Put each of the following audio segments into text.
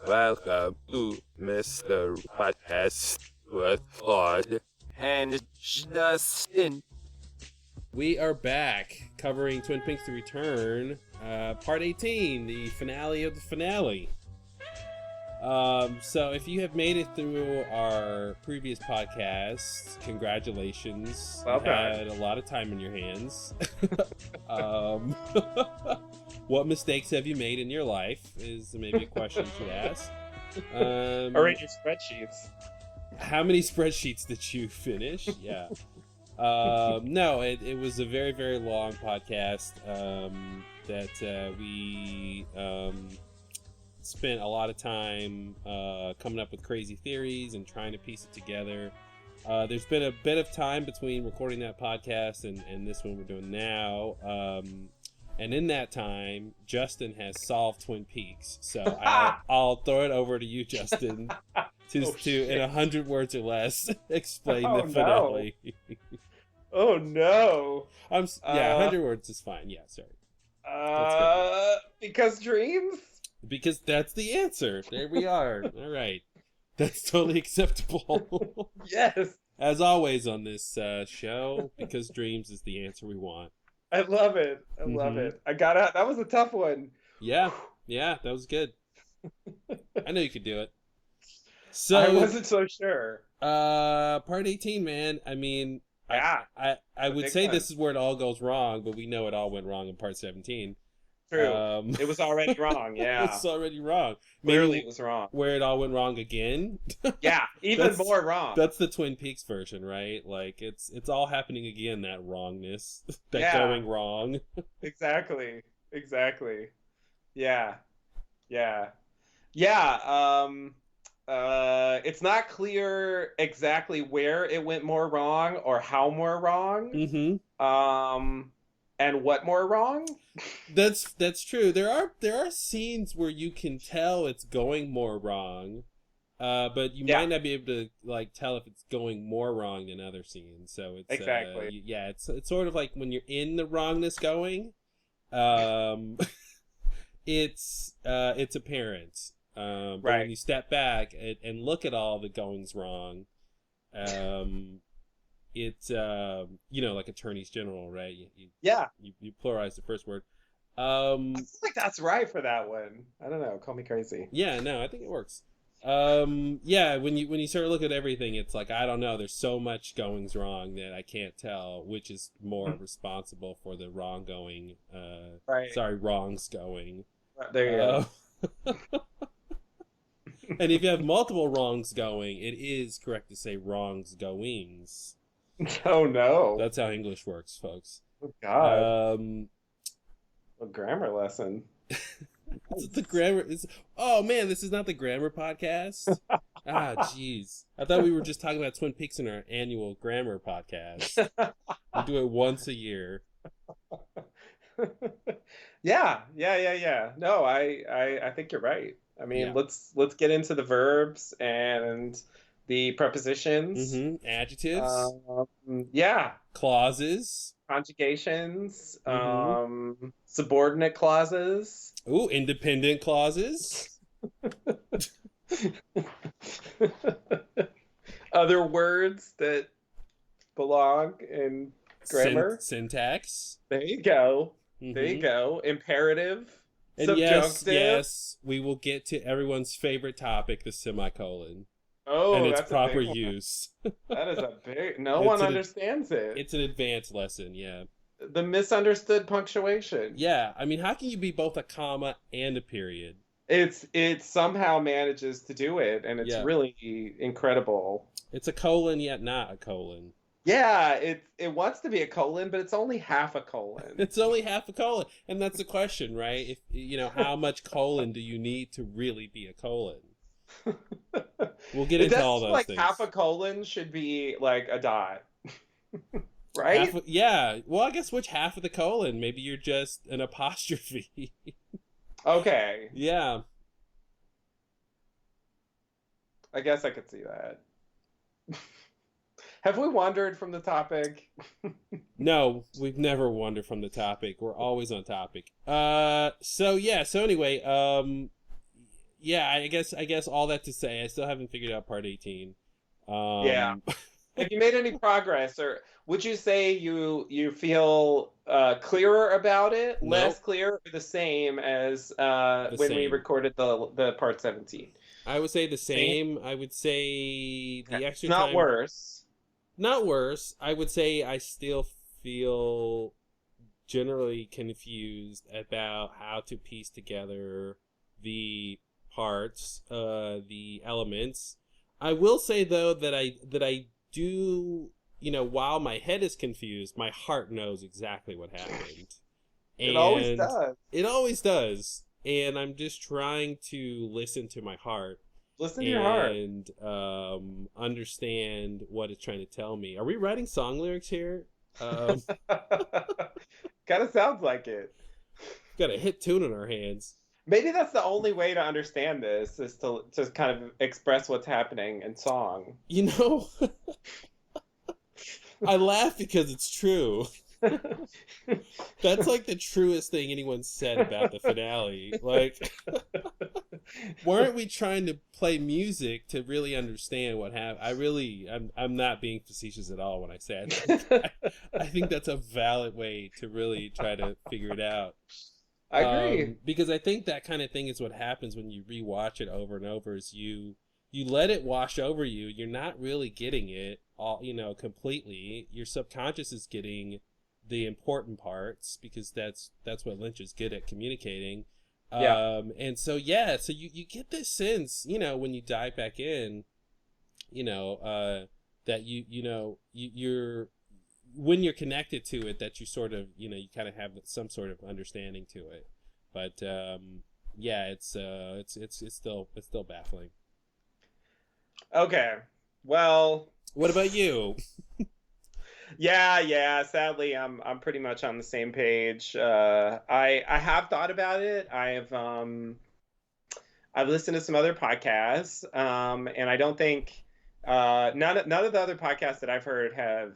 Welcome to Mr. Podcast with Claude and Justin. We are back covering Twin Peaks: The Return, part 18, the finale of the finale. So if you have made it through our previous podcast, congratulations. Well You done. had a lot of time in your hands. What mistakes have you made in your life is maybe a question you should ask. Or in your spreadsheets. How many spreadsheets did you finish? Yeah. No, it was a very, very long podcast that we spent a lot of time coming up with crazy theories and trying to piece it together. There's been a bit of time between recording that podcast and this one we're doing now. And in that time, Justin has solved Twin Peaks. So I'll throw it over to you, Justin, to in 100 words or less, explain the finale. Oh no. 100 words is fine. Yeah, sorry. Because dreams? Because that's the answer. There we are. All right. That's totally acceptable. Yes. As always on this show, because dreams is the answer we want. I love it. I love it. I got out. That was a tough one. Yeah, that was good. I know you could do it. So I wasn't so sure. part 18, man. I mean, Yeah. I would say one. this is where it all goes wrong, but we know it all went wrong in part 17. True. It was already wrong. Yeah. It's already wrong. Clearly it was wrong. Where it all went wrong again. Yeah. Even more wrong. That's the Twin Peaks version, right? Like it's all happening again. That wrongness, that Yeah. going wrong. Exactly. Yeah. It's not clear exactly where it went more wrong or how more wrong. Mm-hmm. And what more wrong? That's true. There are scenes where you can tell it's going more wrong, but you might not be able to like tell if it's going more wrong than other scenes. So it's Exactly. it's sort of like when you're in the wrongness going, it's apparent. But Right. when you step back and look at all the goings wrong, it's like attorneys general, right? You pluralize the first word. I feel like that's right for that one. I don't know. Call me crazy. Yeah, no, I think it works. When you sort of look at everything, it's like, I don't know, there's so much goings wrong that I can't tell which is more responsible for the wrong going. Right. Sorry, wrongs going. There you go. And if you have multiple wrongs going, it is correct to say wrongs goings. Oh no. That's how English works, folks. Oh God. Um, A grammar lesson. the grammar is. Oh man, this is not the grammar podcast. Jeez. I thought we were just talking about Twin Peaks in our annual grammar podcast. We do it once a year. Yeah. No, I think you're right. I mean, let's get into the verbs and the prepositions. Mm-hmm. Adjectives. Yeah. Clauses. Conjugations. Subordinate clauses. Ooh, independent clauses. Other words that belong in grammar. Syntax. There you go. Mm-hmm. There you go. Imperative. And Subjunctive. yes, we will get to everyone's favorite topic, the semicolon. Oh, and its that's proper a big one. use. That is a big. No one understands it. It's an advanced lesson, yeah. The misunderstood punctuation. Yeah, I mean, how can you be both a comma and a period? It somehow manages to do it, and it's really incredible. It's a colon yet not a colon. Yeah, it wants to be a colon, but it's only half a colon. It's only half a colon, and that's the question, right? If how much colon do you need to really be a colon? We'll get into all those things. Half a colon should be like a dot, right? Well, I guess which half of the colon? Maybe you're just an apostrophe. Okay. Yeah. I guess I could see that. Have we wandered from the topic? No, we've never wandered from the topic. We're always on topic. So anyway, yeah, I guess all that to say, I still haven't figured out part 18. Yeah. Have you made any progress, or would you say you feel clearer about it, less Nope, clear, or the same as the when we same. recorded the part 17? I would say the Same? same. I would say Okay. the It's extra not time, worse. not worse. I would say I still feel generally confused about how to piece together the parts, the elements. I will say though that I do, while my head is confused, my heart knows exactly what happened, It always and does. it always does. And I'm just trying to listen to my heart Listen to your heart. and understand what it's trying to tell me. Are we writing song lyrics here? Um, Kind of sounds like it. got a hit tune in our hands. Maybe that's the only way to understand this is to kind of express what's happening in song. You know, I laugh because it's true. That's like the truest thing anyone said about the finale. Like, weren't we trying to play music to really understand what happened? I'm not being facetious at all when I say I think that's a valid way to really try to figure it out. I agree. Because I think that kind of thing is what happens when you rewatch it over and over. Is you let it wash over you. You're not really getting it all, completely. Your subconscious is getting the important parts because that's what Lynch is good at communicating. Yeah. And so yeah, so you get this sense, when you dive back in, that you're when you're connected to it, that you sort of, you kind of have some sort of understanding to it. But yeah, it's still baffling. Okay. Well, What about you? yeah. Sadly, I'm pretty much on the same page. I have thought about it. I've listened to some other podcasts, and I don't think none of the other podcasts that I've heard have,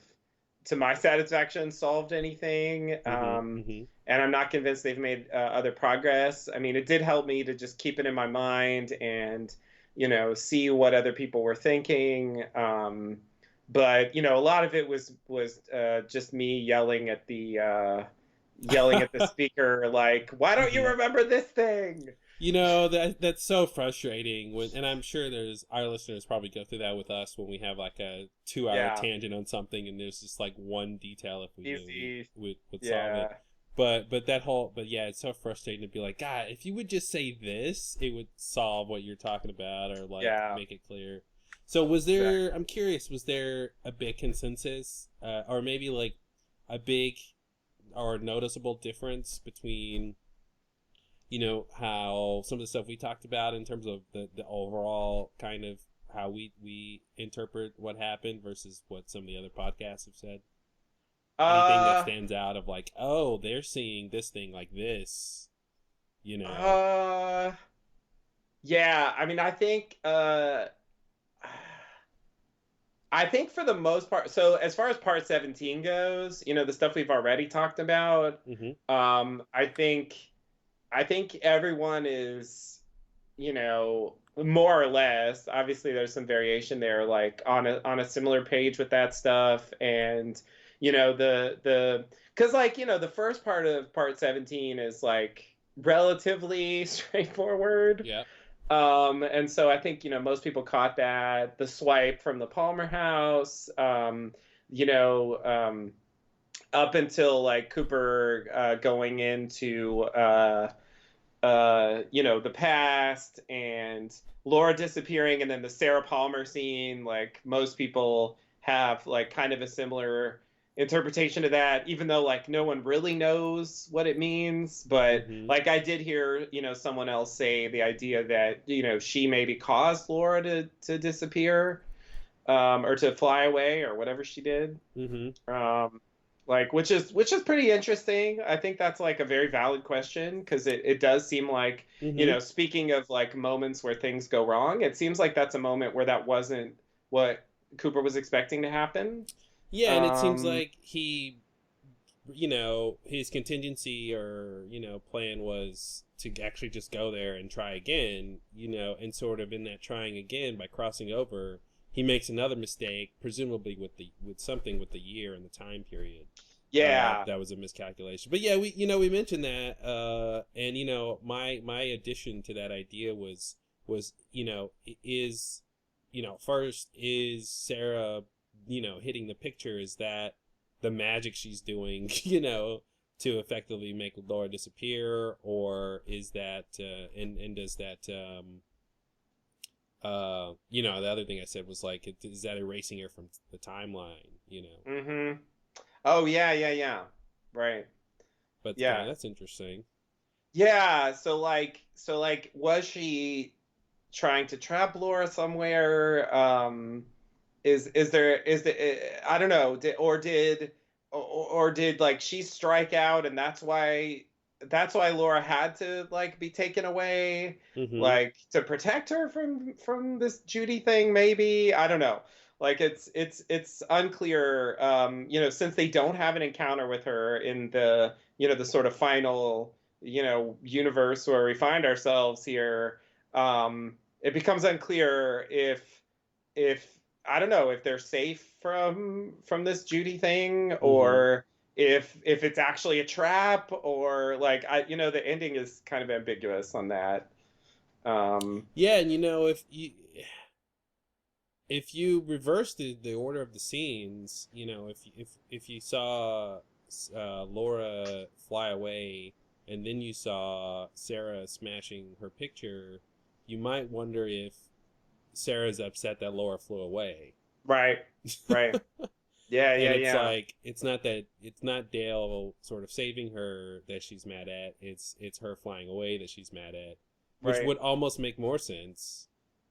to my satisfaction, solved anything. Mm-hmm, mm-hmm. And I'm not convinced they've made other progress. I mean, it did help me to just keep it in my mind and see what other people were thinking. But a lot of it was just me yelling at the speaker, like, why don't you remember this thing? That's so frustrating and I'm sure there's our listeners probably go through that with us when we have like a 2-hour tangent on something and there's just like one detail if we knew would solve it. But yeah, it's so frustrating to be like, God, if you would just say this, it would solve what you're talking about or like make it clear. So was there, I'm curious, was there a big consensus or maybe like a big or noticeable difference between how some of the stuff we talked about in terms of the overall kind of how we interpret what happened versus what some of the other podcasts have said? Anything that stands out of like, oh, they're seeing this thing like this, Yeah, I mean, I think for the most part, so as far as part 17 goes, the stuff we've already talked about, mm-hmm. I think everyone is, more or less. Obviously, there's some variation there, like on a similar page with that stuff, and because the first part of part 17 is like relatively straightforward. Yeah. And so I think most people caught that the swipe from the Palmer house, up until like Cooper going into the past and Laura disappearing, and then the Sarah Palmer scene. Like most people have like kind of a similar interpretation of that, even though like no one really knows what it means. But like I did hear someone else say the idea that she maybe caused Laura to disappear, or to fly away or whatever she did. Like which is pretty interesting. I think that's like a very valid question because it does seem like speaking of like moments where things go wrong, it seems like that's a moment where that wasn't what Cooper was expecting to happen. Yeah, and it seems like he you know, his contingency or, you know, plan was to actually just go there and try again, you know, and sort of in that trying again by crossing over, he makes another mistake, presumably with something with the year and the time period. Yeah. That was a miscalculation. But yeah, we mentioned that, and you know, my addition to that idea was you know, is, you know, first, is Sarah, you know, hitting the picture, is that the magic she's doing, you know, to effectively make Laura disappear, or is that and does that you know, the other thing I said was like, is that erasing her from the timeline, you know? Mm-hmm. Oh yeah. Right. But Yeah. that's interesting. Yeah. So like, was she trying to trap Laura somewhere? Is there is the I don't know. Did like she strike out, and that's why Laura had to like be taken away, Mm-hmm. like to protect her from this Judy thing, maybe. I don't know. Like it's unclear, you know, since they don't have an encounter with her in the, you know, the sort of final, you know, universe where we find ourselves here. It becomes unclear if I don't know if they're safe from this Judy thing, Mm-hmm. or if it's actually a trap, or like, I, you know, the ending is kind of ambiguous on that. Um, Yeah, and you know, if you reverse the order of the scenes, you know, if you saw Laura fly away and then you saw Sarah smashing her picture, you might wonder if Sarah's upset that Laura flew away. right, right, yeah, And yeah, it's yeah, like, it's not Dale sort of saving her that she's mad at. It's her flying away that she's mad at, which right, would almost make more sense,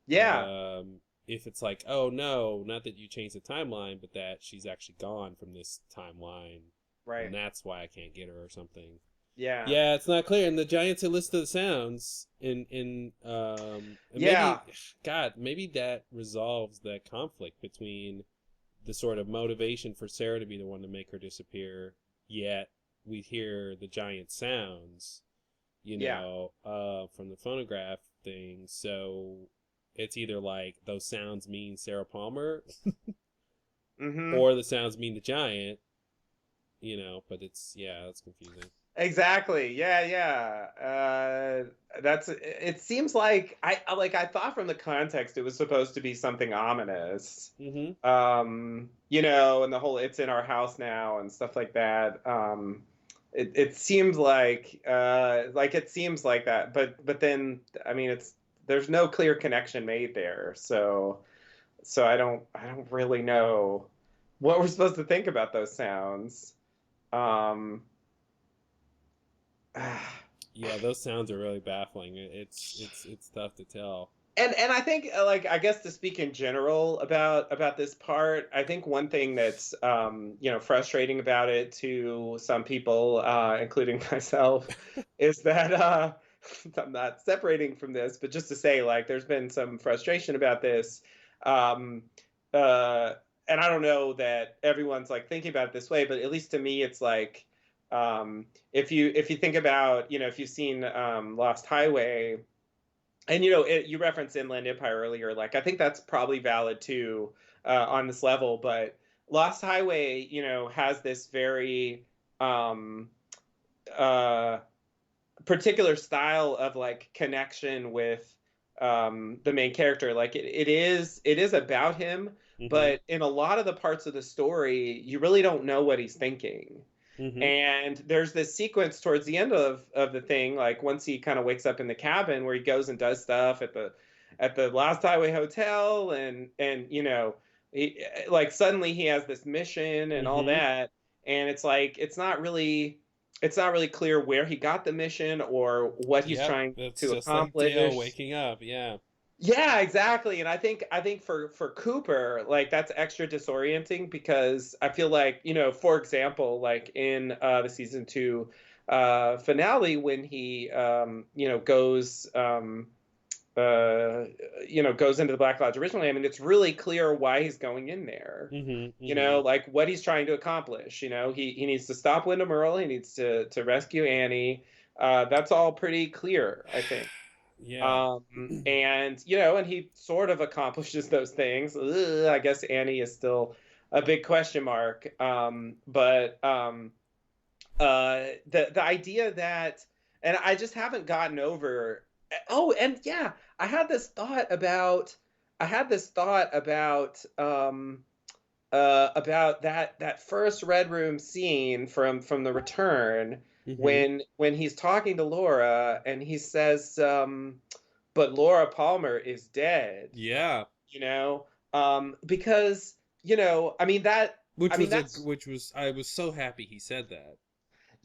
yeah, um, if it's like, oh no, not that you changed the timeline, but that she's actually gone from this timeline, and right, that's why I can't get her or something. yeah, Yeah, it's not clear. And the Giants had listed the sounds and maybe, yeah, God, maybe that resolves that conflict between the sort of motivation for Sarah to be the one to make her disappear, yet we hear the giant sounds, you yeah. know, from the phonograph thing. So it's either like those sounds mean Sarah Palmer Mm-hmm. or the sounds mean the giant, you know, but it's confusing. Exactly. Yeah, yeah. That's it. Seems like I thought from the context it was supposed to be something ominous. Mm-hmm. You know, and the whole "it's in our house now" and stuff like that. It seems like it seems like that, but then I mean there's no clear connection made there. So I don't really know what we're supposed to think about those sounds. Um, Yeah, those sounds are really baffling. It's tough to tell. and I think, like, I guess to speak in general about this part, I think one thing that's, you know, frustrating about it to some people, including myself, is that I'm not separating from this, but just to say, like, there's been some frustration about this, um, uh, and I don't know that everyone's like thinking about it this way, but at least to me, it's like, if you think about, you know, if you've seen Lost Highway, and you know, you referenced Inland Empire earlier, like I think that's probably valid too, on this level. But Lost Highway, you know, has this very um, uh, particular style of like connection with the main character. Like it is about him, Mm-hmm. but in a lot of the parts of the story, you really don't know what he's thinking. Mm-hmm. And there's this sequence towards the end of the thing, like once he kind of wakes up in the cabin, where he goes and does stuff at the Last Highway Hotel, and you know, like suddenly he has this mission and all Mm-hmm. that, and it's like it's not really clear where he got the mission or what he's Yep, trying it's to just like Dale accomplish. waking up. Yeah. Yeah, exactly. And I think for Cooper, like that's extra disorienting, because I feel like, you know, for example, like in the season 2 finale, when he you know, goes goes into the Black Lodge originally, I mean, it's really clear why he's going in there. Like what he's trying to accomplish. He needs to stop Wyndham Earle. He needs to rescue Annie. That's all pretty clear, I think. Yeah. And he sort of accomplishes those things. I guess Annie is still a big question mark. But the idea that, and I just haven't gotten over. Oh, and yeah, I had this thought about that first Red Room scene from The Return, when he's talking to Laura and he says, but Laura Palmer is dead. Yeah. Because I mean that, I was so happy he said that.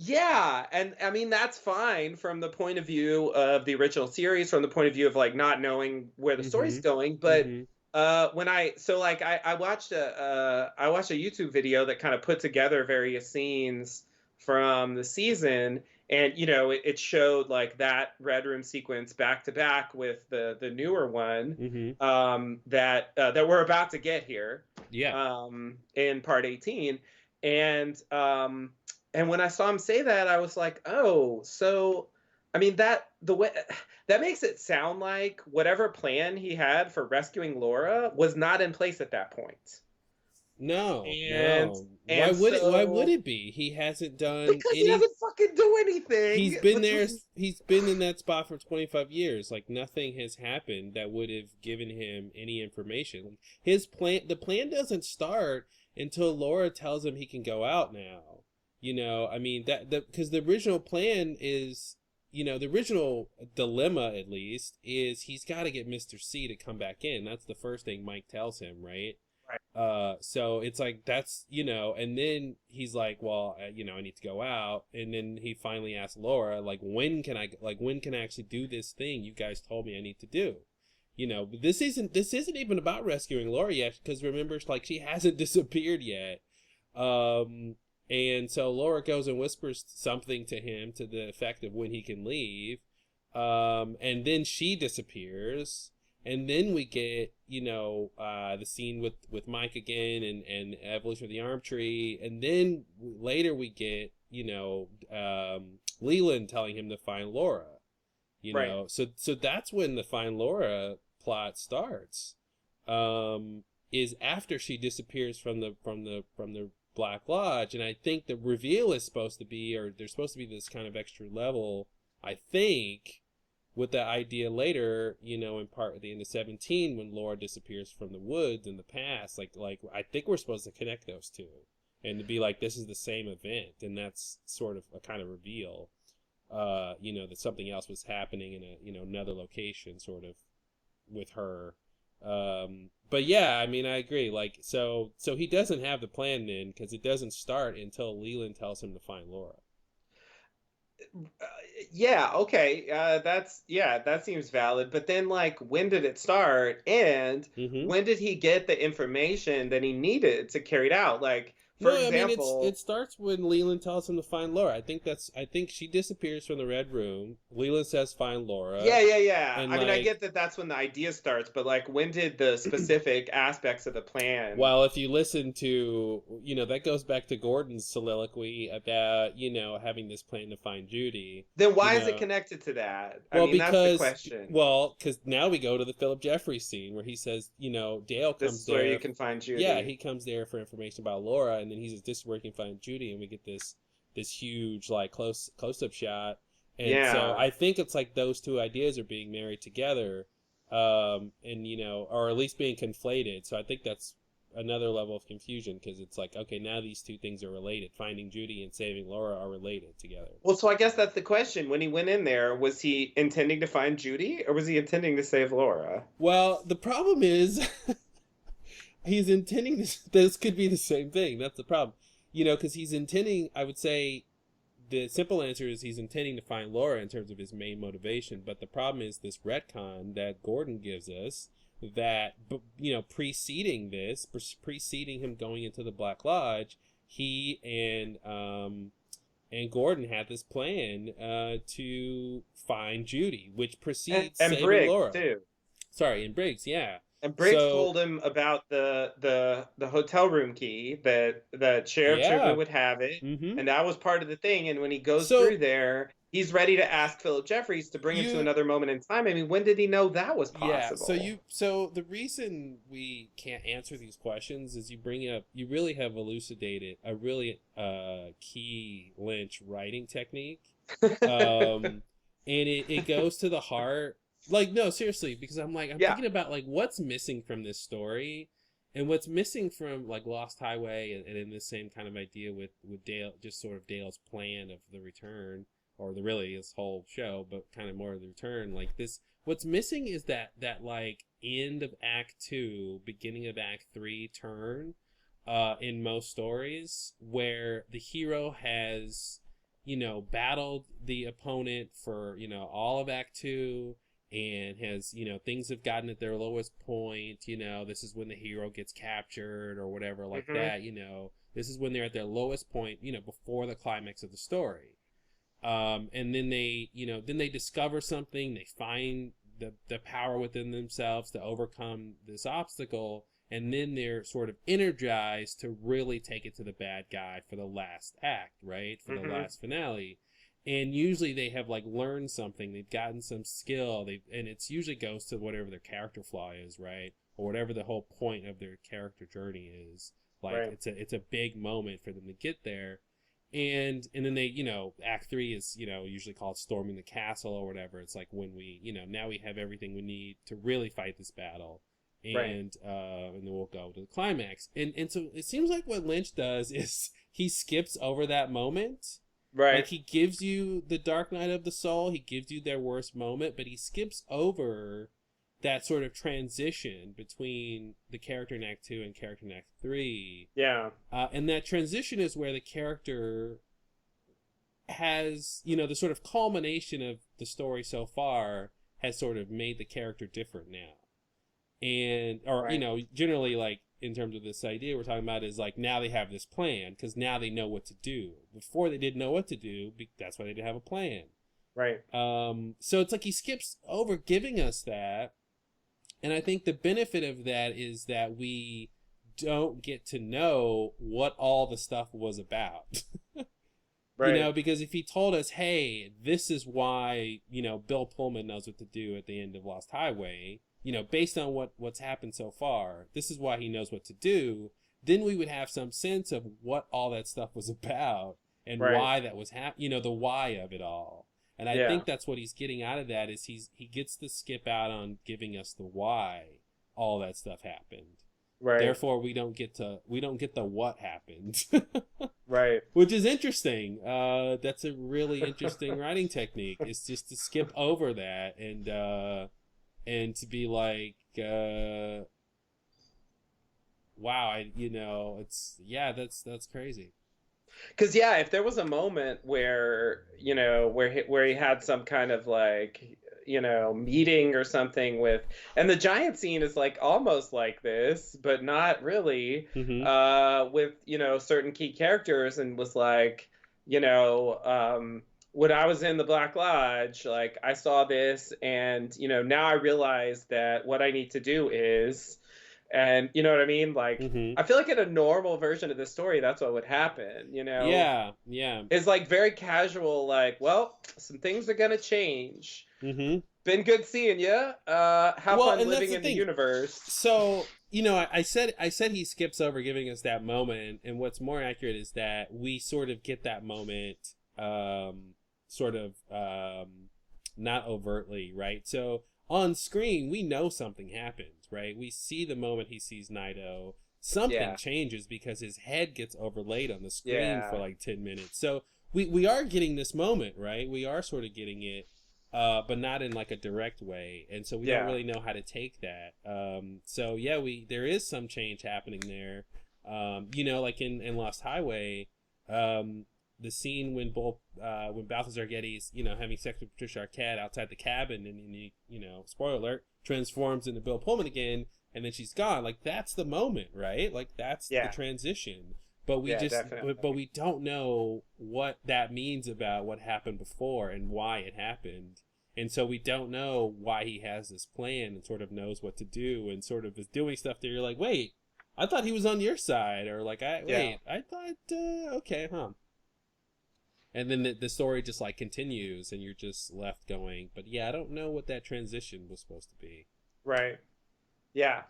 Yeah, and I mean that's fine from the point of view of the original series, from the point of view of like not knowing where the story's going. But when I watched a YouTube video that kind of put together various scenes from the season, and it showed like that Red Room sequence back to back with the newer one that we're about to get here. Yeah. In part 18, and when I saw him say that, I was like, oh, so, I mean, that makes it sound like whatever plan he had for rescuing Laura was not in place at that point. No. And why would it be? He hasn't done because he doesn't fucking do anything. He's been there. He's been in that spot for 25 years. Like nothing has happened that would have given him any information. The plan doesn't start until Laura tells him he can go out now. I mean because the original plan is, the original dilemma at least is he's got to get Mr. C to come back in. That's the first thing Mike tells him, right? Right. So it's like that's and then he's like, well, I need to go out, and then he finally asks Laura, like, when can I actually do this thing you guys told me I need to do? This isn't even about rescuing Laura yet, because remember, like, she hasn't disappeared yet. And so Laura goes and whispers something to him to the effect of when he can leave. And then she disappears. And then we get, the scene with Mike again and Evolution of the Arm Tree. And then later we get, Leland telling him to find Laura. Right. So that's when the Find Laura plot starts. Is after she disappears from the Black Lodge, and I think the reveal is supposed to be, or there's supposed to be this kind of extra level, I think, with the idea later, in part at the end of 17 when Laura disappears from the woods in the past, like I think we're supposed to connect those two and to be like, this is the same event, and that's sort of a kind of reveal, that something else was happening in a another location sort of with her. But yeah, I mean, I agree. Like, so he doesn't have the plan then, because it doesn't start until Leland tells him to find Laura. Yeah. Okay. That seems valid. But then, like, when did it start? And when did he get the information that he needed to carry it out? Like, for example, I mean, it starts when Leland tells him to find Laura. I think she disappears from the Red Room. Leland says, "Find Laura." Yeah. And I mean, I get that that's when the idea starts, but like, when did the specific aspects of the plan? Well, if you listen to, that goes back to Gordon's soliloquy about, having this plan to find Judy. Then why is it connected to that? I mean, that's the question. Well, because now we go to the Philip Jeffries scene where he says, Dale comes there. This is where you can find Judy. Yeah, he comes there for information about Laura, and then he says, this is where you can find Judy, and we get this huge, like, close-up shot. And so I think it's like those two ideas are being married together, and, or at least being conflated. So I think that's another level of confusion, because it's like, okay, now these two things are related. Finding Judy and saving Laura are related together. Well, so I guess that's the question. When he went in there, was he intending to find Judy, or was he intending to save Laura? Well, the problem is he's intending this could be the same thing. That's the problem. Because he's intending, I would say, the simple answer is he's intending to find Laura in terms of his main motivation. But the problem is this retcon that Gordon gives us that, preceding him going into the Black Lodge, he and Gordon had this plan to find Judy, which precedes and saving Briggs Laura. too. in Briggs, yeah. And Briggs So told him about the hotel room key that Sheriff yeah. Truman would have it, Mm-hmm. and that was part of the thing. And when he goes So through there, he's ready to ask Philip Jeffries to bring him to you another moment in time. I mean, when did he know that was Yeah, possible? so the reason we can't answer these questions is you really have elucidated a really key Lynch writing technique. And it goes to the heart. Like, no, seriously, because I'm Yeah. thinking about like what's missing from this story, and what's missing from like Lost Highway, and in this same kind of idea with Dale, just sort of Dale's plan of the return, or the really his whole show, but kind of more of the return. Like this, what's missing is that like end of Act 2, beginning of Act 3 turn, in most stories, where the hero has, battled the opponent for, all of Act 2, and has, things have gotten at their lowest point. This is when the hero gets captured or whatever like Mhm. that. This is when they're at their lowest point, before the climax of the story. And then they discover something. They find the power within themselves to overcome this obstacle, and then they're sort of energized to really take it to the bad guy for the last act, right? For the Mhm. last finale. And usually they have like learned something, they've gotten some skill, and it's usually goes to whatever their character flaw is, right? Or whatever the whole point of their character journey is. Like Right. it's a big moment for them to get there. And then they, Act 3 is, usually called storming the castle or whatever. It's like when we, now we have everything we need to really fight this battle. Right. And then we'll go to the climax. And so it seems like what Lynch does is he skips over that moment. Right. Like he gives you the Dark Night of the Soul, he gives you their worst moment, but he skips over that sort of transition between the character in Act 2 and character in Act 3. Yeah. And that transition is where the character has, the sort of culmination of the story so far has sort of made the character different now. And, or, Right. generally, like, in terms of this idea we're talking about is like now they have this plan because now they know what to do. Before they didn't know what to do, that's why they didn't have a plan. Right. So it's like he skips over giving us that. And I think the benefit of that is that we don't get to know what all the stuff was about. Right. Because if he told us, hey, this is why, Bill Pullman knows what to do at the end of Lost Highway, based on what's happened so far, this is why he knows what to do, then we would have some sense of what all that stuff was about and Right. why that was the why of it all. And I Yeah. think that's what he's getting out of that is he gets to skip out on giving us the why all that stuff happened. Right. Therefore, we don't get the what happened. Right. Which is interesting. That's a really interesting writing technique. Is just to skip over that and to be like, wow, that's crazy. Because yeah, if there was a moment where where he had some kind of like meeting or something with, and the giant scene is like almost like this, but not really, with certain key characters, and was like, when I was in the Black Lodge, like I saw this, and now I realize that what I need to do is. And you know what I mean? Like, I feel like in a normal version of the story, that's what would happen, Yeah. It's like very casual, like, well, some things are gonna change. Been good seeing you. Have fun living in the universe. So, I said he skips over giving us that moment, and what's more accurate is that we sort of get that moment, not overtly, right? So on screen, we know something happened, right? We see the moment he sees Naito. Something changes because his head gets overlaid on the screen for like 10 minutes. So we are getting this moment, right? We are sort of getting it, but not in like a direct way. And so we don't really know how to take that. There is some change happening there. Like in Lost Highway, the scene when Balthazar Getty's, having sex with Patricia Arquette outside the cabin, and he, spoiler alert, transforms into Bill Pullman again, and then she's gone. Like that's the moment, right? Like that's the transition. But we but we don't know what that means about what happened before and why it happened. And so we don't know why he has this plan and sort of knows what to do and sort of is doing stuff that you're like, wait, I thought he was on your side, or like, I thought, okay, huh? And then the story just like continues, and you're just left going, but yeah, I don't know what that transition was supposed to be. Right. Yeah.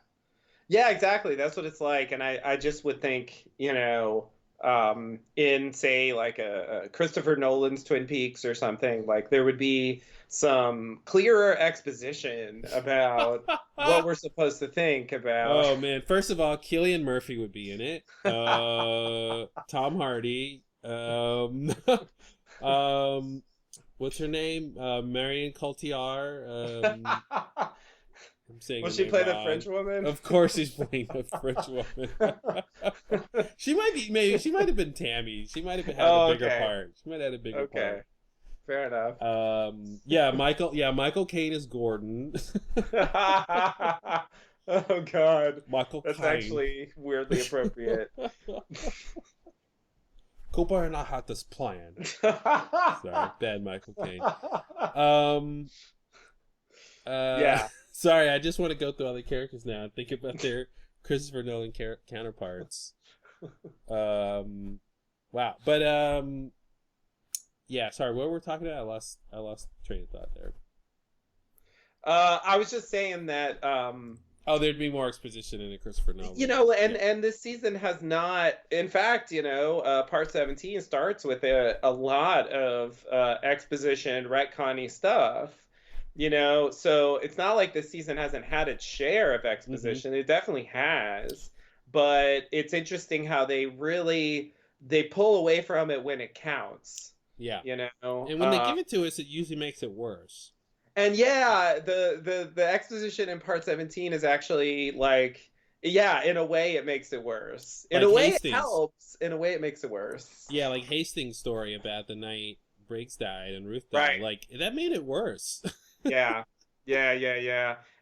Yeah, exactly. That's what it's like. And I just would think, in say like a Christopher Nolan's Twin Peaks or something, like there would be some clearer exposition about what we're supposed to think about. Oh man! First of all, Cillian Murphy would be in it. Tom Hardy. What's her name? Marion Cotillard. I'm saying. Will she play the French woman? Of course, she's playing the French woman. She might have been Tammy. She might have had a bigger part. She might have had a bigger part. Fair enough. Michael Caine is Gordon. Oh God, Michael that's Caine. actually weirdly appropriate. Cooper and I had this plan. Sorry, bad Michael Caine. Yeah. Sorry, I just want to go through all the characters now and think about their Christopher Nolan counterparts. Wow, but yeah. Sorry, what were we talking about? I lost train of thought there. I was just saying that. Oh, there'd be more exposition in a Christopher Nolan. And this season has not. In fact, Part 17 starts with a lot of exposition, retconny stuff. So it's not like this season hasn't had its share of exposition. Mm-hmm. It definitely has, but it's interesting how they pull away from it when it counts. Yeah. And when they give it to us, it usually makes it worse. And yeah, the exposition in Part 17 is actually like, yeah, in a way it makes it worse. In a way Hastings. It helps. In a way it makes it worse. Yeah, like Hastings' story about the night Briggs died and Ruth died. Right. Like, that made it worse. Yeah.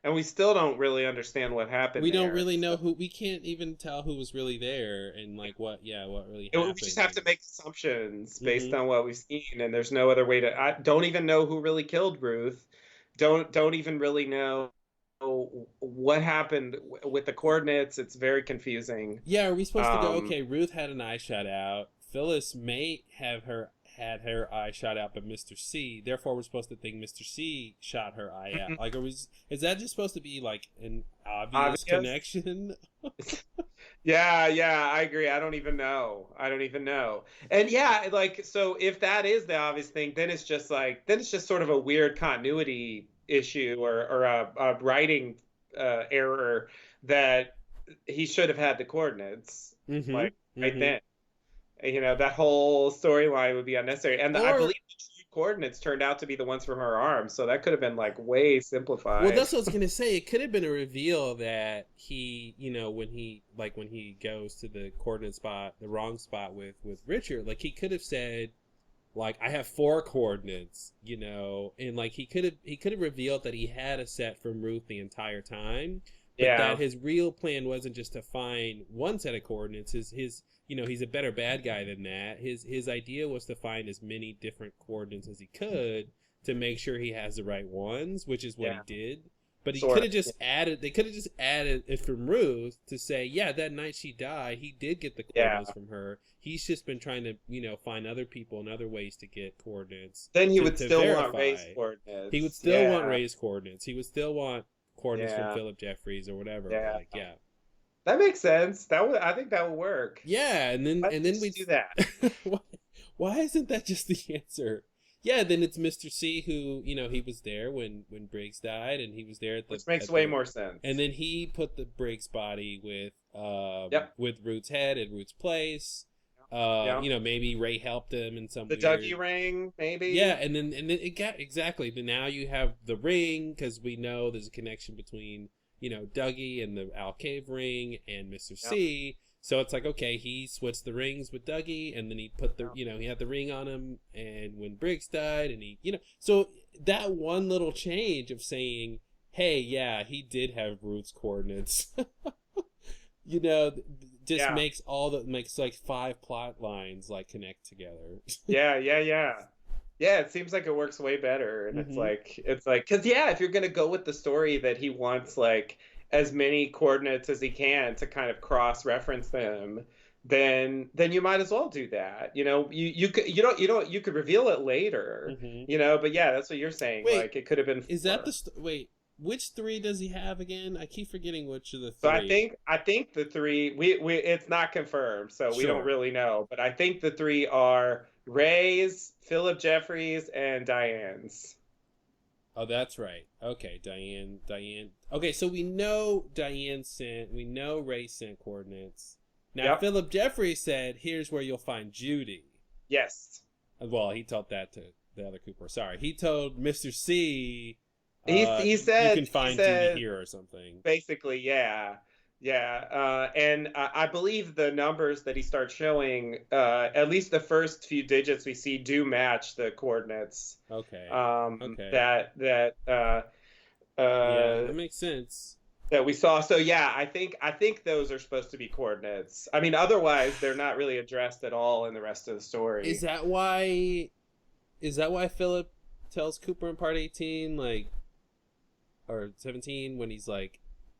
And we still don't really understand what happened. We don't really know who. We can't even tell who was really there and like what really happened. We just have to make assumptions based on what we've seen, and there's no other way to. I don't even know who really killed Ruth. Don't even really know what happened with the coordinates. It's very confusing. Yeah, are we supposed to go? Okay, Ruth had an eye shot out. Phyllis may have had her eye shot out, but Mr. C. Therefore, we're supposed to think Mr. C shot her eye out. Like, is that just supposed to be like an obvious connection? Yeah, I agree. I don't even know. And yeah, like, so if that is the obvious thing, then it's just sort of a weird continuity issue or a writing error that he should have had the coordinates right then. That whole storyline would be unnecessary. And I believe the true coordinates turned out to be the ones from her arm, so that could have been like way simplified. Well, that's what I was gonna say. It could have been a reveal that he, when he goes to the coordinate spot, the wrong spot with Richard, like he could have said, like, I have 4 coordinates, and like he could have revealed that he had a set from Ruth the entire time. But that his real plan wasn't just to find one set of coordinates. His he's a better bad guy than that. His idea was to find as many different coordinates as he could to make sure he has the right ones, which is what he did. But he could have just added. They could have just added it from Ruth to say, yeah, that night she died, he did get the coordinates from her. He's just been trying to, find other people and other ways to get coordinates. Then he would still want Ray's coordinates. He would still want Ray's coordinates. He would still want coordinates from Philip Jeffries or whatever. That makes sense. I think that would work. Yeah, and then we do that. Why isn't that just the answer? Yeah, then it's Mr. C who, he was there when Briggs died, and he was there which makes way more sense. And then he put the Briggs body with Ruth's head at Ruth's place. Maybe Ray helped him in some Dougie ring, maybe. Yeah, and then it got exactly. But now you have the ring because we know there's a connection between Dougie and the Al Cave ring and Mr. C. So it's like, okay, he switched the rings with Dougie, and then he put the he had the ring on him, and when Briggs died, and he so that one little change of saying, hey, yeah, he did have Ruth's coordinates. Makes like 5 plot lines like connect together. Yeah. Yeah, it seems like it works way better, and Mm-hmm. it's like, because yeah, if you're gonna go with the story that he wants like as many coordinates as he can to kind of cross-reference them, then you might as well do that. You could reveal it later, Mm-hmm. but yeah, that's what you're saying. Wait, Like it could have been is that four. the wait? Which three does he have again? I keep forgetting which of the So three. I think the three we it's not confirmed, so we don't Sure. really know. But I think the three are Ray's, Philip Jeffries, and Diane's. Oh, that's right. Okay, Diane. Okay, so we know we know Ray sent coordinates. Now, Yep. Philip Jeffrey said, here's where you'll find Judy. Yes. Well, he told that to the other Cooper. Sorry. He told Mr. C, He you said can find Judy here or something. basically, yeah. Yeah, and I believe the numbers that he starts showing, at least the first few digits we see, do match the coordinates. Okay. Okay. That Yeah, uh, that makes sense. that we saw. So yeah, I think those are supposed to be coordinates. I mean, otherwise they're not really addressed at all in the rest of the story. Is that why Philip tells Cooper in part 18, like, or 17, when he's like,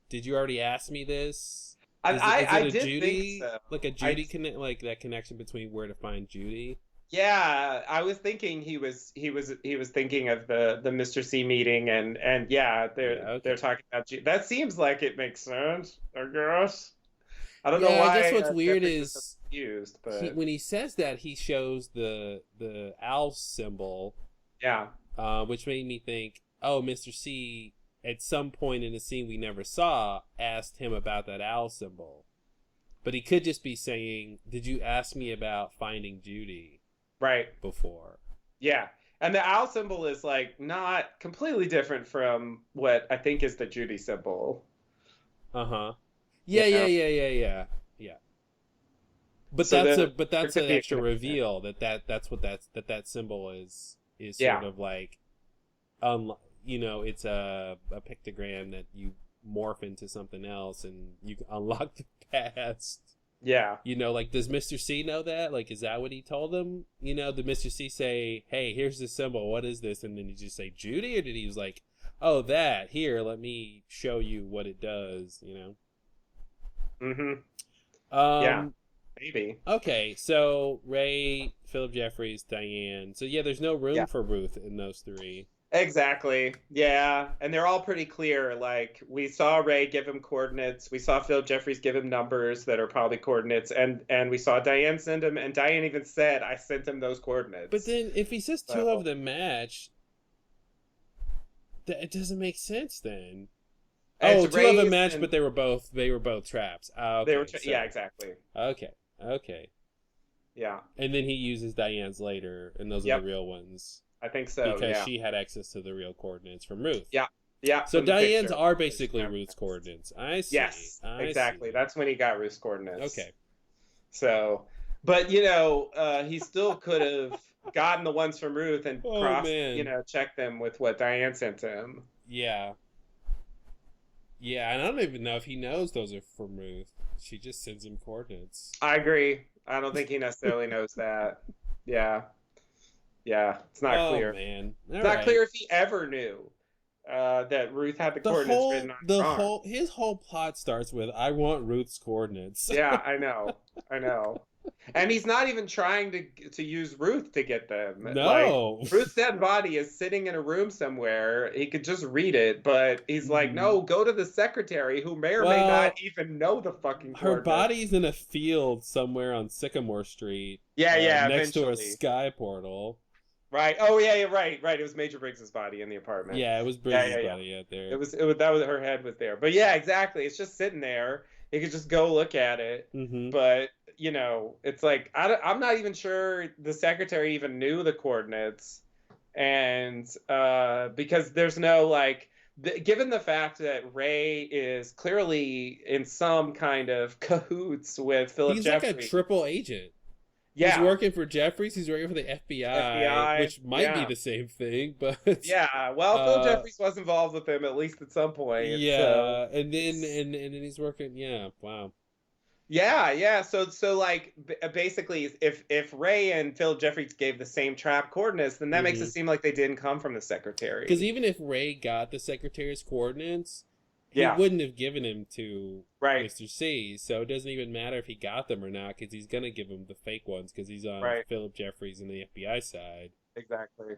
did you already ask me this? Is it I a did Judy? think so. Like a Judy connect, like that connection between where to find Judy? Yeah, I was thinking he was thinking of the Mr. C meeting, and yeah, Yeah, they're okay. talking about that seems like it makes sense, I guess. I don't know Yeah, I guess why what's weird Jeffries was so is confused, but when he says that, he shows the owl symbol, yeah. which made me think, oh, Mr. C at some point in the scene we never saw asked him about that owl symbol, but he could just be saying, "Did you ask me about finding Judy Right. before?" Yeah. And the owl symbol is like not completely different from what I think is the Judy symbol. Uh huh. You Yeah, yeah, know? yeah, yeah, yeah, yeah. But So but that's there an could be a extra connection. reveal that's what that symbol is Yeah. sort of like, it's a pictogram that you morph into something else and you can unlock the past. Yeah. Like, does Mr. C know that? Like, is that what he told him? Did Mr. C say, hey, here's the symbol, what is this? And then he just say Judy? Or did he was like, oh, that, here, let me show you what it does, Mm-hmm. Yeah. Um, Maybe. okay, so Ray, Philip Jeffries, Diane. So yeah, there's no room Yeah. for Ruth in those three. Exactly. Yeah. And they're all pretty clear. Like we saw Ray give him coordinates. We saw Phil Jeffries give him numbers that are probably coordinates. And we saw Diane send him, and Diane even said, I sent him those coordinates. But then if he says two So- of them match, it doesn't make sense then. It's Oh, two of them Ray's matched, and- but they were both traps. Ah, okay, They were so- yeah, exactly. Okay. Yeah. And then he uses Diane's later, and those are Yep. the real ones. I think so. Because yeah. she had access to the real coordinates from Ruth. Yeah. Yeah. So from the Diane's picture. are basically Yeah. Ruth's coordinates. I see. Yes, I exactly. see. That's when he got Ruth's coordinates. Okay. So, but he still could have gotten the ones from Ruth and Oh, crossed, man. checked them with what Diane sent to him. Yeah. Yeah, and I don't even know if he knows those are from Ruth. She just sends him coordinates. I agree. I don't think he necessarily knows that. Yeah. Yeah. It's not clear. Man. It's not clear if he ever knew that Ruth had the coordinates written on his arm. his whole plot starts with, I want Ruth's coordinates. Yeah, I know. And he's not even trying to use Ruth to get them. No. Like, Ruth's dead body is sitting in a room somewhere. He could just read it, but he's like, no, go to the secretary who may or may not even know the fucking Her coordinates. body's in a field somewhere on Sycamore Street. Yeah, next to a eventually. sky portal. Right. Oh yeah, right. It was Major Briggs's body in the apartment. Yeah, it was Briggs' yeah. body out there. It was that was her head was there. But yeah, exactly. It's just sitting there. You could just go look at it. Mm-hmm. But it's like I'm not even sure the secretary even knew the coordinates, and because there's no like, given the fact that Ray is clearly in some kind of cahoots with Philip He's Jeffries. like a triple agent. Yeah. He's working for Jeffries. He's working for the FBI, which might be the same thing, but yeah. Well, Phil Jeffries was involved with him at least at some point. Yeah, so. and then he's working. Yeah, wow. Yeah. So like basically, if Ray and Philip Jeffries gave the same trap coordinates, then that makes it Mm-hmm. seem like they didn't come from the Because secretary. even if Ray got the secretary's coordinates, he Yeah. wouldn't have given him to Right. Mr. C. So it doesn't even matter if he got them or not, because he's gonna give him the fake ones because he's on Right. Philip Jeffries and the FBI side. Exactly.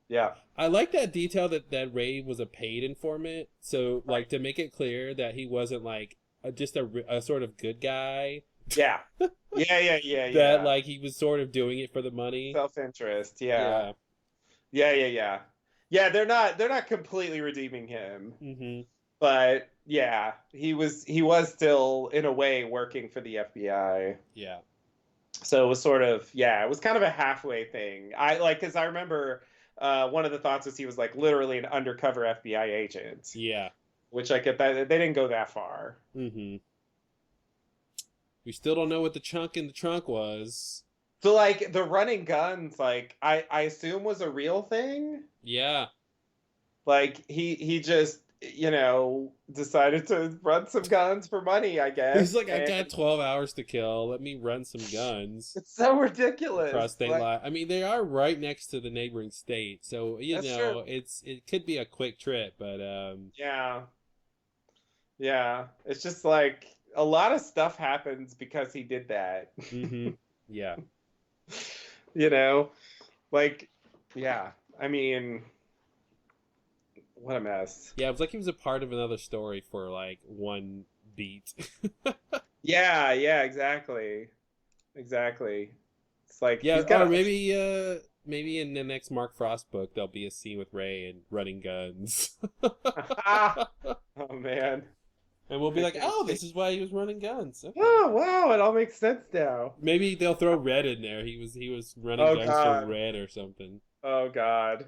Yeah. I like that detail that Ray was a paid informant. So Right. like to make it clear that he wasn't like just a sort of good guy. Yeah. That Yeah. like he was sort of doing it for the money. Self-interest. Yeah. Yeah. Yeah. Yeah, they're not completely redeeming him, Hmm. but yeah, he was still in a way working for the FBI. Yeah. So it was sort of, yeah, it was kind of a halfway thing. I like because I remember one of the thoughts was he was like literally an undercover FBI agent, Yeah. which I get that they didn't go that far. Hmm. We still don't know what the chunk in the trunk was. So like the running guns, like I assume was a real thing. Yeah. Like he just decided to run some guns for money, I He's guess. like, I And got 12 hours to kill. Let me run some guns it's so across ridiculous. state Like line. I mean, they are right next to the neighboring state, so that's true. it could be a quick trip, but Yeah. Yeah. It's just like a lot of stuff happens because he did that. hmm yeah. You know? Like, yeah. I mean, what a mess. Yeah, it was like he was a part of another story for like one beat. Yeah, exactly. Exactly. It's like Yeah, he's got or a maybe in the next Mark Frost book there'll be a scene with Ray and running guns. oh man. And we'll be like, "Oh, this is why he was running guns." Okay. Oh wow, it all makes sense now. Maybe they'll throw Red in there. He was running Oh guns for god. Red or something. Oh god.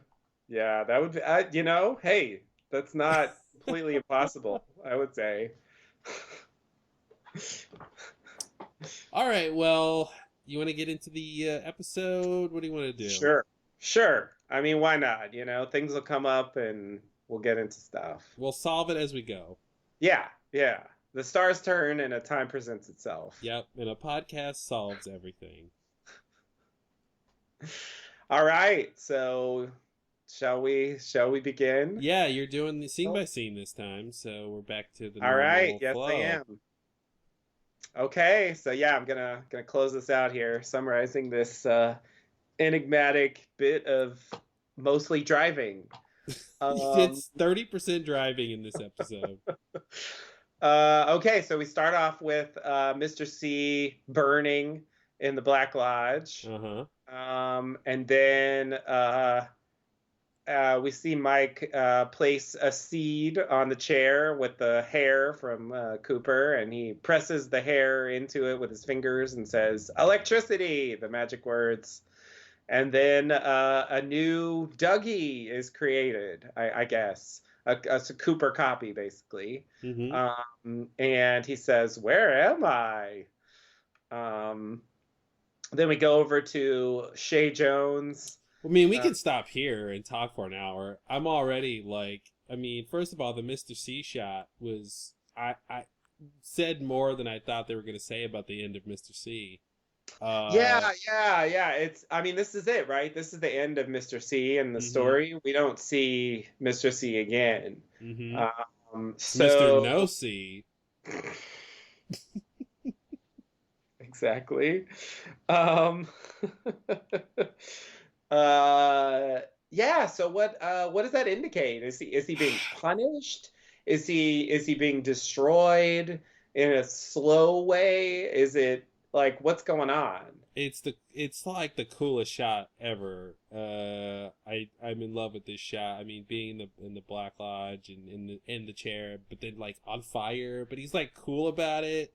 Yeah, that would be, hey, that's not completely impossible, I would say. All right, well, you want to get into the episode? What do you want to do? Sure. Sure. I mean, why not? Things will come up and we'll get into stuff. We'll solve it as we go. Yeah. The stars turn and a time presents itself. Yep, and a podcast solves everything. All right. So, shall we begin? Yeah, you're doing the scene by scene this time, so we're back to the All normal right. Yes, flow. I am. Okay. So, yeah, I'm gonna close this out here, summarizing this enigmatic bit of mostly driving. It's 30% driving in this episode. Okay, so we start off with Mr. C burning in the Black Lodge. And then we see Mike place a seed on the chair with the hair from Cooper, and he presses the hair into it with his fingers and says, "Electricity," the magic words. And then a new Dougie is created, I guess. A Cooper copy, basically. And he says, "Where am I?" Then we go over to Shay Jones. I mean, we can stop here and talk for an hour. I'm already like, I mean, first of all, the Mr. C shot was, I said more than I thought they were going to say about the end of Mr. C. Yeah. I mean, this is it, right? This is the end of Mr. C in the story. We don't see Mr. C again. Mr. No C. Exactly. Yeah. So what does that indicate? Is he being punished? Is he being destroyed in a slow way? Is it like what's going on? It's like the coolest shot ever. I'm in love with this shot. I mean, being in the Black Lodge and in the chair, but then like on fire, but he's like cool about it.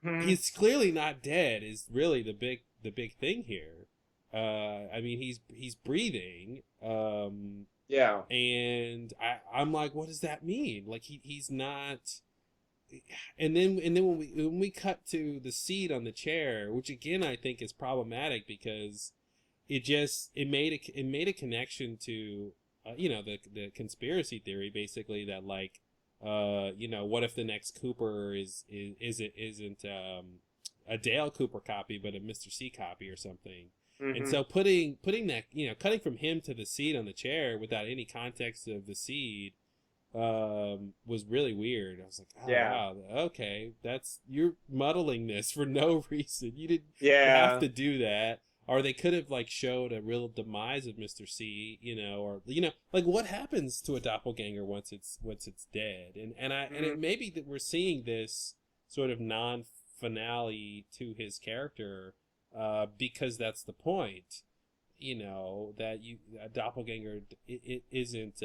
He's clearly not dead. Is really the big thing here. I mean, he's breathing. Yeah. And I'm like, what does that mean? Like he's not. And then when we cut to the seat on the chair, which again I think is problematic because it made a connection to the conspiracy theory basically that like what if the next Cooper isn't a Dale Cooper copy, but a Mr. C copy or something. And so putting that, cutting from him to the seed on the chair without any context of the seed was really weird. I was like, oh, wow, okay, you're muddling this for no reason. You didn't have to do that. Or they could have showed a real demise of Mr. C, or what happens to a doppelganger once it's dead. And it may be that we're seeing this sort of non-finale to his character because that's the point. That a doppelganger it isn't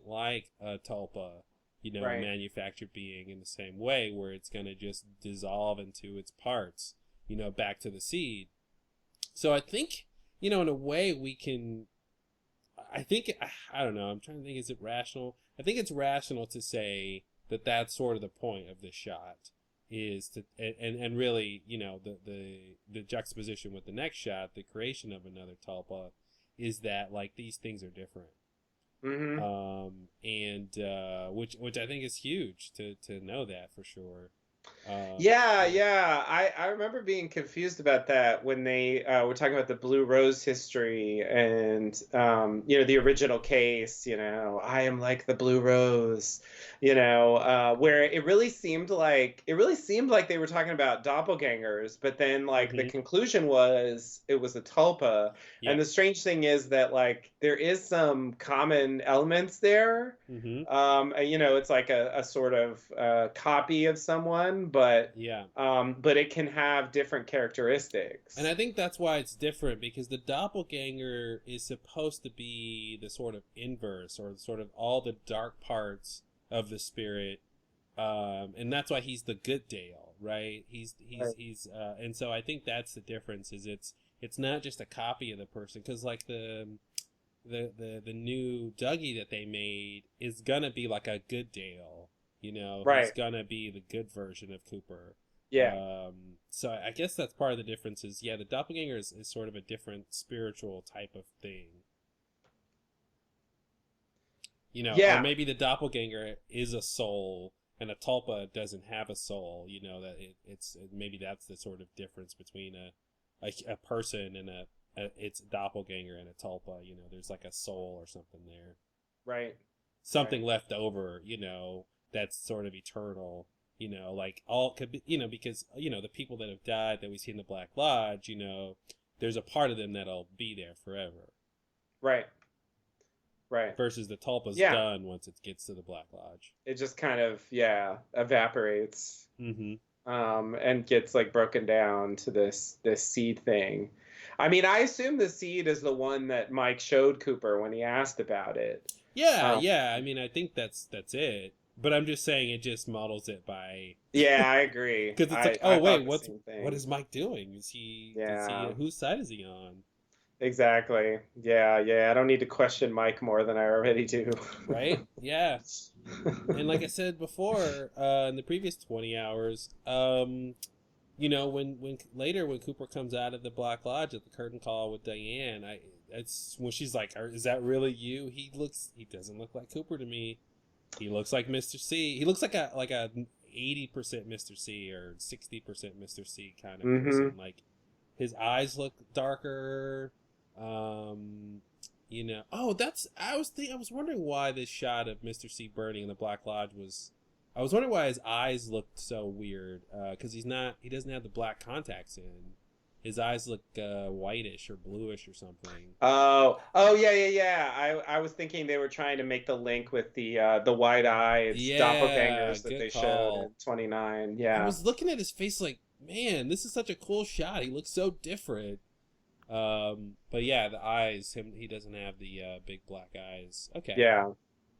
like a tulpa, manufactured being in the same way where it's going to just dissolve into its parts, back to the seed. So I think, in a way I don't know, I'm trying to think, is it rational? I think it's rational to say that that's sort of the point of this shot, is to, and really, the juxtaposition with the next shot, the creation of another tulpa, is that, these things are different. Which I think is huge to know that for sure. I remember being confused about that when they were talking about the Blue Rose history and the original case, I am like the Blue Rose, where it really seemed like they were talking about doppelgangers, but then the conclusion was it was a tulpa. And the strange thing is that there is some common elements there. It's like a sort of copy of someone, but it can have different characteristics. And I think that's why it's different, because the doppelganger is supposed to be the sort of inverse, or sort of all the dark parts of the spirit, and that's why he's the good Dale, right? He's and so I think that's the difference. Is it's not just a copy of the person, because the new Dougie that they made is gonna be like a good Dale. He's gonna be the good version of Cooper. So I guess that's part of the difference. Is the doppelganger is sort of a different spiritual type of thing. Or maybe the doppelganger is a soul, and a tulpa doesn't have a soul. That maybe that's the sort of difference between a person and it's a doppelganger and a tulpa. There's a soul or something there. Right. Something left over. That's sort of eternal, all could be, because, the people that have died that we see in the Black Lodge, there's a part of them that'll be there forever. Right. Versus the tulpa's done once it gets to the Black Lodge. It just kind of, evaporates. And gets broken down to this seed thing. I mean, I assume the seed is the one that Mike showed Cooper when he asked about it. I mean, I think that's it. But I'm just saying it just models it by... Yeah, I agree. Because it's what is Mike doing? Is he whose side is he on? Exactly. Yeah. I don't need to question Mike more than I already do. Right? Yeah. And like I said before, in the previous 20 hours, when Cooper comes out of the Black Lodge at the curtain call with Diane, it's when she's like, "Is that really you?" He doesn't look like Cooper to me. He looks like Mr. C. He looks like a 80% Mr. C or 60% Mr. C kind of person. His eyes look darker. I was wondering why this shot of Mr. C burning in the Black Lodge was. I was wondering why his eyes looked so weird. Because he doesn't have the black contacts in. His eyes look whitish or bluish or something. Oh, yeah. I was thinking they were trying to make the link with the white eyes doppelgangers that they showed in 29. Yeah. I was looking at his face like, man, this is such a cool shot. He looks so different. But yeah, the eyes. He doesn't have the big black eyes. Okay. Yeah.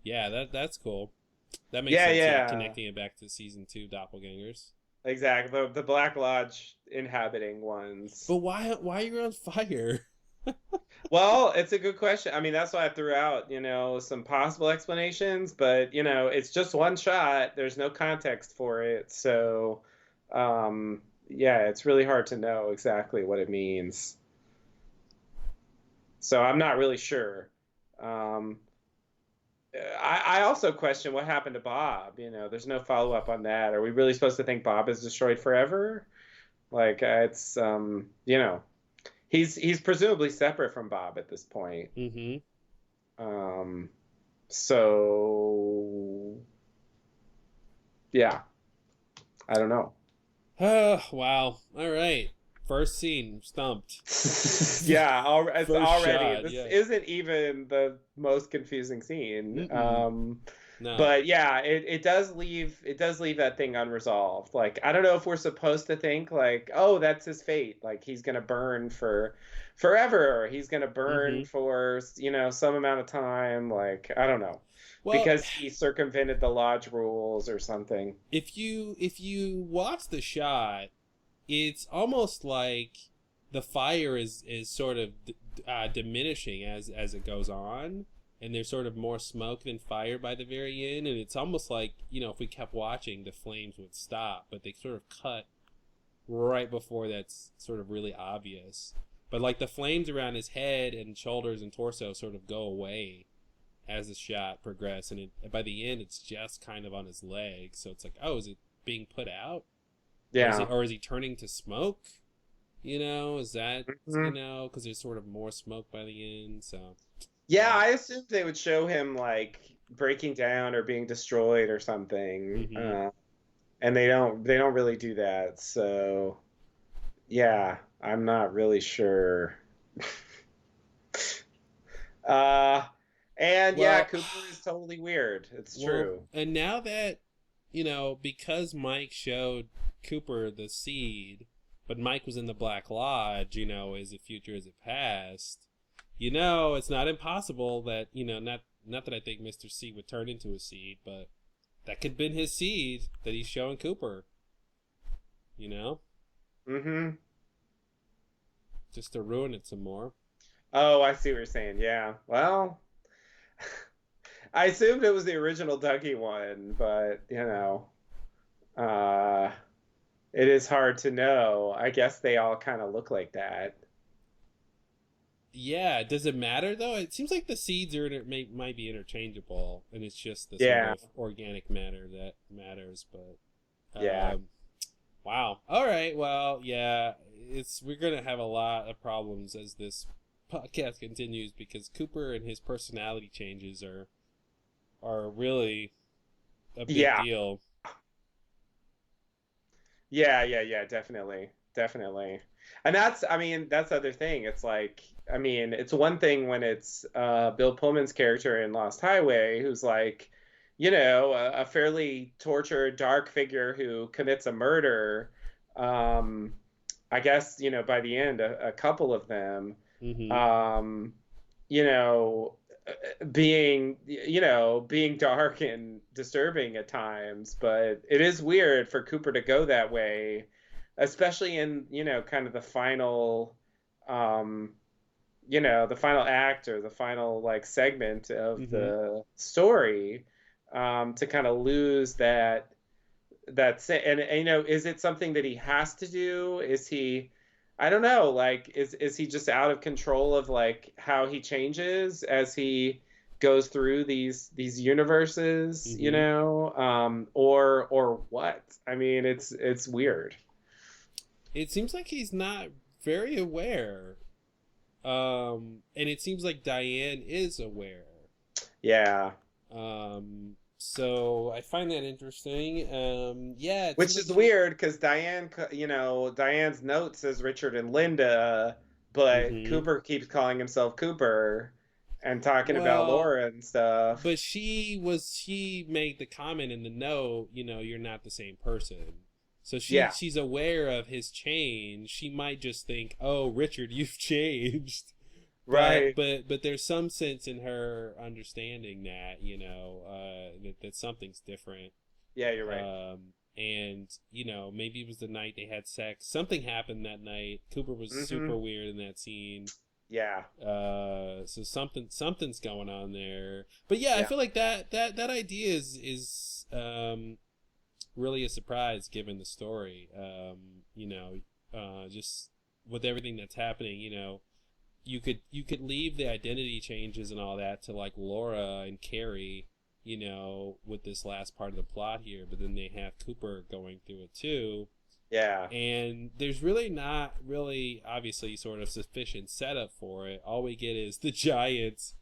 Yeah, that's cool. That makes sense. Yeah. Connecting it back to season 2 doppelgangers. Exactly, the Black Lodge inhabiting ones. But why are you on fire? Well, it's a good question. I mean, that's why I threw out, some possible explanations, but, it's just one shot. There's no context for it. So, it's really hard to know exactly what it means. So I'm not really sure. I also question what happened to Bob. You know, there's no follow up on that. Are we really supposed to think Bob is destroyed forever? Like it's you know, he's presumably separate from Bob at this point. Mm-hmm. Um, so yeah, I don't know. Oh, wow. All right. First scene, stumped. Yeah, it's First already shot, this yeah. isn't even the most confusing scene. Mm-mm. No. But yeah, it does leave that thing unresolved. Like I don't know if we're supposed to think like, oh, that's his fate. Like he's gonna burn for forever. He's gonna burn Mm-hmm. for some amount of time. Like I don't know Well, because he circumvented the lodge rules or something. if you watch the shot, it's almost like the fire is sort of diminishing as it goes on, and there's sort of more smoke than fire by the very end, and it's almost like, if we kept watching, the flames would stop, but they sort of cut right before that's sort of really obvious. But like the flames around his head and shoulders and torso sort of go away as the shot progresses, and by the end it's just kind of on his legs. So it's like, oh, is it being put out? Yeah. Or is he turning to smoke? Is that, Mhm. because there's sort of more smoke by the end. So Yeah, yeah. I assumed they would show him like breaking down or being destroyed or something. Mm-hmm. And they don't really do that. So yeah, I'm not really sure. Uh, and yeah, Well, Cooper is totally weird. It's well, true. and now that, because Mike showed Cooper the seed, but Mike was in the Black Lodge, is it future, is it past? It's not impossible that, not that I think Mr. C would turn into a seed, but that could have been his seed that he's showing Cooper, you know? Mm-hmm. Just to ruin it some more. Oh, I see what you're saying. Yeah. Well, I assumed it was the original Dougie one, but uh, it is hard to know. I guess they all kind of look like that. Yeah, does it matter though? It seems like the seeds might be interchangeable, and it's just the sort Yeah. of organic matter that matters. But Yeah. wow. All right. Well, yeah, we're gonna have a lot of problems as this podcast continues, because Cooper and his personality changes are really a big Yeah. deal. Yeah, definitely. Definitely. And I mean, that's the other thing. It's like, I mean, it's one thing when it's Bill Pullman's character in Lost Highway, who's like, a fairly tortured, dark figure who commits a murder. Um, I guess, by the end, a couple of them, Mm-hmm. um, you know, being dark and disturbing at times, but it is weird for Cooper to go that way, especially in, kind of um, the final act or the final like segment of Mm-hmm. the story, to kind of lose and is it something that he has to do? Is he, I don't know, like is he just out of control of like how he changes as he goes through these universes, Mm-hmm. or what? I mean, it's weird. It seems like he's not very aware. And it seems like Diane is aware. Yeah. So I find that interesting. Yeah, it seems Which like is he. weird because Diane's note says Richard and Linda, but Mm-hmm. Cooper keeps calling himself Cooper and talking about Well, Laura and stuff. but she made the comment in the note, you're not the same person. So Yeah, she's aware of his change. She might just think, "Oh, Richard, you've changed." But right. but there's some sense in her understanding that, that something's different. Yeah, you're right. And maybe it was the night they had sex. Something happened that night. Cooper was Hmm. super weird in that scene. Yeah, So something's going on there. But yeah, I yeah, feel like that idea is really a surprise given the story. Just with everything that's happening. you could leave the identity changes and all that to like Laura and Carrie, you know, with this last part of the plot here, but then they have Cooper going through it too. Yeah. And there's really not really obviously sort of sufficient setup for it. All we get is the Giants,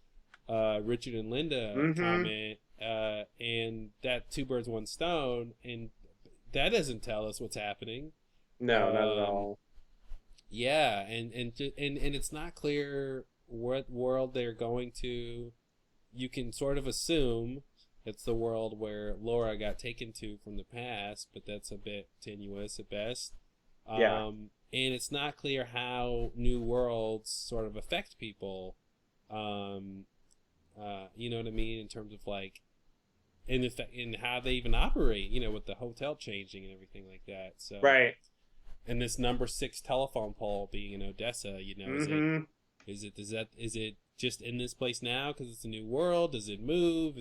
Richard and Linda comment, and that two birds, one stone, and that doesn't tell us what's happening. No, not at all. Yeah, and it's not clear what world they're going to. You can sort of assume it's the world where Laura got taken to from the past, but that's a bit tenuous at best. Yeah. And it's not clear how new worlds sort of affect people. You know what I mean, in terms of like, in how they even operate. You know, with the hotel changing and everything like that. So Right. And this number 6 telephone pole being in Odessa, you know, is it just in this place now because it's a new world? Does it move?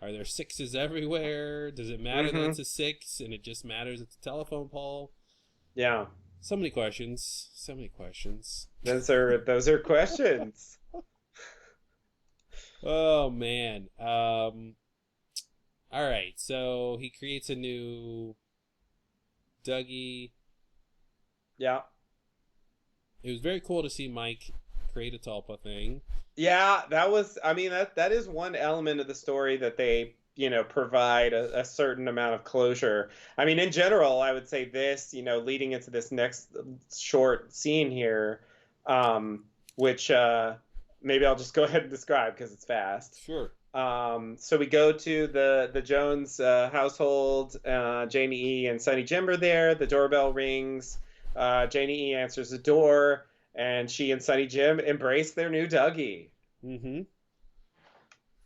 Are there 6s everywhere? Does it matter that it's a 6 and it just matters it's a telephone pole? Yeah. So many questions. Those are questions. Oh man. All right. So he creates a new Dougie. Yeah. It was very cool to see Mike create a Tulpa thing. Yeah, that is one element of the story that they, you know, provide a certain amount of closure. I mean, in general, I would say this, you know, leading into this next short scene here, which maybe I'll just go ahead and describe because it's fast. Sure. So we go to the Jones household. Janie E and Sonny Jim are there. The doorbell rings. Janie E answers the door, and she and Sonny Jim embrace their new Dougie.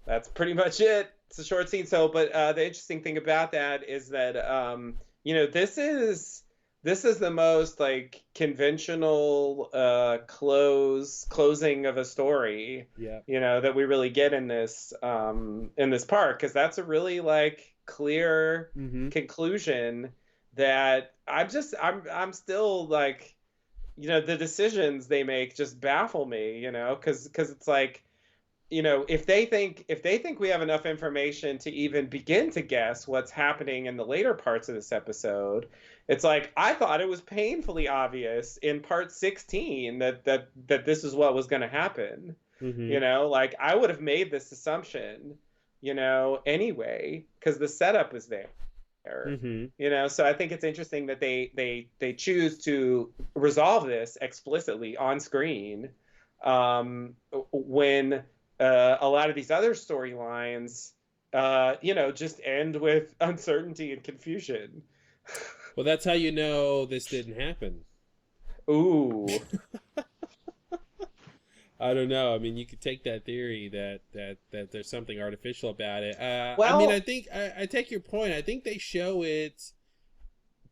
That's pretty much it. It's a short scene. So, but the interesting thing about that is that you know, this is the most like conventional closing of a story. Yeah. You know, that we really get in this part, because that's a really like clear conclusion that I'm still like, you know, the decisions they make just baffle me, you know, because it's like, you know, if they think we have enough information to even begin to guess what's happening in the later parts of this episode, it's like I thought it was painfully obvious in part 16 that this is what was going to happen. You know, like I would have made this assumption, you know, anyway, because the setup was there. You know, so I think it's interesting that they choose to resolve this explicitly on screen, when a lot of these other storylines, you know, just end with uncertainty and confusion. Well, that's how you know this didn't happen. Ooh. I don't know. I mean, you could take that theory that there's something artificial about it. Well, I mean, I think I take your point. I think they show it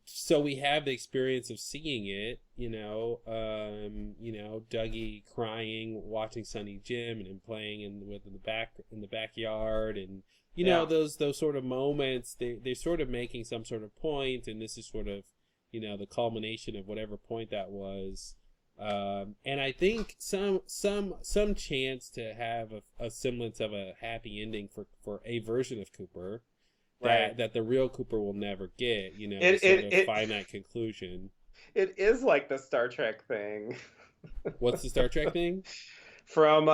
so we have the experience of seeing it. You know, Dougie crying, watching Sonny Jim, and him playing in the backyard, and you know those sort of moments. They're sort of making some sort of point, and this is sort of, you know, the culmination of whatever point that was. And I think some chance to have a semblance of a happy ending for a version of Cooper that the real Cooper will never get, you know, finite conclusion. It is like the Star Trek thing. What's the Star Trek thing? From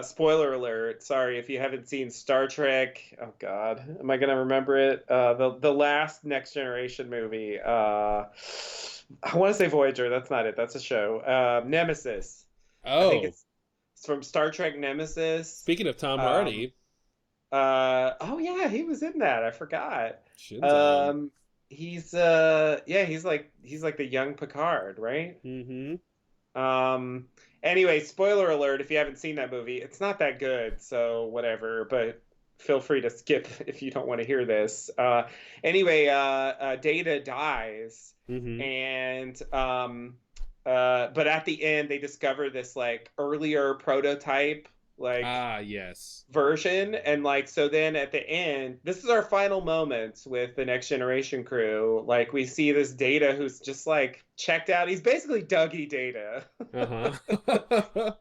spoiler alert. Sorry if you haven't seen Star Trek. Oh God, am I gonna remember it? The last Next Generation movie. I want to say Voyager. That's not it. That's a show. Nemesis. Oh, I think it's from Star Trek Nemesis. Speaking of Tom Hardy. Oh yeah, he was in that. I forgot. He's like the young Picard, right? Anyway, spoiler alert, if you haven't seen that movie, it's not that good, so whatever, but feel free to skip if you don't want to hear this. Anyway, Data dies, and but at the end they discover this like earlier prototype like yes. version. And like, so then at the end, this is our final moments with the Next Generation crew. Like, we see this Data who's just like checked out. He's basically Dougie Data. Uh-huh.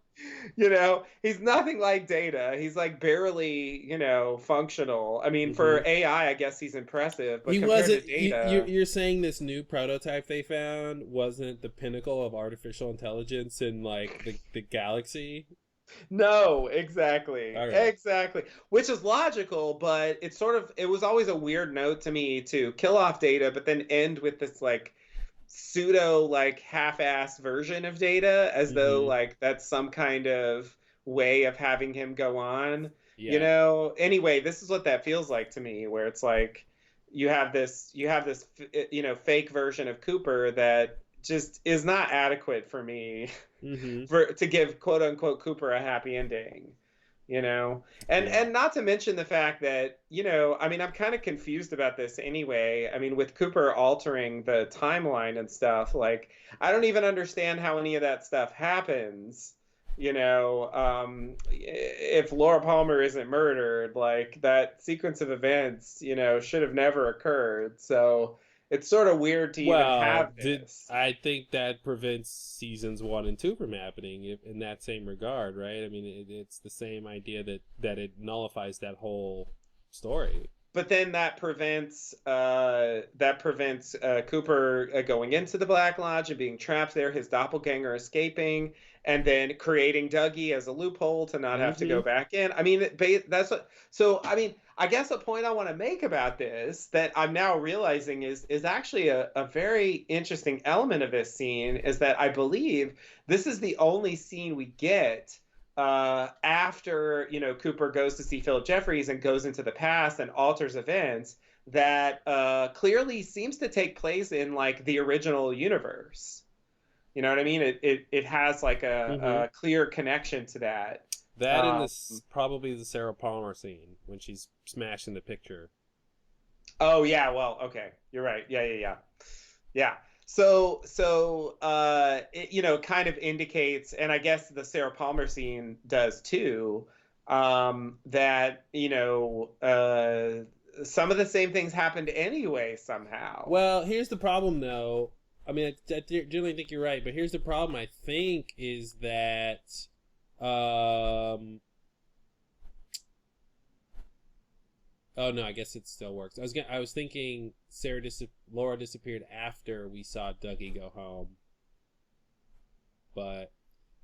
You know, he's nothing like Data. He's like barely, you know, functional. I mean, for AI, I guess he's impressive, but He compared wasn't. to Data, You're saying this new prototype they found wasn't the pinnacle of artificial intelligence in like the galaxy? no, exactly, All right. exactly. Which is logical, but it's sort of, it was always a weird note to me to kill off Data, but then end with this like pseudo like half-ass version of Data, as though like that's some kind of way of having him go on. Yeah. You know, anyway, this is what that feels like to me, where it's like you have this you know, fake version of Cooper that just is not adequate for me to give quote unquote Cooper a happy ending. You know, and not to mention the fact that, you know, I mean, I'm kind of confused about this anyway. I mean, with Cooper altering the timeline and stuff, like, I don't even understand how any of that stuff happens. You know, if Laura Palmer isn't murdered, like, that sequence of events, you know, should have never occurred. So it's sort of weird to even have this. I think that prevents seasons 1 and 2 from happening in that same regard, right? I mean, it's the same idea that it nullifies that whole story. But then that prevents Cooper going into the Black Lodge and being trapped there, his doppelganger escaping, and then creating Dougie as a loophole to not have to go back in. I mean, that's what. So I mean, I guess a point I want to make about this that I'm now realizing is actually a very interesting element of this scene, is that I believe this is the only scene we get after, you know, Cooper goes to see Philip Jeffries and goes into the past and alters events, that clearly seems to take place in like the original universe. You know what I mean? It has like a clear connection to that. That and this probably the Sarah Palmer scene when she's smashing the picture. Oh yeah, well, okay, you're right. Yeah. So it, you know, kind of indicates, and I guess the Sarah Palmer scene does too, that, you know, some of the same things happened anyway somehow. Well, here's the problem, though. I mean, I generally think you're right, but here's the problem. I think is that, oh no, I guess it still works. I was thinking Laura disappeared after we saw Dougie go home, but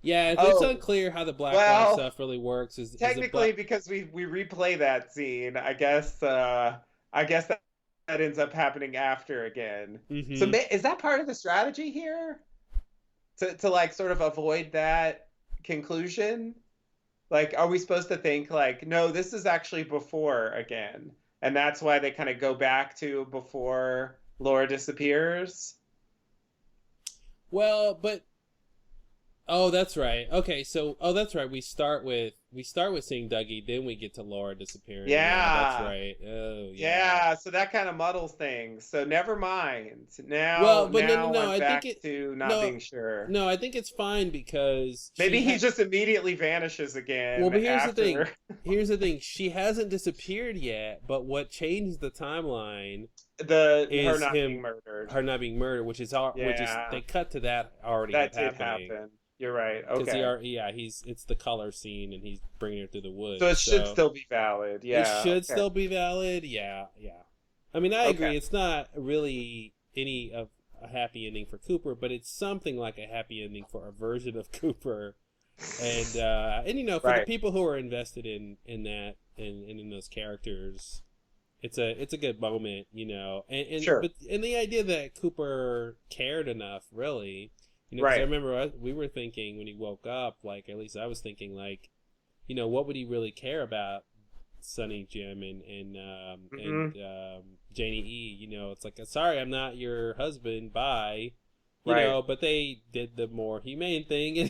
yeah, it's unclear how the Black Lodge stuff really works. Technically, because we replay that scene, I guess that ends up happening after again. So is that part of the strategy here? To like sort of avoid that conclusion? Like, are we supposed to think like, no, this is actually before again, and that's why they kind of go back to before Laura disappears? Well, but oh, that's right. Okay, so that's right. We start with seeing Dougie, then we get to Laura disappearing. Yeah, that's right. Oh, yeah. So that kind of muddles things. So never mind. Now, well, but now no. I'm I back think to not being sure. No, I think it's fine because maybe he just immediately vanishes again. Well, but here's the thing. Here's the thing. She hasn't disappeared yet, but what changed the timeline? Her not being murdered. Her not being murdered, which is they cut to that already. That did happen. You're right. Okay. It's the color scene, and he's bringing her through the woods. So it should still be valid. Yeah. It should still be valid. Yeah. I mean, I agree. It's not really any of a happy ending for Cooper, but it's something like a happy ending for a version of Cooper, and you know, for the people who are invested in that and in those characters, it's a good moment, you know, and sure. But the idea that Cooper cared enough, really. You know, 'cause I remember we were thinking when he woke up, like, at least I was thinking, like, you know, what would he really care about Sonny Jim and Janie E? You know, it's like, sorry, I'm not your husband, bye. You know, but they did the more humane thing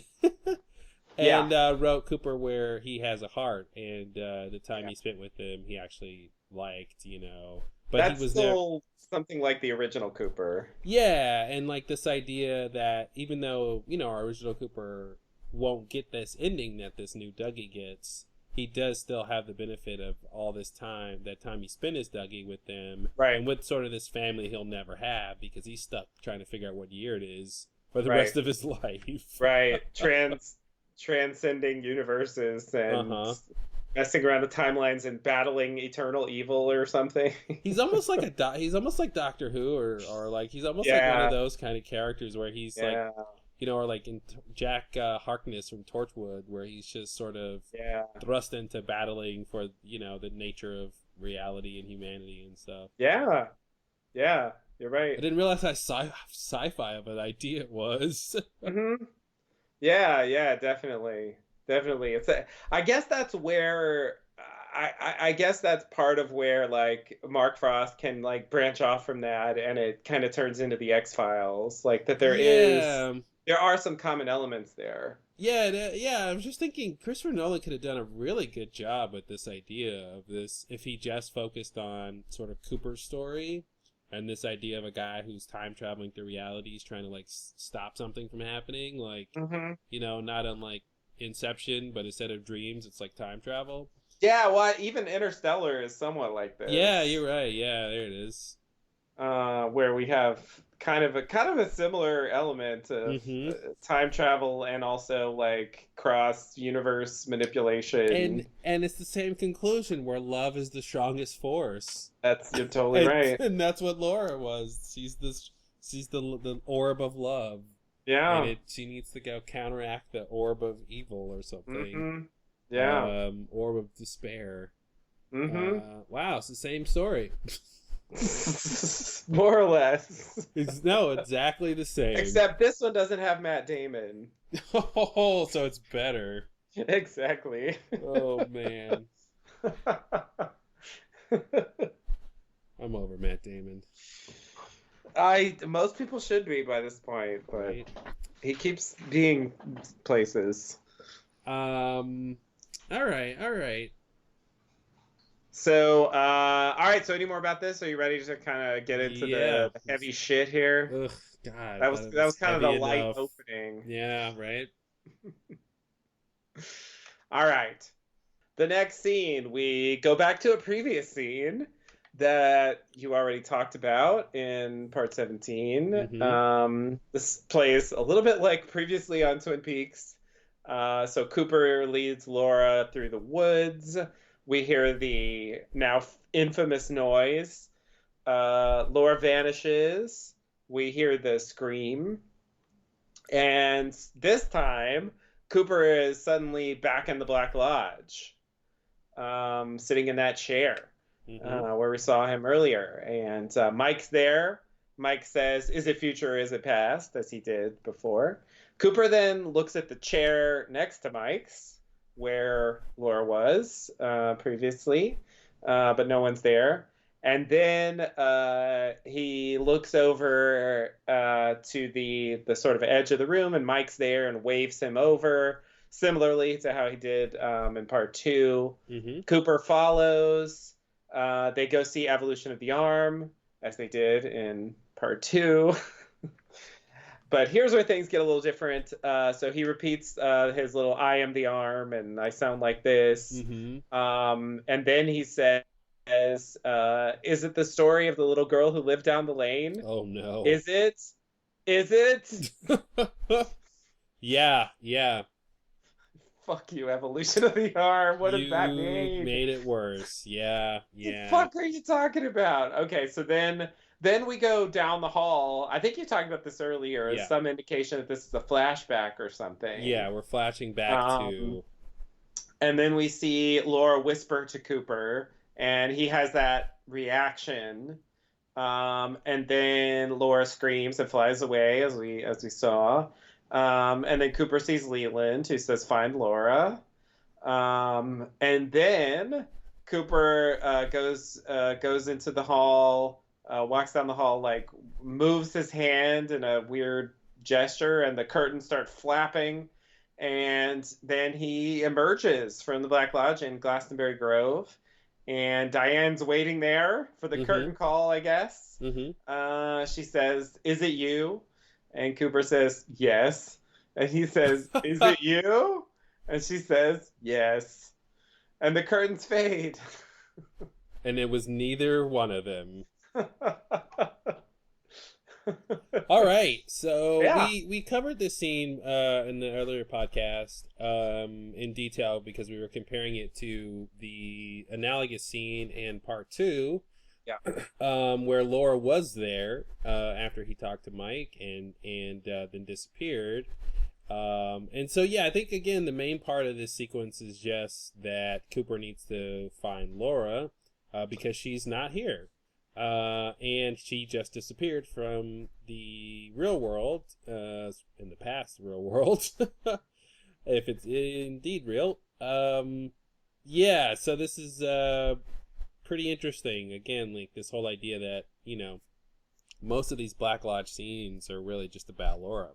and wrote Cooper where he has a heart, and the time he spent with him, he actually liked, you know. But that's he was still something like the original Cooper. Yeah, and like this idea that even though, you know, our original Cooper won't get this ending that this new Dougie gets, he does still have the benefit of all this time, that time he spent as Dougie with them, Right. and with sort of this family he'll never have because he's stuck trying to figure out what year it is for the Right. rest of his life. Right. Transcending universes and messing around with timelines and battling eternal evil or something. He's almost like he's almost like Doctor Who, or like he's almost like one of those kind of characters where he's like, you know, or like in Jack Harkness from Torchwood, where he's just sort of thrust into battling for, you know, the nature of reality and humanity and stuff. Yeah, you're right. I didn't realize how sci-fi of an idea it was. Mm-hmm. Yeah, definitely. It's I guess that's where I guess that's part of where like Mark Frost can like branch off from that, and it kind of turns into the X-Files, like that there are some common elements there. Yeah, I was just thinking Christopher Nolan could have done a really good job with this idea of this if he just focused on sort of Cooper's story and this idea of a guy who's time traveling through realities trying to like stop something from happening, like you know, not unlike Inception, but instead of dreams it's like time travel. Yeah, well, even Interstellar is somewhat like this. Yeah, you're right. Yeah, there it is. Where we have kind of a similar element of time travel and also like cross universe manipulation. And it's the same conclusion where love is the strongest force. You're totally right. And that's what Laura was. She's the orb of love. Yeah. And she needs to go counteract the orb of evil or something. Yeah. Orb of despair. Wow, it's the same story. More or less. No, exactly the same. Except this one doesn't have Matt Damon. Oh, so it's better. Exactly. Oh, man. I'm over Matt Damon. Most people should be by this point, but right. He keeps being places. All right. So, all right. So, any more about this? Are you ready to kind of get into the heavy shit here? Ugh, God. That was kind of the light enough. opening. Yeah, right. All right. The next scene, we go back to a previous scene that you already talked about in part 17. This plays a little bit like previously on Twin Peaks. So Cooper leads Laura through the woods. We hear the now infamous noise. Laura vanishes. We hear the scream. And this time, Cooper is suddenly back in the Black Lodge, sitting in that chair where we saw him earlier. And Mike's there. Mike says, "Is it future or is it past?" as he did before. Cooper then looks at the chair next to Mike's, where Laura was previously, but no one's there. And then he looks over to the sort of edge of the room, and Mike's there and waves him over, similarly to how he did in part 2. Cooper follows. They go see Evolution of the Arm, as they did in part 2. But here's where things get a little different. So he repeats his little "I am the arm" and "I sound like this." And then he says, "Is it the story of the little girl who lived down the lane?" Oh, no. Is it? Yeah. Fuck you, Evolution of the Arm. What does that mean? You made it worse. Yeah. What the fuck are you talking about? Okay, so then we go down the hall. I think you talked about this earlier as some indication that this is a flashback or something. Yeah, we're flashing back to... And then we see Laura whisper to Cooper, and he has that reaction. And then Laura screams and flies away, as we saw. And then Cooper sees Leland, who says, "Find Laura." And then Cooper goes into the hall, walks down the hall, like moves his hand in a weird gesture, and the curtains start flapping. And then he emerges from the Black Lodge in Glastonbury Grove, and Diane's waiting there for the curtain call, I guess. She says, "Is it you?" And Cooper says, "Yes." And he says, "Is it you?" And she says, "Yes." And the curtains fade. And it was neither one of them. All right, so Yeah. we covered this scene in the earlier podcast in detail because we were comparing it to the analogous scene in part 2, Yeah. where Laura was there after he talked to Mike and then disappeared. And so yeah, I think again the main part of this sequence is just that Cooper needs to find Laura because she's not here. And she just disappeared from the real world, in the past real world, if it's indeed real. Yeah, so this is pretty interesting. Again, like this whole idea that, you know, most of these Black Lodge scenes are really just about Laura.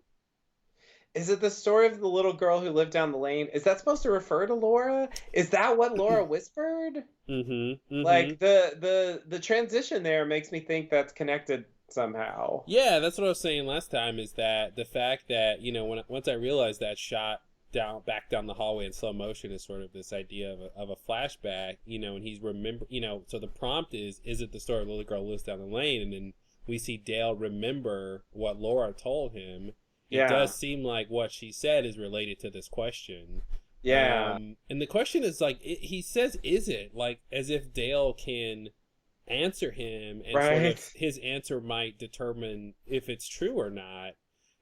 Is it the story of the little girl who lived down the lane? Is that supposed to refer to Laura? Is that what Laura whispered? Like the transition there makes me think that's connected somehow. Yeah, that's what I was saying last time, is that the fact that, you know, once I realized that shot back down the hallway in slow motion is sort of this idea of a flashback, you know, and he's you know, so the prompt is it the story of the little girl who lives down the lane? And then we see Dale remember what Laura told him. It does seem like what she said is related to this question. Yeah. And the question is like, he says, is it? Like, as if Dale can answer him, and sort of his answer might determine if it's true or not.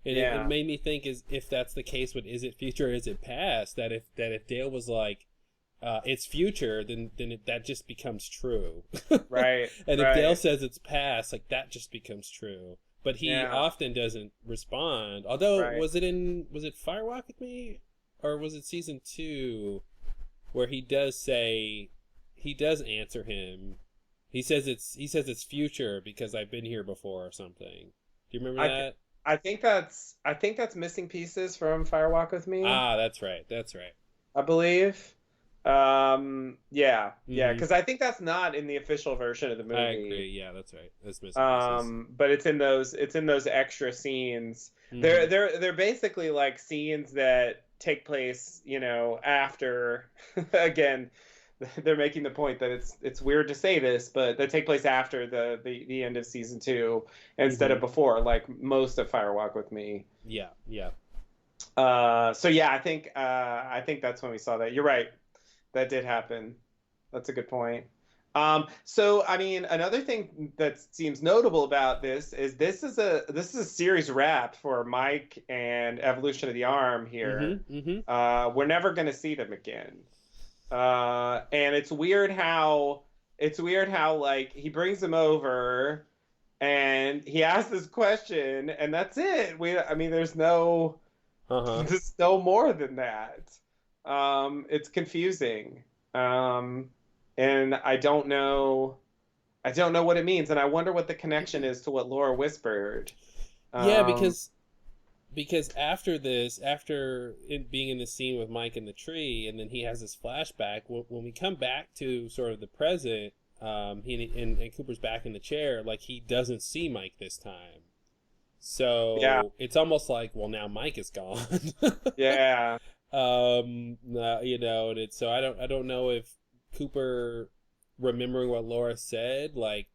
And it made me think, is if that's the case with is it future or is it past, that if Dale was like, it's future, then that just becomes true. Right. And if Dale says it's past, like that just becomes true. But he often doesn't respond. Although, was it Firewalk with Me? Or was it season 2 where he does answer him? He says it's future because I've been here before or something. Do you remember that? I think that's Missing Pieces from Firewalk with Me. Ah, that's right. I believe. Yeah, because I think that's not in the official version of the movie. I agree. Yeah, that's right. That's Missing Pieces. But it's in those extra scenes. They're basically like scenes that take place, you know, after. Again, they're making the point that it's weird to say this, but they take place after the end of season 2 instead of before, like most of Firewalk with Me. Yeah. So yeah, I think that's when we saw that. You're right. That did happen. That's a good point. So I mean, another thing that seems notable about this is a series wrap for Mike and Evolution of the Arm here. We're never going to see them again. And it's weird how like he brings them over and he asks this question and that's it. There's no more than that. It's confusing. And I don't know what it means, and I wonder what the connection is to what Laura whispered. Yeah, because after this, after it being in the scene with Mike in the tree, and then he has this flashback. When we come back to sort of the present, and Cooper's back in the chair, like he doesn't see Mike this time. So it's almost like, well, now Mike is gone. Yeah. You know, and it's so I don't know if Cooper remembering what Laura said like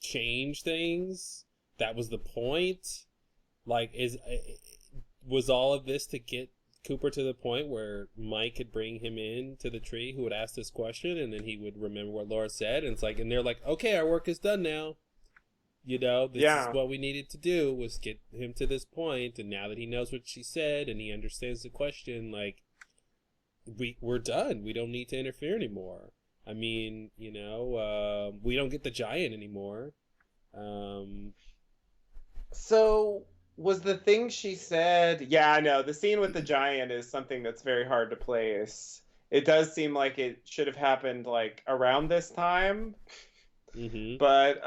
changed things. That was the point. Like, was all of this to get Cooper to the point where Mike could bring him in to the tree, who would ask this question, and then he would remember what Laura said, and it's like, and they're like, okay, our work is done now. You know, this is what we needed to do, was get him to this point, and now that he knows what she said and he understands the question, like, we're done. We don't need to interfere anymore. I mean, you know, we don't get the giant anymore. So was the thing she said? Yeah, I know. The scene with the giant is something that's very hard to place. It does seem like it should have happened like around this time. But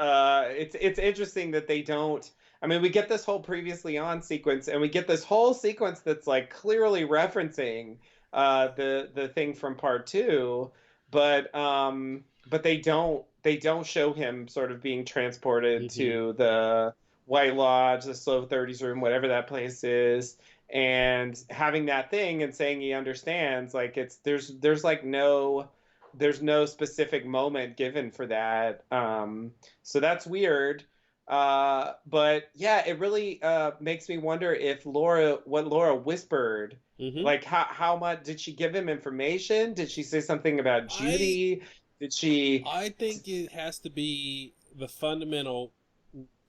it's interesting that they don't. I mean, we get this whole previously on sequence, and we get this whole sequence that's like clearly referencing the thing from part 2, but they don't show him sort of being transported to the White Lodge, the Slow 30s room, whatever that place is, and having that thing and saying he understands, like there's no specific moment given for that. So that's weird. But yeah, it really makes me wonder if what Laura whispered, Mm-hmm. like how much did she give him information? Did she say something about Judy? Did she? I think it has to be the fundamental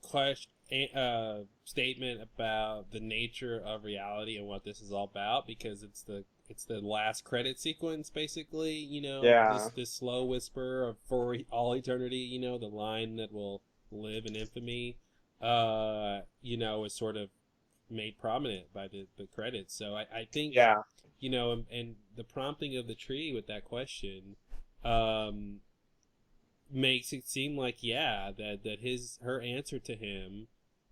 question, statement about the nature of reality and what this is all about, because it's the last credit sequence, basically. Yeah. This slow whisper of "for all eternity," the line that will live in infamy, is sort of made prominent by the credits. So I think, Yeah. and the prompting of the tree with that question makes it seem like, that her answer to him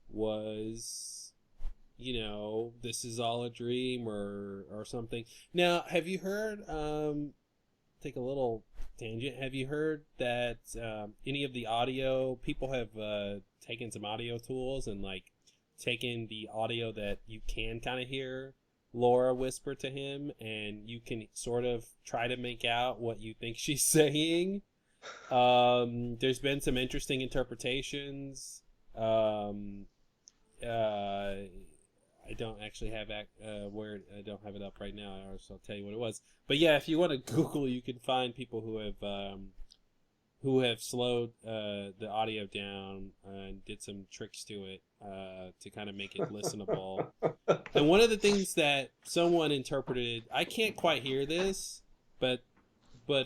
was, this is all a dream or something. Now, have you heard, take a little tangent, have you heard that any of the audio people have taken some audio tools and like taken the audio that you can kind of hear Laura whisper to him, and you can sort of try to make out what you think she's saying? There's been some interesting interpretations. I don't actually have where I don't have it up right now, or so I'll tell you what it was. But yeah, if you want to Google, you can find people who have slowed the audio down and did some tricks to it to kind of make it listenable. And one of the things that someone interpreted, I can't quite hear this, but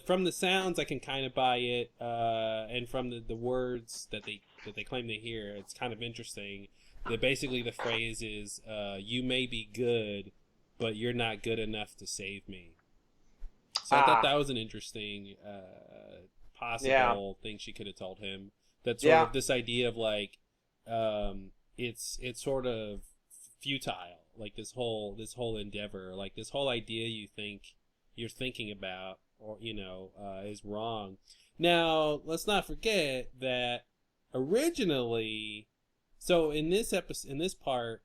from the sounds I can kind of buy it, and from the words that they claim to hear, it's kind of interesting. That basically the phrase is, "You may be good, but you're not good enough to save me." So I thought that was an interesting possible thing she could have told him. That sort of this idea of like, it's sort of futile, like this whole endeavor, like this whole idea you're thinking about, or is wrong. Now let's not forget that originally, so in this episode, in this part,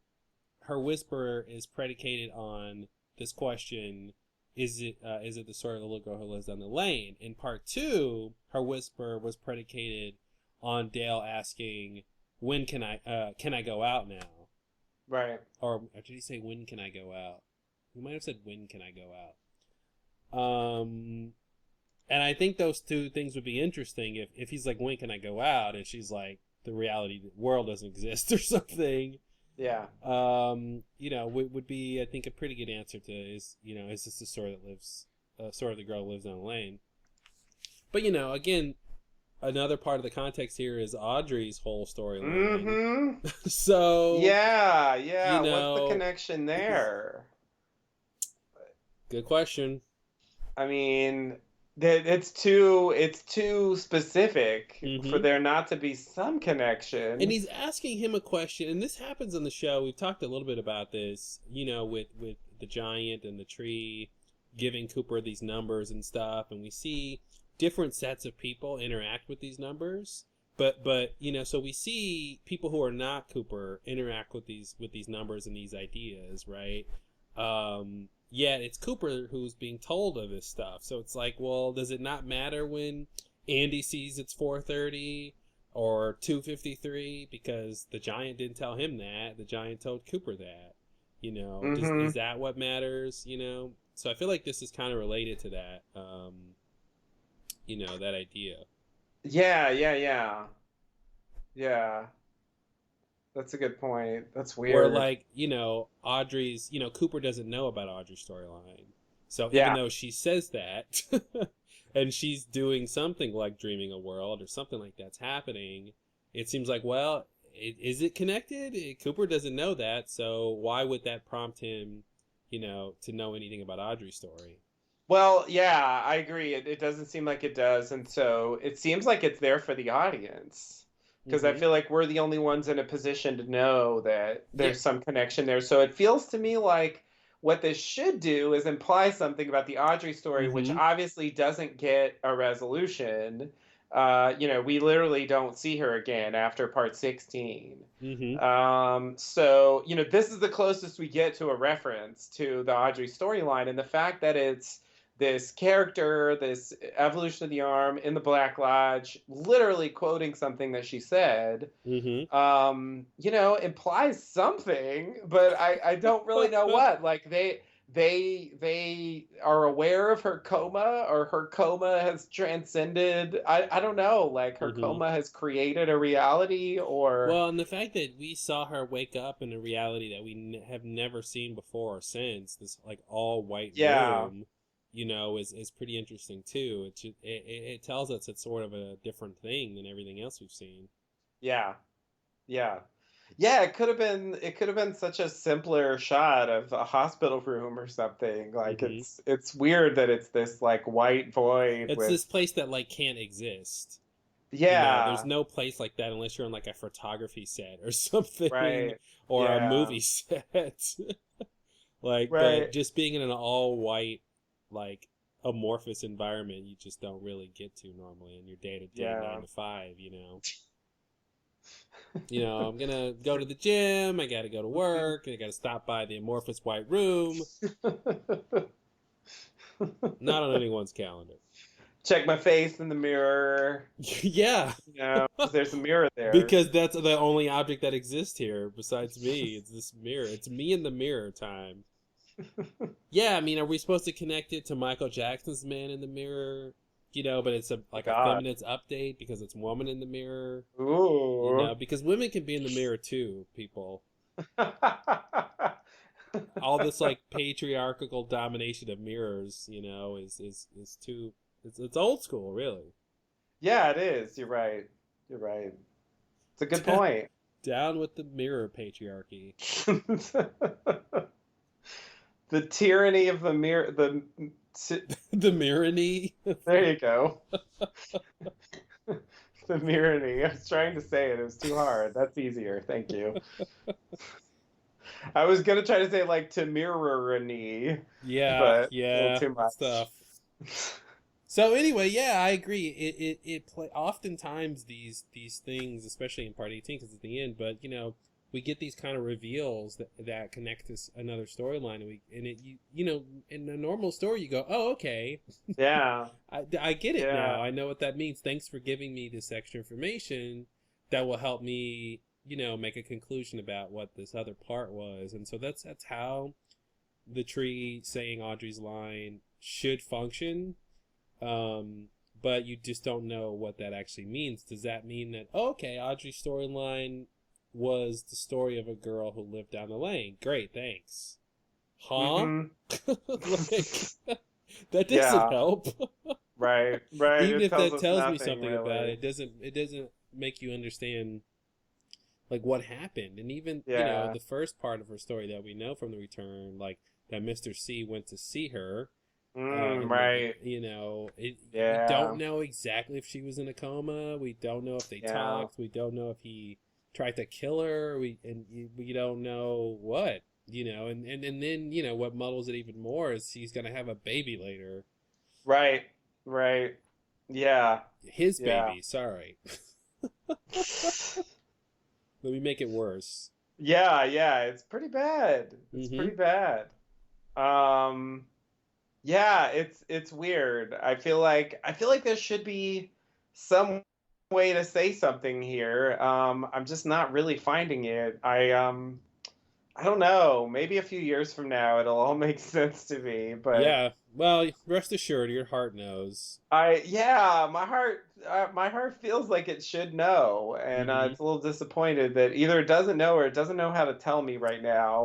her whisper is predicated on this question: is it the story of the little girl who lives down the lane? In part 2, her whisper was predicated on Dale asking, "When can I go out now?" Right. Or did he say, "When can I go out"? He might have said, "When can I go out?" And I think those two things would be interesting if he's like, "When can I go out?" and she's like, "The reality, the world doesn't exist," or something. Yeah. Would be, I think, a pretty good answer to is this the story of the girl who lives down the lane? But again, another part of the context here is Audrey's whole storyline. Mm-hmm. So yeah. What's the connection there? Good question. I mean, it's too specific for there not to be some connection. And he's asking him a question, and this happens on the show. We've talked a little bit about this, with the giant and the tree giving Cooper these numbers and stuff, and we see different sets of people interact with these numbers. But so we see people who are not Cooper interact with these numbers and these ideas, right? Yet it's Cooper who's being told of this stuff. So it's like, well, does it not matter when Andy sees it's 4:30 or 2:53 because the giant didn't tell him that? The giant told Cooper that. Is that what matters? So I feel like this is kind of related to that. That idea. Yeah. That's a good point. That's weird. Or like, Audrey's, Cooper doesn't know about Audrey's storyline. So even though she says that, and she's doing something like dreaming a world or something like that's happening, it seems like, well, is it connected? Cooper doesn't know that, so why would that prompt him, to know anything about Audrey's story? Well, yeah, I agree. It doesn't seem like it does, and so it seems like it's there for the audience. Because I feel like we're the only ones in a position to know that there's some connection there. So it feels to me like what this should do is imply something about the Audrey story, which obviously doesn't get a resolution. we literally don't see her again after part 16. Mm-hmm. So, this is the closest we get to a reference to the Audrey storyline, and the fact that it's this character, this evolution of the arm in the Black Lodge, literally quoting something that she said, Mm-hmm. implies something, but I don't really know what. Like they are aware of her coma, or her coma has transcended. I don't know. Like her Mm-hmm. coma has created a reality, or Well, and the fact that we saw her wake up in a reality that we have never seen before or since, this like all white yeah, room, is pretty interesting too. It tells us it's sort of a different thing than everything else we've seen. yeah, yeah. Yeah, it could have been such a simpler shot of a hospital room or something. Like Mm-hmm. it's weird that it's this like white void It's with this place that like can't exist. There's yeah, no place like that unless you're on like a photography set or something, right. or a Yeah. movie set. But Right. just being in an all white, like amorphous environment, you just don't really get to normally in your day to day Yeah. 9 to 5. I'm gonna go to the gym. I gotta go to work, and I gotta stop by the amorphous white room. Not on anyone's calendar. Check my face in the mirror. Yeah, 'Cause there's a mirror there. because that's the only object that exists here besides me. It's this mirror. It's me in the mirror time. Yeah, I mean, are we supposed to connect it to Michael Jackson's Man in the Mirror? But it's a God. feminist update because it's Woman in the Mirror. Ooh. Because women can be in the mirror too, people. All this like patriarchal domination of mirrors, is too it's old school, really. Yeah, it is. You're right. You're right. It's a good point. Down with the mirror patriarchy. The tyranny of the mirror. The mirror-ny. There you go. The mirror-ny. I was trying to say it. It was too hard. That's easier. Thank you. I was gonna try to say like to mirror-ny, Yeah, but a yeah, little too much. stuff. So anyway, yeah, I agree. It play oftentimes these things, especially in part 18, because it's the end. But we get these kind of reveals that connect to another storyline, in a normal story you go, oh, okay, Yeah. I get it Yeah. now. I know what that means. Thanks for giving me this extra information that will help me make a conclusion about what this other part was. And so that's how the tree saying Audrey's line should function. But you just don't know what that actually means. Does that mean that, okay, Audrey's storyline was the story of a girl who lived down the lane? Great, thanks. Huh? Mhm. That doesn't Yeah. help. Right. Right. Even It if that us tells me nothing, something really. about it, it doesn't make you understand like what happened. And even Yeah. the first part of her story that we know from the return, like that Mr. C went to see her. Right. We Yeah. don't know exactly if she was in a coma. We don't know if they Yeah. talked. We don't know if he tried to kill her. We don't know what. And then what muddles it even more is he's gonna have a baby later. Right. Right. Yeah. His Yeah. baby. Sorry. Let me make it worse. Yeah. Yeah. It's pretty bad. It's Mhm. pretty bad. Yeah. It's weird. I feel like there should be some way to say something here. I'm just not really finding it. I don't know. Maybe a few years from now it'll all make sense to me, but Yeah. Well, rest assured, your heart knows. my heart feels like it should know, and Mhm. it's a little disappointed that either it doesn't know or it doesn't know how to tell me right now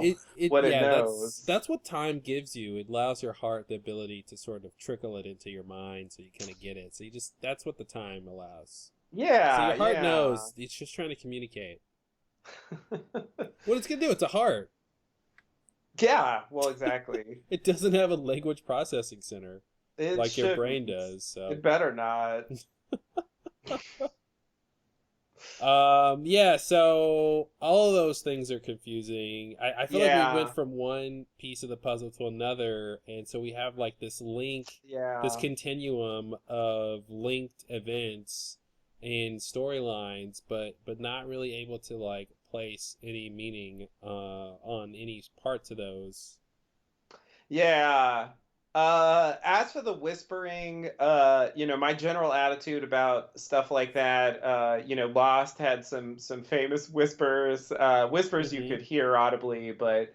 what it Yeah, knows. that's what time gives you. It allows your heart the ability to sort of trickle it into your mind, so you kind of get it. So that's what the time allows. Yeah, So your heart yeah. knows. It's just trying to communicate. What it's gonna do? It's a heart. Yeah, well, exactly. It doesn't have a language processing center It like your brain shouldn't. does. So It better not. Yeah, so all of those things are confusing. I feel like we went Yeah, from one piece of the puzzle to another, and so we have like this this yeah. continuum of linked events and storylines, but not really able to like place any meaning on any parts of those. Yeah. As for the whispering, my general attitude about stuff like that, Lost had some famous whispers you Mm-hmm. could hear audibly, but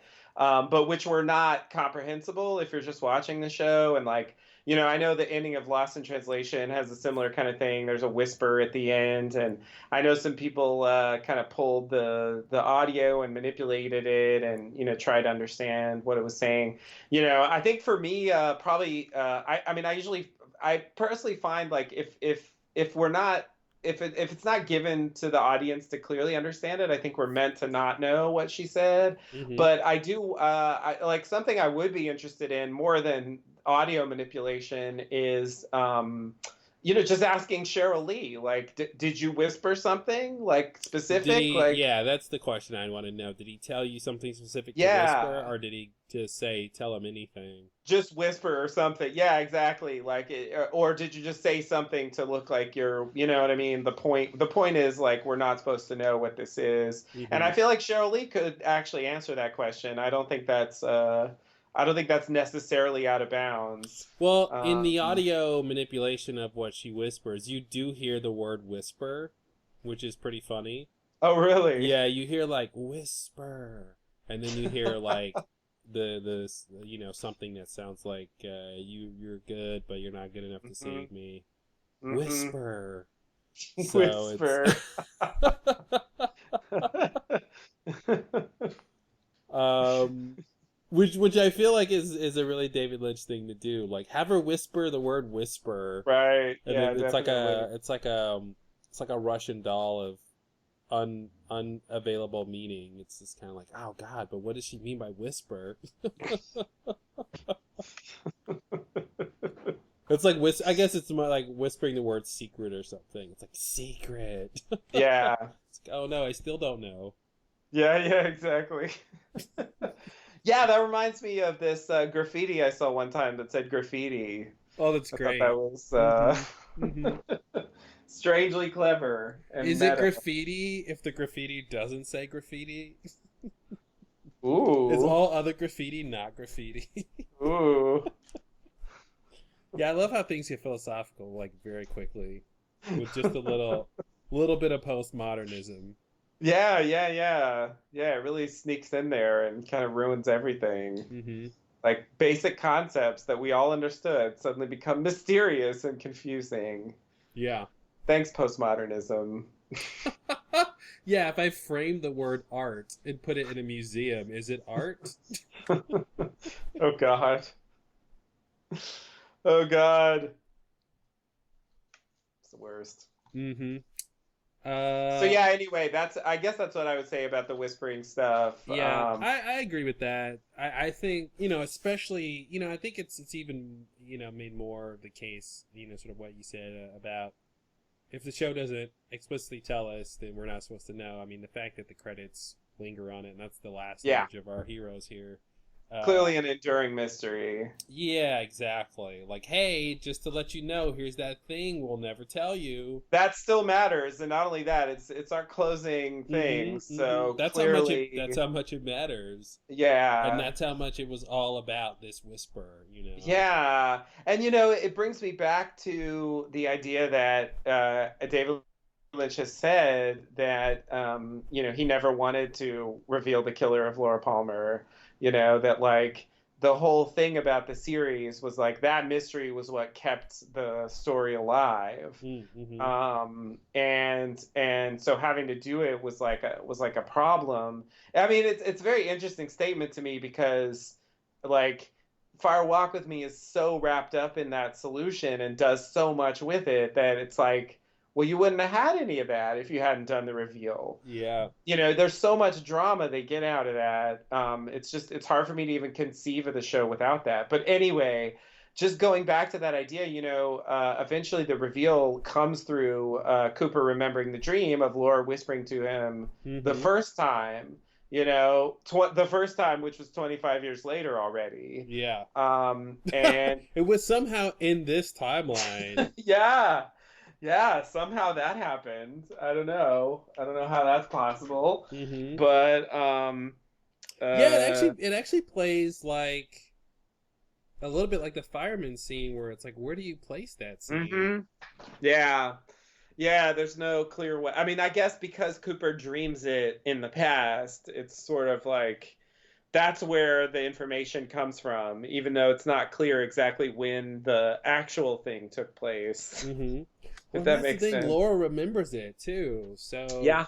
which were not comprehensible if you're just watching the show. And like, I know the ending of Lost in Translation has a similar kind of thing. There's a whisper at the end, and I know some people kind of pulled the audio and manipulated it, and tried to understand what it was saying. I think for me, probably, I mean, I personally find like if we're not, if it's not given to the audience to clearly understand it, I think we're meant to not know what she said. Mm-hmm. But I like something I would be interested in more than audio manipulation is, just asking Cheryl Lee, like, did you whisper something like Did specific, he? like, Yeah, that's the question I want to know. Did he tell you something specific to whisper, yeah. or did he just say tell him anything? Just whisper or something. Yeah, exactly. Like, or did you just say something to look like you know what I mean? The point is like we're not supposed to know what this is, and Mm-hmm. I feel like Cheryl Lee could actually answer that question. I don't think that's necessarily out of bounds. Well, in the Um, audio manipulation of what she whispers, you do hear the word whisper, which is pretty funny. oh, really? Yeah, you hear like whisper, and then you hear like something that sounds like you're good, but you're not good enough to Hmm. save me. Hmm. Whisper. So it's Whisper. um which I feel like is a really David Lynch thing to do. Like have her whisper the word whisper, Right. and Yeah, then definitely. it's like a Russian doll of unavailable meaning. It's just kind of like, oh God, but what does she mean by whisper? It's like I guess it's more like whispering the word secret or something. It's like secret. Yeah. It's like, oh no, I still don't know. Yeah, yeah, exactly. Yeah, that reminds me of this graffiti I saw one time that said graffiti. Oh, that's I thought that great. was Mm-hmm. Mm-hmm. strangely clever and Is it meta. graffiti if the graffiti doesn't say graffiti? Is Ooh, all other graffiti not graffiti? ooh. Yeah, I love how things get philosophical like very quickly with just a little bit of postmodernism. Yeah, yeah, yeah. Yeah, it really sneaks in there and kind of ruins everything. Mm-hmm. Like basic concepts that we all understood suddenly become mysterious and confusing. Yeah. Thanks, postmodernism. Yeah, if I frame the word art and put it in a museum, is it art? Oh God. Oh God. It's the worst. Mm-hmm. So yeah, anyway, I guess that's what I would say about the whispering stuff. Yeah, I agree with that. I think, especially, I think it's even, made more the case, sort of what you said about if the show doesn't explicitly tell us, then we're not supposed to know. I mean, the fact that the credits linger on it, and that's the last Yeah, image of our heroes here. Uh, clearly an enduring mystery. yeah, exactly. Like, hey, just to let you know, here's that thing we'll never tell you. That still matters, and not only that, it's our closing thing. Mm-hmm, mm-hmm. So That's clearly, how much it matters. And yeah, that's how much it was all about this whisper. yeah, and it brings me back to the idea that David Lynch has said that he never wanted to reveal the killer of Laura Palmer. That like the whole thing about the series was like that mystery was what kept the story alive. Mm-hmm. And so having to do it was like a problem. I mean, it's a very interesting statement to me because like Fire Walk with Me is so wrapped up in that solution and does so much with it that it's like, well, you wouldn't have had any of that if you hadn't done the reveal. Yeah. There's so much drama they get out of that. It's hard for me to even conceive of the show without that. But anyway, just going back to that idea, eventually the reveal comes through Cooper remembering the dream of Laura whispering to him the Mm-hmm. first time, the first time, which was 25 years later already. Yeah. And It was somehow in this timeline. yeah, yeah, somehow that happened. I don't know. I don't know how that's possible, Mm-hmm. but Yeah, uh, it actually plays like a little bit like the fireman scene where it's like, where do you place that scene? mhm. Yeah. Yeah, there's no clear way. I mean, I guess because Cooper dreams it in the past, it's sort of like that's where the information comes from, even though it's not clear exactly when the actual thing took place, Mm-hmm. Well, if and that that's the makes thing. sense. Laura remembers it too. Yeah,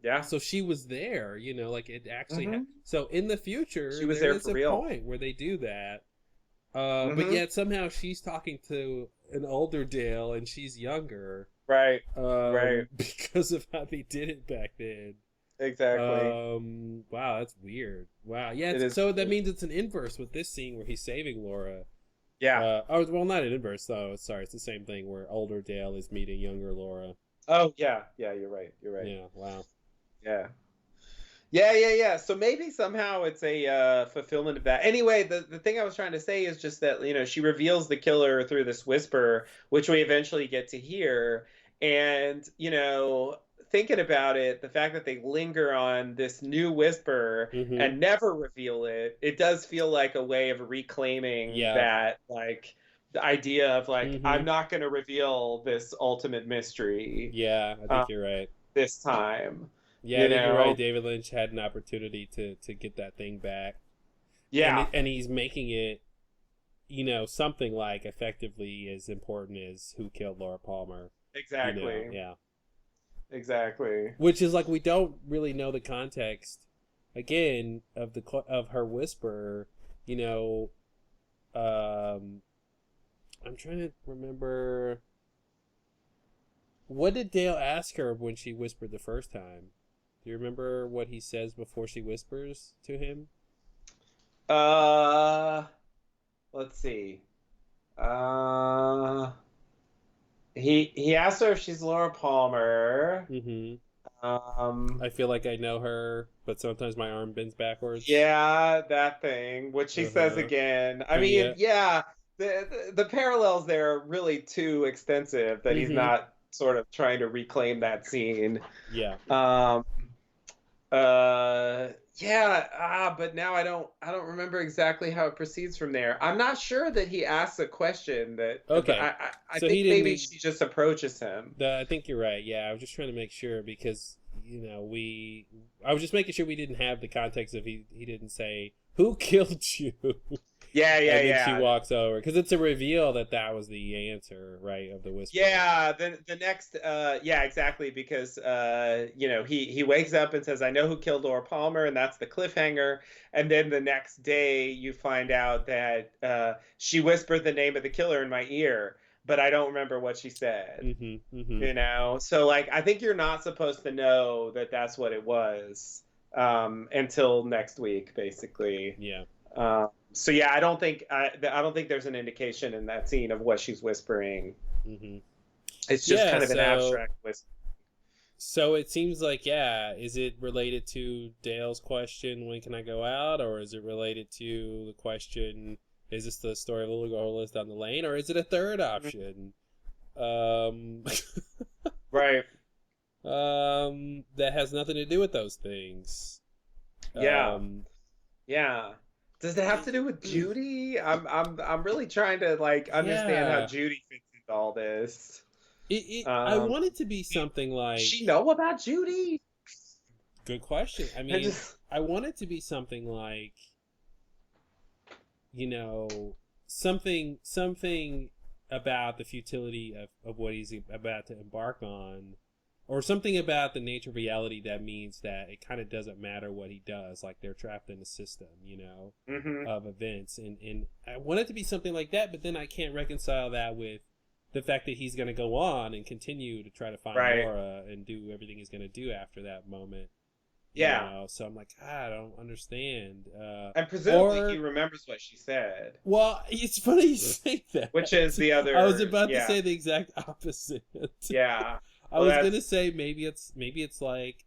yeah. So she was there. Like it actually. Hmm. So in the future, She was there there is for a real. point where they do that. But Hmm. yet somehow she's talking to an older Dale and she's younger. Right, right. Because of how they did it back then. Exactly. Wow, that's weird. Wow, yeah. It is. So that means it's an inverse with this scene where he's saving Laura. Yeah. Oh, well, not an inverse though. Sorry, it's the same thing where older Dale is meeting younger Laura. Oh, yeah. Yeah, you're right. You're right. Yeah. Wow. Yeah. Yeah, yeah, yeah. So maybe somehow it's a fulfillment of that. Anyway, the thing I was trying to say is just that, she reveals the killer through this whisper, which we eventually get to hear. And, thinking about it, the fact that they linger on this new whisper Mm-hmm. and never reveal it, it does feel like a way of reclaiming Yeah. that, like, the idea of, like, Mm-hmm. I'm not going to reveal this ultimate mystery Yeah, I think you're right. this time. Yeah, I think you're right. David Lynch had an opportunity to get that thing back. Yeah. And he's making it, something like effectively as important as who killed Laura Palmer. Exactly. Yeah. Exactly. Which is like we don't really know the context again of her whisper. I'm trying to remember, what did Dale ask her when she whispered the first time? Do you remember what he says before she whispers to him? Uh, let's see. Uh, he asked her if she's Laura Palmer. Mm-hmm. Um, I feel like I know her, but sometimes my arm bends backwards. yeah, that thing, which she says Uh-huh. again. I Yeah. mean, yeah, the parallels there are really too extensive that he's Mm-hmm. not sort of trying to reclaim that scene. Yeah. Um, yeah, but now I don't remember exactly how it proceeds from there. I'm not sure that he asks a question that Okay. I So think he didn't maybe need- she just approaches him. I think you're right. Yeah, I was just trying to make sure because I was just making sure we didn't have the context of he didn't say who killed you. Yeah, yeah, And then yeah. she walks over because it's a reveal that was the answer, right, of the whisper. Yeah, the next yeah, exactly, because he wakes up and says, I know who killed Laura Palmer, and that's the cliffhanger. And then the next day you find out that she whispered the name of the killer in my ear, but I don't remember what she said. Mm-hmm, mm-hmm. So like I think you're not supposed to know that that's what it was until next week, basically. Yeah. So yeah, I don't think there's an indication in that scene of what she's whispering. Mm-hmm. It's just Yeah, kind of an abstract whisper. So it seems like, is it related to Dale's question, when can I go out? Or is it related to the question, is this the story of Little Girl Who Lives Down the Lane? Or is it a third option? Right. That has nothing to do with those things. Yeah. Yeah. Does it have to do with Judy? I'm really trying to like understand how Judy fits into all this. I want it to be something like... Does she know about Judy? Good question. I mean, I want it to be something like, something about the futility of what he's about to embark on, or something about the nature of reality that means that it kind of doesn't matter what he does, like they're trapped in a system, Mm-hmm. of events, and I want it to be something like that, but then I can't reconcile that with the fact that he's going to go on and continue to try to find Right. Laura and do everything he's going to do after that moment. Yeah. So I'm like, I don't understand. And presumably or he remembers what she said, well, it's funny you say that. which is the other. I was about to yeah. say the exact opposite. Yeah. I Well, was that's- gonna say maybe it's like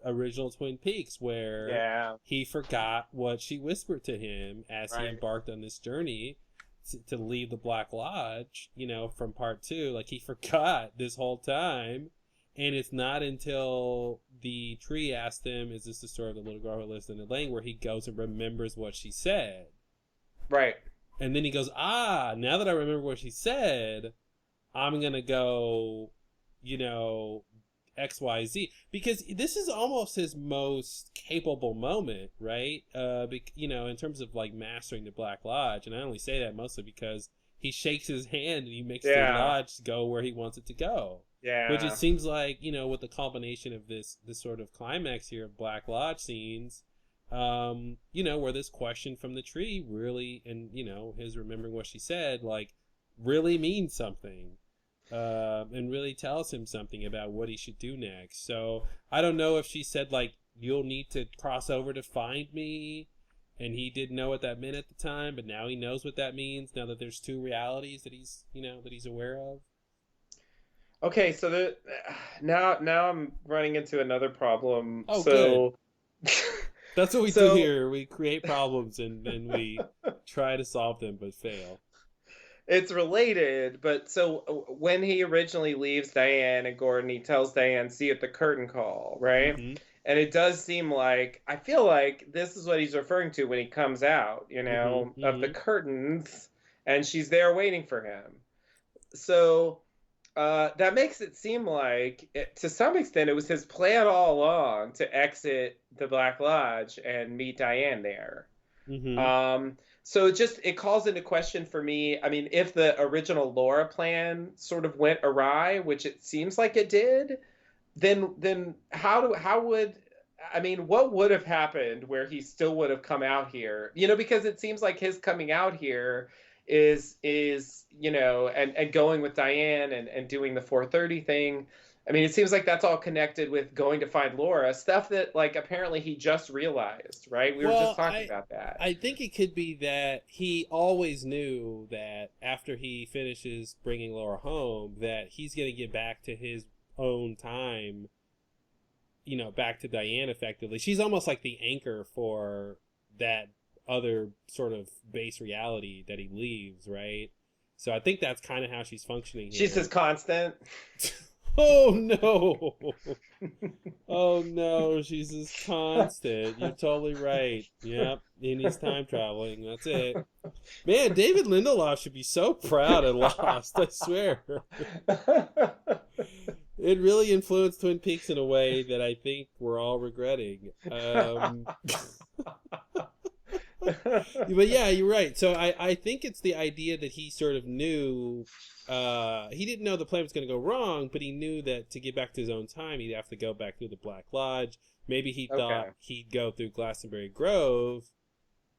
original Twin Peaks where Yeah. he forgot what she whispered to him as he Right. embarked on this journey to leave the Black Lodge, from part 2. Like, he forgot this whole time, and it's not until the tree asked him, is this the story of the little girl who lives in the lane, where he goes and remembers what she said. Right. And then he goes, now that I remember what she said, I'm gonna go, XYZ, because this is almost his most capable moment, right? In terms of like mastering the Black Lodge, and I only say that mostly because he shakes his hand and he makes the lodge go where he wants it to go. Yeah. Which it seems like, with the combination of this sort of climax here of Black Lodge scenes, where this question from the tree really, and his remembering what she said, like, really means something. And really tells him something about what he should do next. So I don't know if she said, like, you'll need to cross over to find me, and he didn't know what that meant at the time, but now he knows what that means, now that there's 2 realities that he's aware of. Okay, so now I'm running into another problem. Oh, so good. That's what we So- do here. We create problems and we try to solve them but fail. it's related, but so when he originally leaves Diane and Gordon, he tells Diane, "See you at the curtain call," right? Mhm. And it does seem like, I feel like this is what he's referring to when he comes out, of the curtains, and she's there waiting for him. So that makes it seem like, to some extent, it was his plan all along to exit the Black Lodge and meet Diane there. Mhm. So it calls into question for me. I mean, if the original Laura plan sort of went awry, which it seems like it did, then what would have happened where he still would have come out here? Because it seems like his coming out here is and going with Diane and doing the 4:30 thing. I mean, it seems like that's all connected with going to find Laura, stuff that, like, apparently he just realized, right? We were just talking about that. I think it could be that he always knew that after he finishes bringing Laura home, that he's going to get back to his own time, back to Diane effectively. She's almost like the anchor for that other sort of base reality that he leaves, right? So I think that's kind of how she's functioning here. She's his constant. Oh no! Oh no, she's his constant. You're totally right. Yep, and he's time traveling. That's it. Man, David Lindelof should be so proud of Lost, I swear. It really influenced Twin Peaks in a way that I think we're all regretting. But yeah, you're right. So I think it's the idea that he sort of knew, he didn't know the plan was going to go wrong, but he knew that to get back to his own time, he'd have to go back through the Black Lodge. Maybe he thought he'd go through Glastonbury Grove,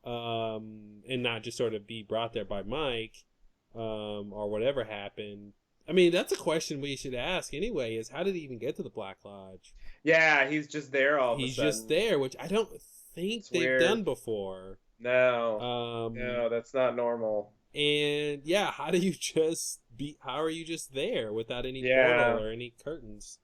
and not just sort of be brought there by Mike, or whatever happened. I mean, that's a question we should ask anyway, is how did he even get to the Black Lodge? Yeah, he's just there all of a sudden. He's just there, which I don't think they've done before. No. No, that's not normal. And yeah, how are you just there without any portal or any curtains?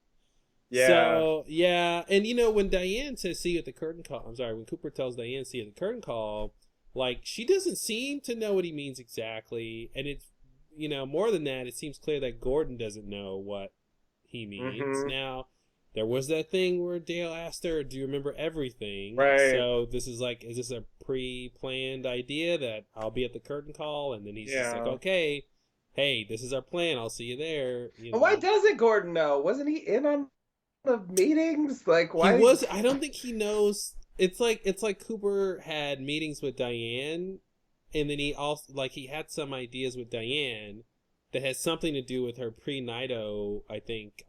Yeah. So, yeah, and when Diane says see you at the curtain call, when Cooper tells Diane see you at the curtain call, like, she doesn't seem to know what he means exactly, and it's, more than that, it seems clear that Gordon doesn't know what he means. Mhm. Now, there was that thing where Dale asked her, do you remember everything? Right. So this is like, is this a pre-planned idea that I'll be at the curtain call? And then he's just like, okay, hey, this is our plan. I'll see you there. Why doesn't Gordon know? Wasn't he in on the meetings? Like, why? He was. I don't think he knows. It's like Cooper had meetings with Diane, and then he also, like, he had some ideas with Diane that has something to do with her pre-Nido, I think,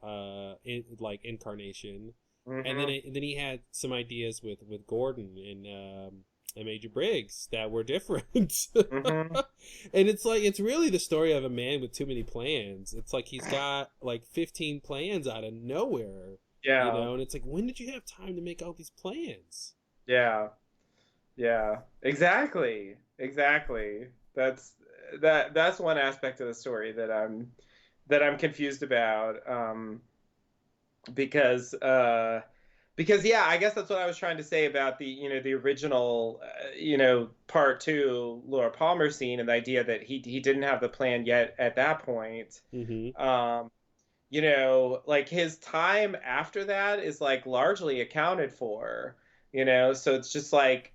incarnation. Mhm. And then he had some ideas with Gordon and Major Briggs that were different. Mhm. And it's like, it's really the story of a man with too many plans. It's like he's got like 15 plans out of nowhere. Yeah. You know, and it's like, when did you have time to make all these plans? Yeah. Yeah. Exactly. Exactly. That's one aspect of the story that I'm confused about. Because because yeah, I guess that's what I was trying to say about the the original part two Laura Palmer scene, and the idea that he didn't have the plan yet at that point. Mm-hmm. Um, like his time after that is like largely accounted for. So it's just like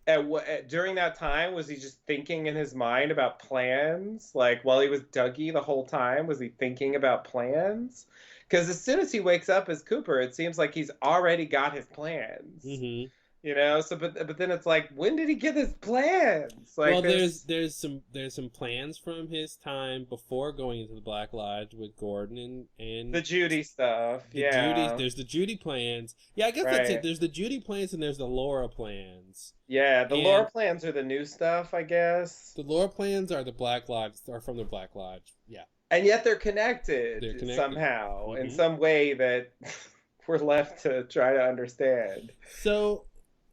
during that time, was he just thinking in his mind about plans? Like while he was Dougie the whole time, was he thinking about plans? Because as soon as he wakes up as Cooper, it seems like he's already got his plans. Mm-hmm. So but then it's like, when did he get his plans? Like Well, there's some plans from his time before going into the Black Lodge with Gordon and the Judy stuff. the Yeah. Judy. There's the Judy plans. Yeah, I guess that's Right. it. There's the Judy plans and there's the Laura plans. Yeah, the And- lore plans are the new stuff, I guess. The Laura plans are the Black Lodge, are from the Black Lodge. Yeah. And yet they're connected, They're connected. somehow, in Mhm. some way that we're left to try to understand. So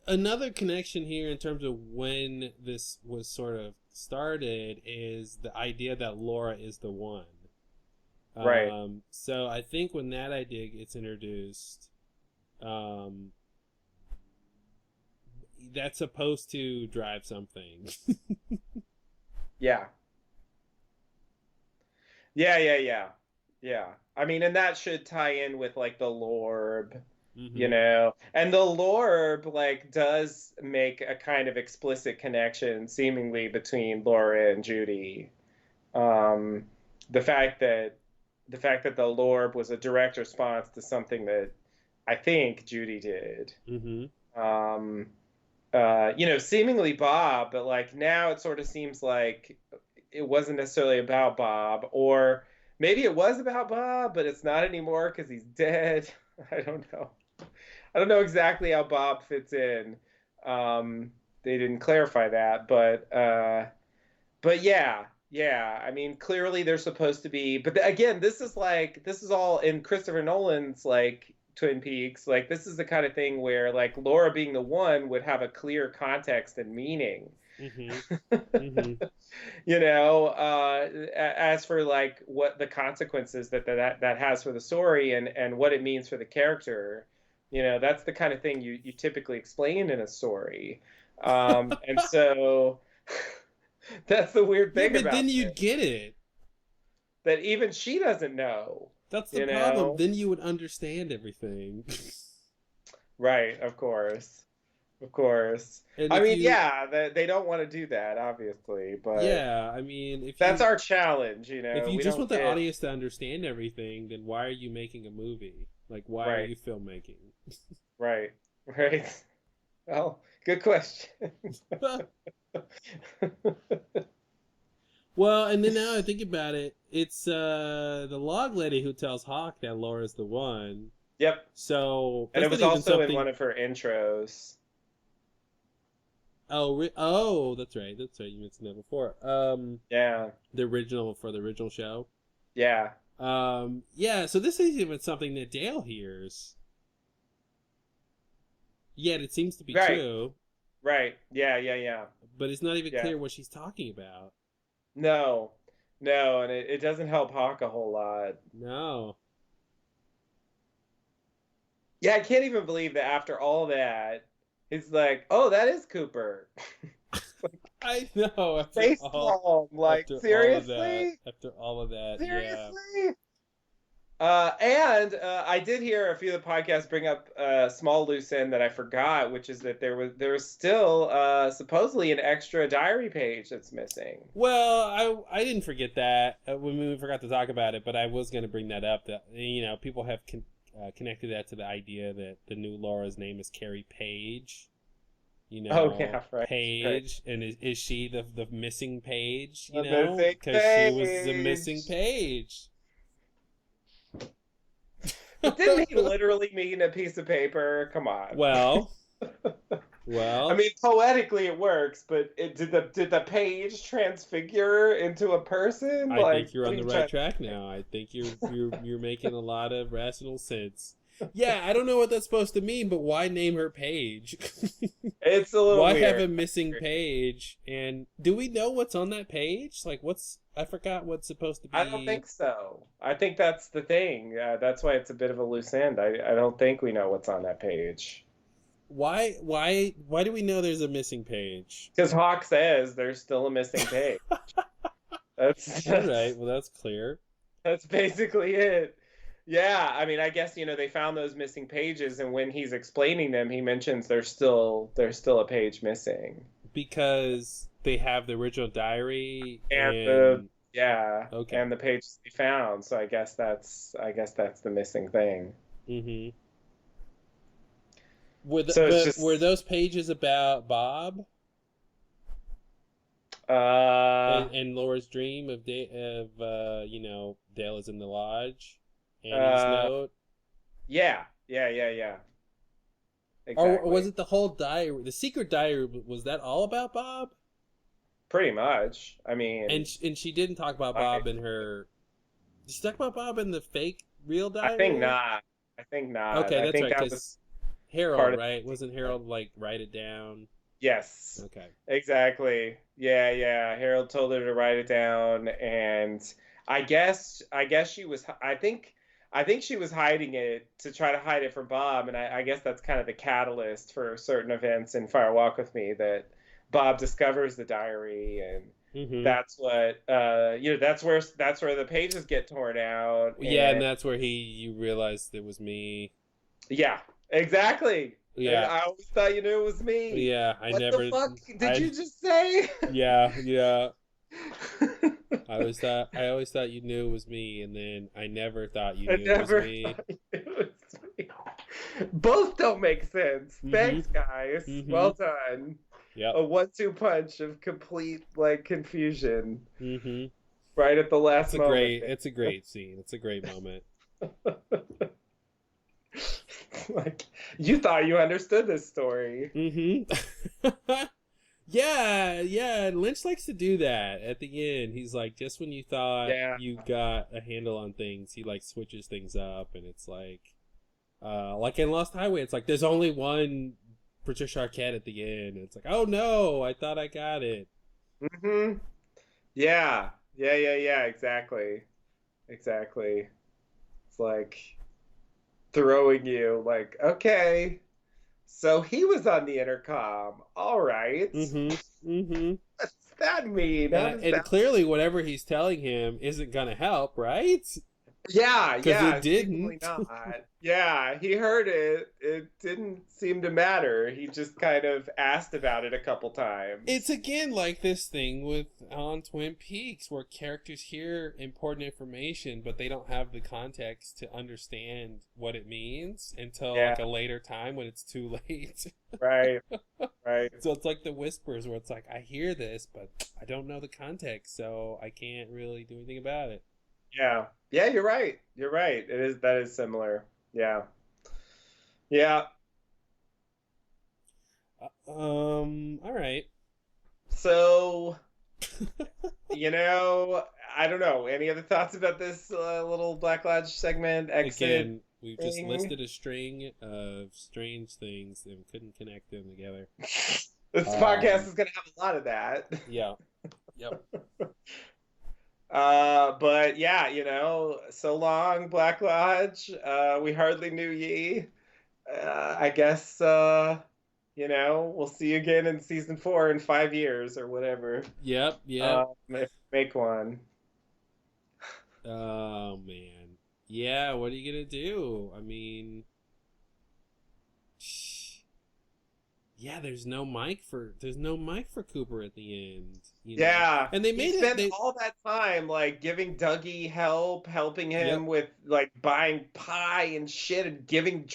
another connection here in terms of when this was sort of started is the idea that Laura is the one. Right. So I think when that idea gets introduced, that's supposed to drive something. Yeah. Yeah. I mean, and that should tie in with like the Lorb, Mhm. and the Lorb like does make a kind of explicit connection seemingly between Laura and Judy. Um, the fact that the Lorb was a direct response to something that I think Judy did. Mhm. Seemingly Bob, but like now it sort of seems like it wasn't necessarily about Bob, or maybe it was about Bob, but it's not anymore because he's dead. I don't know. I don't know exactly how Bob fits in. They didn't clarify that, but yeah. I mean, clearly they're supposed to be, but again, this is all in Christopher Nolan's like Twin Peaks. Like this is the kind of thing where like Laura being the one would have a clear context and meaning. Mhm. Mhm. As for like what the consequences that has for the story and what it means for the character, that's the kind of thing you typically explain in a story. And so that's the weird Yeah, thing but about then you'd it, get it. that even she doesn't know. That's the You problem. know? Then you would understand everything. Right, of course. Of course. And I if mean, you- yeah, they don't want to do that, obviously, but Yeah, I mean, if that's you, our challenge, if you We just don't want the get- audience to understand everything, then why are you making a movie? Like, why are Right. you filmmaking? Right. Well, good question. Well, and then now I think about it, it's the log lady who tells Hawk that Laura's the one. Yep. So And it that's was not even also in something- one of her intros. Oh, that's right. That's right. You mentioned that before. Yeah. The original show. Yeah. Yeah. So this isn't even something that Dale hears. Yet it seems to be Right. true, Right. Yeah. but it's not even Yeah. clear what she's talking about. No, and it doesn't help Hawk a whole lot. No. Yeah, I can't even believe that after all that, he's like, "Oh, that is Cooper." I know. After Face all, palm, like after seriously, After all of that, yeah. seriously. And I did hear a few of the podcasts bring up a small loose end that I forgot, which is that there was still supposedly an extra diary page that's missing. Well, I didn't forget that when we forgot to talk about it, but I was going to bring that up. That people have connected that to the idea that the new Laura's name is Carrie Page. Oh, yeah, right, Page, and is she the missing Page? The missing because she was the Page. missing Page. But didn't he literally mean a piece of paper? Come on. Well, I mean, poetically it works, but did the page transfigure into a person? I Like, think you're what on are the you right trying- track now. I think you're making a lot of rational sense. Yeah, I don't know what that's supposed to mean, but why name her Paige? It's a little Why weird. have a missing page? And do we know what's on that page? Like, I forgot what's supposed to be. I don't think so. I think that's the thing. That's why it's a bit of a loose end. I don't think we know what's on that page. Why do we know there's a missing page? Because Hawk says there's still a missing page. That's All right, well, that's clear. That's basically it. Yeah, I mean, I guess, they found those missing pages, and when he's explaining them, he mentions there's still a page missing. Because they have the original diary And okay. and the pages they found. So I guess that's the missing thing. Mm-hmm. Were those pages about Bob? And Laura's dream of Dale is in the lodge, Annie's note. Yeah. Exactly. Or was it the whole diary? The secret diary, was that all about Bob? Pretty much. I mean, and she didn't talk about Bob in her. Did she talk about Bob in the fake real diary? I think not. Okay, that's right. Because Harold, right? Of... Wasn't Harold like write it down? Yes. Okay. Exactly. Yeah. Harold told her to write it down, and I guess she was. I think she was hiding it to try to hide it from Bob, and I guess that's kind of the catalyst for certain events in Fire Walk with Me, that Bob discovers the diary, and that's what that's where the pages get torn out. Yeah, and that's where you realized it was me. Yeah, exactly. Yeah, and I always thought you knew it was me. Yeah, what the fuck did you just say? Yeah. I always thought you knew it was me, and then I never thought you knew it was me. Both don't make sense. Thanks, guys. Well done. Yeah. A 1-2 punch of complete confusion. Mm-hmm. Right at the last moment. It's a great scene. It's a great moment. You thought you understood this story. Mm-hmm. Yeah. Lynch likes to do that at the end. He's like, just when you thought you got a handle on things, he like switches things up, and it's like in Lost Highway, it's like there's only one Patricia Arquette at the end. It's like, oh no, I thought I got it. Mm-hmm. Yeah. Exactly. It's like throwing you like, okay, so he was on the intercom. All right. What's that mean? And clearly, whatever he's telling him isn't gonna help, right? Yeah. Because it didn't. Not. Yeah, he heard it. It didn't seem to matter. He just kind of asked about it a couple times. It's again like this thing on Twin Peaks, where characters hear important information, but they don't have the context to understand what it means until like a later time when it's too late. Right. So it's like the whispers, where it's like, I hear this, but I don't know the context, so I can't really do anything about it. Yeah, you're right. That is similar. Yeah. All right. So, I don't know. Any other thoughts about this little Black Lodge segment? Again, we've just listed a string of strange things and couldn't connect them together. This podcast is going to have a lot of that. Yeah. Yep. But yeah, so long, Black Lodge. We hardly knew ye. I guess, we'll see you again in season 4 in 5 years or whatever. Yep. If we make one. Oh man. Yeah, what are you gonna do? I mean, yeah, there's no mic for Cooper at the end. Yeah, and they spent all that time like giving Dougie helping him with like buying pie and shit, and giving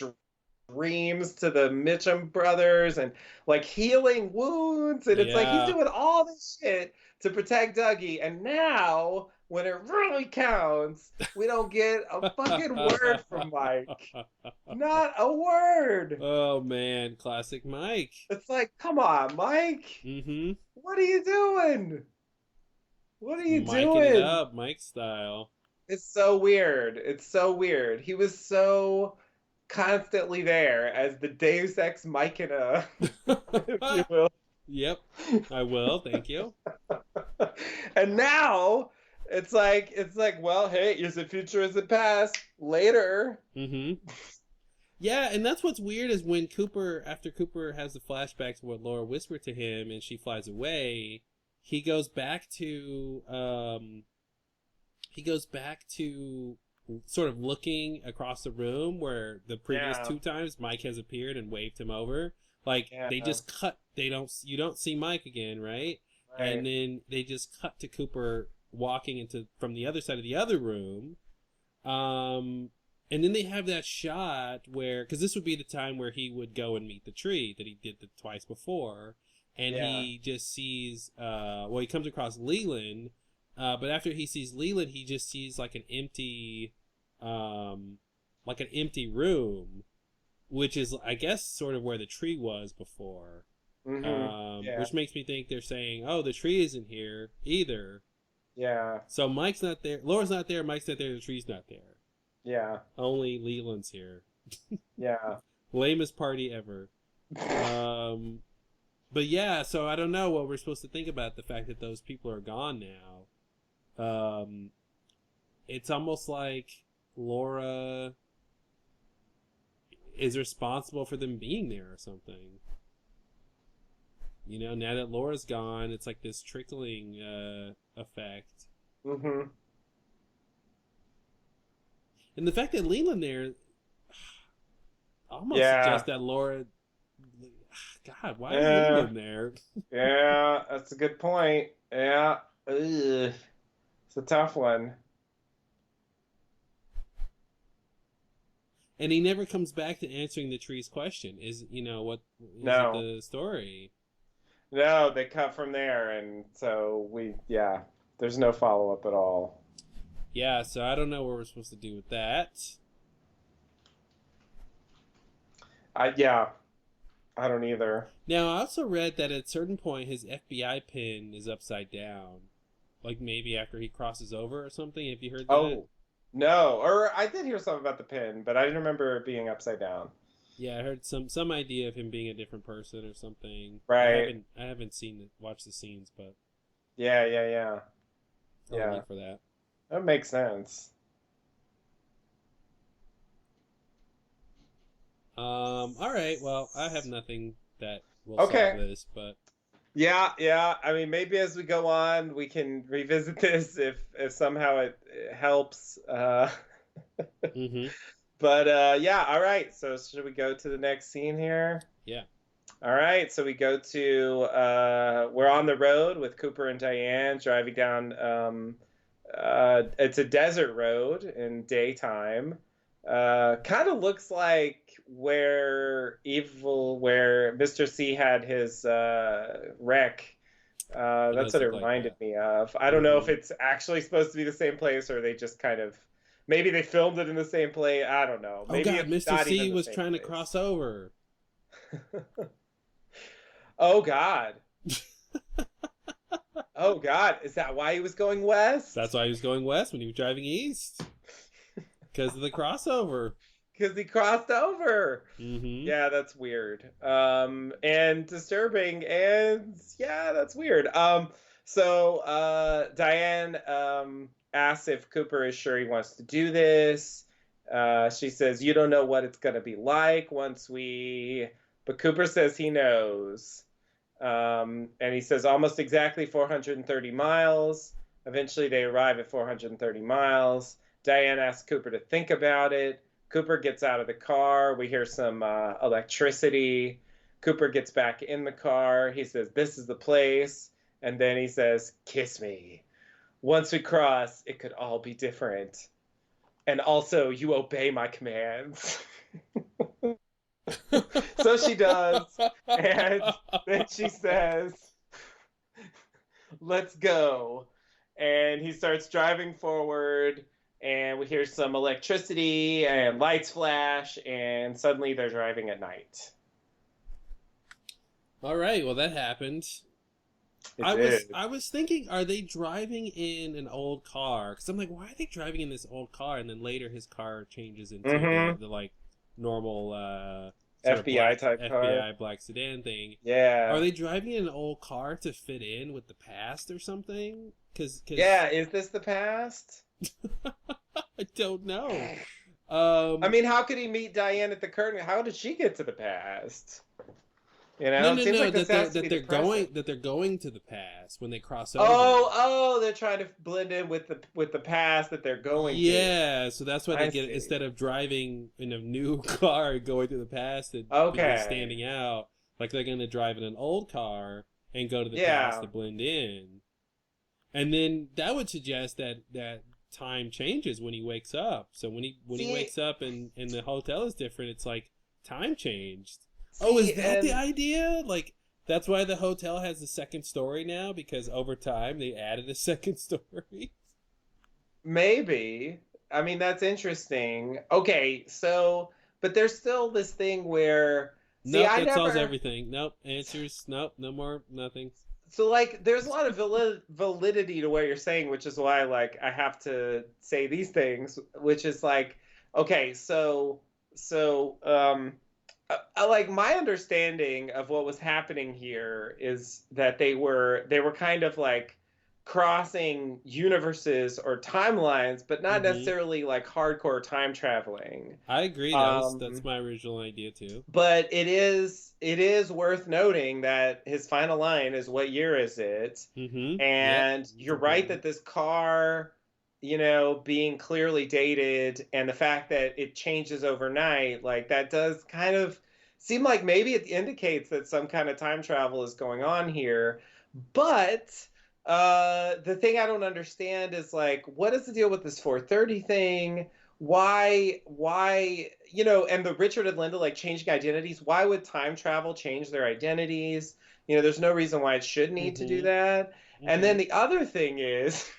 dreams to the Mitchum brothers, and like healing wounds, and it's like he's doing all this shit to protect Dougie, and now when it really counts, we don't get a fucking word from Mike. Not a word. Oh man, classic Mike. It's like, come on, Mike. Mm-hmm. What are you doing? Miking it up, Mike style. It's so weird. He was so constantly there as the Deus Ex Machina, if you will. Yep, I will. Thank you. And now it's like, well, hey, is it future, is it past? Later. Mm-hmm. Yeah, and that's what's weird is when after Cooper has the flashbacks of what Laura whispered to him and she flies away, he goes back to sort of looking across the room where the previous two times Mike has appeared and waved him over. Like they just cut. You don't see Mike again, right? And then they just cut to Cooper walking from the other side of the other room. And then they have that shot where, because this would be the time where he would go and meet the tree that he did twice before, and he just sees, he comes across Leland, but after he sees Leland, he just sees like an empty room, which is, I guess, sort of where the tree was before. Mm-hmm. Which makes me think they're saying, oh, the tree isn't here either. Yeah. So Mike's not there, Laura's not there, Mike's not there, the tree's not there. Yeah. Only Leland's here. Yeah. Lamest party ever. But yeah, so I don't know what we're supposed to think about the fact that those people are gone now. It's almost like Laura is responsible for them being there or something. You know, now that Laura's gone, it's like this trickling effect. Mm-hmm. And the fact that Leland there almost suggests that Laura... God, why is Leland there? Yeah, that's a good point. Yeah. Ugh. It's a tough one. And he never comes back to answering the tree's question. What is the story? No, they cut from there, and so there's no follow-up at all. Yeah, so I don't know what we're supposed to do with that. I don't either. Now, I also read that at a certain point his FBI pin is upside down. Like maybe after he crosses over or something. Have you heard that? Oh, no. Or I did hear something about the pin, but I didn't remember it being upside down. Yeah, I heard some idea of him being a different person or something. Right. I haven't watched the scenes, but... Yeah. I'll look for that. That makes sense. All right. Well, I have nothing that will solve this, but yeah. I mean, maybe as we go on, we can revisit this if somehow it helps. Mm-hmm. But all right. So should we go to the next scene here? Yeah. All right. So we go to we're on the road with Cooper and Diane driving down. It's a desert road in daytime. Kind of looks like where Mr. C had his wreck. That's what it reminded me of. I don't know if it's actually supposed to be the same place or they just kind of... Maybe they filmed it in the same place. I don't know. Maybe Mr. C was trying to cross over. Oh, God. Oh, God. Is that why he was going west? That's why he was going west when he was driving east. Because of the crossover. Because he crossed over. Mm-hmm. Yeah, that's weird. And disturbing. And yeah, that's weird. So Diane asks if Cooper is sure he wants to do this. She says, you don't know what it's going to be like once we... But Cooper says he knows. And he says almost exactly 430 miles. Eventually they arrive at 430 miles. Diane asks Cooper to think about it. Cooper gets out of the car. We hear some electricity. Cooper gets back in the car. He says, this is the place. And then he says, kiss me. Once we cross, it could all be different. And also, you obey my commands. So she does. And then she says, let's go. And he starts driving forward. And we hear some electricity and lights flash. And suddenly they're driving at night. All right. Well, that happened. I was thinking, are they driving in an old car? Because I'm like, why are they driving in this old car? And then later his car changes into the like normal sort of FBI type car. FBI black sedan thing. Yeah. Are they driving an old car to fit in with the past or something? Cause Yeah, is this the past? I don't know. I mean, how could he meet Diane at the curtain? How did she get to the past? You know, no, it seems like this has to that be they're the present. going to the past when they cross over. Oh, they're trying to blend in with the past that they're going to. Yeah, so that's why they I get see. instead of driving in a new car going to the past and Okay. standing out, like they're going to drive in an old car and go to the Yeah. past to blend in. And then that would suggest that time changes when he wakes up. So when he See- wakes up and the hotel is different, it's like time changed. Oh, is See, that the and- idea? Like that's why the hotel has the second story now, because over time they added a second story. Maybe. I mean, that's interesting. Okay, so, but there's still this thing where. See, Nope, I that solves never. everything. Nope, answers. Nope, no more, nothing. So, like, there's a lot of validity to what you're saying, which is why, like, I have to say these things, which is like, okay, like my understanding of what was happening here is that they were kind of like crossing universes or timelines, but not Mhm. necessarily like hardcore time traveling. I agree. That's my original idea too. But it is worth noting that his final line is, "What year is it?" Mm-hmm. And you're right that this car, you know, being clearly dated and the fact that it changes overnight, like that does kind of seem like maybe it indicates that some kind of time travel is going on here. But the thing I don't understand is like, what is the deal with this 430 thing? Why, you know, and the Richard and Linda like changing identities. Why would time travel change their identities? You know, there's no reason why it should need to do that. And then the other thing is,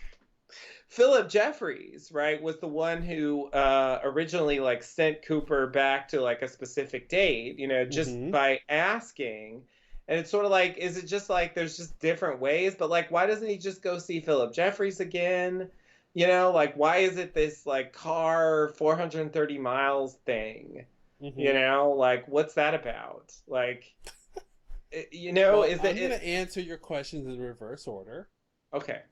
Philip Jeffries, right, was the one who originally like sent Cooper back to like a specific date, you know, just by asking. And it's sort of like, is it just like there's just different ways? But like, why doesn't he just go see Philip Jeffries again? You know, like, why is it this like car 430 miles thing? You know, like, what's that about? Like, you know, well, is I'm it? going to answer your questions in reverse order. Okay.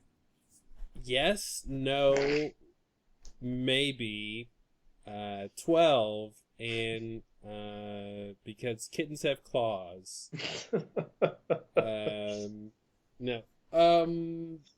Yes, no, maybe, 12, and because kittens have claws. No.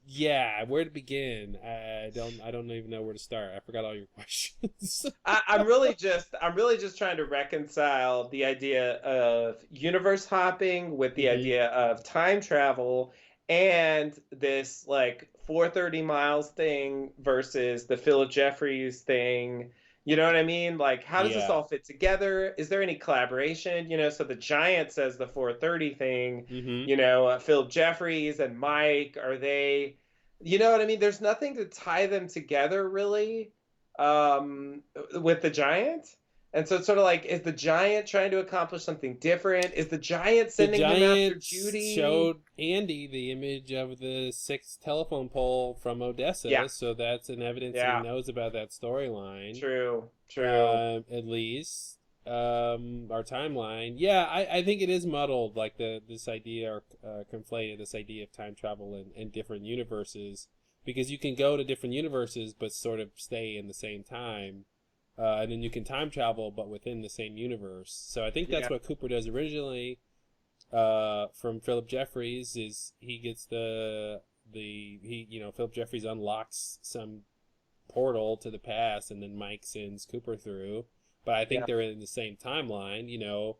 Yeah, where to begin? I don't even know where to start. I forgot all your questions. I'm really just trying to reconcile the idea of universe hopping with the idea of time travel and this like 430 miles thing versus the Philip Jeffries thing. You know what I mean? Like, how does this all fit together? Is there any collaboration? You know, so the Giant says the 430 thing. You know, Philip Jeffries and Mike, are they? You know what I mean? There's nothing to tie them together really with the Giant. And so it's sort of like, is the Giant trying to accomplish something different? Is the Giant sending him after Judy? Showed Andy the image of the 6th telephone pole from Odessa, so that's an evidence he knows about that storyline. True. At least our timeline. Yeah, I think it is muddled, like this idea or conflated, this idea of time travel in different universes, because you can go to different universes but sort of stay in the same time. And then you can time travel, but within the same universe. So I think that's what Cooper does originally. From Philip Jeffries is he gets Philip Jeffries unlocks some portal to the past, and then Mike sends Cooper through. But I think they're in the same timeline, you know.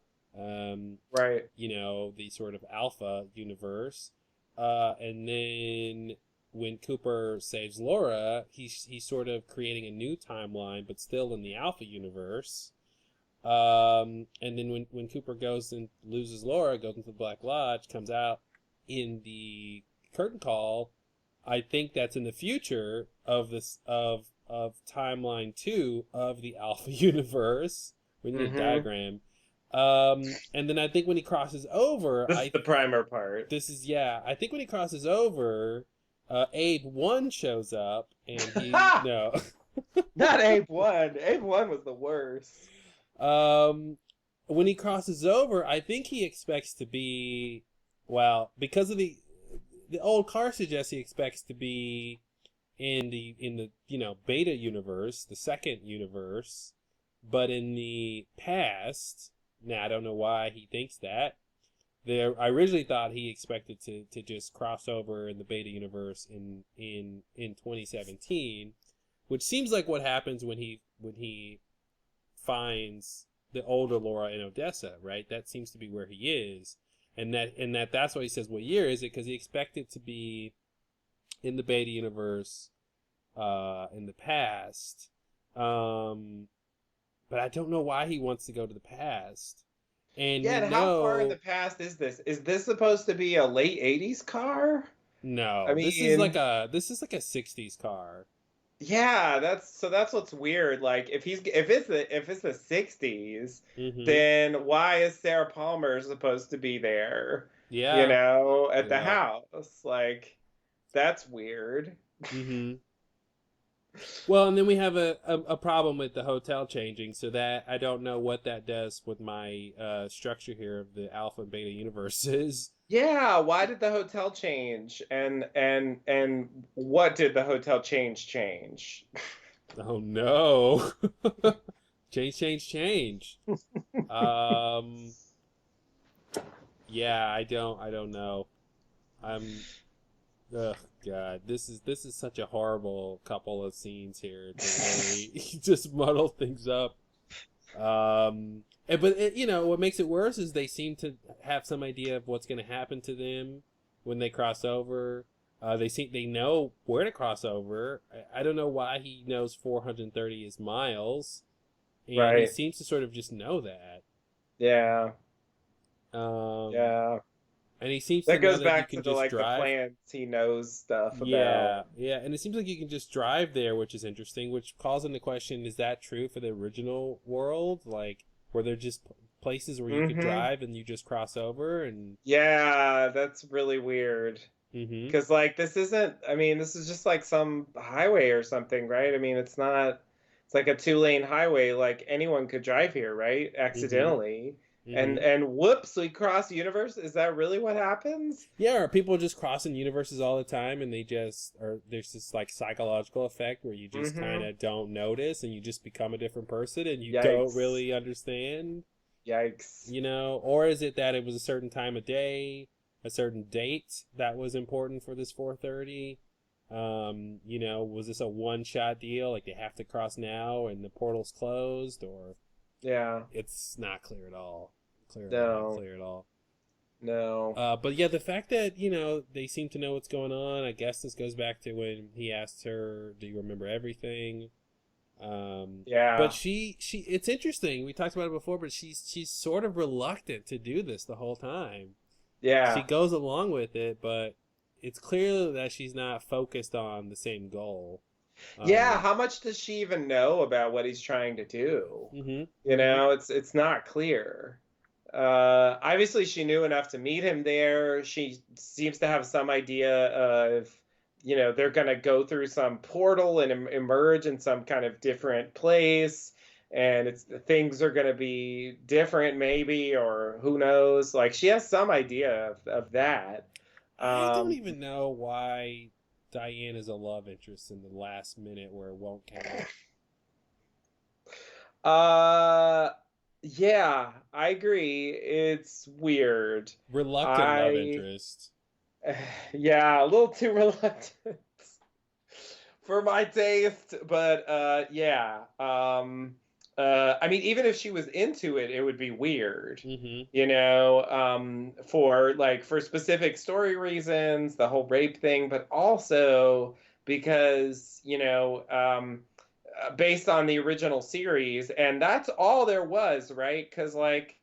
Right. You know, the sort of alpha universe, and then when Cooper saves Laura, he's sort of creating a new timeline, but still in the Alpha universe. And then when Cooper goes and loses Laura, goes into the Black Lodge, comes out in the curtain call, I think that's in the future of this of timeline 2 of the Alpha universe. We need a diagram. And then I think when he crosses over, this is the primer part. I think when he crosses over, Abe 1 shows up, and he no, not Abe 1. Abe 1 was the worst. When he crosses over, I think he expects to be, well, because of the old car suggests he expects to be in the beta universe, the second universe, but in the past. Now I don't know why he thinks that. I originally thought he expected to just cross over in the beta universe in 2017, which seems like what happens when he finds the older Laura in Odessa, right? That seems to be where he is, and that's why he says, "What year is it?" Because he expected to be in the beta universe in the past, but I don't know why he wants to go to the past. And Yeah, we and how far in know the past is this? Is this supposed to be a late 80s car? I no, this is mean, like a '60s car. yeah, that's what's weird. Like if it's the 60s, Mm-hmm. then why is Sarah Palmer supposed to be there? Yeah. At the Yeah. house. Like that's weird. Mm-hmm. Well, and then we have a problem with the hotel changing, so that I don't know what that does with my structure here of the alpha and beta universes. Yeah, why did the hotel change? And what did the hotel change? Oh no. Change, change, change. Um yeah, I don't know. I'm ugh God. This is such a horrible couple of scenes here to really just muddle things up. But what makes it worse is they seem to have some idea of what's going to happen to them when they cross over. They know where to cross over. I don't know why he knows 430 is miles, and he Right. seems to sort of just know that. Yeah. Um, Yeah. and he seems to That know goes that you back to can the just like the drive. plants he knows stuff about. Yeah, yeah, and it seems like you can just drive there, which is interesting, which calls into question, is that true for the original world? Like, were there just places where you could Mm-hmm. drive and you just cross over and Yeah, that's really weird. mm-hmm. Because like this isn't, I mean, this is just like some highway or something, right? I mean, it's not, it's like a two-lane highway, like anyone could drive here, right? Mm-hmm. Accidentally. And Mm-hmm. and whoops, we cross the universe. Is that really what happens? Yeah, or people just crossing universes all the time and there's this like psychological effect where you just kind Mm-hmm. of don't notice and you just become a different person and you don't Yikes. really understand. Yikes. Or is it that it was a certain time of day, a certain date that was important for this 430? Was this a one-shot deal, like they have to cross now and the portal's closed, or Yeah. it's not clear at all. Clearly not No. clear at all. No. But yeah, the fact that they seem to know what's going on. I guess this goes back to when he asked her, "Do you remember everything?" But Yeah. it's interesting. We talked about it before, but she's sort of reluctant to do this the whole time. She Yeah. goes along with it, but it's clear that she's not focused on the same goal. Yeah, Um, how much does she even know about what he's trying to do? hmm hmm It's not clear. Obviously, she knew enough to meet him there. She seems to have some idea of, they're going to go through some portal and emerge in some kind of different place, and things are going to be different, maybe, or who knows. Like she has some idea of that. I don't Um, even know why Diane is a love interest in the last minute where it won't count. uh, yeah, I agree. It's weird. Reluctant love I interest. Yeah, a little too reluctant for my taste, but yeah. I mean, even if she was into it, it would be weird, hmm for specific story reasons, the whole rape thing, but also because, based on the original series, and that's all there was, right? Because like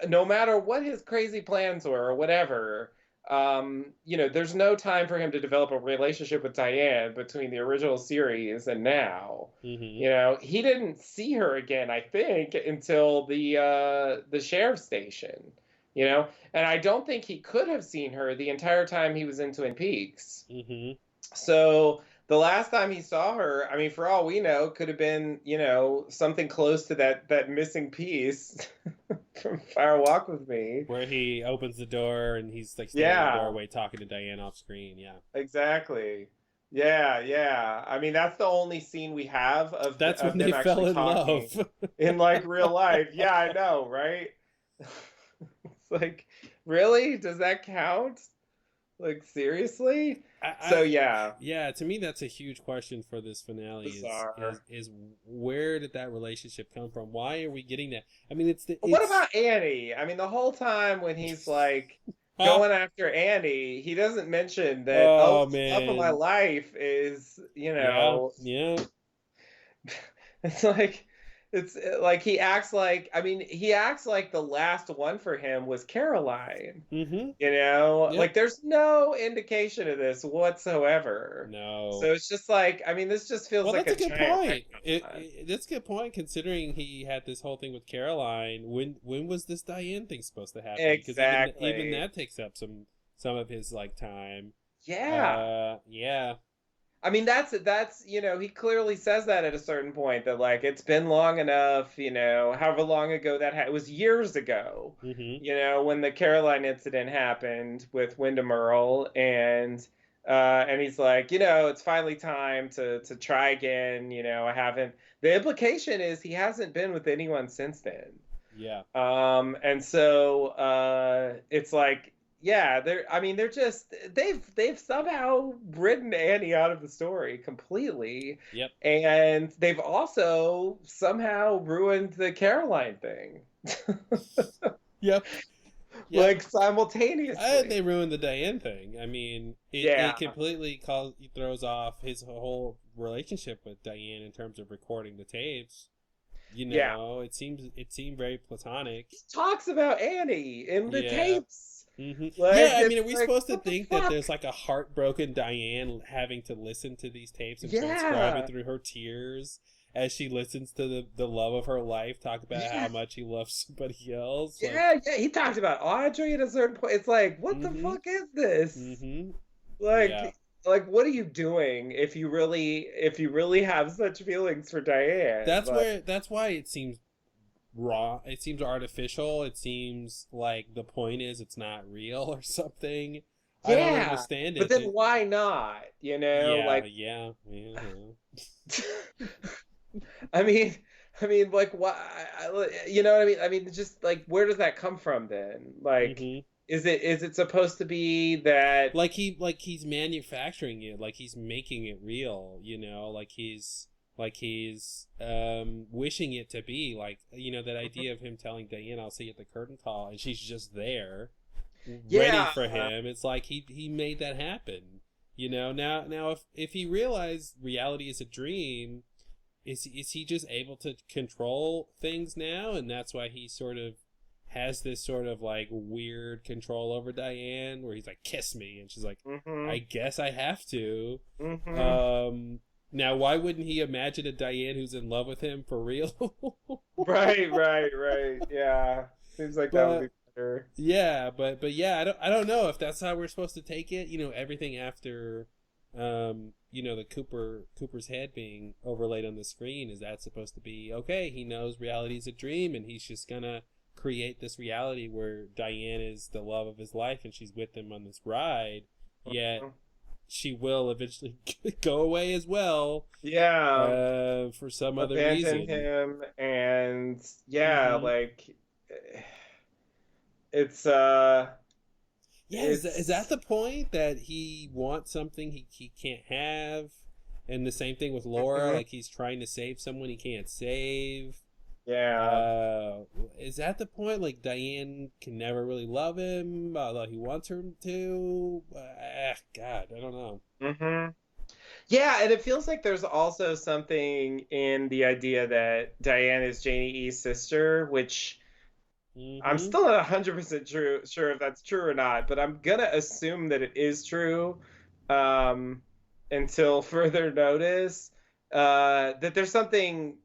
no matter what his crazy plans were or whatever, there's no time for him to develop a relationship with Diane between the original series and now. hmm He didn't see her again, I think, until the sheriff's station. And I don't think he could have seen her the entire time he was in Twin Peaks. hmm So the last time he saw her, I mean, for all we know, could have been, something close to that missing piece from Fire Walk with Me. Where he opens the door and he's like standing in the Yeah, doorway talking to Diane off screen. Yeah. exactly. Yeah, yeah. I mean, that's the only scene we have That's of when they them fell actually in talking love. in like real life. Yeah, I know, right? It's like, really? Does that count? Like, seriously? So yeah, Yeah, to me that's a huge question for this finale bizarre. is where did that relationship come from? Why are we getting that? I mean, What about Annie? I mean, the whole time when he's like Huh? going after Annie, he doesn't mention that, Oh the love of my man. life is, Yeah, yeah. it's like like he acts like, I mean, he acts like the last one for him was Caroline. Mm-hmm. Like Yep. there's no indication of this whatsoever. No. So it's just like, I mean, this just feels Well, like that's a a good giant point. retcon. That's a good point considering he had this whole thing with Caroline. When was this Diane thing supposed to happen? Because even Exactly. that takes up some of his like time. Yeah. Yeah. I mean, that's he clearly says that at a certain point that like it's been long enough, however long ago it was years ago, Mm-hmm. when the Caroline incident happened with Wyndham Earl, and he's like, it's finally time to try again. I haven't. The implication is he hasn't been with anyone since then. Yeah. And so it's like, yeah, they're just they've somehow written Annie out of the story completely, Yep. and they've also somehow ruined the Caroline thing, Yep. Yep. like simultaneously. They ruined the Diane thing. I mean, it Yeah, completely throws off his whole relationship with Diane in terms of recording the tapes. yeah. It seemed very platonic. He talks about Annie in the Yeah. tapes. Yeah, I mean, It's are we like, supposed to what the think that fuck? there's like a heartbroken Diane having to listen to these tapes and transcribe it Yeah, through her tears as she listens to the love of her life talk about how yeah. much he loves somebody else? Like, Yeah, yeah, he talked about Audrey at a certain point. It's like, what the mm-hmm, fuck is this? mm-hmm, yeah. Like what are you doing if you really have such feelings for Diane? That's why it seems raw. It seems artificial. It seems like the point is it's not real or something. I don't Yeah, understand but it. then why not? Yeah, Like, yeah, yeah. I mean, like, why? You know what I mean? I mean, just like, where does that come from then? Like, Mm-hmm. is it supposed to be that? Like he's manufacturing it, like he's making it real, like he's wishing it to be like, that idea of him telling Diane I'll see you at the curtain call and she's just there ready Yeah, for him. It's like he made that happen. Now if he realized reality is a dream, is he just able to control things now, and that's why he sort of has this sort of like weird control over Diane where he's like, kiss me, and she's like, I mm-hmm, guess I have to. mm-hmm. Now why wouldn't he imagine a Diane who's in love with him for real? Right, right, right. Yeah, seems like that would be But better. yeah, but yeah, I don't know if that's how we're supposed to take it. Everything after the Cooper's head being overlaid on the screen, is that supposed to be okay? He knows reality is a dream and he's just gonna create this reality where Diane is the love of his life and she's with him on this ride, yet she will eventually go away as well, Yeah, for some other abandon reason. him, and yeah, Hmm. like it's Yeah, is that it's the point, that he wants something he can't have? And the same thing with Laura, Mhm. like he's trying to save someone he can't save. yeah. Uh, is that the point? Like Diane can never really love him, although he wants her to. God, I don't know. Hmm. Yeah, and it feels like there's also something in the idea that Diane is Janie E's sister, which I'm Mm-hmm. still not 100% sure if that's true or not, but I'm gonna assume that it is true, um, until further notice. That there's something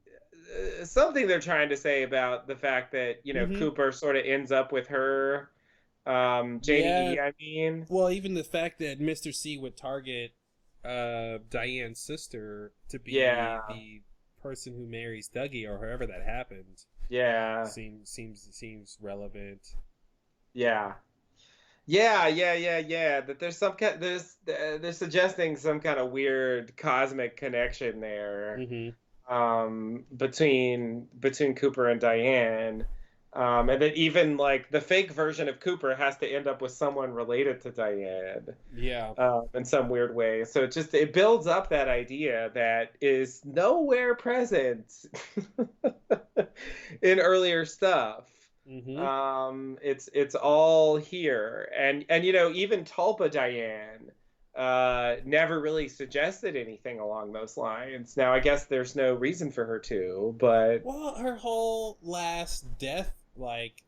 they're trying to say about the fact that Mm-hmm. Cooper sort of ends up with her, Janie Yeah. E. I mean, Well, even the fact that Mr. C would target Diane's sister to be Yeah. the person who marries Dougie, or however that happened, Yeah. seems relevant. Yeah. Yeah. That there's some kind they're suggesting some kind of weird cosmic connection there, Mm-hmm. between Cooper and Diane. And that even like the fake version of Cooper has to end up with someone related to Diane, Yeah. in some weird way. So it builds up that idea that is nowhere present in earlier stuff. Mm-hmm. It's all here, and even Tulpa Diane never really suggested anything along those lines. Now I guess there's no reason for her to, but Well, her whole last death, like,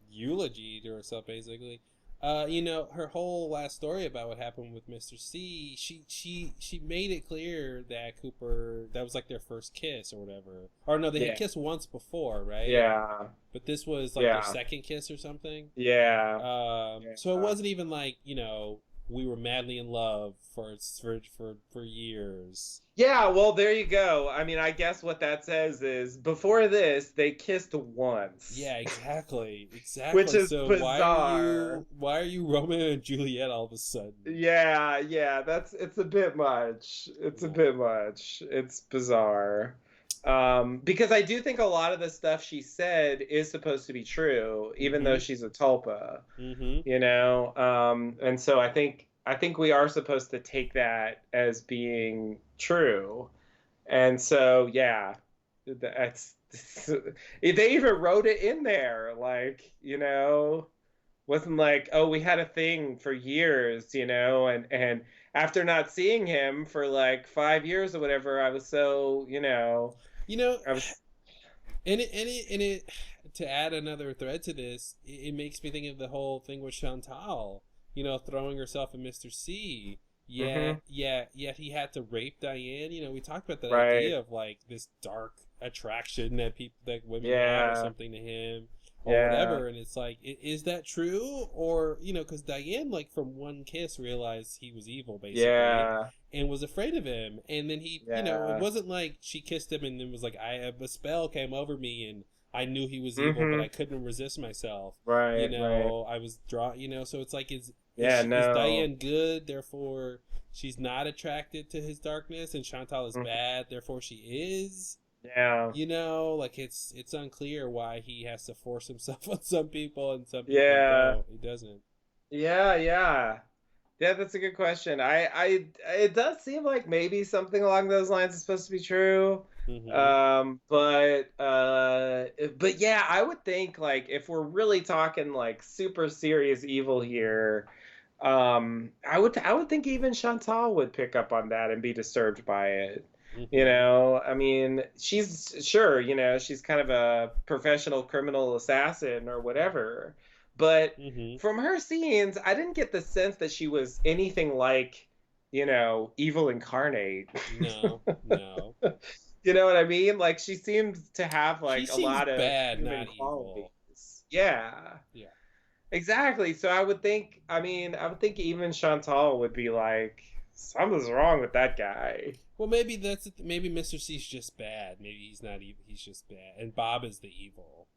eulogy to herself, basically. Her whole last story about what happened with Mr. C, she made it clear that Cooper, that was like their first kiss or whatever. Or no, they Yeah. had kissed once before, right? yeah, But this was like Yeah. their second kiss or something. yeah, So it wasn't even like, we were madly in love for years. yeah. Well, there you go. I mean, I guess what that says is before this they kissed once. Yeah, exactly. Which is so bizarre. why are you Romeo and Juliet all of a sudden? Yeah, it's a bit much. It's a bit much. It's bizarre. Because I do think a lot of the stuff she said is supposed to be true, even though she's a tulpa, Mm-hmm. and so I think we are supposed to take that as being true. And so, yeah, that's they even wrote it in there, like, wasn't like, oh, we had a thing for years, and after not seeing him for like 5 years or whatever, I was so, I was, And it to add another thread to this, it makes me think of the whole thing with Chantal, throwing herself at Mr. C. Yeah, he had to rape Diane. We talked about that Right. idea of like this dark attraction that women have Yeah. or something to him or Yeah. whatever. And it's like, is that true? Or, because Diane, like, from one kiss realized he was evil, basically. yeah, And was afraid of him. And then he, Yeah. it wasn't like she kissed him and then was like, a spell came over me and I knew he was evil, but I couldn't resist myself. right, right. I was drawn, so it's like, is No. Diane good, therefore she's not attracted to his darkness, and Chantal is bad, therefore she is? Yeah. Like, it's unclear why he has to force himself on some people and some people don't. He doesn't. Yeah, that's a good question. It does seem like maybe something along those lines is supposed to be true. Mm-hmm. But yeah, I would think, like, if we're really talking like super serious evil here, I would think even Chantal would pick up on that and be disturbed by it. Mm-hmm. I mean, she's sure, she's kind of a professional criminal assassin or whatever. But Mm-hmm. from her scenes, I didn't get the sense that she was anything like, evil incarnate. No. You know what I mean? Like, she seems to have like She a seems lot of bad, human not evil. qualities. Yeah. Yeah. Exactly. So I would think even Chantal would be like, something's wrong with that guy. Well, maybe maybe Mr. C's just bad. Maybe he's not evil. He's just bad, and Bob is the evil.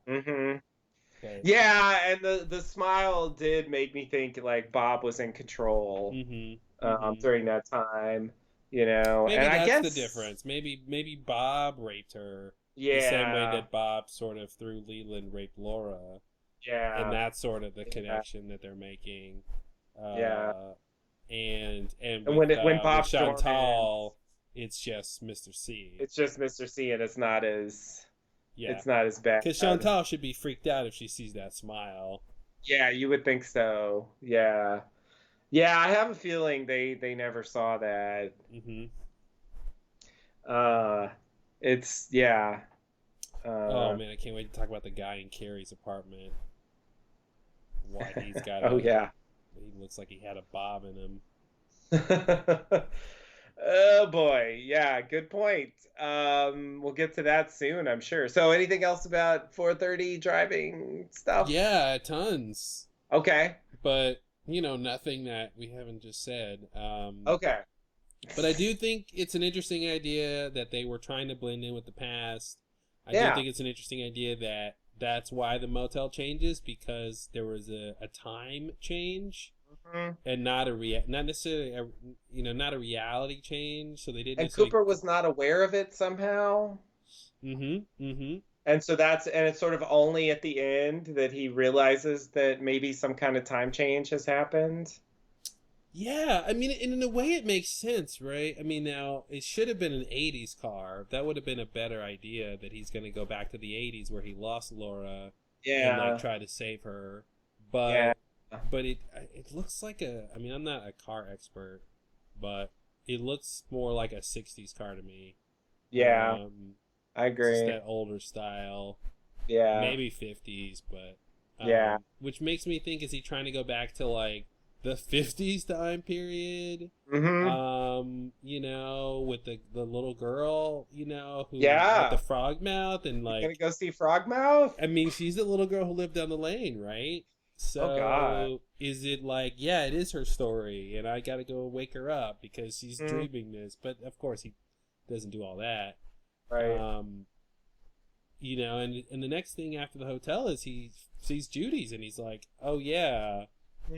Mm-hmm. But, Yeah, and the smile did make me think like Bob was in control during that time, Maybe and I that's guess the difference. Maybe Bob raped her Yeah. the same way that Bob sort of through Leland raped Laura, Yeah. and that's sort of the connection that they're making. Yeah. And when with Bob Chantal, it's just Mr. C. It's just Mr. C, and it's not as bad. Because Chantal should be freaked out if she sees that smile. Yeah, you would think so. Yeah. Yeah, I have a feeling they never saw that. Mm-hmm. It's yeah. Oh man, I can't wait to talk about the guy in Carrie's apartment. Why he's got Oh yeah. He looks like he had a bob in him. Oh boy, yeah, good point. We'll get to that soon, I'm sure. So anything else about 4:30 driving stuff? Yeah, tons. Okay. But nothing that we haven't just said. Okay. But I do think it's an interesting idea that they were trying to blend in with the past. I do Yeah. think it's an interesting idea that that's why the motel changes, because there was a time change Mhm. and not necessarily not a reality change. So they didn't And necessarily. Cooper was not aware of it somehow. Mm-hmm. And so it's sort of only at the end that he realizes that maybe some kind of time change has happened. Yeah, I mean, in a way, it makes sense, right? I mean, now it should have been an '80s car. That would have been a better idea. That he's going to go back to the '80s where he lost Laura and Yeah. try to save her. Yeah. But it looks like I mean, I'm not a car expert, but it looks more like a '60s car to me. Yeah. I Just agree. that older style, Yeah. maybe '50s, but Yeah. which makes me think, is he trying to go back to like the '50s time period? Mm-hmm. With the little girl, who Yeah. had the frog mouth, and Gonna go see Frogmouth? I mean, she's the little girl who lived down the lane, right? So Oh, God. is it like, yeah, it is her story, and I gotta go wake her up because she's Mm. dreaming this? But of course, he doesn't do all that. Right. And the next thing after the hotel is he sees Judy's, and he's like, oh yeah,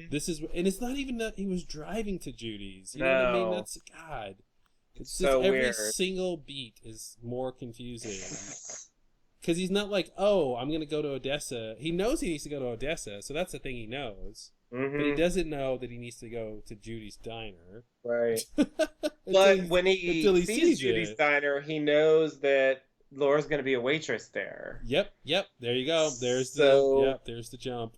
this is, and it's not even that he was driving to Judy's. You know what I mean? No. That's, God. It's so just every weird. single beat is more confusing. Because he's not like, oh, I'm going to go to Odessa. He knows he needs to go to Odessa, so that's the thing he knows. But he Mm-hmm. doesn't know that he needs to go to Judy's diner. Right. Until But he's- when he until he sees sees Judy's it. diner, he knows that Laura's going to be a waitress there. Yep, there you go. There's there's the jump.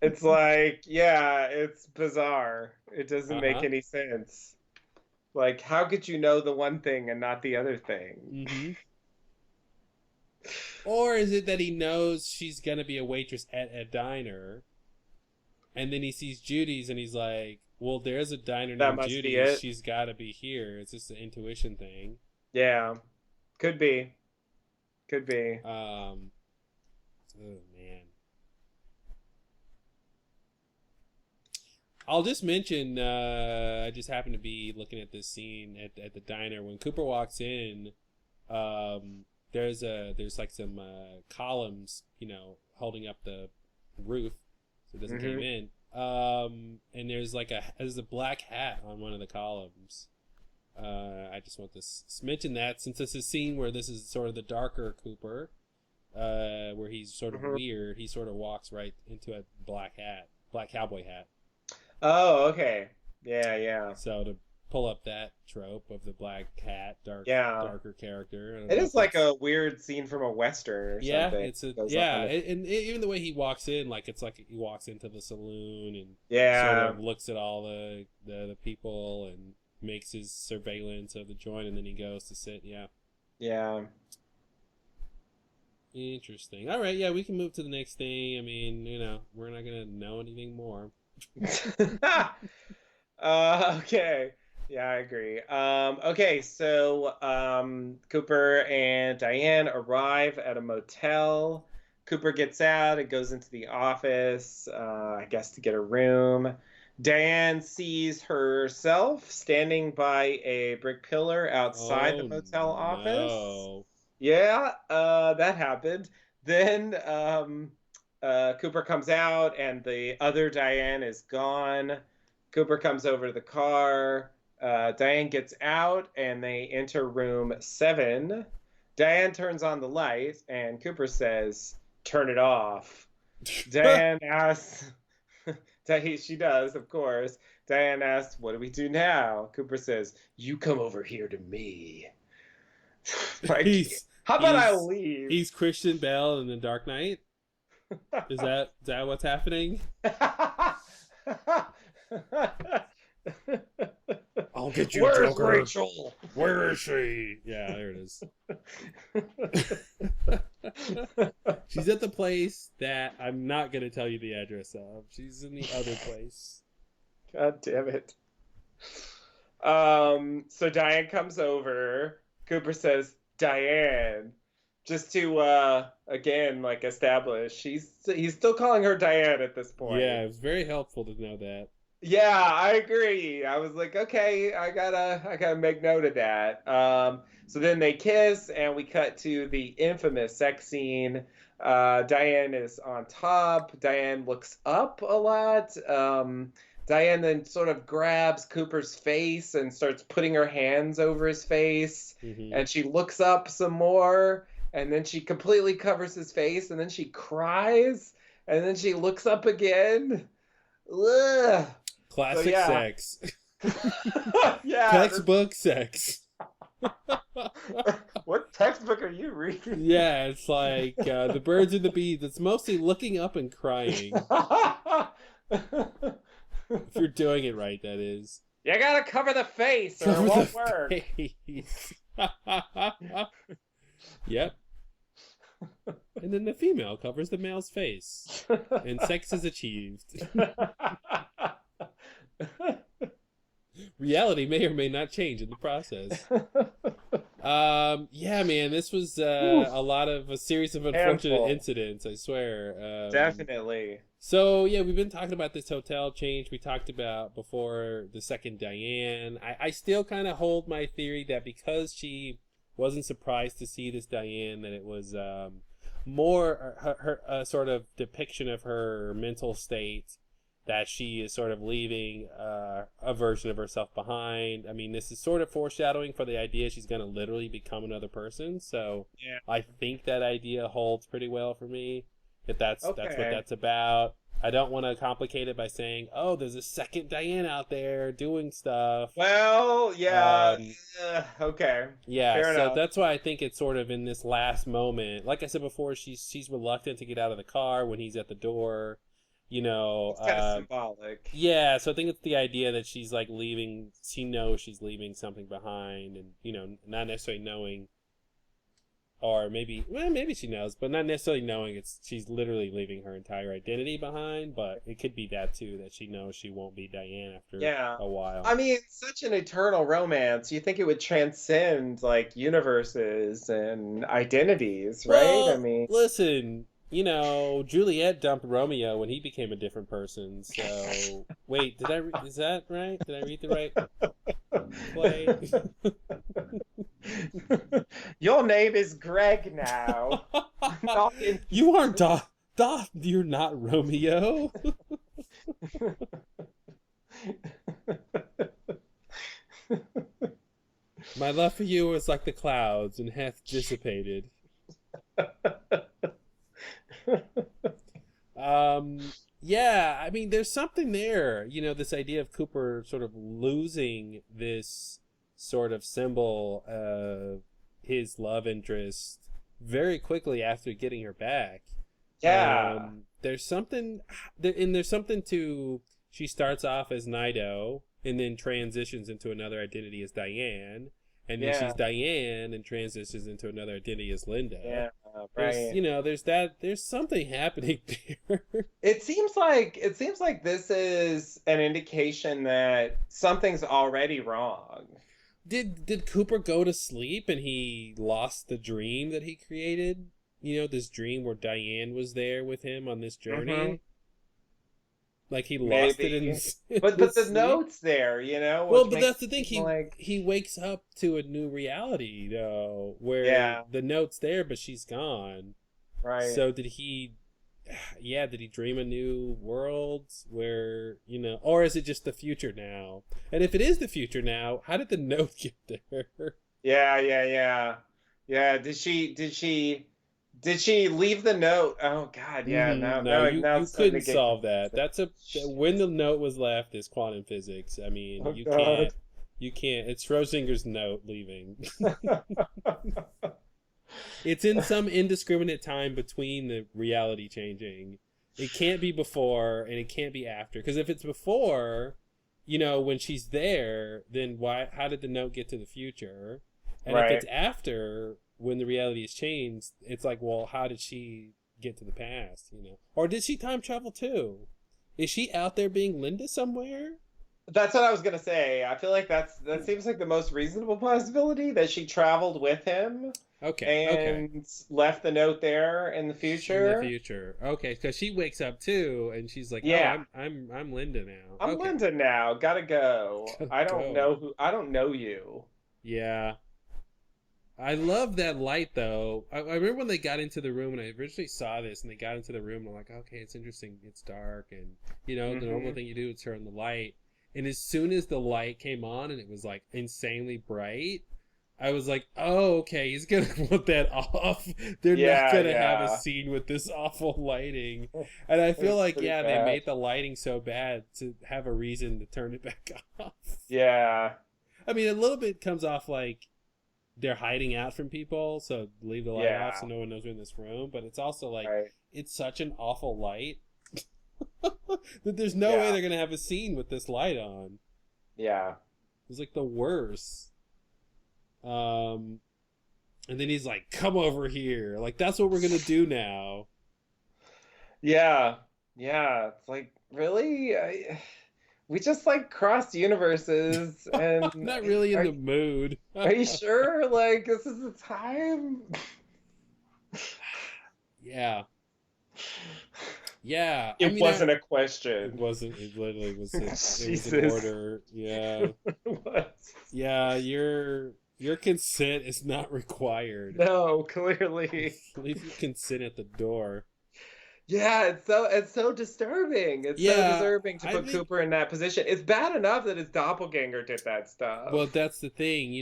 It's like, yeah, it's bizarre. It doesn't make Uh-huh. any sense. Like, how could you know the one thing and not the other thing? Hmm. Or is it that he knows she's going to be a waitress at a diner, and then he sees Judy's and he's like, well, there's a diner That named must be Judy's. it. She's got to be here. It's just an intuition thing. Yeah. Could be. Could be. Oh, man. I'll just mention, I just happened to be looking at this scene at the diner. When Cooper walks in, there's like some columns, holding up the roof so it doesn't cave in. And there's a black hat on one of the columns. I just want to mention that, since this is a scene where this is sort of the darker Cooper, where he's sort of weird. He sort of walks right into a black cowboy hat. Oh, okay. Yeah. So to pull up that trope of the black hat, darker character. It is like a weird scene from a Western or yeah, something. it's Goes yeah, up on and even the way he walks in, it's like he walks into the saloon and Yeah. sort of looks at all the people and makes his surveillance of the joint, and then he goes to sit. Yeah. Interesting. All right, yeah, we can move to the next thing. I mean, we're not gonna know anything more. Okay. Yeah, I agree. Okay, so Cooper and Diane arrive at a motel. Cooper gets out and goes into the office, I guess to get a room. Diane sees herself standing by a brick pillar outside the motel office. No. Yeah, that happened. Then Cooper comes out and the other Diane is gone. Cooper comes over to the car. Diane gets out and they enter room 7. Diane turns on the light and Cooper says, "Turn it off." Diane asks, she does, of course. Diane asks, "What do we do now?" Cooper says, "You come over here to me." How about I leave? He's Christian Bale in The Dark Knight. Is that what's happening? I'll get you, Where's Joker. Rachel? Where is she? Yeah, there it is. She's at the place that I'm not going to tell you the address of. She's in the other place. God damn it. So Diane comes over. Cooper says, "Diane." just to again like establish he's still calling her Diane at this point. Yeah, it was very helpful to know that. Yeah, I agree. I was like, okay, I gotta make note of that. So then they kiss, and we cut to the infamous sex scene. Diane is on top. Diane looks up a lot. Diane then sort of grabs Cooper's face and starts putting her hands over his face, and she looks up some more, and then she completely covers his face, and then she cries, and then she looks up again. Ugh. Classic sex. Yeah. Textbook sex. What textbook are you reading? Yeah, it's like The Birds and the Bees. It's mostly looking up and crying. If you're doing it right, that is. You gotta cover the face or it won't work. Yep. And then the female covers the male's face. And sex is achieved. Reality may or may not change in the process. Yeah, man, this was a series of unfortunate incidents, I swear. Definitely. So, yeah, we've been talking about this hotel change. We talked about before the second Diane. I still kind of hold my theory that because she wasn't surprised to see this Diane, that it was more her sort of depiction of her mental state, that she is sort of leaving a version of herself behind. I mean, this is sort of foreshadowing for the idea she's going to literally become another person. So yeah. I think that idea holds pretty well for me. If that's what that's about. I don't want to complicate it by saying, oh, there's a second Diane out there doing stuff. Well, yeah. Okay. Yeah, fair enough. That's why I think it's sort of in this last moment. Like I said before, she's reluctant to get out of the car when he's at the door. You know, it's kind of symbolic. Yeah, so I think it's the idea that she's like leaving. She knows she's leaving something behind, and not necessarily knowing, or maybe she knows, but not necessarily knowing she's literally leaving her entire identity behind. But it could be that too, that she knows she won't be Diane after a while. I mean, it's such an eternal romance. You think it would transcend like universes and identities, right? Well, I mean, listen. Juliet dumped Romeo when he became a different person. So, wait, is that right? Did I read the right play? Your name is Greg now. You aren't you're not Romeo. My love for you is like the clouds and hath dissipated. Yeah, I mean, there's something there, this idea of Cooper sort of losing this sort of symbol of his love interest very quickly after getting her back. Yeah. There's something to, she starts off as Nido and then transitions into another identity as Diane. And then she's Diane and transitions into another identity as Linda. Yeah, right. There's something happening there. It seems like this is an indication that something's already wrong. Did Cooper go to sleep and he lost the dream that he created? This dream where Diane was there with him on this journey. Mm-hmm. Like he lost it in but the note's there, Well, but that's the thing. He wakes up to a new reality though, where the note's there, but she's gone. Right. So did he dream a new world where, or is it just the future now? And if it is the future now, how did the note get there? Yeah. Did she leave the note? Oh God, yeah. No, you couldn't solve that. When the note was left is quantum physics. I mean, you can't. It's Schrodinger's note leaving. It's in some indiscriminate time between the reality changing. It can't be before and it can't be after. Because if it's before, when she's there, then how did the note get to the future? And if it's after, when the reality is changed, it's like, well, how did she get to the past, Or did she time travel too? Is she out there being Linda somewhere? That's what I was gonna say. I feel like that seems like the most reasonable possibility, that she traveled with him Okay. and left the note there in the In the future. future. Okay, because she wakes up too, and she's like, "Oh, Yeah, I'm Linda now." I'm Okay, Linda now. Gotta go. gotta I don't go. know who. I don't know you. Yeah, I love that light though. I remember when they got into the room, and I originally saw this, and they got into the room, and I'm like, "Okay, it's interesting. It's dark, and the normal Hmm. thing you do is turn the light." And as soon as the light came on, and it was like insanely bright, I was like, "Oh, okay, he's gonna want that off. They're not Yeah, gonna have a yeah. scene with this awful lighting." And I feel It's like, pretty yeah, they bad. made the lighting so bad to have a reason to turn it back off. Yeah, I mean, a little bit comes off like they're hiding out from people, so leave the light off so yeah. no one knows we're in this room. But it's also like Right. it's such an awful light that there's no way Yeah, they're gonna have a scene with this light on. yeah. It's like the worst. Um, and then he's like, "Come over here!" Like that's what we're gonna do now. Yeah, yeah. It's like, really? We just like crossed universes, and Not really in are the mood. are you sure? Like, this is the time? Yeah, yeah. I It mean, wasn't a it question. wasn't. It literally was. It was an Jesus. order. Yeah, What? yeah. Your consent is not required. No, clearly. Leave your consent at the door. Yeah, it's so disturbing. It's so Yeah, disturbing to I put think. Cooper in that position. It's bad enough that his doppelganger did that Well, stuff. that's the thing.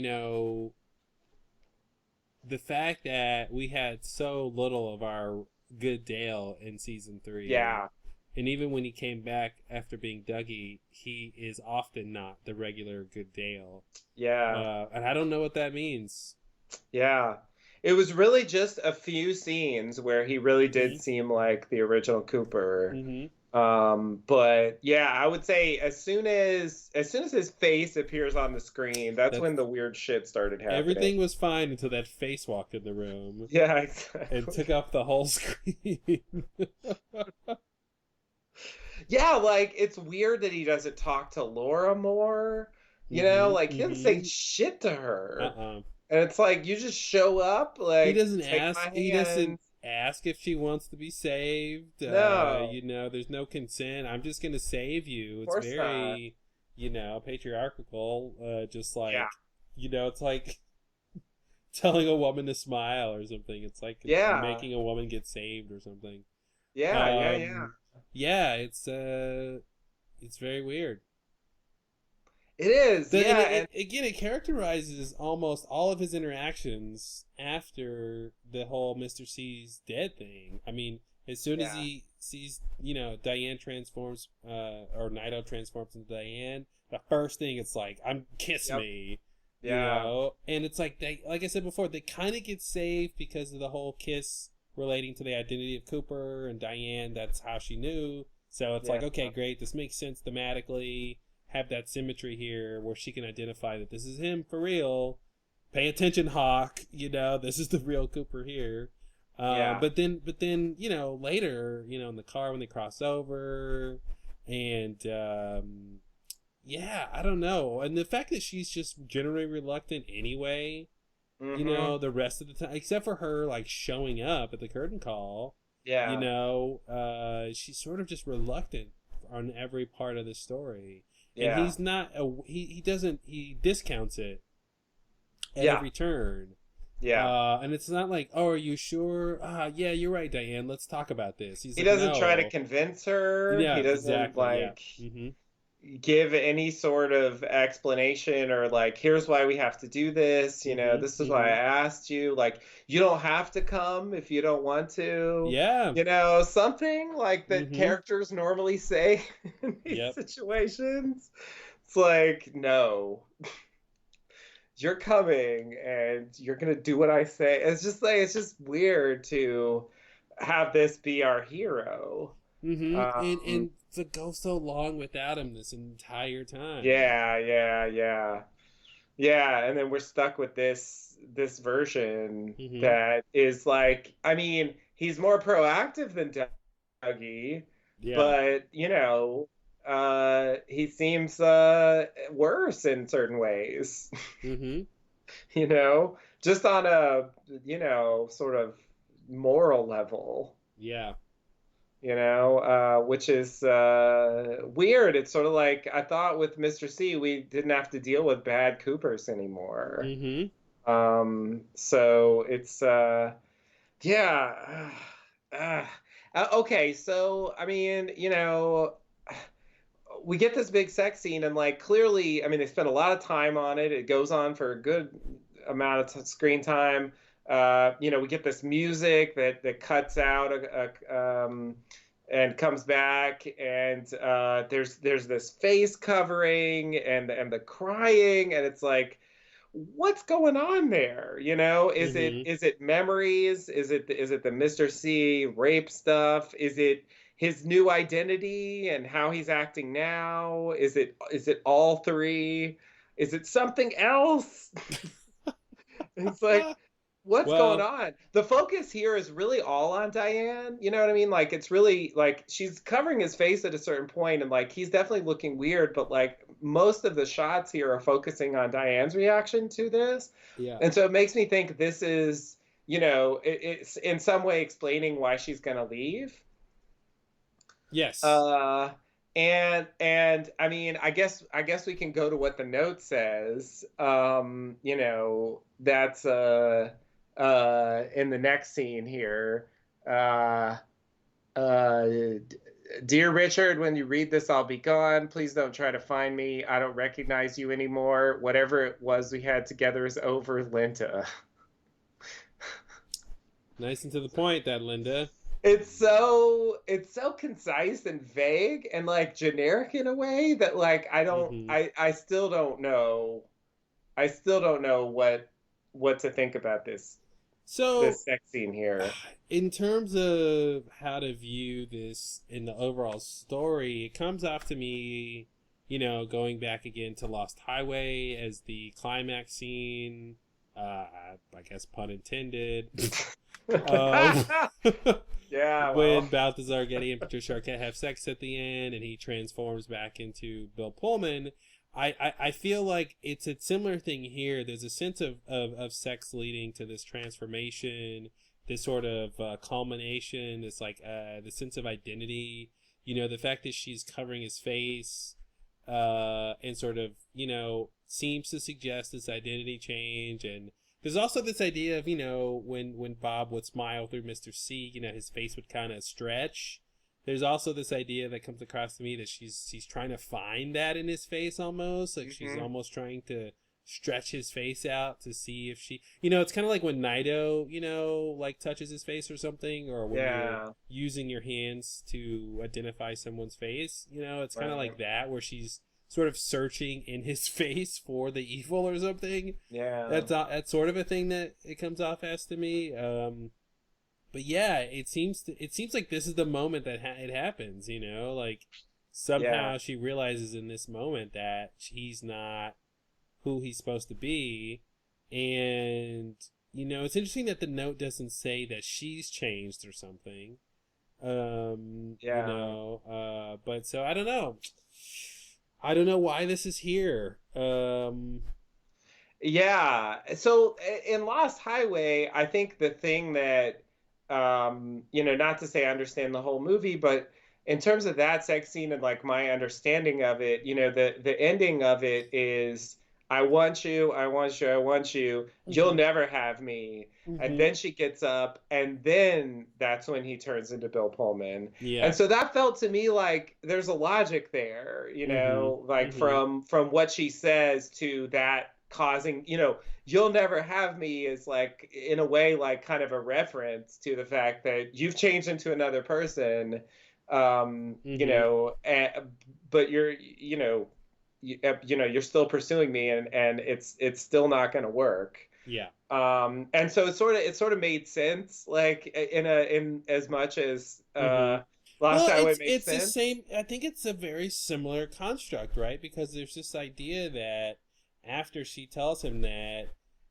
The fact that we had so little of our good Dale in season three, Yeah, and even when he came back after being Dougie, he is often not the regular good Dale. yeah. And I don't know what that means. Yeah. It was really just a few scenes where he really did Mm-hmm. seem like the original Cooper. Mm-hmm. But yeah, I would say as soon as his face appears on the screen, that's That's when the weird shit started happening. everything was fine until that face walked in the room Yeah, and took exactly. up the whole screen. Yeah, like it's weird that he doesn't talk to Laura more. Mm-hmm. Like he doesn't say Mm-hmm. shit to her. Uh-uh. And it's like you just show up, He like doesn't take ask. my He doesn't hand. ask if she wants to be saved. No, There's no consent. I'm just gonna save you. of It's course not. very, patriarchal. Just Yeah. like, it's like telling a woman to smile or something. It's like Yeah. making a woman get saved or something. Yeah, yeah, yeah. Yeah, it's very weird. It is, And yeah, it, and again, it characterizes almost all of his interactions after the whole Mr. C's dead thing. I mean, as soon as yeah, he sees, Diane transforms, or Naito transforms into Diane, the first thing it's like, "I'm kiss yep, me," yeah, and it's like like I said before, they kind of get saved because of the whole kiss relating to the identity of Cooper and Diane. That's how she knew. So it's yeah, like, okay, great, this makes sense thematically, have that symmetry here where she can identify that this is him for real. Pay attention, Hawk. This is the real Cooper here. yeah. But then, later, in the car when they cross over, and yeah, I don't know, and the fact that she's just generally reluctant anyway. Mm-hmm. The rest of the time, except for her like showing up at the curtain call, Yeah, she's sort of just reluctant on every part of the story, and yeah, he discounts it at yeah, every turn. yeah. And it's not like, "Oh, are you sure? Yeah, you're right, Diane, let's talk about this." He's He like, doesn't try to "No." convince her. He Yeah, doesn't exactly. Yeah. like Mm-hmm. give any sort of explanation or like, here's why we have to do this. Mm-hmm. This is why I Mm-hmm. asked you. Like, you don't have to come if you don't want to. Yeah. Something like that Mm-hmm. characters normally say in these Yep. situations. It's like, no, you're coming and you're gonna do what I say. It's just weird to have this be our hero. Mm-hmm. And Um, and to go so long without him this entire time. yeah, yeah, yeah. Yeah, and then we're stuck with this version Mm-hmm. that is like, I mean, he's more proactive than Dougie, Yeah. but he seems worse in certain ways. Mm-hmm. You know, just on a, sort of moral level, Yeah. which is weird. It's sort of like I thought with Mr. C, we didn't have to deal with bad Coopers anymore. Mm-hmm. So it's, yeah. Uh, okay, so, I mean, we get this big sex scene, and like clearly, I mean, they spend a lot of time on it. It goes on for a good amount of screen time. We get this music that cuts out and comes back, and there's this face covering and the crying, and it's like, what's going on there? Is it Mm-hmm. is it memories? Is it the Mr. C rape stuff? Is it his new identity and how he's acting now? Is it all three? Is it something else? It's like, what's going Well, on? The focus here is really all on Diane. You know what I mean? Like, it's really like she's covering his face at a certain point, and like he's definitely looking weird, but like most of the shots here are focusing on Diane's reaction to this. yeah. And so it makes me think this is, it's in some way explaining why she's going to leave. Yes. Uh, and I mean, I guess we can go to what the note says. That's in the next scene here. Uh, uh, Dear Richard, when you read this, I'll be gone. Please don't try to find me. I don't recognize you anymore. Whatever it was we had together is over, Linda. Nice and to the point, that Linda. It's so concise and vague and like generic in a way that like I don't Mm-hmm. I still don't know. I still don't know what to think about this So, this sex scene here. in terms of how to view this in the overall story, it comes off to me, going back again to Lost Highway as the climax scene. I guess pun intended. um, Yeah, when well, Balthazar Getty and Patricia Arquette have sex at the end, and he transforms back into Bill Pullman. I feel like it's a similar thing here. There's a sense of sex leading to this transformation, this sort of culmination, this like the sense of identity. The fact that she's covering his face, and sort of seems to suggest this identity change. And there's also this idea of when Bob would smile through Mr. C, his face would kind of stretch. There's also this idea that comes across to me that she's trying to find that in his face almost. Like she's mhm. almost trying to stretch his face out to see if it's kind of like when Naito, like touches his face or something, or when you're Yeah, using your hands to identify someone's face. It's kind of right. like that where she's sort of searching in his face for the evil or something. Yeah. That's sort of a thing that it comes off as to me. But yeah, it seems like this is the moment that it happens. Like Yeah. somehow she realizes in this moment that he's not who he's supposed to be, and it's interesting that the note doesn't say that she's changed or something. Yeah. But so I don't know. I don't know why this is here. Yeah. So in Lost Highway, I think the thing that, not to say I understand the whole movie, but in terms of that sex scene and like my understanding of it, the ending of it is, I want you, I want you, I want you. You'll Mhm. never have me. And Mhm. then she gets up, and then that's when he turns into Bill Pullman. Yeah. And so that felt to me like there's a logic there, Mhm. like Mhm. from what she says to that causing, you'll never have me is like in a way like kind of a reference to the fact that you've changed into another person, Mhm. but you're still pursuing me, and it's still not going to work. Yeah. And so it sort of made sense, like in as much as Mhm. Lost Well, Highway makes it's the sense. same. I think it's a very similar construct, right? Because there's this idea that after she tells him that,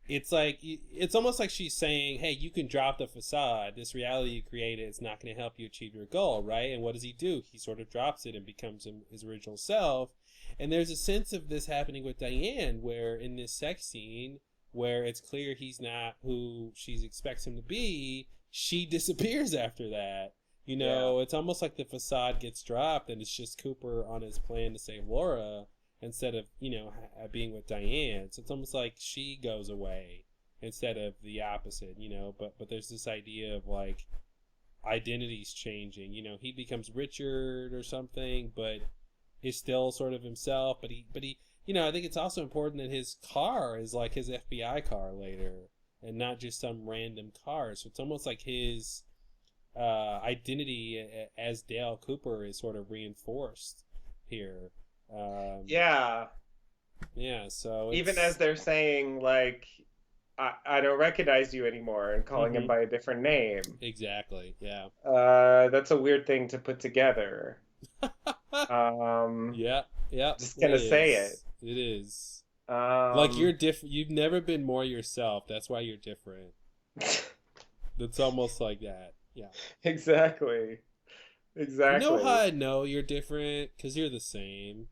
it's like it's almost like she's saying, "Hey, you can drop the facade. This reality you created is not going to help you achieve your goal, right?" And what does he do? He sort of drops it and becomes his original self. And there's a sense of this happening with Diane, where in this sex scene, where it's clear he's not who she expects him to be, she disappears after that. You know, It's almost like the facade gets dropped, and it's just Cooper on his plan to save Laura instead of, being with Diane. So it's almost like she goes away instead of the opposite, But there's this idea of, like, identities changing. He becomes Richard or something, but is still sort of himself. But he, I think it's also important that his car is like his FBI car later and not just some random car. So it's almost like his identity as Dale Cooper is sort of reinforced here. Yeah, so even as they're saying, like, I don't recognize you anymore, and calling him by a different name. Exactly, yeah. That's a weird thing to put together. Yeah. Just gonna say it. It is. Like, you're different. You've never been more yourself. That's why you're different. It's almost like that. Yeah. Exactly. You know how I know you're different? Because you're the same.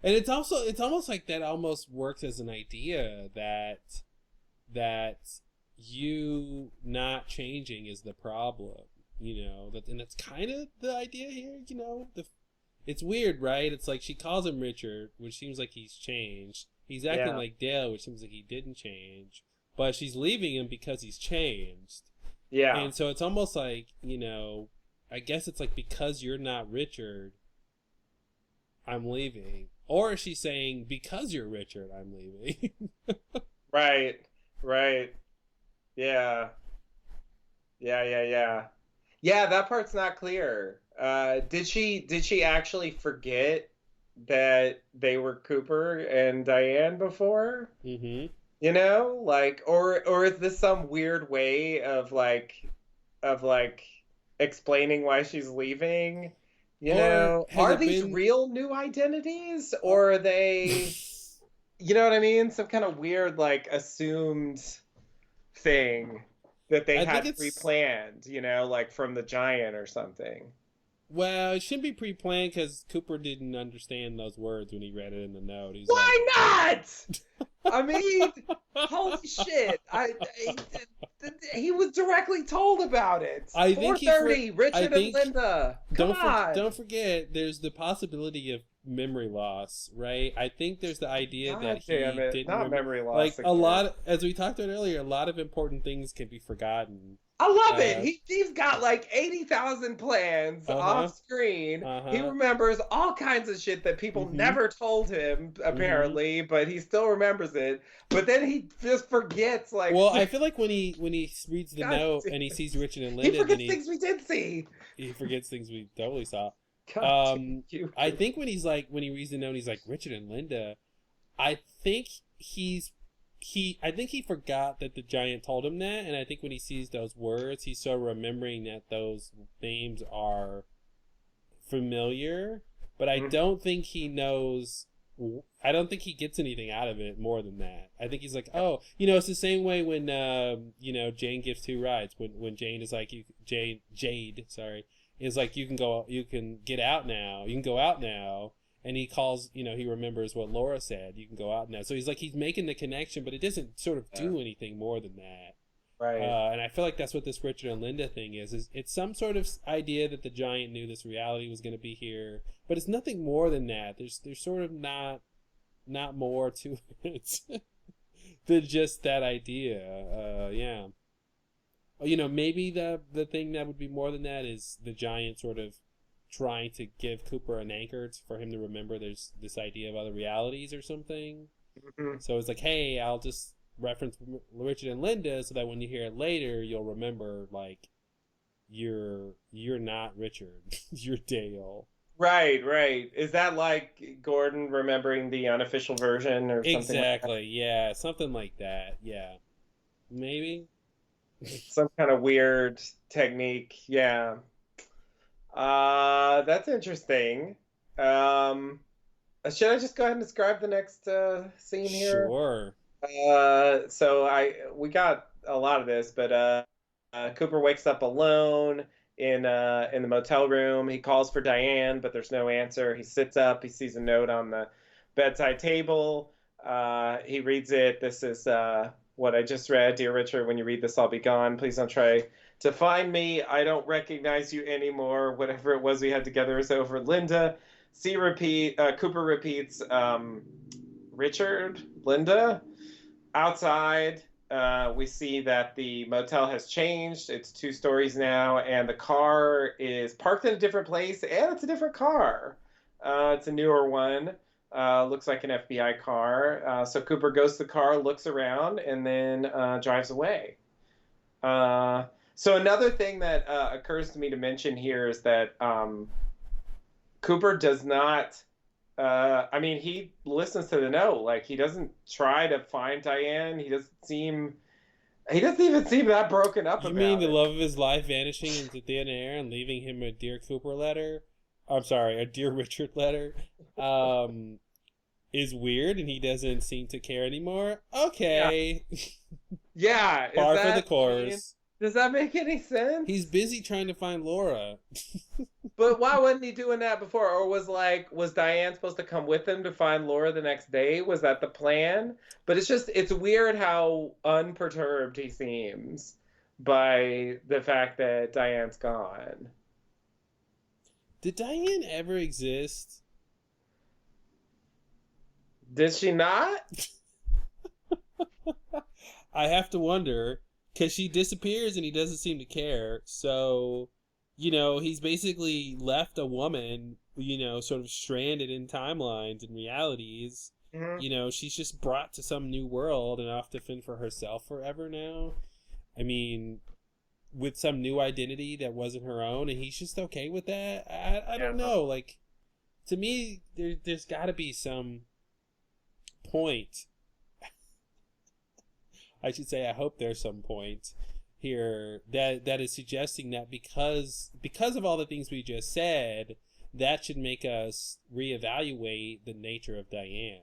And it's almost like that almost works as an idea that you not changing is the problem, and that's kind of the idea here, it's weird, right? It's like she calls him Richard, which seems like he's changed. He's acting like Dale, which seems like he didn't change, but she's leaving him because he's changed. Yeah. And so it's almost like, I guess it's like, because you're not Richard, I'm leaving. Or she's saying, because you're Richard, I'm leaving. Right. Yeah. Yeah, that part's not clear. Did she actually forget that they were Cooper and Diane before? Mm-hmm. Like, or is this some weird way of explaining why she's leaving? Are these real new identities, or are they, you know what I mean? Some kind of weird, like, assumed thing that they had pre-planned, like from the Giant or something. Well, it shouldn't be pre-planned because Cooper didn't understand those words when he read it in the note. Why not? I mean, holy shit! He was directly told about it. 4:30, Richard and Linda. Don't forget, there's the possibility of memory loss, right? I think there's the idea that he didn't not memory loss. Like again. A lot, as we talked about earlier, a lot of important things can be forgotten. I love it. He's got like 80,000 plans off screen. He remembers all kinds of shit that people never told him, apparently, but he still remembers it. But then he just forgets, like. Well, I feel like when he reads the note and he sees Richard and Linda, he forgets things we did see. He forgets things we totally saw. I think when he reads the note, he's like, Richard and Linda. I think he forgot that the Giant told him that, and I think when he sees those words, he's so remembering that those names are familiar, but I don't think he knows. I don't think he gets anything out of it more than that. I think he's like, oh, it's the same way when Jane gives 2 rides. When Jane is like, Jade, is like, you can get out now. You can go out now. And he calls, he remembers what Laura said. You can go out now. So he's making the connection, but it doesn't sort of do anything more than that. Right. And I feel like that's what this Richard and Linda thing is it's some sort of idea that the Giant knew this reality was going to be here, but it's nothing more than that. There's sort of not more to it than just that idea. Yeah. Maybe the thing that would be more than that is the Giant sort of trying to give Cooper an anchor for him to remember there's this idea of other realities or something. So it's like, hey, I'll just reference Richard and Linda so that when you hear it later, you'll remember, like, you're not Richard, you're Dale. Right. Is that like Gordon remembering the unofficial version or something? Exactly, yeah, something like that, yeah. Maybe? Some kind of weird technique, yeah. That's interesting. Should I just go ahead and describe the next scene here? Sure. We got a lot of this, but Cooper wakes up alone in the motel room. He calls for Diane, but there's no answer. He sits up. He sees a note on the bedside table. He reads it. This is what I just read. Dear Richard, when you read this, I'll be gone. Please don't try to find me. I don't recognize you anymore. Whatever it was we had together is over. Linda. Cooper repeats, Richard, Linda. Outside, we see that the motel has changed. It's 2 stories now, and the car is parked in a different place, and it's a different car. It's a newer one. Looks like an FBI car. So Cooper goes to the car, looks around, and then drives away. So another thing that occurs to me to mention here is that Cooper does not. He listens to the note. Like, he doesn't try to find Diane. He doesn't even seem that broken up You about mean the it. love of his life vanishing into thin air and leaving him a Dear Cooper letter? I'm sorry, a Dear Richard letter. Is weird, and he doesn't seem to care anymore. Okay. Yeah. Par for the course. Does that make any sense? He's busy trying to find Laura. But why wasn't he doing that before? Or was Diane supposed to come with him to find Laura the next day? Was that the plan? But it's weird how unperturbed he seems by the fact that Diane's gone. Did Diane ever exist? Did she not? I have to wonder, because she disappears and he doesn't seem to care. So, he's basically left a woman, sort of stranded in timelines and realities. Mm-hmm. She's just brought to some new world and off to fend for herself forever now. I mean, with some new identity that wasn't her own, and he's just okay with that. I don't know. Like, to me, there's got to be some point. I should say, I hope there's some point here that is suggesting that because of all the things we just said, that should make us reevaluate the nature of Diane.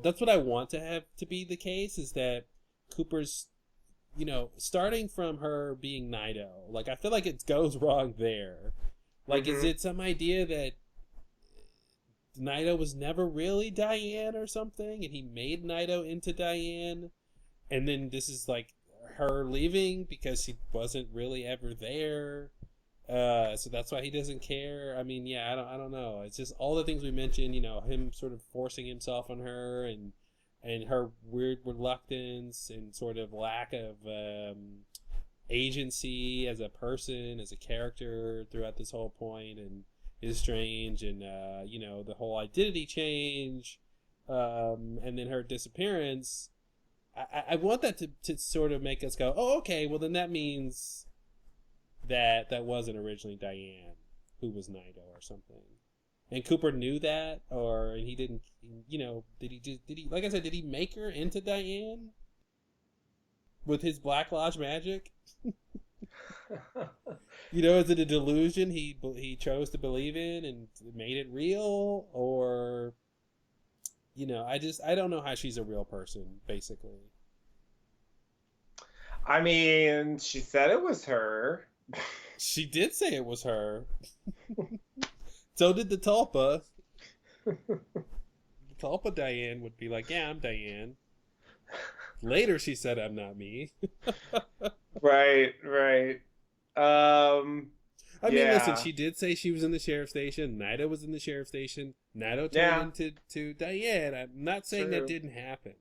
That's what I want to have to be the case, is that Cooper's, starting from her being Nido. Like, I feel like it goes wrong there. Like, Is it some idea that Nido was never really Diane or something, and he made Nido into Diane, and then this is like her leaving because she wasn't really ever there, so that's why he doesn't care. I mean, yeah, I don't know. It's just all the things we mentioned, him sort of forcing himself on her, and her weird reluctance and sort of lack of agency as a person, as a character throughout this whole point, and is strange, and the whole identity change, and then her disappearance. I want that to sort of make us go, oh, okay, well then that means that wasn't originally Diane who was Nido or something, and Cooper knew that, and he didn't. Did he like I said, did he make her into Diane with his Black Lodge magic? Is it a delusion he chose to believe in and made it real? Or, I don't know how she's a real person, basically. I mean, she said it was her. She did say it was her. So did the Tulpa. The Tulpa Diane would be like, yeah, I'm Diane. Later she said, I'm not me. Right. I mean, listen, she did say she was in the sheriff's station. Nido was in the sheriff's station. Nido turned into Diane. I'm not saying that didn't happen.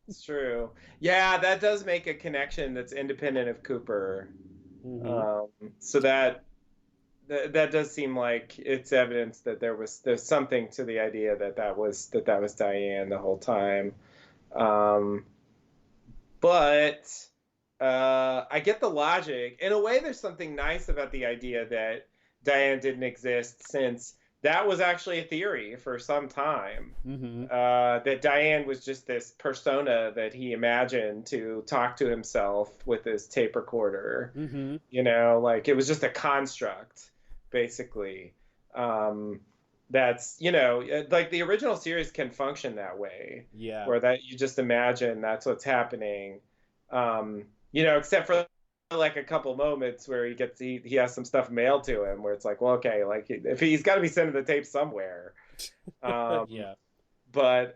It's true. Yeah, that does make a connection that's independent of Cooper. Mm-hmm. So that does seem like it's evidence that there's something to the idea that was Diane the whole time. But I get the logic. In a way, there's something nice about the idea that Diane didn't exist, since that was actually a theory for some time. Mm-hmm. That Diane was just this persona that he imagined to talk to himself with his tape recorder. Mm-hmm. Like, it was just a construct, basically. that's, you know, like the original series can function that way, Yeah. where that you just imagine that's what's happening. You know, except for like a couple moments where he has some stuff mailed to him where it's like, well, okay, like if he's got to be sending the tape somewhere. Yeah. But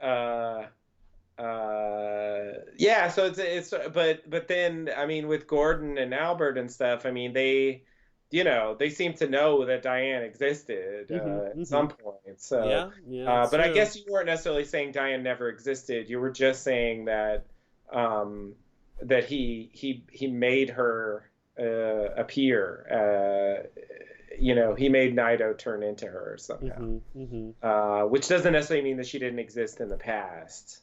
yeah, so it's but then I mean with Gordon and Albert and stuff, I mean they, you know, they seem to know that Diane existed at some point. So Yeah, yeah, but I true. guess you weren't necessarily saying Diane never existed. You were just saying that that he made her appear. You know, he made Naito turn into her somehow, which doesn't necessarily mean that she didn't exist in the past.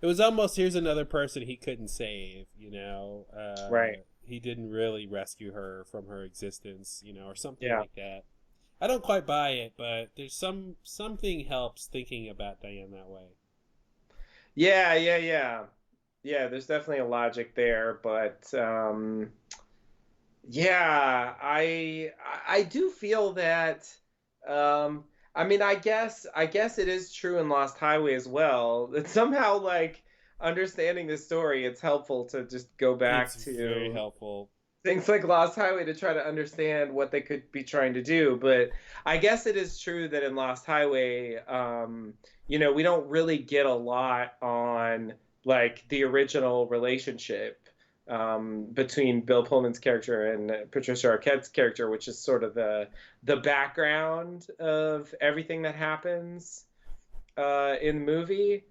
It was almost, here's another person he couldn't save, you know. Right. He didn't really rescue her from her existence, you know, or something Yeah. like that. I don't quite buy it, but there's something helps thinking about Diane that way. Yeah, yeah. There's definitely a logic there, but yeah, I do feel that. I mean, I guess it is true in Lost Highway as well. That somehow, like understanding the story, it's helpful to just go back It's very to helpful. things like Lost Highway to try to understand what they could be trying to do. But I guess it is true that in Lost Highway, you know, we don't really get a lot on like the original relationship between Bill Pullman's character and Patricia Arquette's character, which is sort of the background of everything that happens in the movie.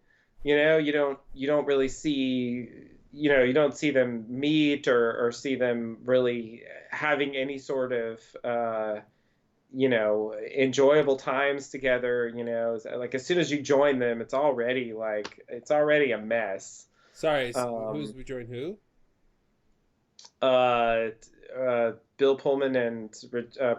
You know, you don't really see, you know, you don't see them meet or see them really having any sort of you know, enjoyable times together. You know, like as soon as you join them, it's already a mess. Sorry, who's Um, joined who? uh, Bill Pullman and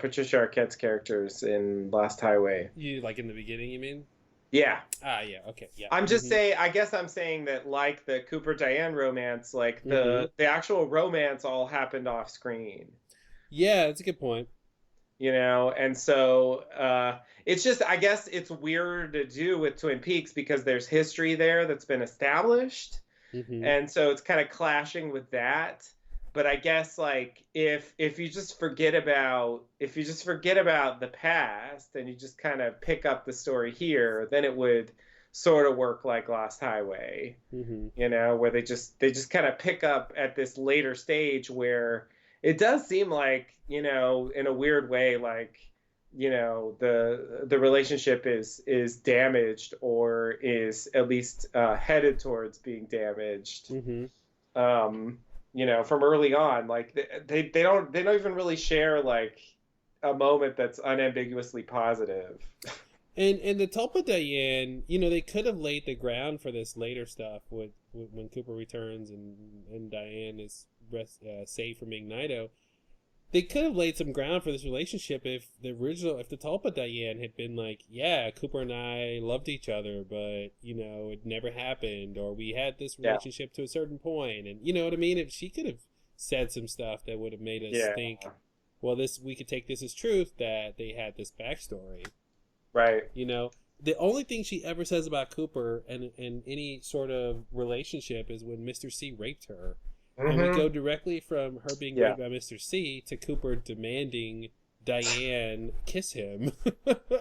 Patricia Arquette's characters in Lost Highway. You like in the beginning, you mean? Yeah, Ah, yeah, okay, yeah. I'm just saying. I guess I'm saying that, like the Cooper Diane romance, like the actual romance all happened off screen. Yeah, that's a good point. You know, and so it's just, I guess it's weird to do with Twin Peaks because there's history there that's been established, and so it's kind of clashing with that. But I guess like if you just forget about the past and you just kind of pick up the story here, then it would sort of work like Lost Highway. You know, where they just kind of pick up at this later stage where it does seem like, you know, in a weird way, like, you know, the relationship is damaged or is at least headed towards being damaged. You know, from early on, like they don't even really share like a moment that's unambiguously positive. And the Tulpa Diane, you know, they could have laid the ground for this later stuff with when Cooper returns and Diane is saved from being Naito. They could have laid some ground for this relationship if the Tulpa Diane had been like, yeah, Cooper and I loved each other, but, you know, it never happened, or we had this relationship to a certain point, and you know what I mean? If she could have said some stuff that would have made us think, well, we could take this as truth that they had this backstory. Right. You know, the only thing she ever says about Cooper and any sort of relationship is when Mr. C raped her. And we go directly from her being raped by Mr. C to Cooper demanding Diane kiss him.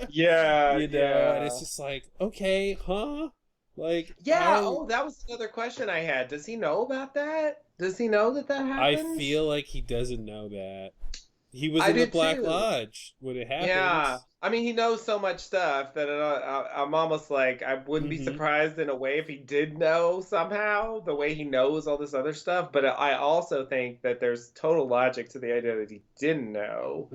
Yeah. You know, and it's just like, okay, huh? Like, yeah. Oh, that was another question I had. Does he know about that? Does he know that happens? I feel like he doesn't know that. He was in the Black Lodge when it happened. Yeah. I mean, he knows so much stuff that I'm almost like, I wouldn't be surprised in a way if he did know somehow the way he knows all this other stuff. But I also think that there's total logic to the idea that he didn't know.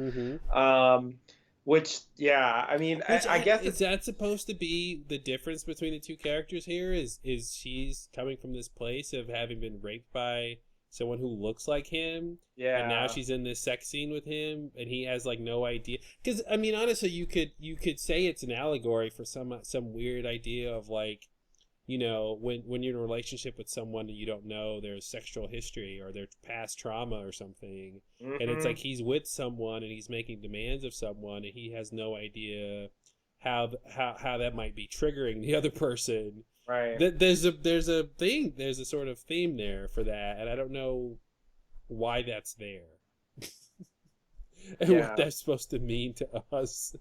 Which, yeah, I mean, I guess is that supposed to be the difference between the two characters here? Is she's coming from this place of having been raped by someone who looks like him, and now she's in this sex scene with him, and he has like no idea. Because I mean, honestly, you could say it's an allegory for some weird idea of like, you know, when you're in a relationship with someone that you don't know their sexual history or their past trauma or something, and it's like he's with someone and he's making demands of someone and he has no idea how that might be triggering the other person. Right. There's a sort of theme there for that, and I don't know why that's there. And what that's supposed to mean to us.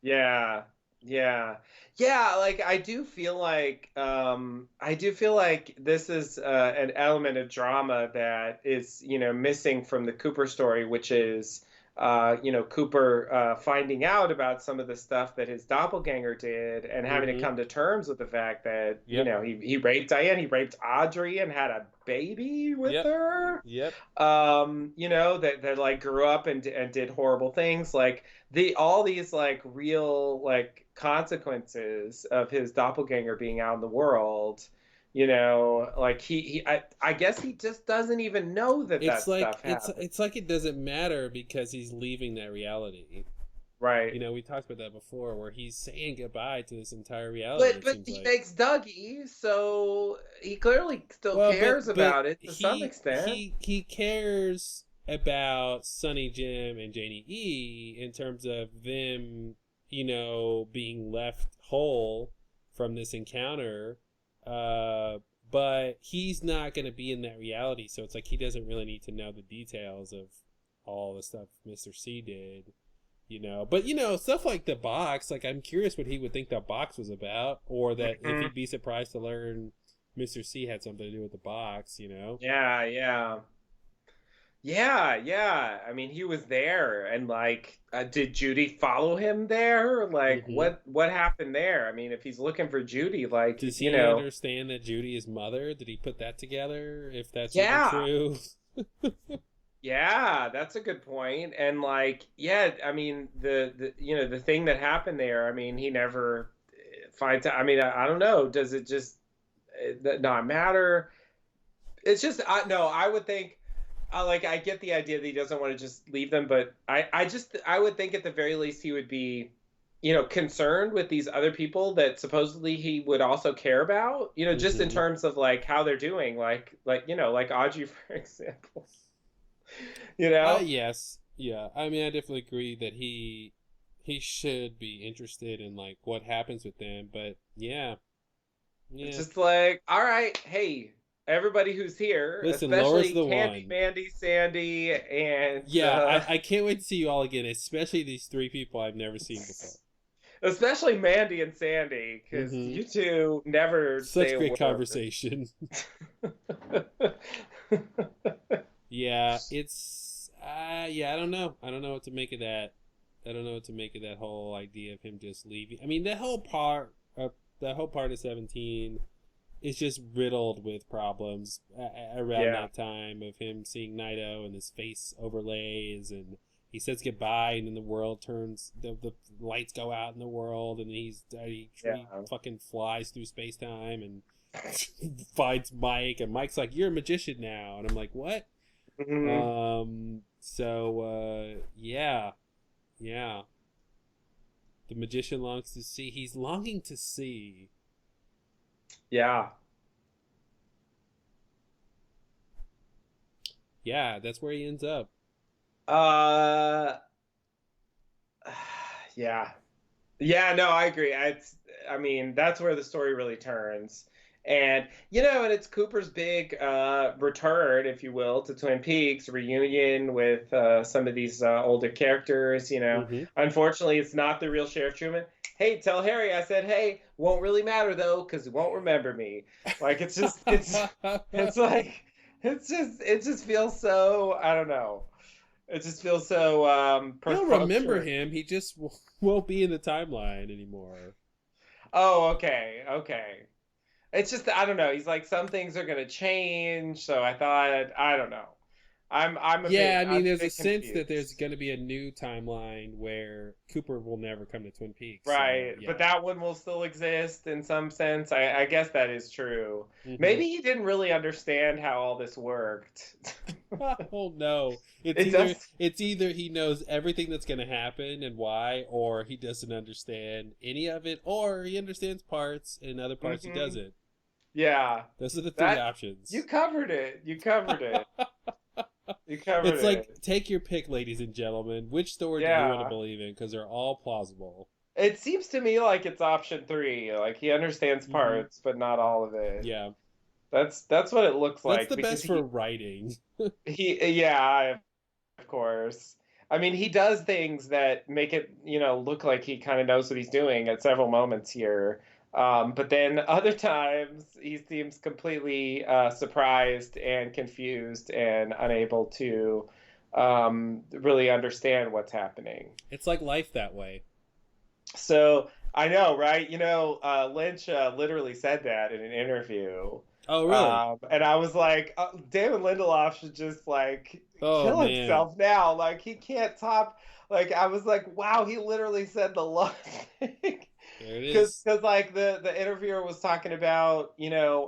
Yeah. Like I do feel like this is an element of drama that is, missing from the Cooper story, which is Cooper finding out about some of the stuff that his doppelganger did and having to come to terms with the fact that, he raped Diane, he raped Audrey and had a baby with her. Yep. That like grew up and did horrible things. Like all these like real like consequences of his doppelganger being out in the world. Like I guess he just doesn't even know that stuff happened. It's like it doesn't matter because he's leaving that reality. Right. We talked about that before, where he's saying goodbye to this entire reality. But he makes Dougie, so he clearly still cares about it to some extent. He cares about Sonny Jim and Janie E in terms of them, being left whole from this encounter. But he's not going to be in that reality, so it's like he doesn't really need to know the details of all the stuff Mr. C did, But, stuff like the box, like I'm curious what he would think the box was about, or that if he'd be surprised to learn Mr. C had something to do with the box, Yeah. I mean, he was there, and like, did Judy follow him there? Like, what happened there? I mean, if he's looking for Judy, like, does he understand that Judy is mother? Did he put that together? If that's true. Yeah, that's a good point. And like, I mean, the thing that happened there. I mean, he never finds out. I mean, I don't know. Does it just not matter? It's just I would think. I get the idea that he doesn't want to just leave them, but I would think at the very least he would be, concerned with these other people that supposedly he would also care about, just in terms of like how they're doing, like Audrey, for example, Yes. Yeah. I mean, I definitely agree that he should be interested in like what happens with them, but yeah. It's just like, all right, hey, everybody who's here, listen, especially Laura's the Candy, one. Mandy, Sandy, and I can't wait to see you all again, especially these three people I've never seen before. Especially Mandy and Sandy, because you two never such say great a word. Conversation. Yeah, it's I don't know what to make of that. I don't know what to make of that whole idea of him just leaving. I mean, that whole part of 17 is just riddled with problems around that time of him seeing Naito and his face overlays, and he says goodbye, and then the world turns, the lights go out in the world, and he fucking flies through space time and finds Mike, and Mike's like, "You're a magician now," and I'm like, "What?" Yeah. The magician longs to see. He's longing to see. Yeah. Yeah, that's where he ends up. Yeah. Yeah, no, I agree. I mean, that's where the story really turns. And, and it's Cooper's big return, if you will, to Twin Peaks, reunion with some of these older characters, Unfortunately, it's not the real Sheriff Truman. Hey, tell Harry I said, hey, won't really matter, though, because he won't remember me. Like, it just feels so, I don't know. It just feels so He'll remember him. He just won't be in the timeline anymore. Oh, okay. It's just, I don't know. He's like, some things are going to change. So I thought, I don't know. There's a sense that there's going to be a new timeline where Cooper will never come to Twin Peaks. Right. So, yeah. But that one will still exist in some sense. I guess that is true. Maybe he didn't really understand how all this worked. Oh, no. It's either he knows everything that's going to happen and why, or he doesn't understand any of it, or he understands parts and other parts he doesn't. Yeah. Those are the three options. You covered it. It's like, take your pick, ladies and gentlemen. Which story do you want to believe in? Because they're all plausible. It seems to me like it's option three. Like he understands Hmm. parts, but not all of it. Yeah, That's what it looks that's like the because best for writing. yeah, of course. I mean, he does things that make it, look like he kind of knows what he's doing at several moments here. But then other times he seems completely surprised and confused and unable to really understand what's happening. It's like life that way. So I know, right? Lynch literally said that in an interview. Oh, really? And I was like, David Lindelof should just like Oh kill man, himself now. Like he can't top. Like I was like, wow, he literally said the love thing. there it Because is. like the interviewer was talking about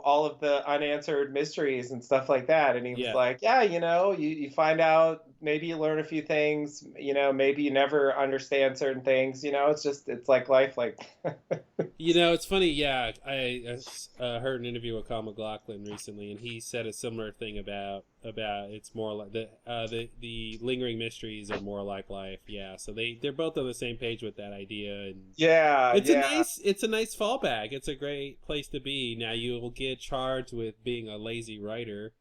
all of the unanswered mysteries and stuff like that, and he was Yeah. like, yeah, you find out, maybe you learn a few things, maybe you never understand certain things, it's like life, like It's funny. Yeah, I heard an interview with Kyle MacLachlan recently, and he said a similar thing about it's more like the lingering mysteries are more like life. Yeah, so they're both on the same page with that idea, and yeah, yeah, it's a nice fallback. It's a great place to be. Now you will get charged with being a lazy writer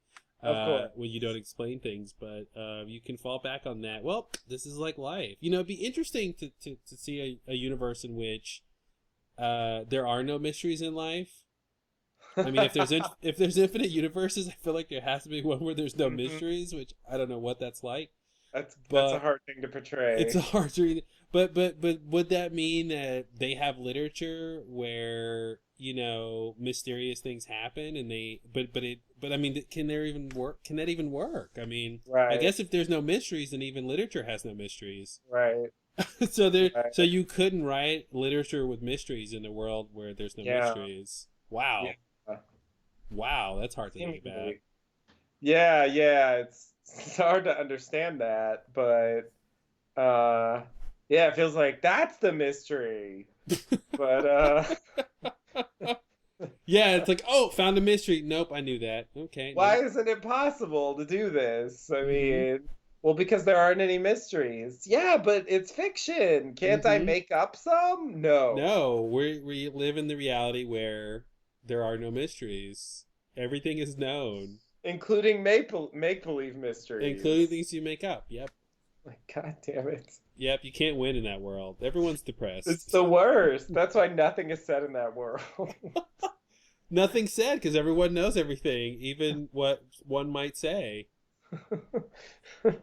of course. when you don't explain things, but you can fall back on that. Well, this is like life. It'd be interesting to see a universe in which there are no mysteries in life. I mean, if there's infinite universes, I feel like there has to be one where there's no Mhm. mysteries, which I don't know what that's like. That's a But hard thing to it's portray. a hard to read. But would that mean that they have literature where mysterious things happen and but I mean, can there even work? Can that even work? I mean, I Right, guess if there's no mysteries, then even literature has no mysteries. right, So right. you couldn't write literature with mysteries in a world where there's no Yeah, mysteries. yeah. Wow. Wow, that's hard to think about. Seemingly. Yeah, yeah, it's hard to understand that, but uh yeah, it feels like that's the mystery. But Yeah, it's like, oh, found a mystery. Nope, I knew that. Okay, why nope. isn't it possible to do this? I Mm-hmm. mean, well, because there aren't any mysteries. Yeah, but it's fiction. Can't I Mm-hmm. make up some? No. No, we live in the reality where there are no mysteries. Everything is known, Including make believe including mysteries. things you make up. Yep. Like, God damn it. Yep, you can't win in that world. Everyone's It's depressed. the worst. That's why nothing is said in that world. Nothing's said because everyone knows everything, even what one might say.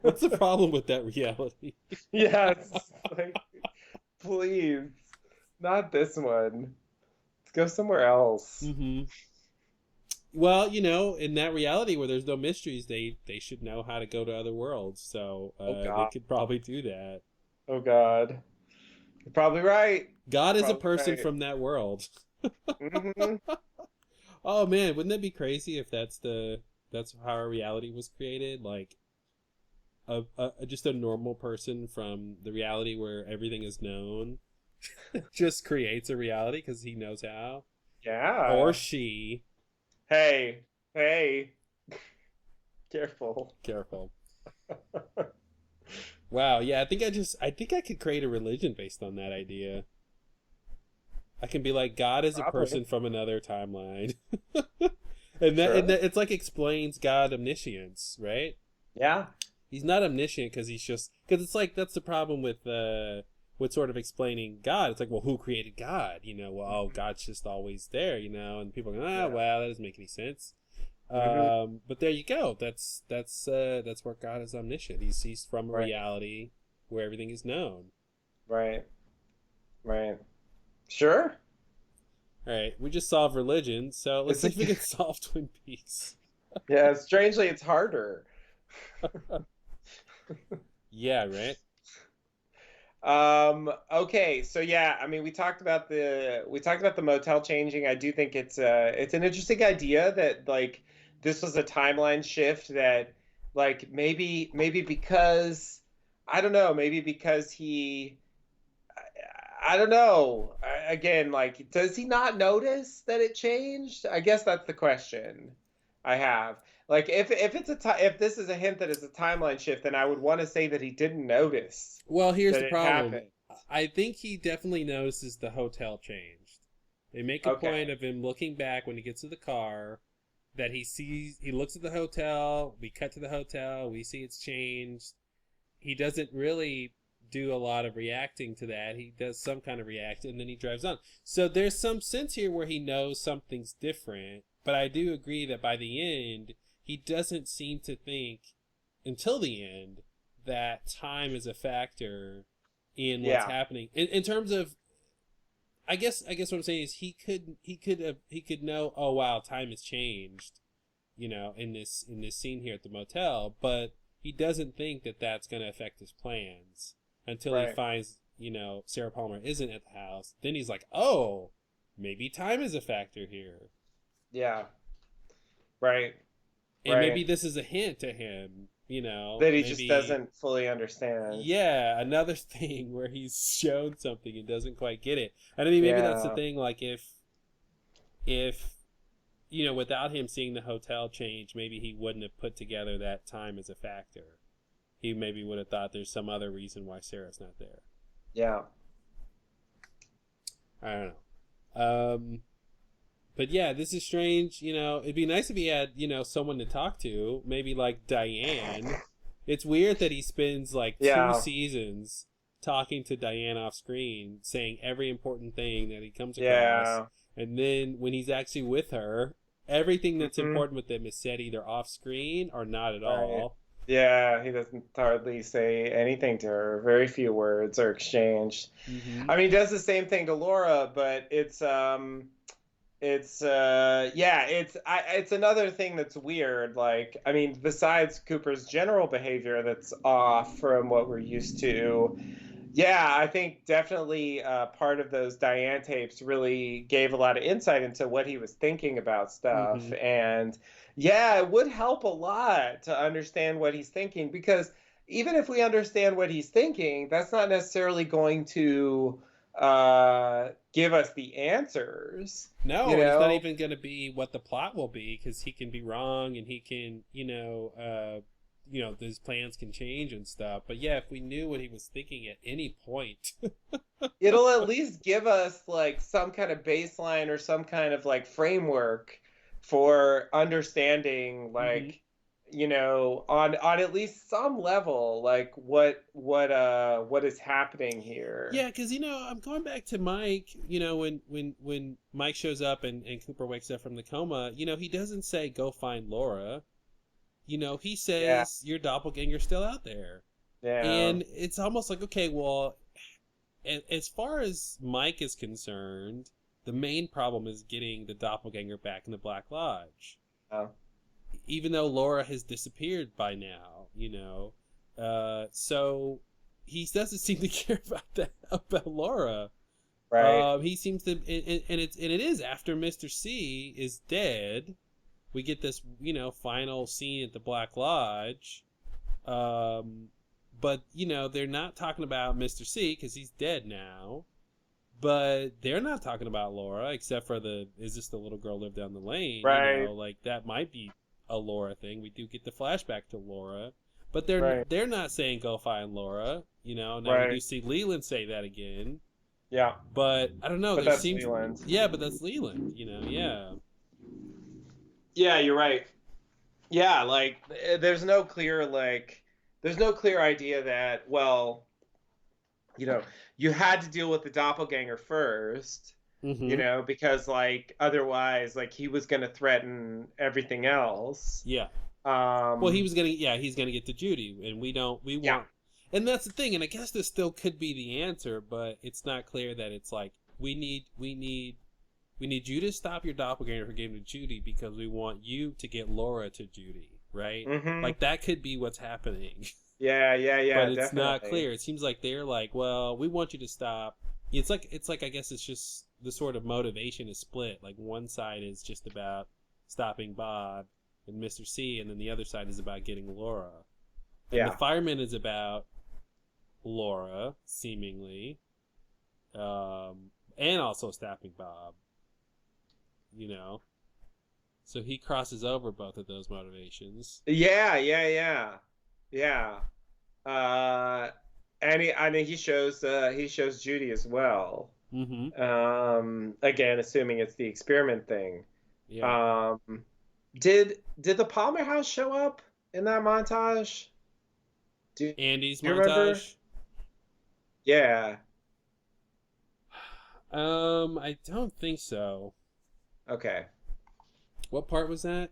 What's the problem with that reality? Yes, like please, not this one. Let's go somewhere else. Hmm. Well, in that reality where there's no mysteries, they should know how to go to other worlds, so Oh they God. could probably do that. Oh God. You're probably right. God is a Probably person right. from that world. Hmm. Oh man, wouldn't that be crazy if that's how our reality was created? Like just a normal person from the reality where everything is known just creates a reality because he knows how, or Yeah. she. Hey, hey, careful. Careful. Wow, yeah, I think I could create a religion based on that idea. I can be like, God is a Probably. person from another timeline. And Sure. that it's like explains God omniscience, right? Yeah. He's not omniscient because it's like that's the problem with sort of explaining God. It's like, well, who created God? Well, oh, Mhm. God's just always there, and people go, Yeah. well, that doesn't make any sense. Hmm. But there you go. That's where God is omniscient. He's from a Right. reality where everything is known. Right. Right. Sure. All right, we just solved religion, so let's It's see a, if we can solve Twin Peaks. yeah. Strangely, it's harder. Yeah, right. Okay, so yeah, I mean, we talked about the motel changing. I do think it's an interesting idea that like this was a timeline shift that like maybe because I don't know, maybe because I don't know. Again, like, does he not notice that it changed? I guess that's the question I have. Like, if this is a hint that it's a timeline shift, then I would want to say that he didn't notice Well, here's that the it problem. happened. I think he definitely notices the hotel changed. They make a Okay. point of him looking back when he gets to the car, that he looks at the hotel, we cut to the hotel, we see it's changed. He doesn't really do a lot of reacting to that. He does some kind of react, and then he drives on. So there's some sense here where he knows something's different, but I do agree that by the end, he doesn't seem to think, until the end, that time is a factor in what's happening. In terms of, I guess what I'm saying is he could know, oh wow, time has changed, in this scene here at the motel, but he doesn't think that that's going to affect his plans until he finds, Sarah Palmer isn't at the house. Then he's like, oh, maybe time is a factor here. Yeah. Right. And maybe this is a hint to him, that he just doesn't fully understand. Yeah, another thing where he's shown something and doesn't quite get it. And I mean, maybe that's the thing, like if without him seeing the hotel change, maybe he wouldn't have put together that time as a factor. He maybe would have thought there's some other reason why Sarah's not there. Yeah. I don't know. But yeah, this is strange. It'd be nice if he had, someone to talk to. Maybe like Diane. It's weird that he spends like 2 seasons talking to Diane off screen, saying every important thing that he comes across. Yeah. And then when he's actually with her, everything that's important with them is said either off screen or not at all. Yeah, he doesn't hardly say anything to her. Very few words are exchanged. I mean, he does the same thing to Laura, but it's another thing that's weird. Like, I mean, besides Cooper's general behavior that's off from what we're used to, I think definitely part of those Diane tapes really gave a lot of insight into what he was thinking about stuff. And it would help a lot to understand what he's thinking, because even if we understand what he's thinking, that's not necessarily going to give us the answers. No, it's not even going to be what the plot will be, because he can be wrong and he can, his plans can change and stuff. But yeah, if we knew what he was thinking at any point, it'll at least give us like some kind of baseline or some kind of like framework for understanding, like, on at least some level, like what is happening here. Yeah, because I'm going back to Mike. When Mike shows up and Cooper wakes up from the coma, he doesn't say go find Laura. He says your doppelganger's still out there. Yeah. And it's almost like, okay, well, as far as Mike is concerned, the main problem is getting the doppelganger back in the Black Lodge. Oh. Even though Laura has disappeared by now, so he doesn't seem to care about Laura. Right. He seems to, and it is after Mr. C is dead. We get this, final scene at the Black Lodge. But they're not talking about Mr. C because he's dead now. But they're not talking about Laura, except for is this the little girl live down the lane? Right. Like that might be a Laura thing. We do get the flashback to Laura, but they're not saying go find Laura. Now we do see Leland say that again. Yeah. But I don't know. But that's Leland. Yeah, but that's Leland. Yeah. Yeah, you're right. Yeah, like there's no clear idea that, well, you had to deal with the doppelganger first. Because like otherwise, like he was going to threaten everything else. Yeah. Well, he's going to get to Judy, and we won't. And that's the thing. And I guess this still could be the answer, but it's not clear that it's like we need you to stop your doppelganger from getting to Judy because we want you to get Laura to Judy, right? Like that could be what's happening. Yeah. But it's definitely not clear. It seems like they're like, well, we want you to stop. It's like I guess it's just the sort of motivation is split. Like one side is just about stopping Bob and Mr. C, and then the other side is about getting Laura. And the fireman is about Laura, seemingly, and also stopping Bob. So he crosses over both of those motivations. Yeah. he shows Judy as well. Again, assuming it's the experiment thing. Yeah. Did the Palmer House show up in that montage? Do Andy's you remember? montage. Yeah. I don't think so. Okay. What part was that?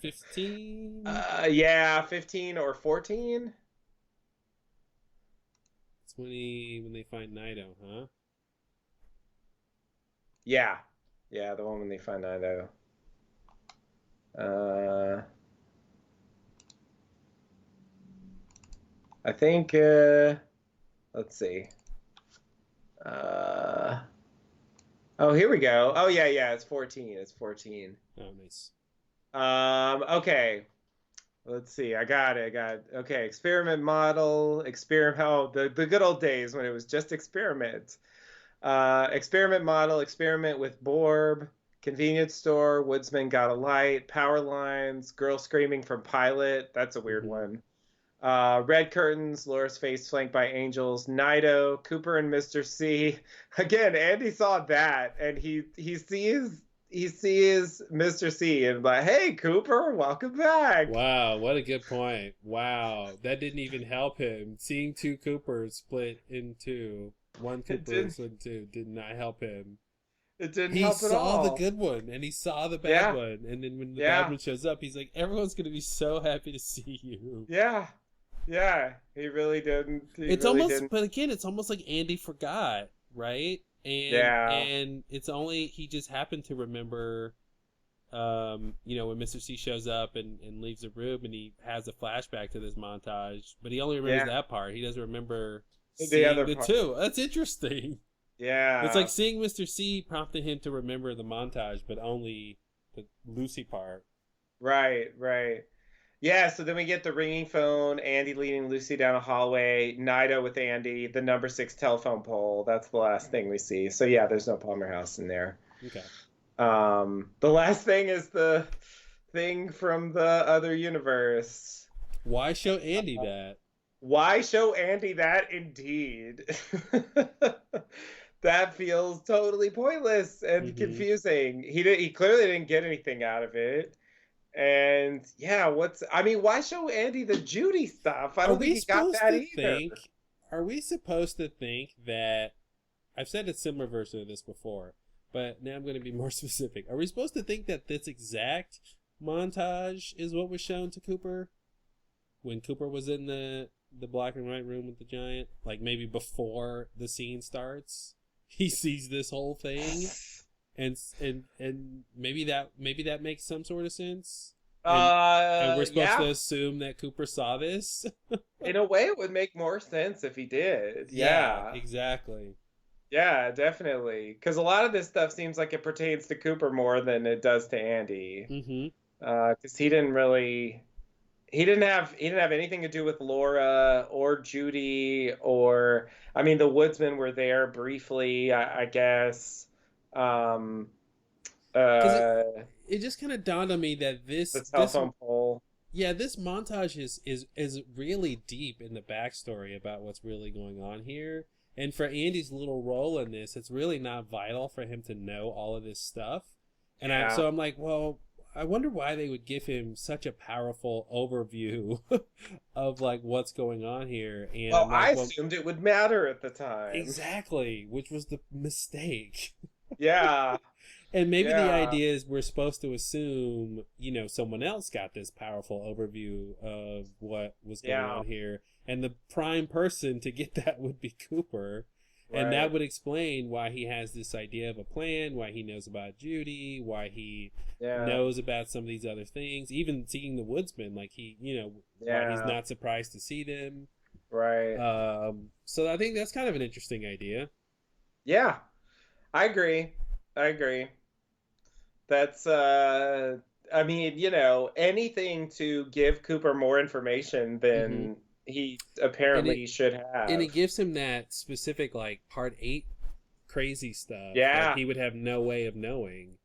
15? Yeah, 15 or 14. It's when they find Nido, huh? Yeah. Yeah, the one when they find Nido. I think let's see. Oh, here we go. Oh yeah, it's 14. It's 14. Oh, nice. Okay. Let's see. I got it. Okay, experiment model, experiment. Oh, the good old days when it was just experiment. Experiment model, experiment with Borb, convenience store, woodsman got a light, power lines, girl screaming from pilot. That's a weird one. Red curtains, Laura's face flanked by angels, Nido, Cooper and Mr. C. Again, Andy saw that, and he sees Mr. C and like, hey Cooper, welcome back. Wow, what a good point. Wow, that didn't even help him. Seeing two Coopers split in two, one Cooper split in two, did not help him. It didn't help at all. He saw the good one and he saw the bad one, and then when the bad one shows up, he's like, everyone's gonna be so happy to see you. Yeah, he really didn't. But again, it's almost like Andy forgot, right? And it's only he just happened to remember, when Mr. C shows up and leaves the room, and he has a flashback to this montage, but he only remembers that part. He doesn't remember seeing the two. That's interesting. Yeah, it's like seeing Mr. C prompted him to remember the montage, but only the Lucy part. Right. Yeah, so then we get the ringing phone, Andy leading Lucy down a hallway, Nido with Andy, the number 6 telephone pole. That's the last thing we see. So yeah, there's no Palmer House in there. Okay. The last thing is the thing from the other universe. Why show Andy that? Why show Andy that? Indeed. That feels totally pointless and confusing. He clearly didn't get anything out of it. And yeah, why show Andy the Judy stuff? I don't think he got that either. Are we supposed to think that, I've said a similar version of this before, but now I'm going to be more specific. Are we supposed to think that this exact montage is what was shown to Cooper when Cooper was in the black and white room with the giant? Like maybe before the scene starts, he sees this whole thing? And maybe that makes some sort of sense. And we're supposed to assume that Cooper saw this. In a way, it would make more sense if he did. Yeah, exactly. Yeah, definitely. Because a lot of this stuff seems like it pertains to Cooper more than it does to Andy. Because he didn't have anything to do with Laura or Judy or the woodsmen were there briefly, I guess. It just kind of dawned on me that the telephone pole. Yeah, this montage is really deep in the backstory about what's really going on here. And for Andy's little role in this, it's really not vital for him to know all of this stuff. And so I'm like, well, I wonder why they would give him such a powerful overview of like what's going on here. And I assumed it would matter at the time. Exactly, which was the mistake. Yeah. And maybe the idea is we're supposed to assume, someone else got this powerful overview of what was going on here. And the prime person to get that would be Cooper. Right. And that would explain why he has this idea of a plan, why he knows about Judy, why he knows about some of these other things. Even seeing the woodsman, like why he's not surprised to see them. Right. So I think that's kind of an interesting idea. Yeah, I agree. That's anything to give Cooper more information than he apparently should have. And it gives him that specific, like, part 8 crazy stuff. Yeah. That he would have no way of knowing.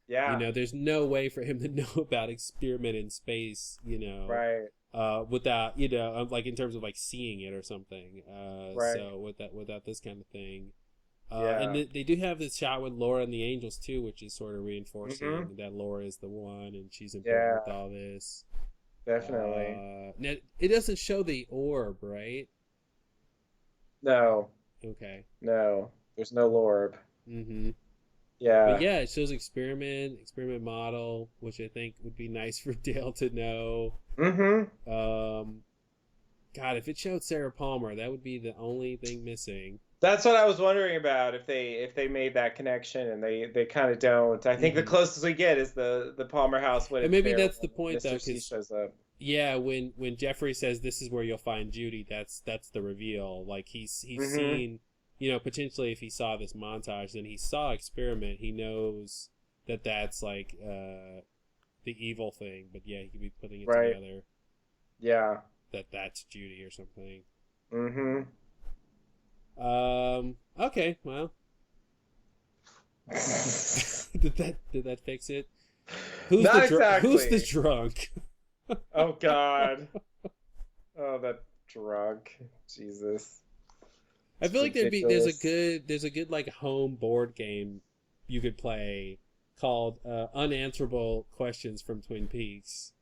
Yeah. You know, there's no way for him to know about Experiment in Space, you know, Right. without, you know, like in terms of like seeing it or something. Right. So without this kind of thing. Yeah. And they do have this shot with Laura and the Angels too, which is sort of reinforcing Mhm. that Laura is the one and she's important Yeah. with all this. Definitely. Now, it doesn't show the orb, right? No. Okay. No. There's no Lorb. Mm-hmm. But Yeah. yeah, it shows experiment model, which I think would be nice for Dale to know. Mm-hmm. God, if it showed Sarah Palmer, that would be the only thing missing. That's what I was wondering about if they made that connection, and they kind of don't. I think the Mhm. closest we get is the Palmer house when And it's maybe there that's the when point though, Mr. C because shows up. yeah, when Jeffrey says this is where you'll find Judy, that's the reveal. Like he's Mm-hmm. seen, you know, potentially if he saw this montage, then he saw Experiment, he knows that that's like the evil thing. But yeah, he could be putting it Right. together Yeah. that that's Judy or something. Mm-hmm. Okay, well, did that fix it? Not exactly. Who's the drunk? Oh God. Oh, that drunk. Jesus. I feel like there's ridiculous. a good like home board game you could play called Unanswerable Questions from Twin Peaks,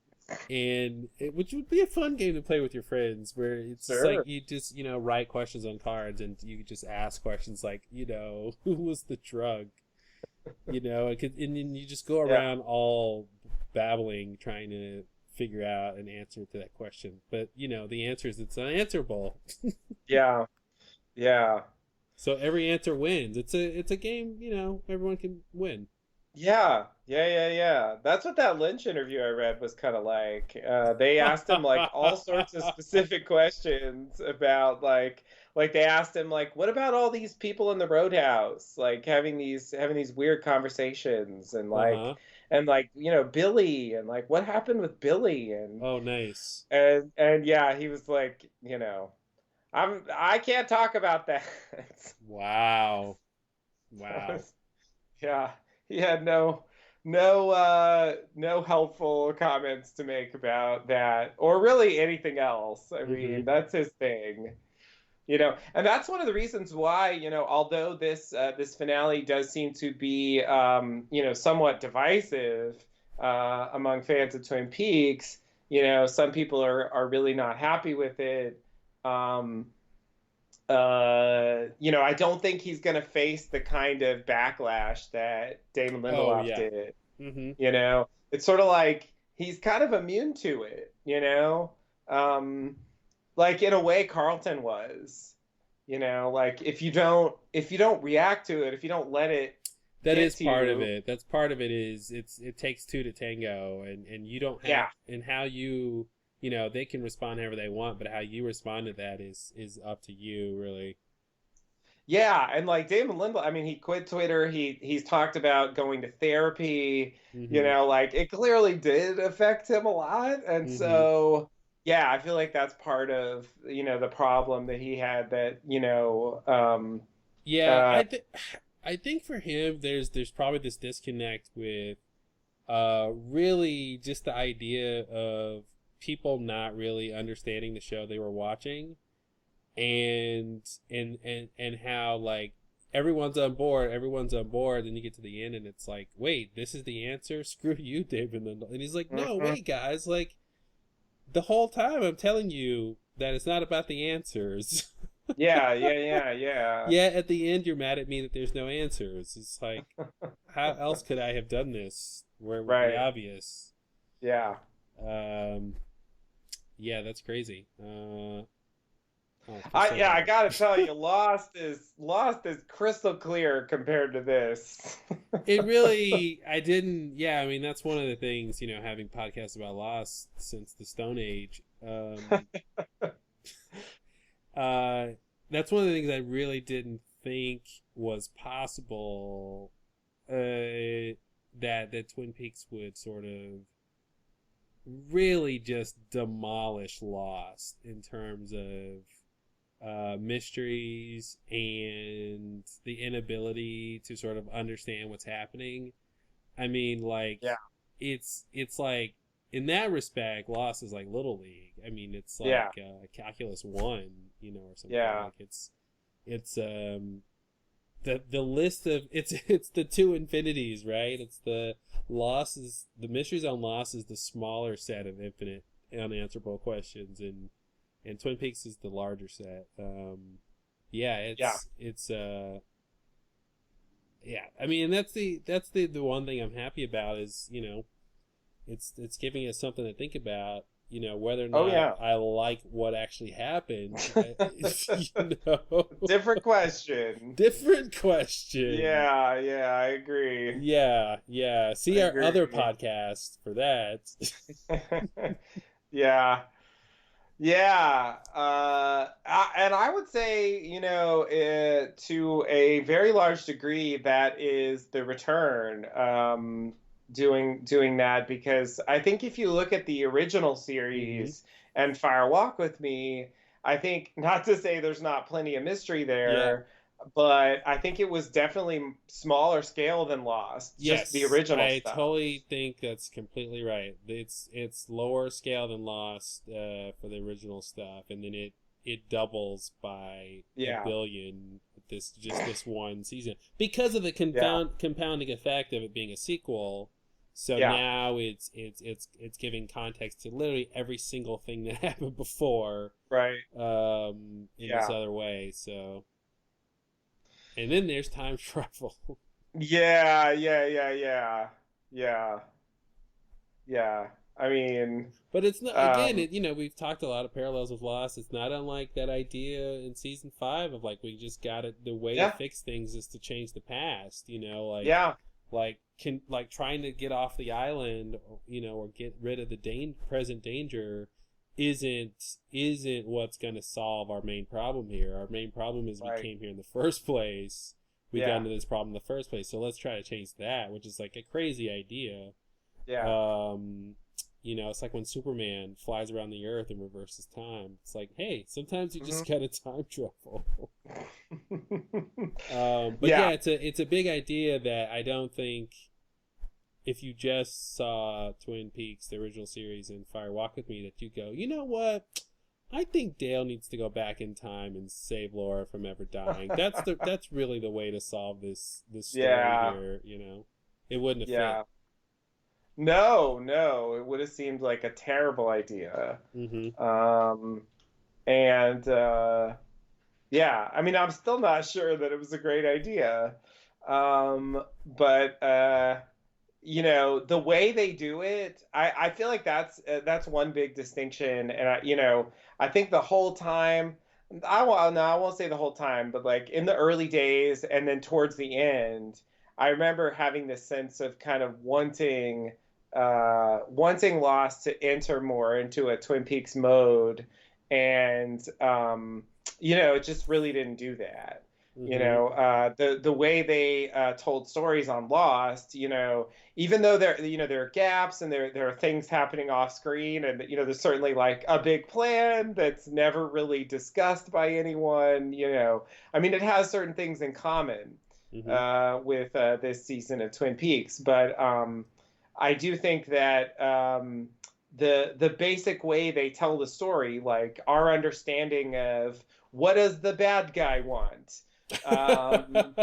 and which would be a fun game to play with your friends, where it's just Sure. like you just, you know, write questions on cards and you just ask questions like, you know, who was the drug, you know, and then you just go Yeah. around all babbling trying to figure out an answer to that question, but you know the answer is it's unanswerable. Yeah. Yeah. So every answer wins. It's a game, you know, everyone can win. Yeah, yeah. That's what that Lynch interview I read was kind of like. They asked him like all sorts of specific questions about like they asked him like, what about all these people in the Roadhouse, like having these weird conversations Uh-huh. and like you know Billy and like what happened with Billy Oh, nice. and yeah he was like you know I can't talk about that. Wow. Wow. Yeah, he had no helpful comments to make about that or really anything else. I Mm-hmm. mean, that's his thing. You know, and that's one of the reasons why, you know, although this finale does seem to be you know, somewhat divisive among fans of Twin Peaks, you know, some people are really not happy with it. Um, you know, I don't think he's going to face the kind of backlash that Damon Oh, Lindelof yeah. did. Mm-hmm. You know, it's sort of like he's kind of immune to it, you know? Like in a way Carlton was. You know, like if you don't react to it, if you don't let it That get is to part of you, it. That's part of it is it takes two to tango, and you don't have yeah. and how you know, they can respond however they want, but how you respond to that is up to you, really. Yeah, and like Damon Lindelof, I mean, he quit Twitter. He's talked about going to therapy. You Mm-hmm. know, like it clearly did affect him a lot, and Mm-hmm. so yeah, I feel like that's part of you know the problem that he had. That you know, Yeah, uh, I think for him there's probably this disconnect with really just the idea of people not really understanding the show they were watching, and how like everyone's on board, then you get to the end and it's like, wait, this is the answer? Screw you, David Lindell. And he's like, no, mhm. wait, guys, like the whole time I'm telling you that it's not about the answers. Yeah. Yeah, at the end you're mad at me that there's no answers. It's like, how else could I have done this where it would be Right. obvious? Yeah. Um, yeah, that's crazy. Oh, I feel so I bad. gotta tell you, Lost is crystal clear compared to this. It really, I didn't. Yeah, I mean that's one of the things, you know, having podcasts about Lost since the Stone Age. Uh, that's one of the things I really didn't think was possible. That Twin Peaks would sort of really just demolish Lost in terms of mysteries and the inability to sort of understand what's happening. I mean, like, Yeah. it's like in that respect, Lost is like Little League. I mean, it's like Yeah. Calculus 1, you know, or something. Yeah. Like it's the list of it's the two infinities, right? It's the Mysteries on Lost is the smaller set of infinite unanswerable questions, and Twin Peaks is the larger set. Yeah, it's yeah. I mean, that's the one thing I'm happy about is, you know, it's giving us something to think about. You know, whether or not I like what actually happened. You know, Different question. different question. Yeah, I agree. Yeah. See our other podcast for that. Yeah. Yeah, and I would say, you know, to a very large degree, that is the return, doing that, because I think if you look at the original series and Fire Walk with Me, I think, not to say there's not plenty of mystery there, but I think it was definitely smaller scale than Lost. Just the original stuff. I totally think that's completely right. It's lower scale than Lost for the original stuff, and then it doubles by a billion with this one season because of the compounding effect of it being a sequel. So now it's giving context to literally every single thing that happened before, right? In this other way. So. And then there's time travel. Yeah. I mean, but it's not. Again, you know, we've talked a lot of parallels with Lost. It's not unlike that idea in season 5 of like we just got it. The way to fix things is to change the past. You know, like trying to get off the island, you know, or get rid of the present danger. Isn't what's going to solve our main problem here. Our main problem is we came here in the first place. We got into this problem in the first place. So let's try to change that, which is like a crazy idea. Yeah. You know, it's like when Superman flies around the Earth and reverses time. It's like, hey, sometimes you just gotta time travel. But it's a big idea that I don't think. If you just saw Twin Peaks, the original series, and Fire Walk with Me, that you go, you know what? I think Dale needs to go back in time and save Laura from ever dying. That's really the way to solve this story here. You know, it wouldn't have fit. No, it would have seemed like a terrible idea. I mean, I'm still not sure that it was a great idea, but. You know, the way they do it, I feel like that's one big distinction. And I think the whole time, I won't say the whole time, but like in the early days and then towards the end, I remember having this sense of kind of wanting Lost to enter more into a Twin Peaks mode, and it just really didn't do that. You know, the way they told stories on Lost, you know, even though there are gaps and there are things happening off screen, and there's certainly like a big plan that's never really discussed by anyone. You know, I mean, it has certain things in common with this season of Twin Peaks, but I do think that the basic way they tell the story, like our understanding of what does the bad guy want. What does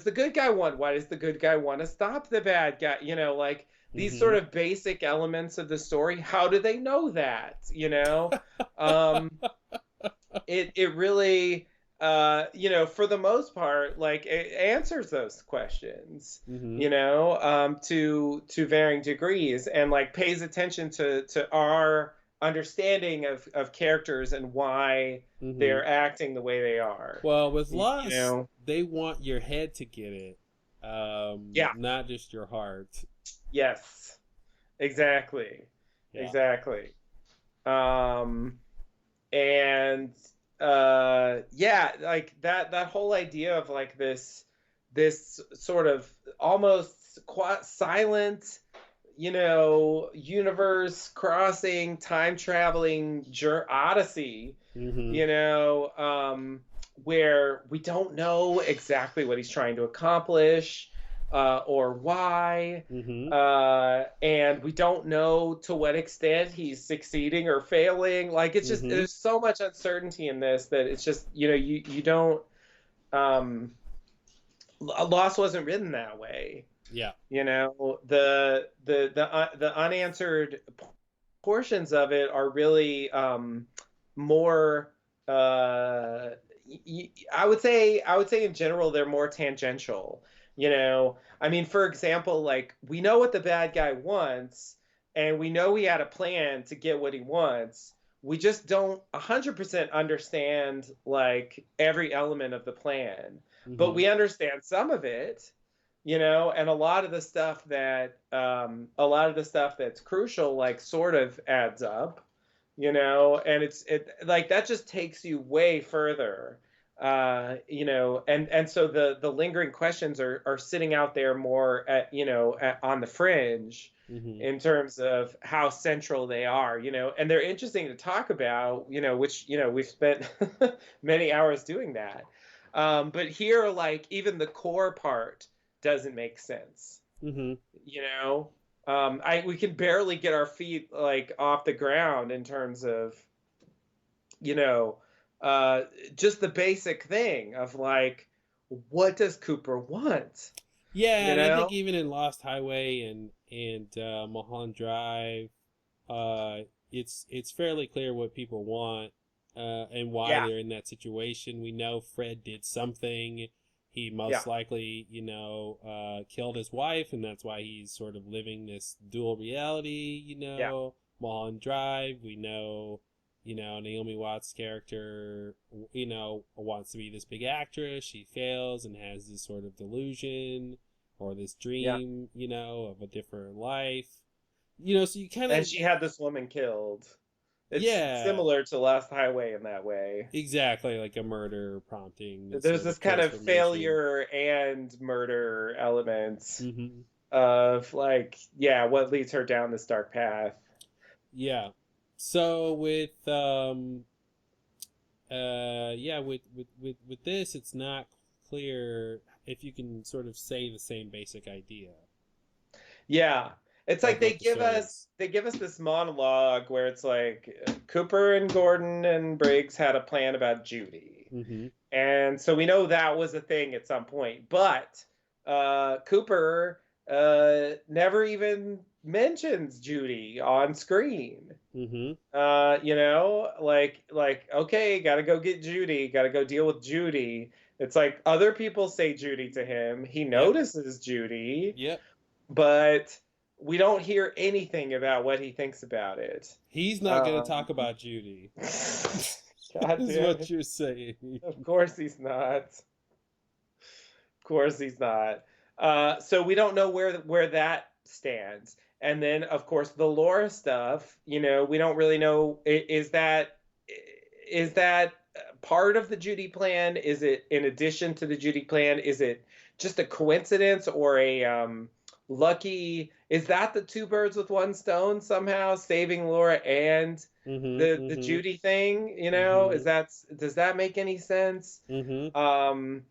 the good guy want? Why does the good guy want to stop the bad guy? You know, like these sort of basic elements of the story. How do they know that? You know, it really, for the most part, like it answers those questions. You know, to varying degrees, and like pays attention to our understanding of characters and why they're acting the way they are. Well, with Lost, they want your head to get it, not just your heart. Yes, exactly. Like that whole idea of like this sort of almost silent, universe crossing, time traveling odyssey, where we don't know exactly what he's trying to accomplish, or why, Mm-hmm. and we don't know to what extent he's succeeding or failing. Like, it's just, Mm-hmm. there's so much uncertainty in this that it's just, you don't. Um, Lost wasn't written that way. Yeah. The unanswered portions of it are really more. I would say in general they're more tangential. I mean, for example, like, we know what the bad guy wants, and we know he had a plan to get what he wants. We just don't 100% understand like every element of the plan, but Mm-hmm. we understand some of it, and a lot of the stuff that's crucial, like, sort of adds up, and it like that just takes you way further, and so the lingering questions are sitting out there more on the fringe, Mm-hmm. in terms of how central they are, and they're interesting to talk about, which, we've spent many hours doing that. But here, like, even the core part doesn't make sense. Mm-hmm. You know, we can barely get our feet like off the ground in terms of, you know, just the basic thing of like, what does Cooper want? Yeah, You and I think know? even in Lost Highway and Mulholland Drive, uh, it's fairly clear what people want, and why Yeah, they're in that situation. We know Fred did something. He yeah, most likely, killed his wife, and that's why he's sort of living this dual reality. yeah. Mulholland Drive. We know, Naomi Watts' character, wants to be this big actress. She fails and has this sort of delusion or this Yeah. dream, of a different life. So you kind And of, she had this woman killed. It's yeah, similar to Last Highway in that way. exactly, like a murder prompting this There's sort this of kind of transformation. failure and murder element Hmm. of, like, yeah, what leads her down this dark path. Yeah. So with this, it's not clear if you can sort of say the same basic idea Yeah. It's of like they what the give story us is. they give us this monologue where it's like, Cooper and Gordon and Briggs had a plan about Judy. Mm-hmm. And so we know that was a thing at some point. But Cooper never even mentions Judy on screen. Mm-hmm. Like, okay, gotta go get Judy, gotta go deal with Judy. It's like other people say Judy to him. He Yep. notices Judy, Yep. but we don't hear anything about what he thinks about it. He's not gonna talk Um, about Judy. God Is damn what it. you're saying. Of course he's not. Of course he's not. So we don't know where that stands. And then, of course, the Laura stuff. We don't really know. Is that part of the Judy plan? Is it in addition to the Judy plan? Is it just a coincidence or a lucky? Is that the two birds with one stone somehow saving Laura and Mm-hmm. the Mm-hmm. Judy thing? Mm-hmm. Does that make any sense? Mm-hmm. Um,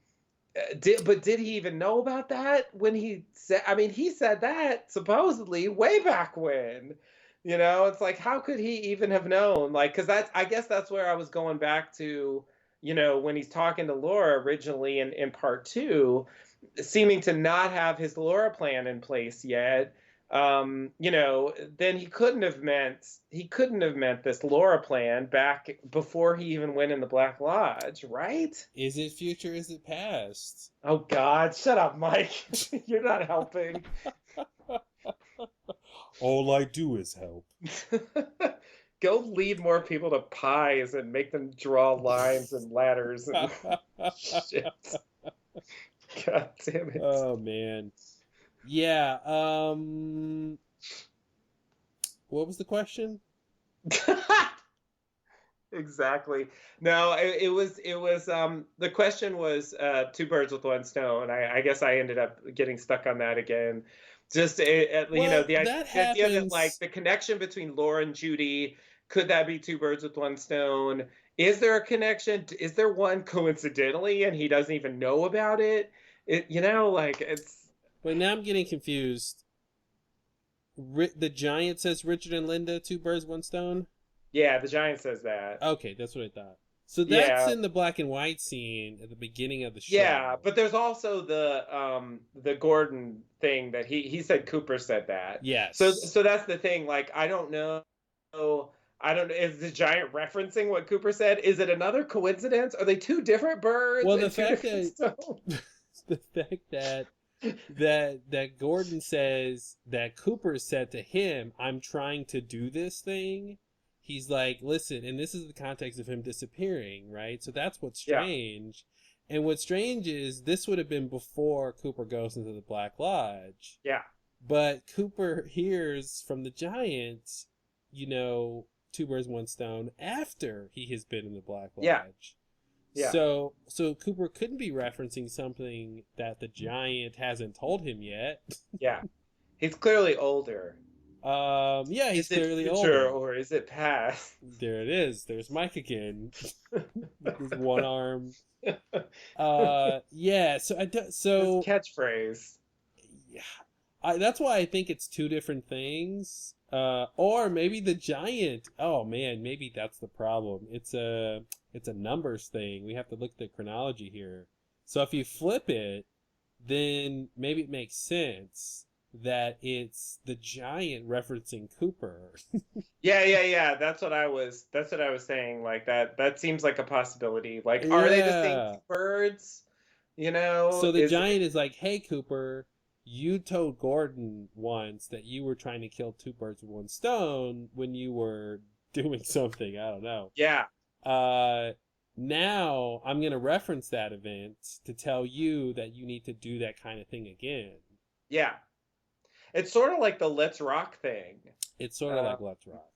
did he even know about that when he said? I mean, he said that supposedly way back when. It's like, how could he even have known? Like, because I guess that's where I was going back to. When he's talking to Laura originally in part two, seeming to not have his Laura plan in place yet. Then he couldn't have meant this Laura plan back before he even went in the Black Lodge, right? Is it future? Is it past? Oh God, shut up, Mike. You're not helping. All I do is help. Go lead more people to pies and make them draw lines and ladders and shit. God damn it. Oh man. Yeah. What was the question? Exactly. No, it was the question was two birds with one stone. I guess I ended up getting stuck on that again. Just Well, the that idea that, like, happens. the connection between Laura and Judy, could that be two birds with one stone? Is there a connection? Is there one coincidentally and he doesn't even know about it? Like it's Wait, now I'm getting confused. The giant says Richard and Linda, two birds, one stone? yeah, the giant says that. Okay, that's what I thought. So that's Yeah. in the black and white scene at the beginning of the show. Yeah, but there's also the Gordon thing that he said Cooper said that. Yes. So that's the thing. Like I don't know. I don't know. Is the giant referencing what Cooper said? Is it another coincidence? Are they two different birds? Well, the and two fact different that stones? the fact that Gordon says that Cooper said to him, "I'm trying to do this thing." He's like, "Listen," and this is the context of him disappearing, right? So that's what's strange. And what's strange is this would have been before Cooper goes into the Black Lodge. Yeah. But Cooper hears from the giant, two birds, one stone after he has been in the Black Lodge. Yeah. Yeah. So Cooper couldn't be referencing something that the giant hasn't told him yet. Yeah. He's clearly older. Yeah, he's Is it clearly future older. or is it past? There it is. There's Mike again. With his one arm. Yeah, so His catchphrase. yeah, that's why I think it's two different things. Or maybe the giant. Oh man, maybe that's the problem. It's a numbers thing. We have to look at the chronology here. So if you flip it, then maybe it makes sense that it's the giant referencing Cooper. Yeah. That's what I was saying. Like that seems like a possibility. Like, are they the same birds? So the giant is like, "Hey Cooper, you told Gordon once that you were trying to kill two birds with one stone when you were doing something. I don't know." Yeah. Now I'm gonna reference that event to tell you that you need to do that kind of thing again. Yeah. It's sort of like the Let's Rock thing. It's sort of like Let's Rock,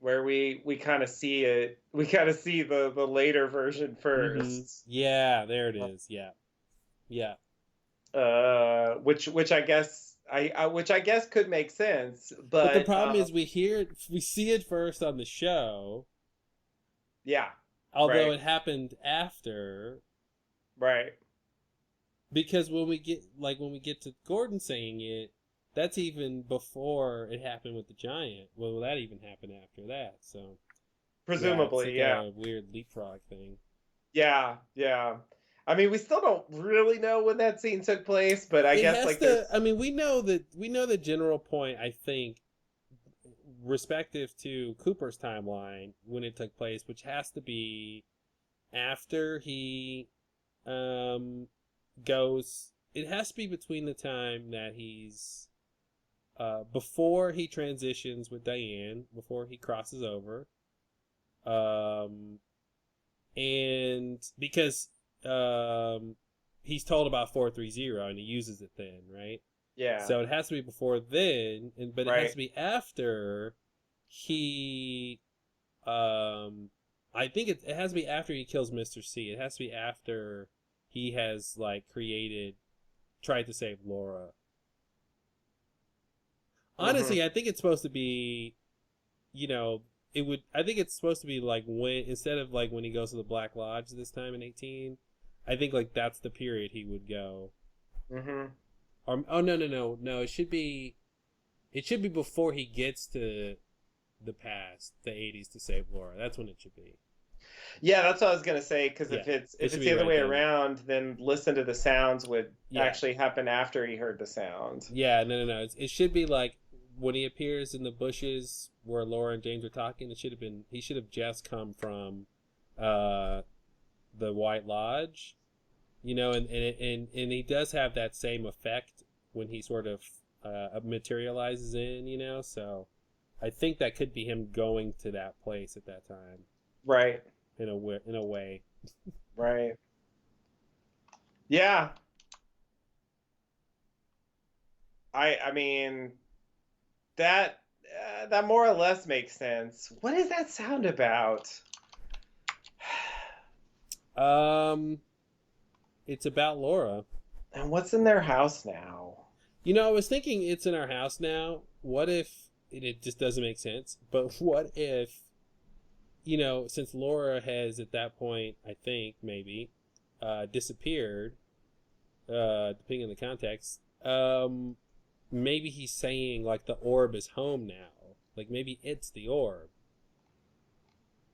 where we kind of see it. We kind of see the later version first. Mm-hmm. Yeah, there it is. Yeah. Which I guess which I guess could make sense, but the problem is we see it first on the show. Yeah. Although it happened after. Right. Because when we get to Gordon saying it, that's even before it happened with the giant. Well, that even happened after that. So presumably, yeah, it's like a weird leapfrog thing. Yeah. I mean, we still don't really know when that scene took place, but I guess we know the general point. I think, respective to Cooper's timeline, when it took place, which has to be after he goes. It has to be between the time that he's before he transitions with Diane, before he crosses over, and because he's told about 430 and he uses it then, right? Yeah. So it has to be before then, but it has to be after he. I think it has to be after he kills Mr. C. It has to be after he has tried to save Laura. Honestly, I think it's supposed to be, I think it's supposed to be like when, instead of like when he goes to the Black Lodge this time in 18, I think like that's the period he would go. Mm-hmm. Or, no, it should be before he gets to the past, the 80s, to save Laura. That's when it should be. Yeah, that's what I was gonna say. Because if it's the other way around, then Listen to the Sounds would actually happen after he heard the sound. Yeah, no. It should be like when he appears in the bushes where Laura and James are talking. He should have just come from the White Lodge, and he does have that same effect when he sort of materializes in, so I think that could be him going to that place at that time. Right. In a way. Right. Yeah. I mean, that more or less makes sense. What is that sound about? It's about Laura. And what's in their house now? I was thinking it's in our house now. What if it just doesn't make sense? But what if you know, since Laura has at that point, I think maybe, disappeared, depending on the context, maybe he's saying like the orb is home now. Like maybe it's the orb.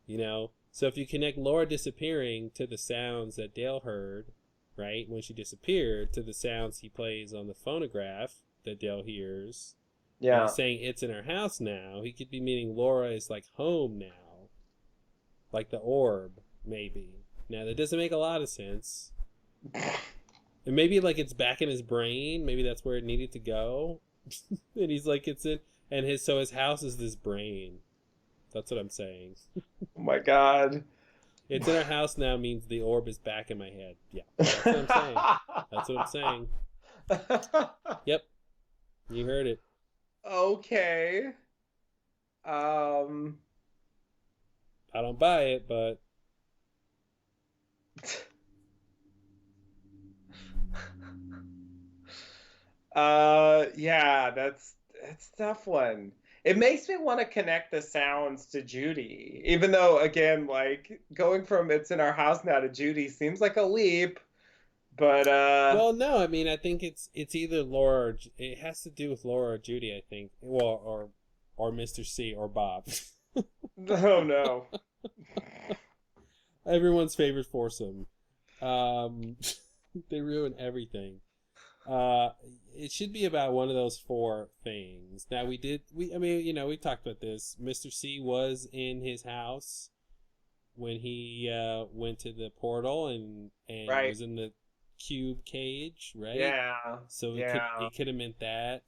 You know? So if you connect Laura disappearing to the sounds that Dale heard, right, when she disappeared, to the sounds he plays on the phonograph that Dale hears, and Yeah. he's saying it's in her house now, he could be meaning Laura is like home now. Like the orb, maybe. Now that doesn't make a lot of sense. And maybe like it's back in his brain. Maybe that's where it needed to go. And he's like, it's in, and his house is this brain. That's what I'm saying. Oh my God. It's in our house now means the orb is back in my head. Yeah, that's what I'm saying. That's what I'm saying. Yep, you heard it. Okay. I don't buy it, but Yeah, that's a tough one. It makes me want to connect the sounds to Judy, even though again, like going from "It's in our house now" to Judy seems like a leap, but well, no. I mean, I think it's either Laura. Or, it has to do with Laura or Judy. I think. Well, or Mr. C or Bob. oh no. Everyone's favorite foursome. They ruin everything. It should be about one of those four things. Now I mean, you know, we talked about this. Mr. C was in his house when he went to the portal and Right. was in the cube cage, right? Yeah. So Yeah. it could have meant that.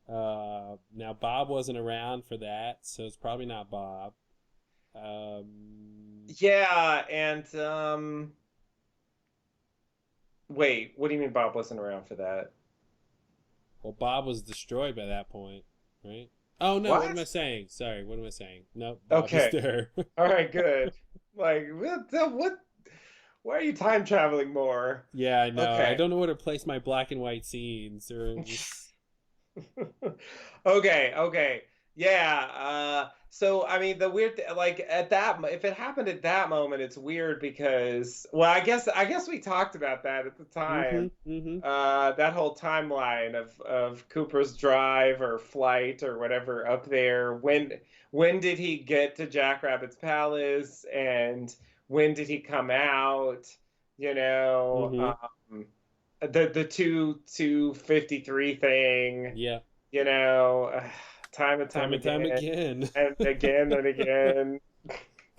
Now Bob wasn't around for that, so it's probably not Bob. Yeah, and wait, what do you mean Bob wasn't around for that? Well, Bob was destroyed by that point, right? Oh no, what am I saying? Sorry, what am I saying? Nope, Bob Okay. is there. All right, good. Like, what? Why are you time traveling more? Yeah, I know. Okay. I don't know where to place my black and white scenes. Or just... Okay. Yeah. So I mean, the weird, like at that, if it happened at that moment, it's weird because, well, I guess we talked about that at the time. That whole timeline of Cooper's drive or flight or whatever up there. When did he get to Jackrabbit's palace, and when did he come out? You know, the 253 thing. Yeah. You know, time and time again. And again and again.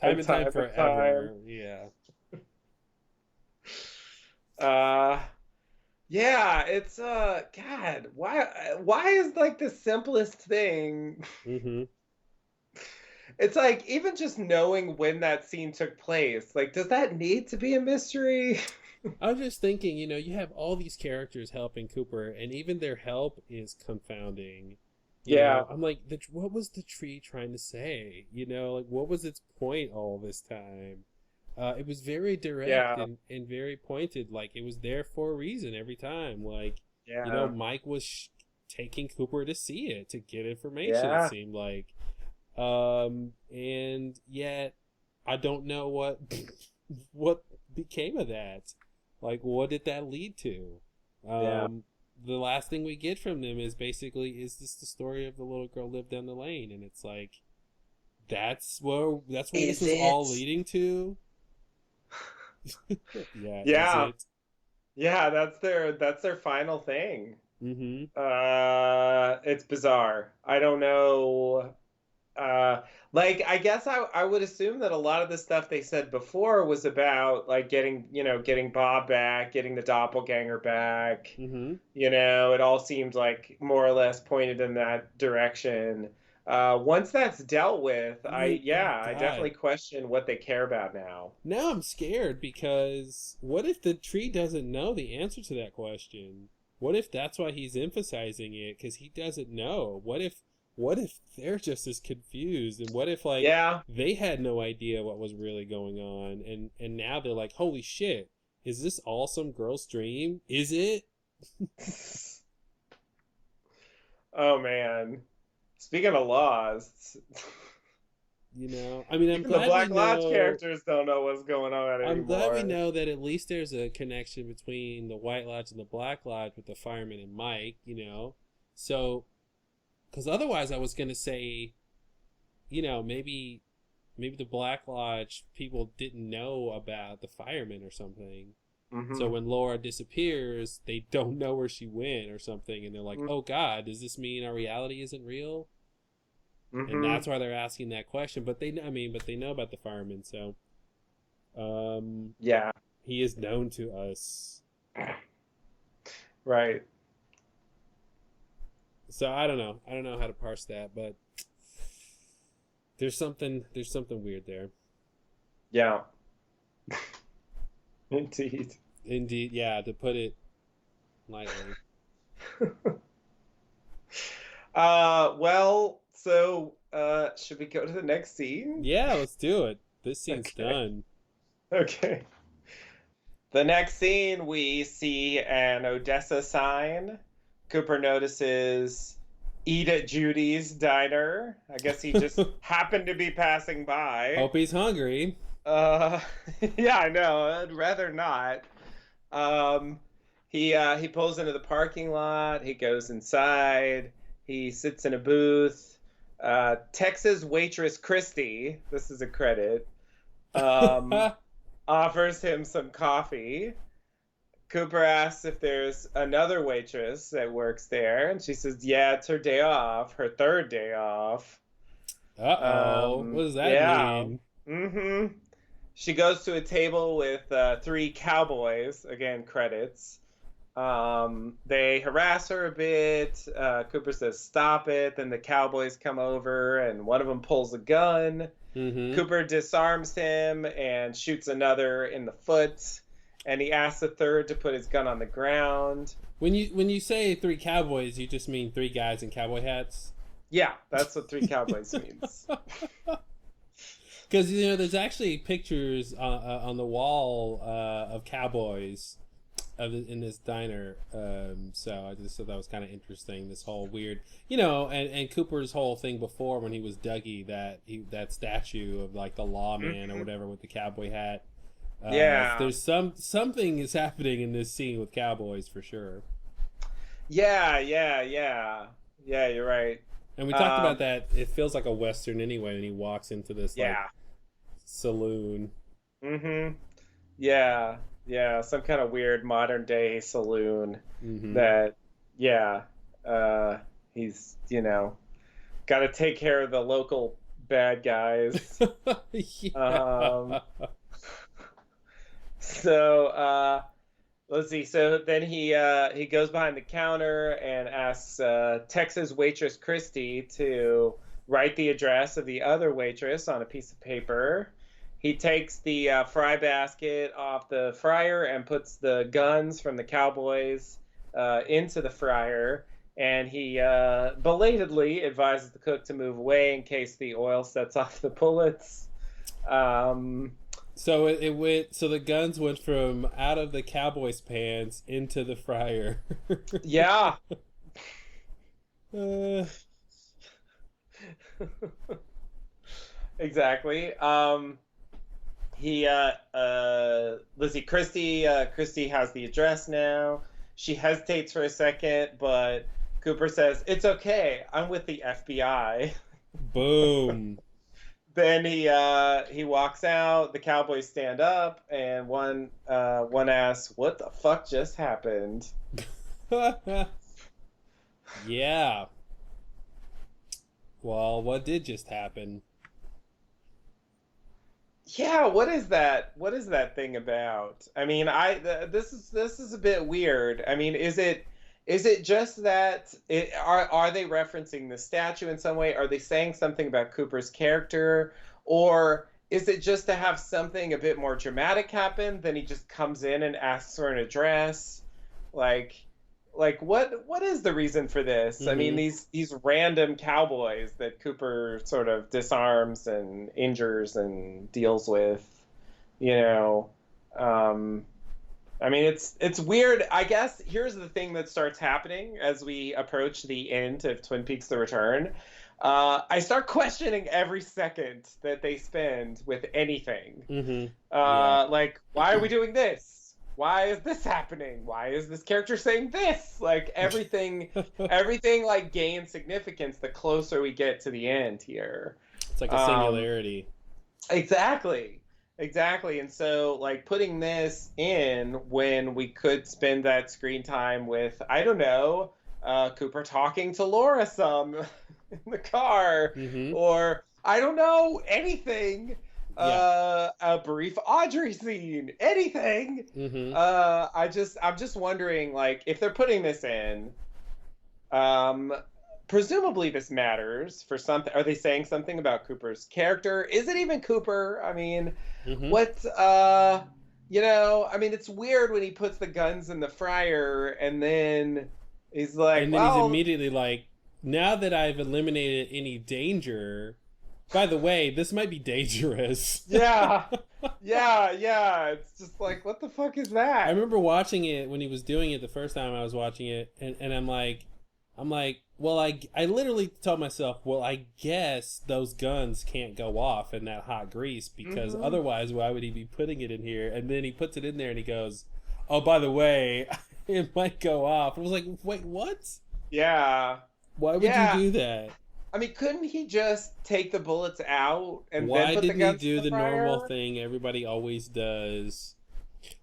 time and time forever. Yeah. Yeah, it's God, why is like the simplest thing? It's like even just knowing when that scene took place, like does that need to be a mystery? I was just thinking, you know, you have all these characters helping Cooper, and even their help is confounding. You know, I'm like, what was the tree trying to say? You know, like, what was its point all this time? It was very direct and very pointed. Like, it was there for a reason every time. Like, you know, Mike was taking Cooper to see it, to get information, it seemed like. And yet, I don't know what became of that. Like, what did that lead to? The last thing we get from them is basically, is this the story of the little girl lived down the lane? And it's like, that's where this was all leading to. Yeah, that's their final thing. It's bizarre. I don't know. Like, I guess I would assume that a lot of the stuff they said before was about like getting Bob back, getting the doppelganger back. You know, it all seemed like more or less pointed in that direction. Once that's dealt with, I definitely question what they care about now. Now I'm scared because what if the tree doesn't know the answer to that question? What if that's why he's emphasizing it, because he doesn't know? What if they're just as confused, and what if like they had no idea what was really going on, and now they're like, holy shit, is this all some girl's dream? Is it? Oh man, speaking of Lost, You know, I mean, I'm Even the glad Black we Lodge know. characters don't know what's going on anymore. I'm glad we know that at least there's a connection between the White Lodge and the Black Lodge with the fireman and Mike. You know, so because otherwise I was gonna say, you know, maybe the Black Lodge people didn't know about the firemen or something. Mhm. So when Laura disappears, they don't know where she went or something, and they're like, "Oh God, does this mean our reality isn't real?" And that's why they're asking that question. But they know about the firemen, so yeah, he is known to us. right. So I don't know how to parse that, but there's something weird there. Yeah. Indeed. Indeed, yeah, to put it lightly. Well, so should we go to the next scene? Yeah, let's do it. This scene's Okay. done. Okay. The next scene, we see an Odessa sign. Cooper notices Eat at Judy's Diner. I guess he just happened to be passing by. Hope he's hungry. Yeah, I know. I'd rather not. He pulls into the parking lot. He goes inside. He sits in a booth. Texas waitress Christy, this is a credit, offers him some coffee. Cooper asks if there's another waitress that works there, and she says, yeah, it's her day off, her third day off. Uh-oh. What does that mean? Mm-hmm. She goes to a table with 3 cowboys, again, credits. They harass her a bit. Cooper says, stop it. Then the cowboys come over, and one of them pulls a gun. Mm-hmm. Cooper disarms him and shoots another in the foot. And he asks the third to put his gun on the ground. When you say 3 cowboys, you just mean 3 guys in cowboy hats? Yeah, that's what 3 cowboys means. Because, you know, there's actually pictures on the wall of cowboys in this diner. So I just thought that was kind of interesting. This whole weird, you know, and Cooper's whole thing before when he was Dougie, that statue of like the lawman or whatever with the cowboy hat. Yeah, there's something is happening in this scene with cowboys for sure. Yeah. You're right. And we talked about that. It feels like a Western anyway, and he walks into this like saloon. Mm-hmm. Yeah. Some kind of weird modern day saloon that, he's, you know, got to take care of the local bad guys. So, let's see. So then he goes behind the counter and asks Texas waitress Christy to write the address of the other waitress on a piece of paper. He takes the fry basket off the fryer and puts the guns from the cowboys into the fryer. And he belatedly advises the cook to move away in case the oil sets off the bullets. So it went. So the guns went from out of the cowboy's pants into the fryer. Yeah. Exactly. Let's see. Christy has the address now. She hesitates for a second, but Cooper says, "It's okay. I'm with the FBI." Boom. Then he walks out. The cowboys stand up, and one asks, "What the fuck just happened?" Yeah. Well, what did just happen? Yeah, what is that? What is that thing about? I mean, this is a bit weird. I mean, is it just that are they referencing the statue in some way? Are they saying something about Cooper's character, or is it just to have something a bit more dramatic happen? Then he just comes in and asks for an address, like what is the reason for this? I mean, these random cowboys that Cooper sort of disarms and injures and deals with, you know. I mean, it's weird. I guess here's the thing that starts happening as we approach the end of Twin Peaks: The Return. I start questioning every second that they spend with anything. Like, why are we doing this? Why is this happening? Why is this character saying this? Like everything like gains significance the closer we get to the end here. It's like a singularity. Exactly. And so like putting this in when we could spend that screen time with, I don't know, Cooper talking to Laura some in the car, or I don't know, anything. A brief Audrey scene, anything. I'm just wondering, like, if they're putting this in, presumably this matters for something. Are they saying something about Cooper's character? Is it even Cooper? I mean, what, you know, I mean, it's weird when he puts the guns in the fryer and then he's like, and then he's immediately like, now that I've eliminated any danger, by the way, this might be dangerous. Yeah. It's just like, what the fuck is that? I remember watching it when he was doing it the first time I was watching it, and I'm like, well, I literally told myself, well, I guess those guns can't go off in that hot grease, because otherwise, why would he be putting it in here? And then he puts it in there and he goes, oh, by the way, it might go off. I was like, wait, what? Yeah. Why would you do that? I mean, couldn't he just take the bullets out and why then put the guns didn't he do in the normal fryer? thing everybody always does?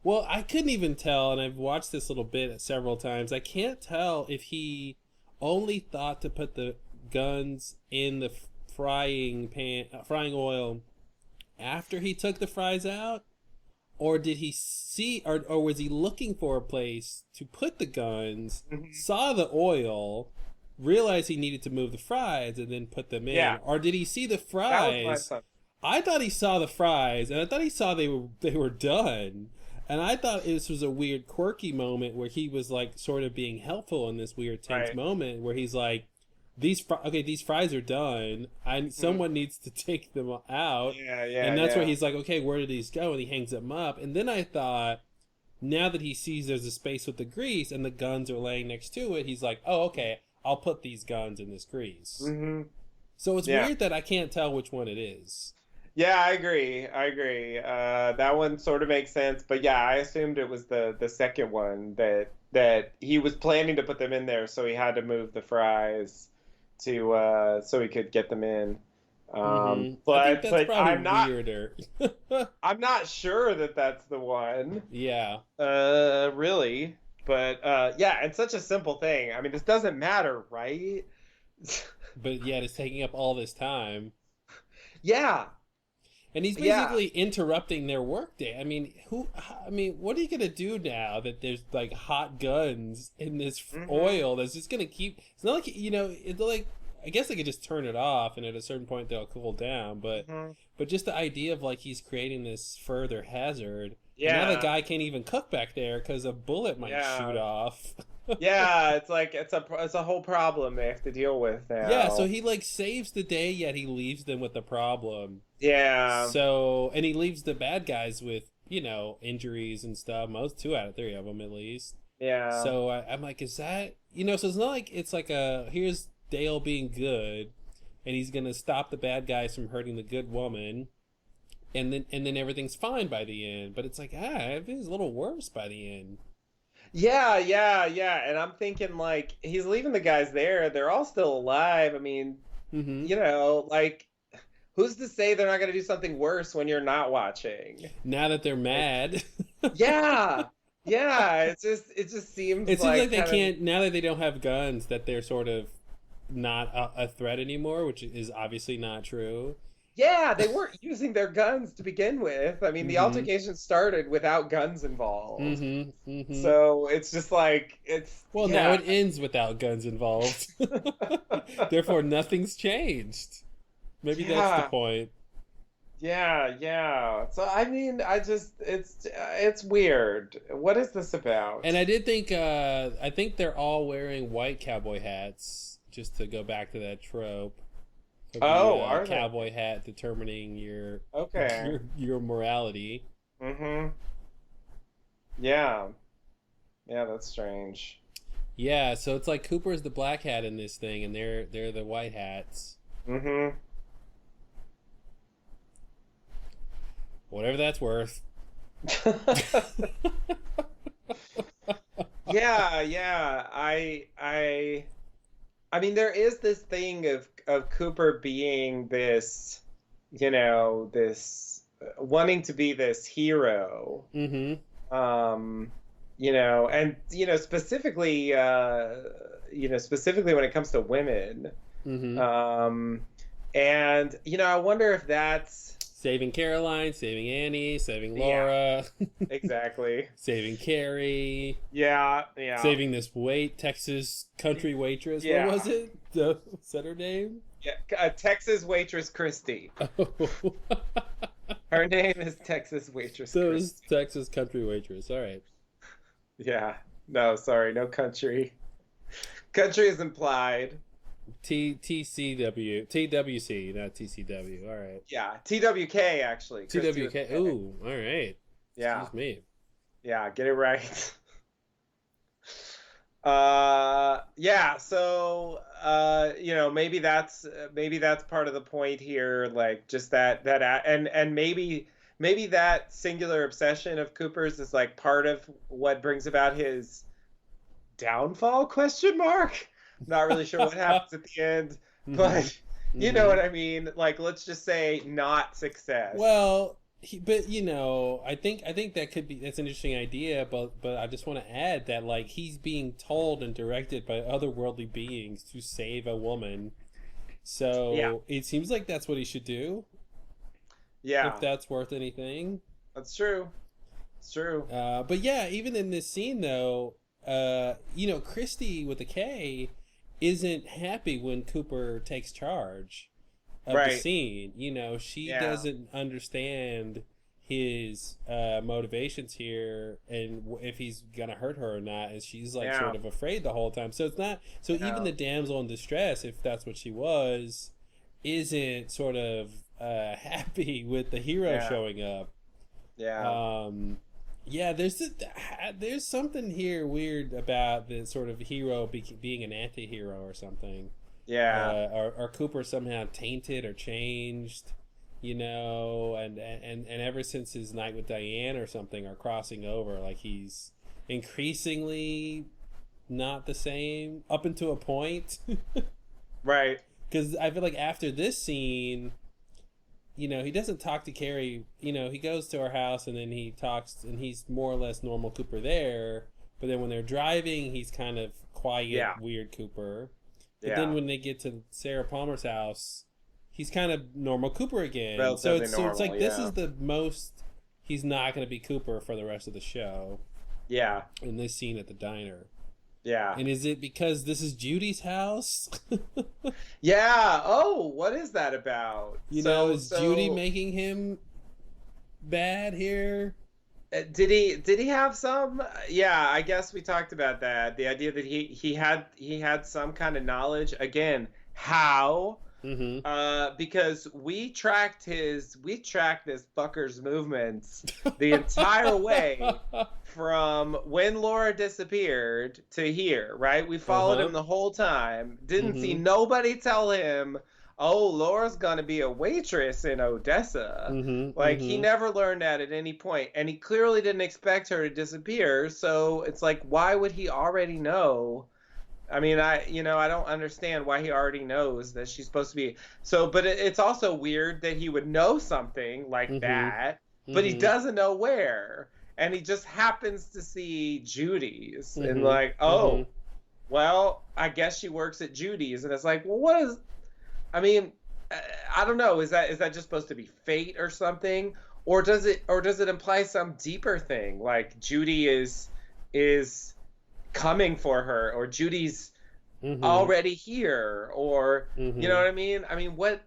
Well, I couldn't even tell, and I've watched this little bit several times. I can't tell if he only thought to put the guns in the frying oil after he took the fries out, or did he see, or was he looking for a place to put the guns, saw the oil, realized he needed to move the fries and then put them in? Yeah. Or did he see the fries? That was my son. I thought he saw the fries, and I thought he saw they were done. And I thought this was a weird, quirky moment where he was like sort of being helpful in this weird, tense moment where he's like, these fries are done. Someone needs to take them out. And that's where he's like, okay, where did these go? And he hangs them up. And then I thought, now that he sees there's a space with the grease and the guns are laying next to it, he's like, oh, okay, I'll put these guns in this grease. So it's weird that I can't tell which one it is. Yeah, I agree. That one sort of makes sense, but yeah, I assumed it was the second one that he was planning to put them in there, so he had to move the fries to so he could get them in. But I'm not weirder. I'm not sure that that's the one. Yeah. Really, but yeah, it's such a simple thing. I mean, this doesn't matter, right? But yet it's taking up all this time. Yeah. And he's basically interrupting their workday. I mean, what are you gonna do now that there's like hot guns in this oil that's just gonna keep? It's not like, you know, it's like, I guess they could just turn it off and at a certain point they'll cool down. But just the idea of like he's creating this further hazard. Yeah. Now the guy can't even cook back there because a bullet might shoot off. Yeah, it's like it's a whole problem they have to deal with now. Yeah, so he like saves the day, yet he leaves them with the problem. Yeah. So, and he leaves the bad guys with, you know, injuries and stuff. Most 2 out of 3 of them at least. Yeah. So I'm like, is that, you know? So it's not like it's like here's Dale being good, and he's gonna stop the bad guys from hurting the good woman, and then everything's fine by the end. But it's like, everything's a little worse by the end. Yeah. And I'm thinking, like, he's leaving the guys there. They're all still alive. I mean, you know, like, who's to say they're not going to do something worse when you're not watching? Now that they're mad. Yeah. It just seems like they can't, now that they don't have guns, that they're sort of not a threat anymore, which is obviously not true. Yeah, they weren't using their guns to begin with. I mean, the altercation started without guns involved. So it's just like, now it ends without guns involved. Therefore, nothing's changed. Maybe that's the point. Yeah. So, I mean, it's weird. What is this about? And I did think, I think they're all wearing white cowboy hats, just to go back to that trope. Are cowboy hat determining your morality. Yeah, that's strange. Yeah, so it's like Cooper's the black hat in this thing, and they're the white hats. Mm-hmm. Whatever that's worth. Yeah, yeah. I mean, there is this thing of Cooper being this, this wanting to be this hero. Mm-hmm. Um, and specifically when it comes to women. Mm-hmm. And I wonder if that's Saving Caroline, saving Annie, saving Laura, exactly. saving Carrie, Yeah, yeah. saving this Texas country waitress. Yeah. What was it? What's that her name? Yeah, Texas waitress Christy. Oh. Her name is Texas waitress So Christy. it's Texas country waitress. All right. Yeah. No, sorry, no country. Country is implied. TWC, not TCW. All right. Yeah, TWK actually. Christy was- TWK. Ooh, all right. Yeah. Excuse me. Yeah, get it right. Yeah, so maybe that's part of the point here, like just and maybe that singular obsession of Cooper's is like part of what brings about his downfall, question mark. Not really sure what happens at the end, but you know what I mean, like let's just say not success. Well, but I think that's an interesting idea, but I just want to add that like he's being told and directed by otherworldly beings to save a woman, so it seems like that's what he should do. Yeah, if that's worth anything. That's true. It's true. But yeah, even in this scene though, Christy with a K isn't happy when Cooper takes charge of the scene. She doesn't understand his motivations here and if he's gonna hurt her or not, and she's like sort of afraid the whole time. So it's not even the damsel in distress, if that's what she was, isn't sort of happy with the hero showing up. There's something here weird about the sort of hero being an anti-hero or something. Or Cooper somehow tainted or changed, and ever since his night with Diane or something, are crossing over, like he's increasingly not the same up until a point. Right. Because I feel like after this scene, he doesn't talk to Carrie. He goes to her house and then he talks, and he's more or less normal Cooper there. But then when they're driving, he's kind of quiet, weird Cooper. But then when they get to Sarah Palmer's house, he's kind of normal Cooper again. So it's like this is the most he's not going to be Cooper for the rest of the show. Yeah. In this scene at the diner. Yeah. And is it because this is Judy's house? Yeah. Oh, what is that about? Is Judy making him bad here? Did he have some? Yeah, I guess we talked about that. The idea that he had some kind of knowledge. Again, how? Mm-hmm. Because we tracked this fucker's movements the entire way from when Laura disappeared to here, right? We followed him the whole time. Didn't see nobody tell him, oh, Laura's gonna be a waitress in Odessa. He never learned that at any point, and he clearly didn't expect her to disappear. So it's like, why would he already know? I mean, I don't understand why he already knows that she's supposed to be. So, but it's also weird that he would know something like that, but he doesn't know where, and he just happens to see Judy's, and like, oh, well, I guess she works at Judy's, and it's like, well, what is? I mean, I don't know. Is that just supposed to be fate or something, or does it imply some deeper thing, like Judy is coming for her, or Judy's already here, or you know what I mean? I mean, what?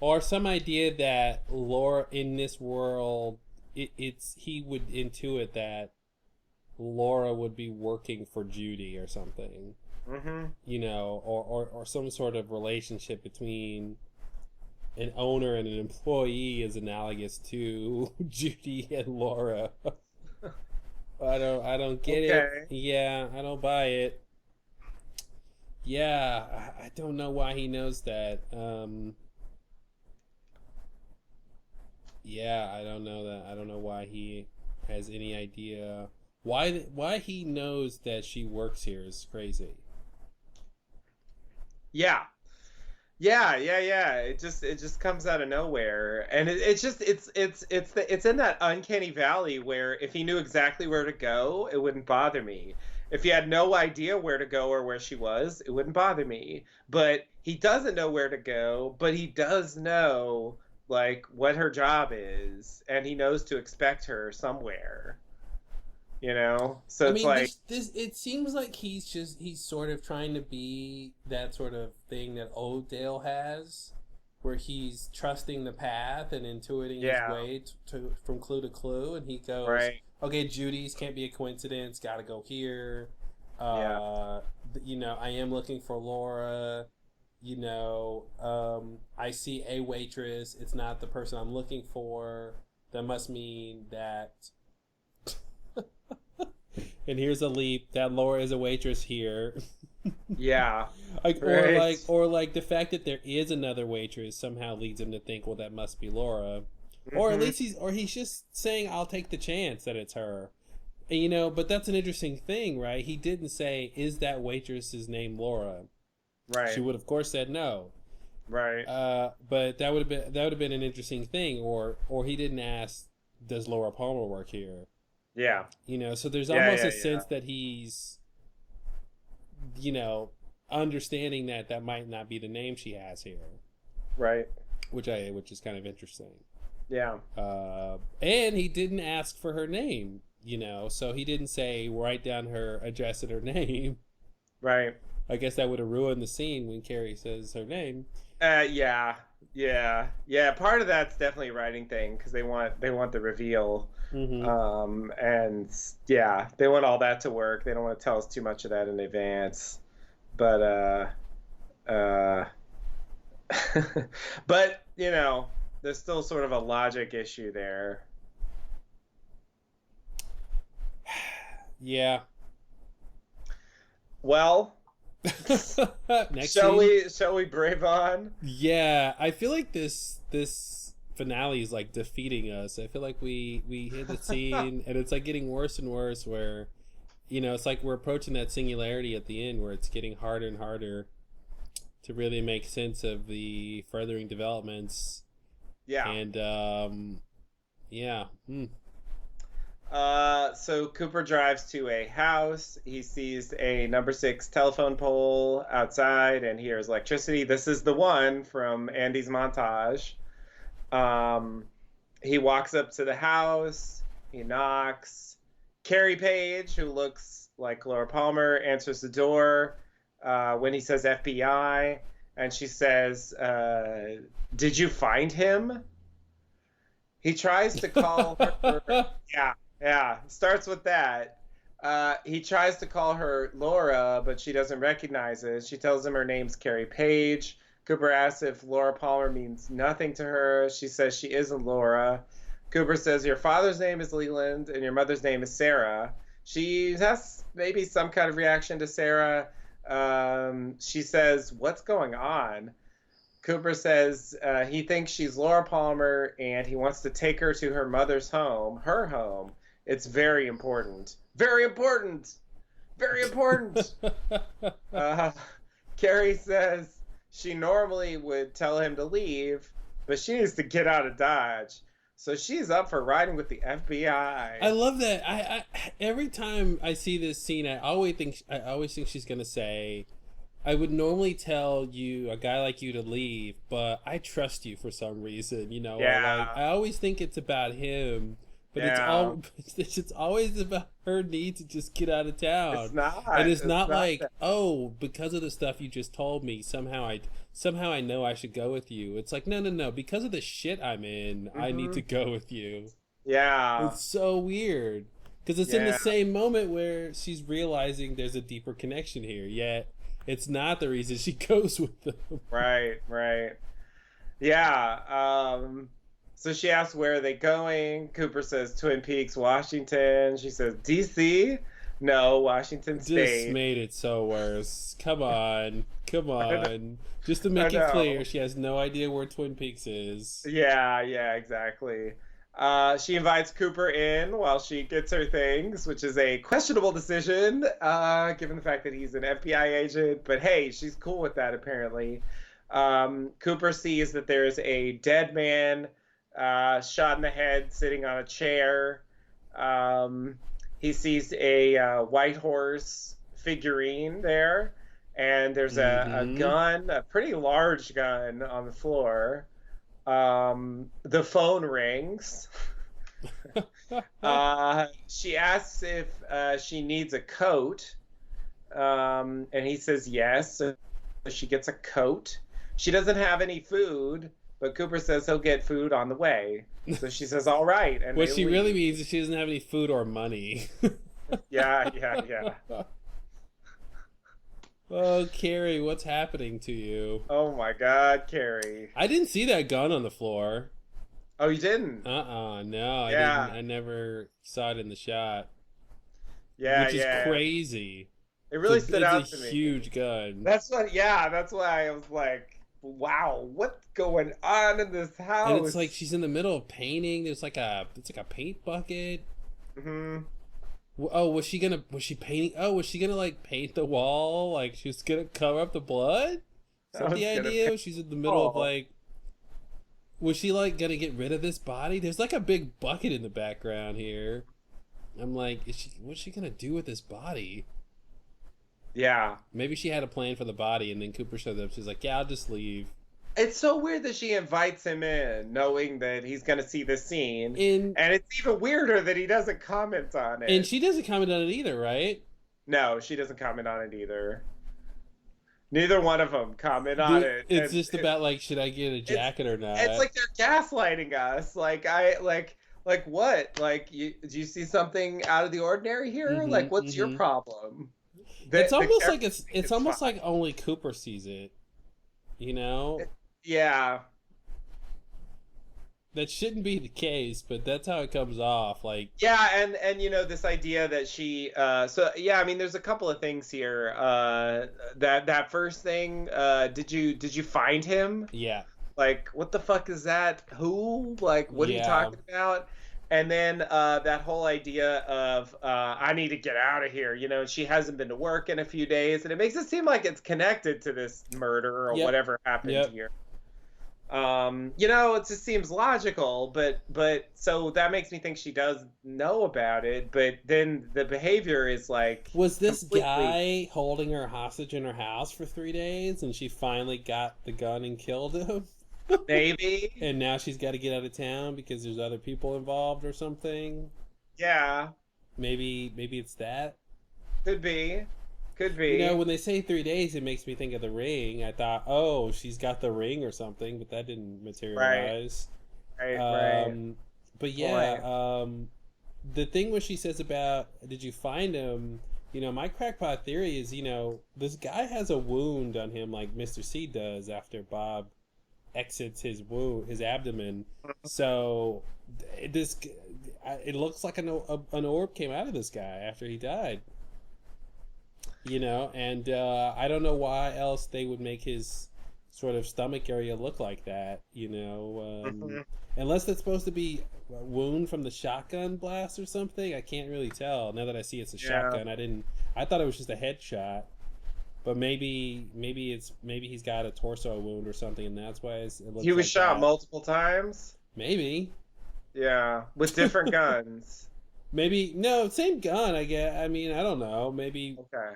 Or some idea that Laura in this world, he would intuit that Laura would be working for Judy or something. Or some sort of relationship between an owner and an employee is analogous to Judy and Laura. I don't get it. Yeah, I don't buy it. Yeah, I don't know why he knows that. Yeah, I don't know that. I don't know why he has any idea why he knows that she works here is crazy. Yeah. Yeah. It just comes out of nowhere, and it's in that uncanny valley where if he knew exactly where to go, it wouldn't bother me. If he had no idea where to go or where she was, it wouldn't bother me. But he doesn't know where to go, but he does know like what her job is, and he knows to expect her somewhere. So I it's mean, like, this it seems like he's sort of trying to be that sort of thing that Oakdale has, where he's trusting the path and intuiting his yeah, way from clue to clue, and he goes, right, "Okay, Judy's can't be a coincidence. Got to go here. yeah, I am looking for Laura. I see a waitress. It's not the person I'm looking for. That must mean that." And here's a leap that Laura is a waitress here. yeah, Like right, or like the fact that there is another waitress somehow leads him to think, well, that must be Laura. Or at hmm, least he's just saying, I'll take the chance that it's her. And, but that's an interesting thing, right? He didn't say, is that waitress's name Laura? She right, would of course said no. right, But that would have been an interesting thing. Or he didn't ask, does Laura Palmer work here? yeah, So there's yeah, almost yeah, a sense that he's, you know, understanding that that might not be the name she has here, right, which is kind of interesting. yeah, And he didn't ask for her name, so he didn't say write down her address and her name. right. I guess that would have ruined the scene when Carrie says her name. Yeah. Part of that's definitely a writing thing because they want the reveal, Mm-hmm. and yeah, they want all that to work. They don't want to tell us too much of that in advance, but uh, but there's still sort of a logic issue there. Yeah. Well, Next shall scene. we brave on? Yeah, I feel like this finale is like defeating us. I feel like we hit the scene and it's like getting worse and worse where it's like we're approaching that singularity at the end where it's getting harder and harder to really make sense of the furthering developments. Yeah. And yeah. So Cooper drives to a house. He sees a number 6 telephone pole outside and hears electricity. This is the one from Andy's montage. He walks up to the house. He knocks. Carrie Page, who looks like Laura Palmer, answers the door when he says FBI. And she says, did you find him? He tries to call her. Yeah, starts with that. He tries to call her Laura, but she doesn't recognize it. She tells him her name's Carrie Page. Cooper asks if Laura Palmer means nothing to her. She says she isn't Laura. Cooper says your father's name is Leland and your mother's name is Sarah. She has maybe some kind of reaction to Sarah. She says, what's going on? Cooper says he thinks she's Laura Palmer and he wants to take her to her mother's home, her home. It's very important. Very important. Very important. Carrie says she normally would tell him to leave, but she needs to get out of Dodge. So she's up for riding with the FBI. I love that. I every time I see this scene, I always think she's gonna say, I would normally tell you, a guy like you, to leave, but I trust you for some reason, Or I always think it's about him, but it's always about her need to just get out of town. It's not. And it's not like, that. oh, because of the stuff you just told me, somehow I know I should go with you. It's like, no, because of the shit I'm in, I need to go with you. Yeah. It's so weird. Because it's in the same moment where she's realizing there's a deeper connection here, yet it's not the reason she goes with them. Right. Yeah. So she asks, where are they going? Cooper says Twin Peaks, Washington. She says, DC? No, Washington Just State. made it so worse. Come on. Come on. Just to I make it know. clear, she has no idea where Twin Peaks is. Yeah, yeah, exactly. She invites Cooper in while she gets her things, which is a questionable decision, given the fact that he's an FBI agent. But hey, she's cool with that apparently. Cooper sees that there's a dead man shot in the head sitting on a chair. He sees a white horse figurine there, and there's a gun, a pretty large gun on the floor. The phone rings. She asks if she needs a coat, and he says yes. So she gets a coat. She doesn't have any food, but Cooper says he'll get food on the way. So she says, "All right." And What they she leave. really means is she doesn't have any food or money. Yeah, yeah, yeah. Oh, Carrie, what's happening to you? Oh my God, Carrie. I didn't see that gun on the floor. Oh, you didn't? No, Yeah. I didn't. I never saw it in the shot. Yeah, Which is yeah. crazy. It really It's stood a out to me. huge gun. That's what. Yeah, that's why I was like, "Wow, what's going on in this house?" And it's like she's in the middle of painting. It's like a paint bucket. Hmm. Oh, was she painting? Oh, was she gonna like paint the wall? Like she was gonna cover up the blood? Is that I was the gonna idea? paint She's in the middle of wall. like. Was she like gonna get rid of this body? There's like a big bucket in the background here. I'm like, what's she gonna do with this body? Yeah. Maybe she had a plan for the body, and then Cooper showed up. She's like, "Yeah, I'll just leave." It's so weird that she invites him in, knowing that he's going to see this scene. And And it's even weirder that he doesn't comment on it. and she doesn't comment on it either, right? No, she doesn't comment on it either. Neither one of them comment on it. It's And just about like, should I get a jacket or not? It's like they're gaslighting us. Like what? Like do you see something out of the ordinary here? Mhm, Like what's your mhm. problem? It's The almost like character it's fine. almost like only Cooper sees it. You know? Yeah. That shouldn't be the case, but that's how it comes off. Like, Yeah, and you know this idea that she so yeah, I mean there's a couple of things here. That first thing, did you find him? yeah. Like what the fuck is that? Who? Like what are you Yeah. talking about? And then that whole idea of I need to get out of here, you know, she hasn't been to work in a few days, and it makes it seem like it's connected to this murder or Yep. whatever happened Yep. here. You know, it just seems logical, but so that makes me think she does know about it, but then the behavior is like Was this completely- guy holding her hostage in her house for 3 days and she finally got the gun and killed him? maybe. And now she's got to get out of town because there's other people involved or something? Yeah, Maybe it's that? could be. Could be. You know, when they say 3 days, it makes me think of the ring. I thought, oh, she's got the ring or something, but that didn't materialize. right. But yeah, the thing what she says about, did you find him? You know, my crackpot theory is, you know, this guy has a wound on him like Mr. C does after Bob exits his wound, his abdomen. So it looks like an orb came out of this guy after he died. You know, and I don't know why else they would make his sort of stomach area look like that, you know. Unless it's supposed to be a wound from the shotgun blast or something. I can't really tell. Now that I see it's a shotgun, I thought it was just a headshot. But maybe he's got a torso wound or something, and that's why it looks He was like shot that. multiple times. Maybe. Yeah, with different guns. Maybe no, same gun. I guess. I mean, I don't know. Maybe Okay.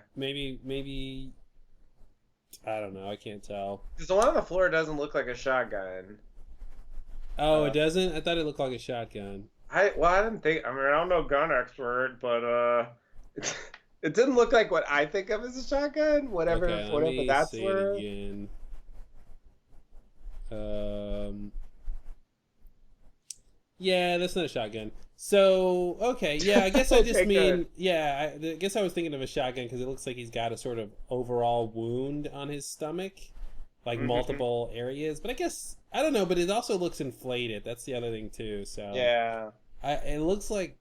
I don't know. I can't tell. Because the one on the floor doesn't look like a shotgun. Oh, it doesn't. I thought it looked like a shotgun. I didn't think. I mean, I'm no gun expert, but it didn't look like what I think of as a shotgun. Whatever, Okay, let whatever me that's see worth. it again. Yeah, that's not a shotgun. So, okay, yeah, I guess I just Okay, mean, good. yeah, I guess I was thinking of a shotgun because it looks like he's got a sort of overall wound on his stomach, like Mhm. multiple areas. But I guess, I don't know, but it also looks inflated. That's the other thing, too. So, Yeah. it looks like,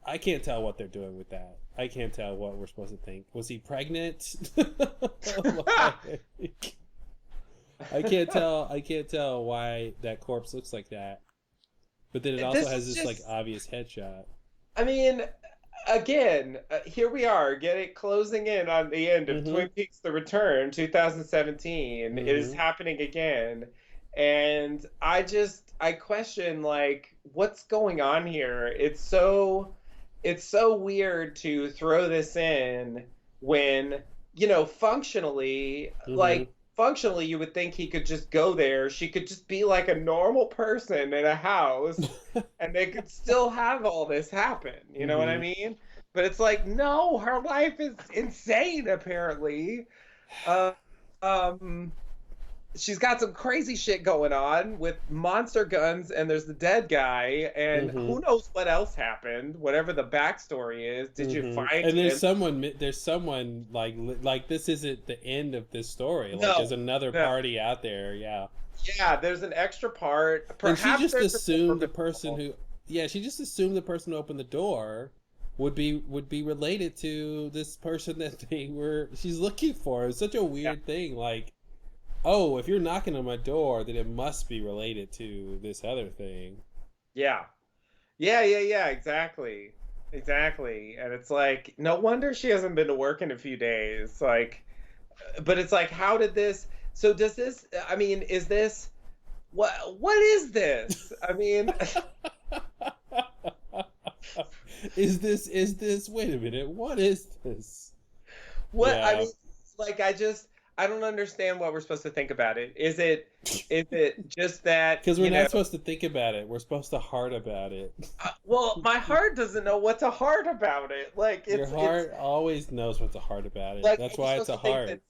I can't tell what they're doing with that. I can't tell what we're supposed to think. Was he pregnant? Like, I can't tell why that corpse looks like that. But then it also has this like obvious headshot. I mean, again, here we are closing in on the end of Twin Peaks: The Return, 2017. It is happening again, and I question like what's going on here. It's so weird to throw this in when, you know, functionally you would think he could just go there. She could just be like a normal person in a house and they could still have all this happen. You know what I mean? But it's like, no, her life is insane, apparently. She's got some crazy shit going on with monster guns, and there's the dead guy, and who knows what else happened, whatever the backstory is. Did you find and there's someone like this isn't the end of this story. Like there's another party out there. Yeah, there's an extra part. Perhaps and she just assumed the person who opened the door would be related to this person that she's looking for. It's such a weird thing, like, oh, if you're knocking on my door, then it must be related to this other thing. Yeah, exactly. And it's like, no wonder she hasn't been to work in a few days. Like, but it's like, how did this? So does this? I mean, is this? What is this? I mean, is this? Wait a minute. What is this? What I mean, like, I don't understand what we're supposed to think about it. Is it just that? Because we're not supposed to think about it. We're supposed to heart about it. Well, my heart doesn't know what to heart about it. Like, your heart always knows what to heart about it. Like, that's why it's a heart.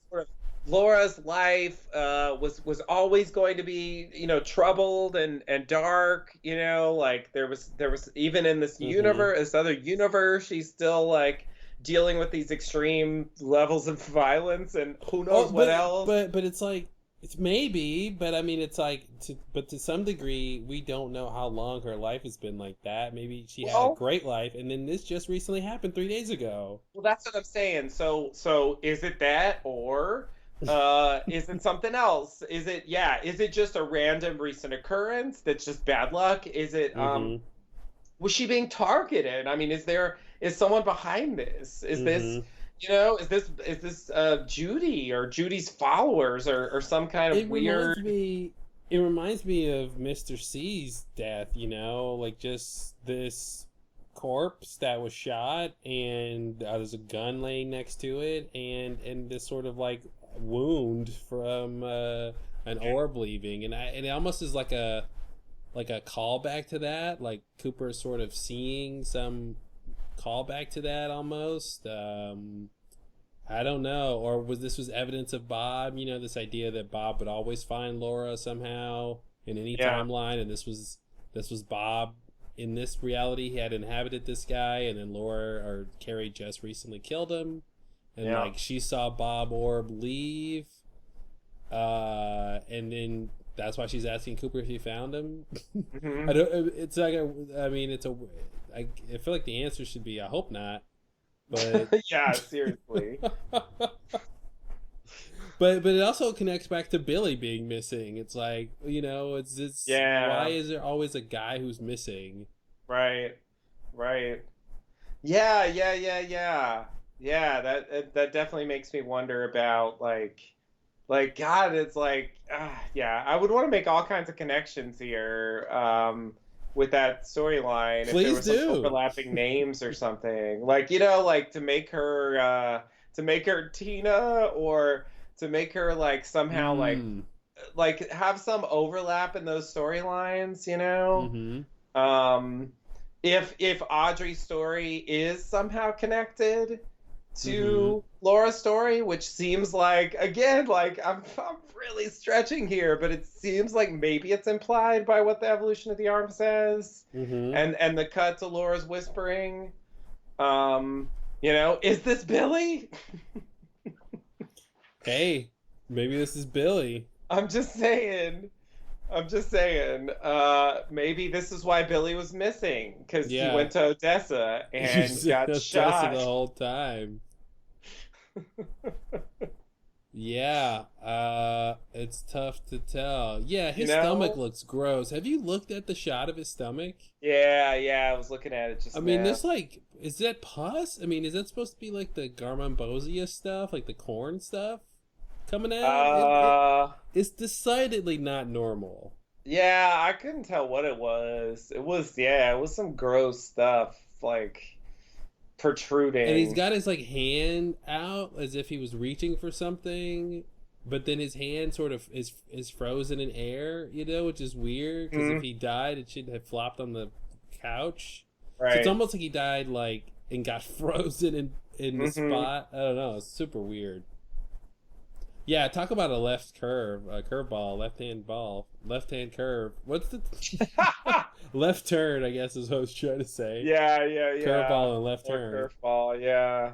Laura's life was always going to be, you know, troubled and dark. You know, like there was even in this universe, this other universe, she's still like dealing with these extreme levels of violence and who knows what else. But it's like, it's maybe, but I mean, it's like, to some degree, we don't know how long her life has been like that. Maybe she had a great life, and then this just recently happened 3 days ago. Well, that's what I'm saying. So is it that, or is it something else? Is it just a random recent occurrence that's just bad luck? Is it, was she being targeted? I mean, is someone behind this? Is this, you know, is this Judy or Judy's followers or some kind of weird? It reminds me of Mr. C's death, you know, like just this corpse that was shot and there's a gun laying next to it and this sort of like wound from an orb leaving, and it almost is like a callback to that, like Cooper is sort of seeing some callback to that almost. I don't know, or this was evidence of Bob, you know, this idea that Bob would always find Laura somehow in any timeline, and this was Bob in this reality. He had inhabited this guy, and then Laura or Carrie just recently killed him, and like she saw Bob Orb leave, and then that's why she's asking Cooper if he found him. I feel like the answer should be, I hope not. But yeah, seriously. But it also connects back to Billy being missing. It's like, you know, why is there always a guy who's missing? Right. Yeah. That definitely makes me wonder about like God, it's like, I would want to make all kinds of connections here with that storyline. Please if there were some overlapping names or something, like, you know, like to make her Tina, or to make her like somehow like have some overlap in those storylines, you know. If Audrey's story is somehow connected to Laura's story, which seems like, again, like I'm really stretching here, but it seems like maybe it's implied by what the evolution of the arm says, and the cut to Laura's whispering. You know, is this Billy? Hey, maybe this is Billy. I'm just saying. I'm just saying, maybe this is why Billy was missing, because he Yeah. went to Odessa and He's got Odessa shot. the whole time. Yeah, it's tough to tell. Yeah, his You know? stomach looks gross. Have you looked at the shot of his stomach? Yeah, I was looking at it just I mean, now. there's like, is that pus? I mean, is that supposed to be like the Garmonbozia stuff, like the corn stuff coming out? It's decidedly not normal. Yeah, I couldn't tell what it was. It was some gross stuff, like And he's protruding. got his like hand out as if he was reaching for something, but then his hand sort of is frozen in air, which is weird because if Mhm. he died, it should have flopped on the couch. So it's Right. almost like he died like and got frozen in the Hmm. spot. I don't know. It's super weird. Yeah, talk about a left curve, a curveball, left hand curve. What's the left turn? I guess is what I was trying to say. Yeah. Curveball and left Or turn. curveball, yeah.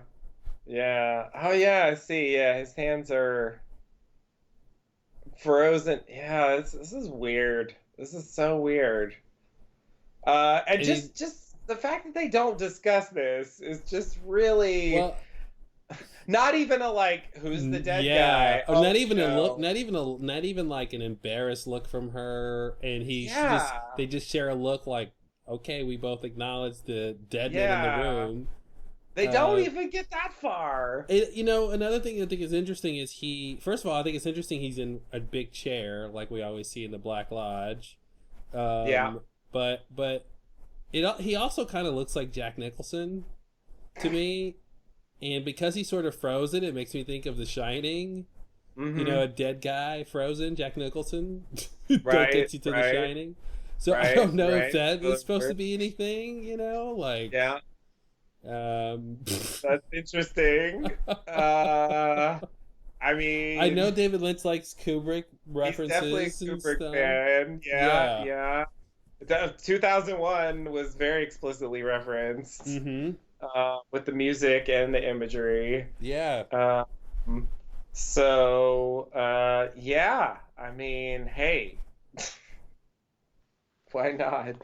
Yeah. Oh yeah, I see. Yeah, his hands are frozen. Yeah, this is weird. This is so weird. And And he, just the fact that they don't discuss this is just really well, not even a like who's the dead yeah, guy. or Oh, not even a look, no. not even like an embarrassed look from her, and Yeah. they just share a look like, okay, we both acknowledge the dead man in the Yeah. room. They don't Uh, even get that far. Another thing I think is interesting is first of all, I think it's interesting he's in a big chair like we always see in the Black Lodge. Yeah. But he also kind of looks like Jack Nicholson to me, and because he's sort of frozen, it makes me think of The Shining. Mhm. A dead guy frozen, Jack Nicholson. That Right, gets you to The right. Shining. So I Right, don't know right. if that is supposed to Good. be anything. Like Yeah, um. that's interesting. I mean, I know David Lynch likes Kubrick he's definitely a references and Kubrick stuff. fan. Yeah. Yeah. 2001 was very explicitly referenced Mm-hmm. with the music and the imagery. Yeah. Um, so, yeah, I mean, hey, why not?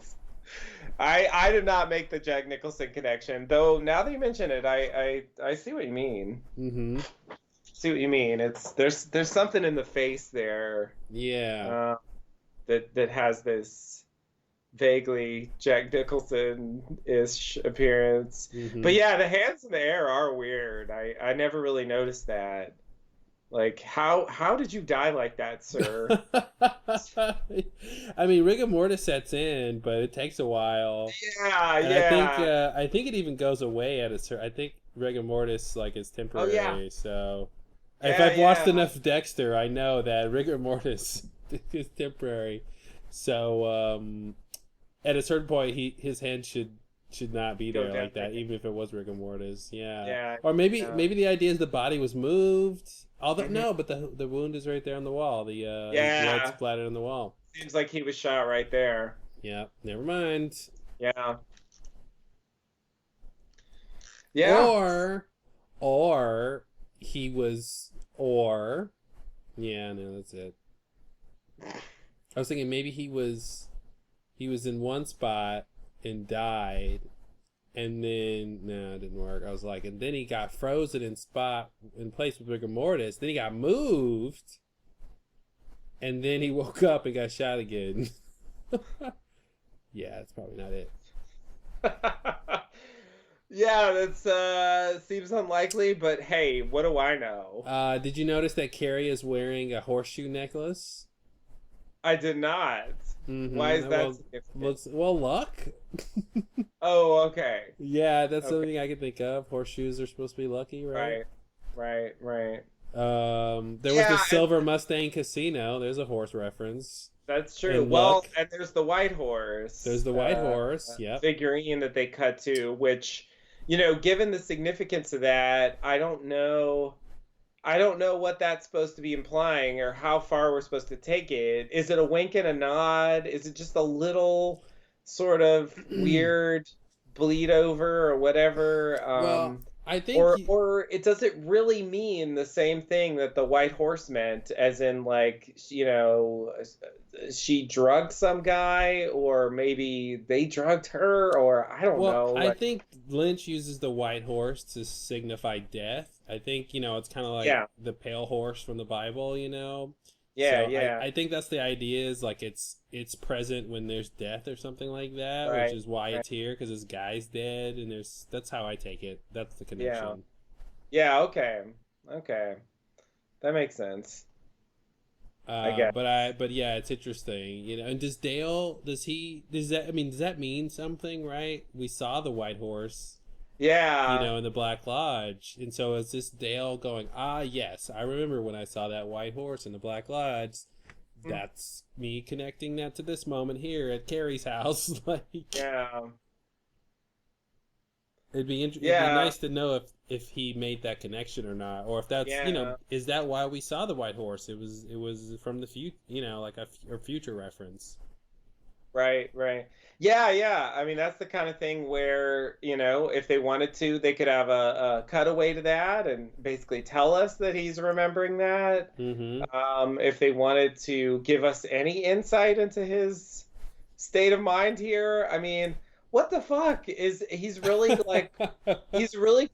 I did not make the Jack Nicholson connection, though. Now that you mention it, I see what you mean. Mm-hmm. See what you mean? There's something in the face there Yeah. that has this vaguely Jack Nicholson-ish appearance. Mm-hmm. But yeah, the hands in the air are weird. I never really noticed that. Like, how did you die like that, sir? I mean, rigor mortis sets in, but it takes a while. Yeah, And yeah. I think it even goes away at a certain. I think rigor mortis like is temporary. Oh, yeah. So if Yeah, I've watched yeah. enough Dexter, I know that rigor mortis is temporary. So at a certain point, his hand should not be Go there down like that, there. even if it was rigor mortis. Yeah. Yeah, Or maybe yeah. maybe the idea is the body was moved. Although Mhm. no, but the wound is right there on the wall. The Yeah. blood splattered on the wall. Seems like he was shot right there. Yeah. Never mind. Yeah. Yeah. Or he was or yeah, no, that's it. I was thinking maybe he was in one spot and died, and then no, it didn't work. I was like, and then he got frozen in place with rigor mortis. Then he got moved, and then he woke up and got shot again. Yeah, that's probably not it. Yeah, that's seems unlikely, but hey, what do I know? Did you notice that Carrie is wearing a horseshoe necklace? I did not. Mm-hmm. Why is that Well, significant? luck. Oh, okay. Yeah, that's Okay. something I can think of. Horseshoes are supposed to be lucky, right? Right. There was Yeah, the Silver Mustang Casino. There's a horse reference. That's true. And Well, luck. and there's the white horse. There's the white horse. Yep. Figurine that they cut to, which, given the significance of that, I don't know what that's supposed to be implying or how far we're supposed to take it. Is it a wink and a nod? Is it just a little sort of weird bleed over or whatever? Well, I think Or does it really mean the same thing that the white horse meant, as in like, she drugged some guy, or maybe they drugged her, or I don't Well, know. I Like, think Lynch uses the white horse to signify death. I think, it's kind of like yeah, the pale horse from the Bible. yeah, So yeah, I think that's the idea, is like it's present when there's death or something like that, which right, is why right, it's here, because this guy's dead, and that's how I take it. That's the yeah, connection. yeah. Okay, okay, that makes sense. I guess. But yeah, it's interesting. And does Dale, does that mean something, right? We saw the white horse, Yeah, in the Black Lodge. And so is this Dale going, yes, I remember when I saw that white horse in the Black Lodge. mm, That's me connecting that to this moment here at Carrie's house. Like, yeah, it'd be yeah, nice to know if he made that connection or not, or if that's, yeah. is that why we saw the white horse? It was from the future, like a future reference. Right, right. Yeah, yeah. I mean, that's the kind of thing where, if they wanted to, they could have a cutaway to that and basically tell us that he's remembering that. Mm-hmm. If they wanted to give us any insight into his state of mind here, I mean, what the fuck is he's really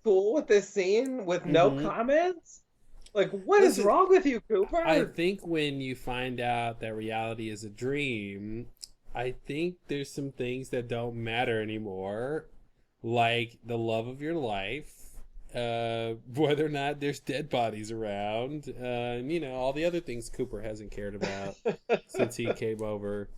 cool with this scene with no Mm-hmm. comments? Like, what is Listen, wrong with you, I Cooper? think when you find out that reality is a dream, I think there's some things that don't matter anymore, like the love of your life, whether or not there's dead bodies around, all the other things Cooper hasn't cared about since he came over.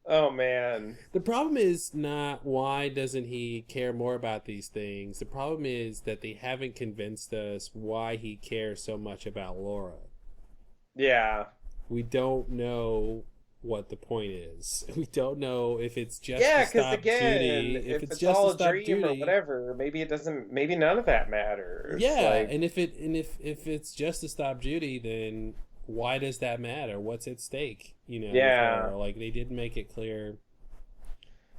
Oh man. The problem is not why doesn't he care more about these things. The problem is that they haven't convinced us why he cares so much about Laura. Yeah. We don't know what the point is. We don't know if it's just Yeah, to because stop again, Judy. If if it's it's just to all a stop dream or Judy, whatever, maybe it doesn't. Maybe none of that matters. yeah. Like, And if it's just to stop Judy, then why does that matter? What's at stake? With yeah, her? Like, they didn't make it clear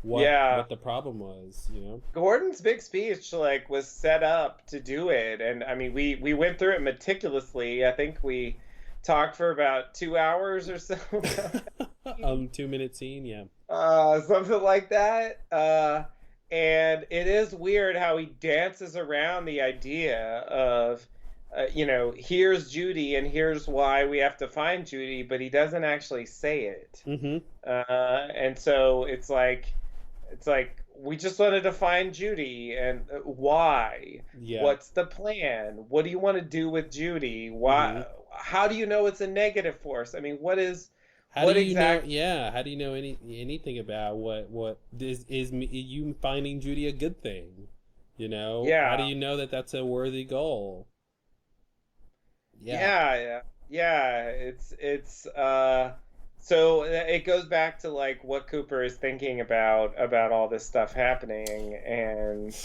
what yeah. what the problem was. Gordon's big speech was set up to do it, and I mean, we went through it meticulously. I think we talked for about 2 hours or so. 2 minute scene, yeah. Something like that. And it is weird how he dances around the idea of, here's Judy and here's why we have to find Judy, but he doesn't actually say it. Mm-hmm. And so it's like we just wanted to find Judy, and why? Yeah. What's the plan? What do you want to do with Judy? Mm-hmm. Why? How do you know it's a negative force? I mean, How what do you know? exactly? Yeah. How do you know anything about what is you finding Judy a good thing? How do Yeah. you know that that's a worthy goal? Yeah. Yeah, yeah, yeah. So it goes back to what Cooper is thinking about all this stuff happening, and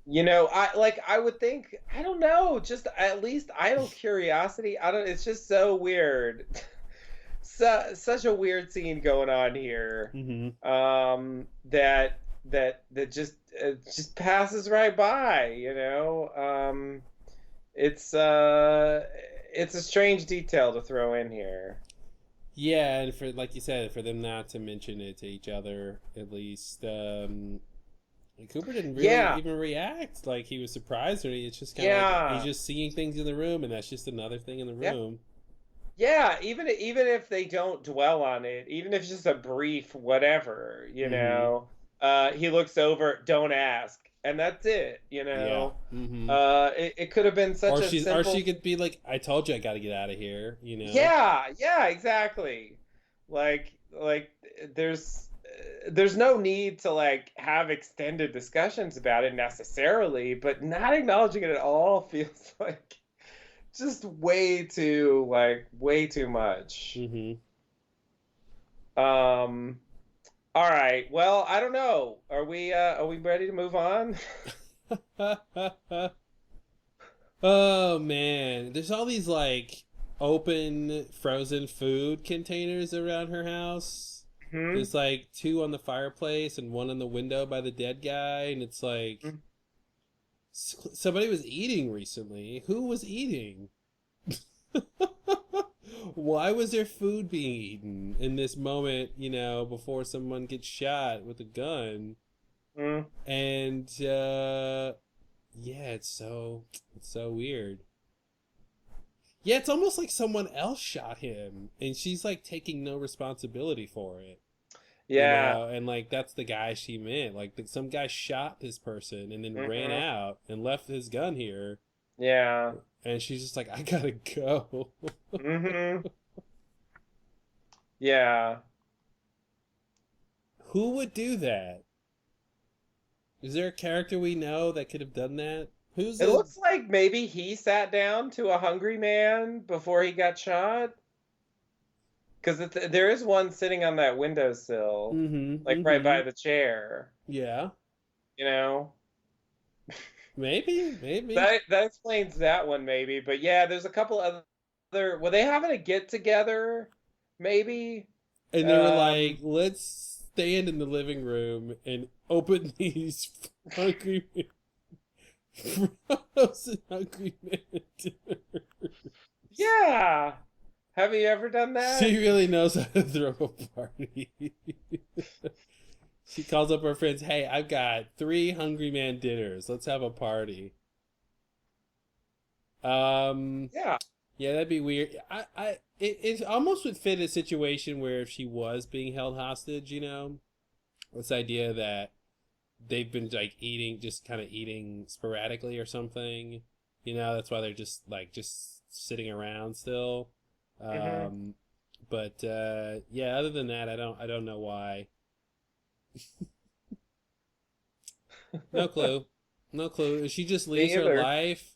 I would think, I don't know, just at least idle curiosity. I don't. It's just so weird. Such a weird scene going on here. Mm-hmm. That just passes right by. It's a strange detail to throw in here. Yeah, and for like you said, for them not to mention it to each other, at least, Cooper didn't really Yeah, even react. Like, he was surprised, or it's just kind of like he's yeah, just seeing things in the room, and that's just another thing in the yeah, room. yeah. Even if they don't dwell on it, even if it's just a brief whatever, Mm-hmm. he looks over, don't ask, and that's it. Yeah. Mm-hmm. It could have been such a Or she simple. could be like, "I told you I got to get out of here." Yeah, yeah, exactly. Like there's no need to have extended discussions about it necessarily, but not acknowledging it at all feels like just way too much. Mm-hmm. Um all right. Well, I don't know. Are we ready to move on? Oh man, there's all these like open frozen food containers around her house. Hmm? There's like two on the fireplace and one on the window by the dead guy, and it's like somebody was eating recently. Who was eating? Why was there food being eaten in this moment, before someone gets shot with a gun? Mm. And yeah, it's so weird. Yeah, it's almost like someone else shot him and she's like taking no responsibility for it. Yeah. And like that's the guy she meant. Like some guy shot this person and then ran Mhm. out and left his gun here. Yeah. And she's just like, I gotta go. Mhm. Yeah. Who would do that? Is there a character we know that could have done that? Who's It looks like maybe he sat down to a hungry man before he got shot. Because there is one sitting on that windowsill, like right by the chair. Yeah. You know? Maybe. That explains that one, maybe. But yeah, there's a couple other. Were they having a get together? Maybe. And they were like, let's stand in the living room and open these hungry frozen hungry man dinners. Yeah. Have you ever done that? She really knows how to throw a party. She calls up her friends, hey, I've got 3 hungry man dinners. Let's have a party. Yeah. Yeah, that'd be weird. It almost would fit a situation where if she was being held hostage, this idea that they've been like just kind of eating sporadically or something. That's why they're just sitting around still. But yeah, other than that, I don't know why. No clue. She just leaves her life.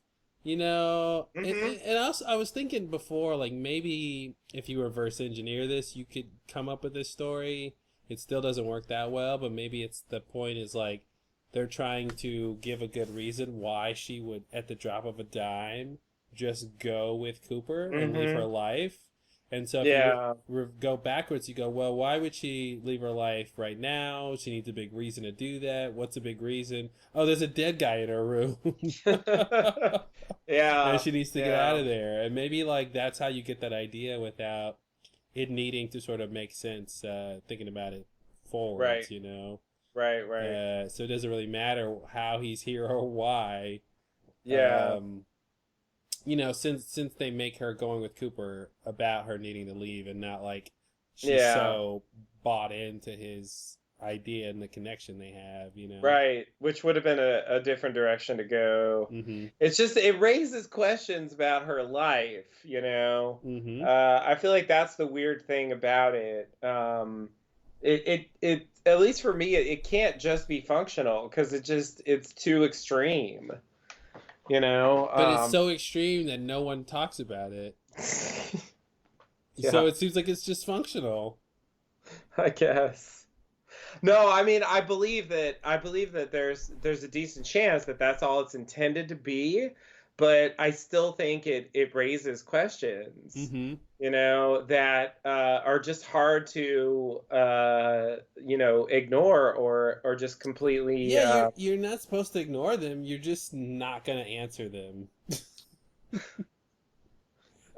And also I was thinking before, like maybe if you reverse engineer this, you could come up with this story. It still doesn't work that well, but maybe the point is like they're trying to give a good reason why she would, at the drop of a dime, just go with Cooper and leave her life. And so if you go backwards, you go, well, why would she leave her life right now? She needs a big reason to do that. What's a big reason? Oh, there's a dead guy in her room. Yeah. And she needs to get out of there. And maybe like that's how you get that idea without it needing to sort of make sense, thinking about it forwards, Right. So it doesn't really matter how he's here or why. Yeah. Since they make her going with Cooper about her needing to leave and not like she's so bought into his idea and the connection they have, Right, which would have been a different direction to go. It's just, it raises questions about her life, I feel like that's the weird thing about it. It at least for me, it can't just be functional because it's too extreme. But it's so extreme that no one talks about it. So it seems like it's just functional. I guess. No, I mean, I believe that there's a decent chance that that's all it's intended to be, but I still think it raises questions, that are just hard to ignore or just completely. Yeah, you're not supposed to ignore them. You're just not gonna answer them.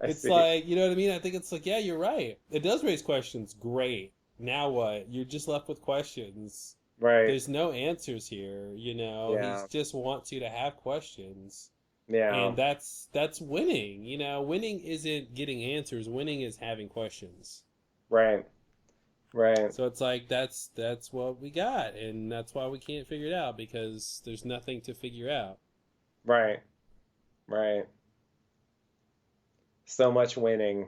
It's like, you know what I mean? I think it's like, yeah, you're right. It does raise questions. Great. Now what? You're just left with questions. Right. There's no answers here, He just wants you to have questions. Yeah. And that's winning. Winning isn't getting answers. Winning is having questions. Right. So it's like that's what we got, and that's why we can't figure it out because there's nothing to figure out. Right. So much winning.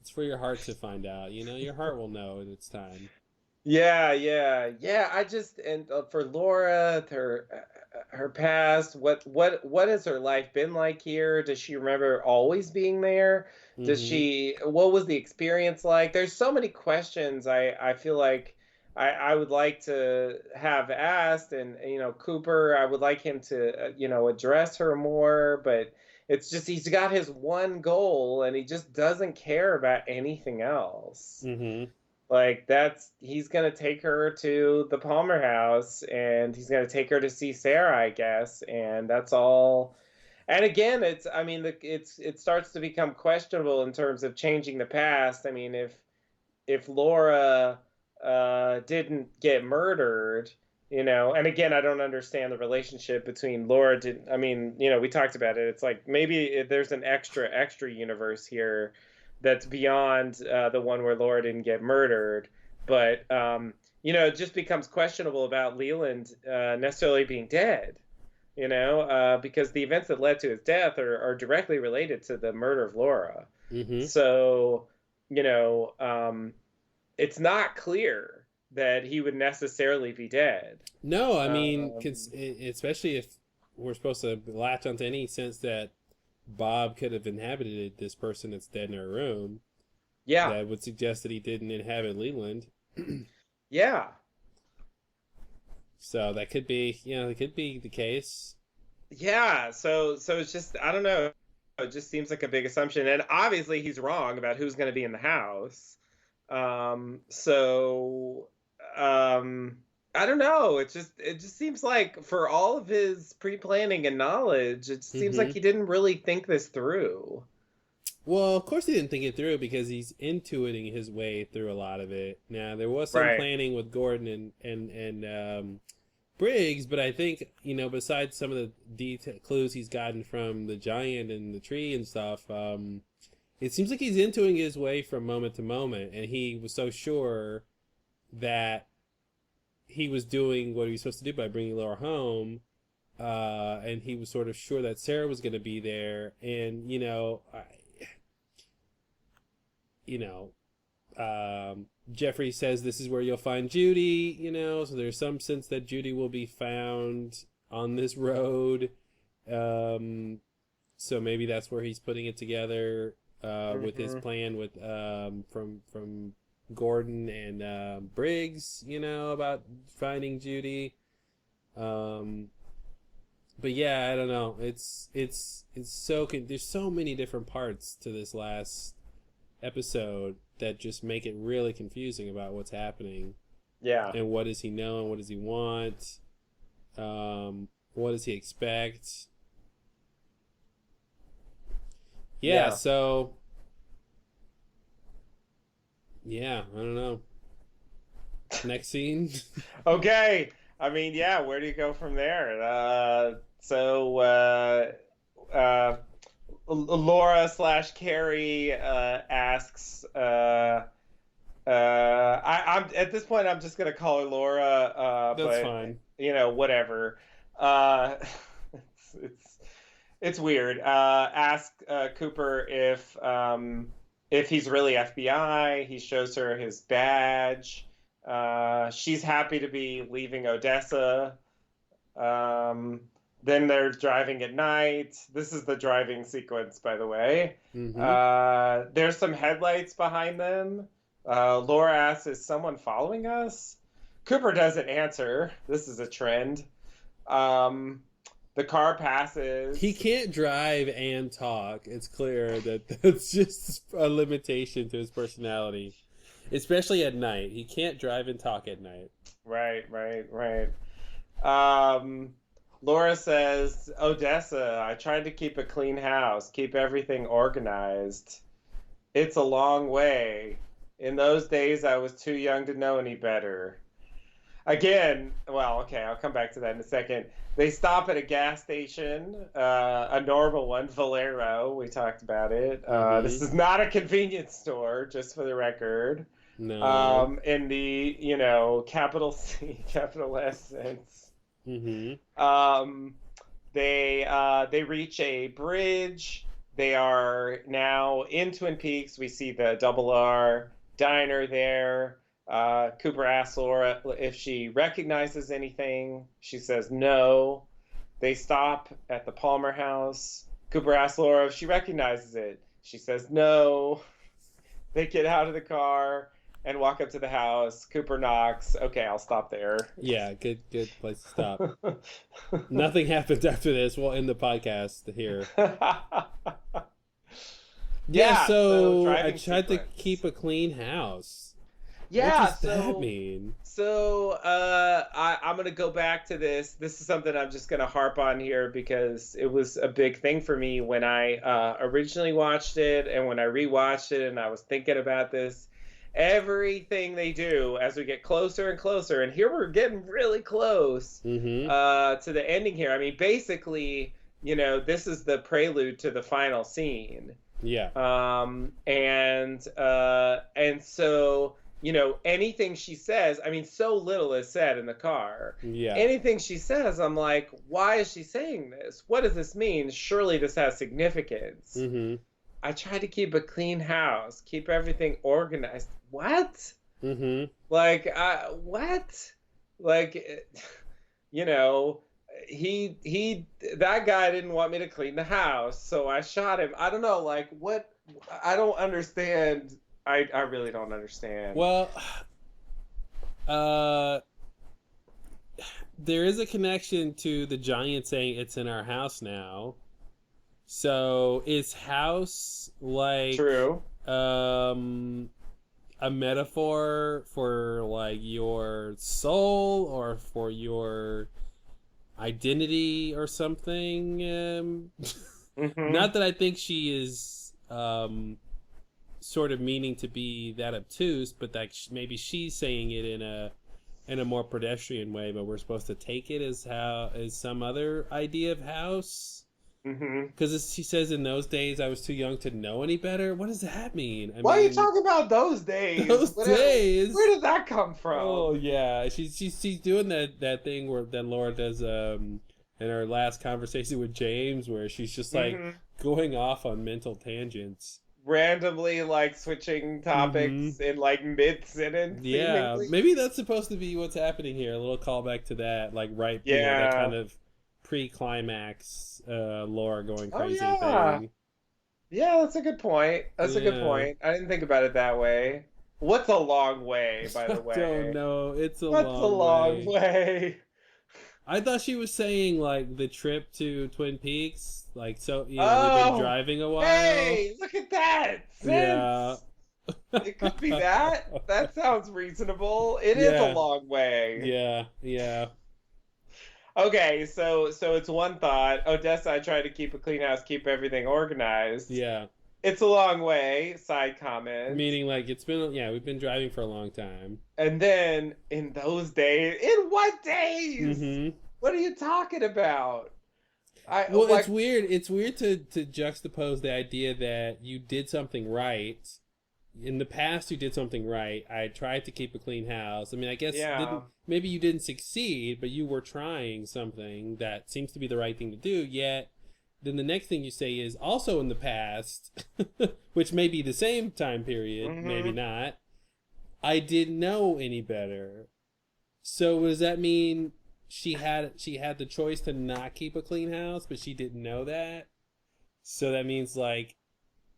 It's for your heart to find out. Your heart will know in its time. Yeah. I just, and for Laura, her past, what has her life been like here? Does she remember always being there? What was the experience like? There's so many questions I feel like I would like to have asked, and Cooper, I would like him to address her more, but it's just he's got his one goal and he just doesn't care about anything else. Like he's gonna take her to the Palmer house and he's gonna take her to see Sarah, I guess, and that's all. And again, it starts to become questionable in terms of changing the past. I mean, if Laura didn't get murdered, and again, I don't understand the relationship between Laura. We talked about it. It's like maybe there's an extra universe here that's beyond the one where Laura didn't get murdered. But it just becomes questionable about Leland necessarily being dead. Because the events that led to his death are directly related to the murder of Laura. Mm-hmm. So, it's not clear that he would necessarily be dead. No, I mean, especially if we're supposed to latch onto any sense that Bob could have inhabited this person that's dead in her room. Yeah. That would suggest that he didn't inhabit Leland. Yeah. So that could be, it could be the case. Yeah. So it's just, I don't know. It just seems like a big assumption. And obviously he's wrong about who's going to be in the house. I don't know. It just seems like for all of his pre-planning and knowledge, it seems like he didn't really think this through. Well, of course he didn't think it through because he's intuiting his way through a lot of it. Now, there was some planning with Gordon and Briggs, but I think, besides some of the clues he's gotten from the giant and the tree and stuff, it seems like he's intuiting his way from moment to moment, and he was so sure that he was doing what he was supposed to do by bringing Laura home, and he was sort of sure that Sarah was going to be there, and, Jeffrey says this is where you'll find Judy, so there's some sense that Judy will be found on this road, so maybe that's where he's putting it together. With his plan with from Gordon and Briggs, about finding Judy. But yeah, I don't know. It's so there's so many different parts to this last episode that just make it really confusing about what's happening. Yeah. And what does he know and what does he want? What does he expect? Yeah, so... Yeah, I don't know. Next scene? Okay. I mean, yeah, where do you go from there? Laura/Carrie asks... I'm at this point, I'm just going to call her Laura. That's fine. Whatever. It's weird. Ask Cooper if he's really FBI. He shows her his badge. She's happy to be leaving Odessa. Then they're driving at night. This is the driving sequence, by the way. Mm-hmm. There's some headlights behind them. Laura asks, is someone following us? Cooper doesn't answer. This is a trend. The car passes. He can't drive and talk. It's clear that that's just a limitation to his personality, especially at night. He can't drive and talk at night. Right. Laura says, Odessa, I tried to keep a clean house, keep everything organized. It's a long way. In those days, I was too young to know any better. Again, well, okay, I'll come back to that in a second. They stop at a gas station, a normal one, Valero. We talked about it. This is not a convenience store, just for the record. No. In the, capital C, capital S sense. Mm-hmm. They reach a bridge. They are now in Twin Peaks. We see the Double R diner there. Cooper asks Laura if she recognizes anything. She says no. They stop at the Palmer house. Cooper asks Laura if she recognizes it. She says no. They get out of the car and walk up to the house. Cooper knocks. Okay, I'll stop there. Yeah, good place to stop. Nothing happens after this. We'll end the podcast here. Yeah, so I driving tried to sequence. keep a clean house. Yeah, what does that mean? So I'm gonna go back to this. This is something I'm just gonna harp on here because it was a big thing for me when I originally watched it and when I rewatched it, and I was thinking about this. Everything they do as we get closer and closer, and here we're getting really close to the ending here. I mean, basically, this is the prelude to the final scene. Yeah. And so, anything she says, I mean, so little is said in the car. Yeah. Anything she says, I'm like, why is she saying this? What does this mean? Surely this has significance. Mm-hmm. I try to keep a clean house, keep everything organized. What? Mm-hmm. Like, what? Like, that guy didn't want me to clean the house, so I shot him. I don't know, like, what? I don't understand. I really don't understand. Well, there is a connection to the giant saying it's in our house now. So is house like True. a metaphor for like your soul or for your identity or something? Not that I think she is sort of meaning to be that obtuse, but that maybe she's saying it in a more pedestrian way, but we're supposed to take it as some other idea of house. Because she says, in those days I was too young to know any better. What does that mean? Why are you talking about those days? Those days? Where did that come from? Oh yeah, she's doing that thing where then Laura does in her last conversation with James, where she's just like going off on mental tangents, randomly like switching topics in like mid-sentence. Yeah, seemingly. Maybe that's supposed to be what's happening here. A little callback to that, like that kind of pre-climax Laura going crazy thing. Yeah, that's a good point. That's a good point. I didn't think about it that way. What's a long way, by the way? I don't know. It's a What's a long way? I thought she was saying like the trip to Twin Peaks, like we've been driving a while. Hey, look at that! Yeah. It could be that. That sounds reasonable. It is a long way. Yeah. Okay, so it's one thought. Odessa, I try to keep a clean house, keep everything organized. Yeah. It's a long way, side comment. Meaning like we've been driving for a long time. And then in those days, in what days? Mm-hmm. What are you talking about? It's weird. It's weird to juxtapose the idea that you did something right. In the past, you did something right. I tried to keep a clean house. I mean, I guess maybe you didn't succeed, but you were trying something that seems to be the right thing to do, yet then the next thing you say is also in the past, which may be the same time period, maybe not. I didn't know any better. So does that mean she had the choice to not keep a clean house, but she didn't know that? So that means like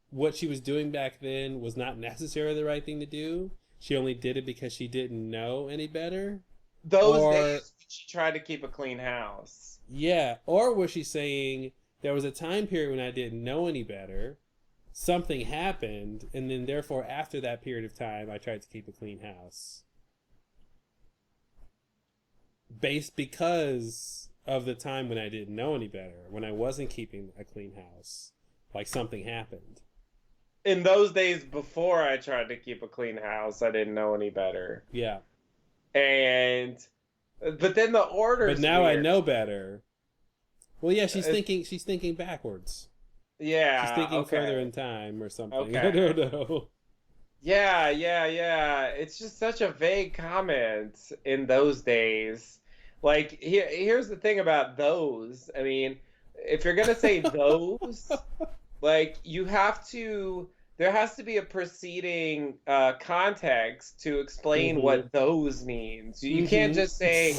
what she was doing back then was not necessarily the right thing to do. She only did it because she didn't know any better. Those days she tried to keep a clean house. Yeah. Or was she saying there was a time period when I didn't know any better, something happened, and then therefore after that period of time I tried to keep a clean house. Because of the time when I didn't know any better, when I wasn't keeping a clean house, like something happened. In those days before I tried to keep a clean house, I didn't know any better. Yeah. But then the orders. But now weird. I know better. Well, yeah, she's thinking backwards. Yeah. She's thinking further in time or something. Okay. I don't know. Yeah. It's just such a vague comment in those days. Like, here's the thing about those. I mean, if you're going to say those, like, there has to be a preceding context to explain what those means. You can't just say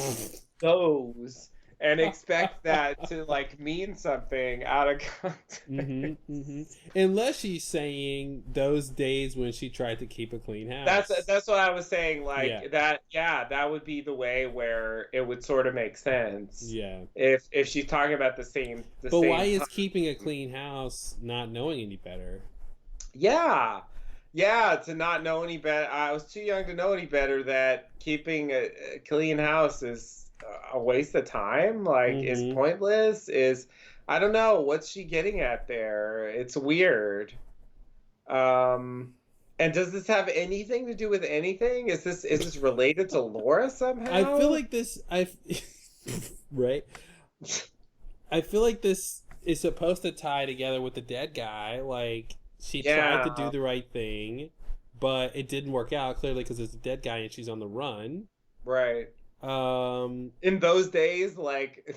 those and expect that to like mean something out of context. Unless she's saying those days when she tried to keep a clean house. That's what I was saying. Like that would be the way where it would sort of make sense. Yeah. If she's talking about the same. But why is keeping a clean house not knowing any better? Yeah. Yeah, to not know any better. I was too young to know any better that keeping a clean house is a waste of time, like is Mm-hmm. pointless, is I don't know, what's she getting at there? It's weird. Um, and does this have anything to do with anything? Is this related to Laura I feel somehow? like this. Right. I feel like this is supposed to tie together with the dead guy. Like she tried to do Yeah, the right thing, but it didn't work out clearly because it's a dead guy and she's on the run. right. Um, In those days, like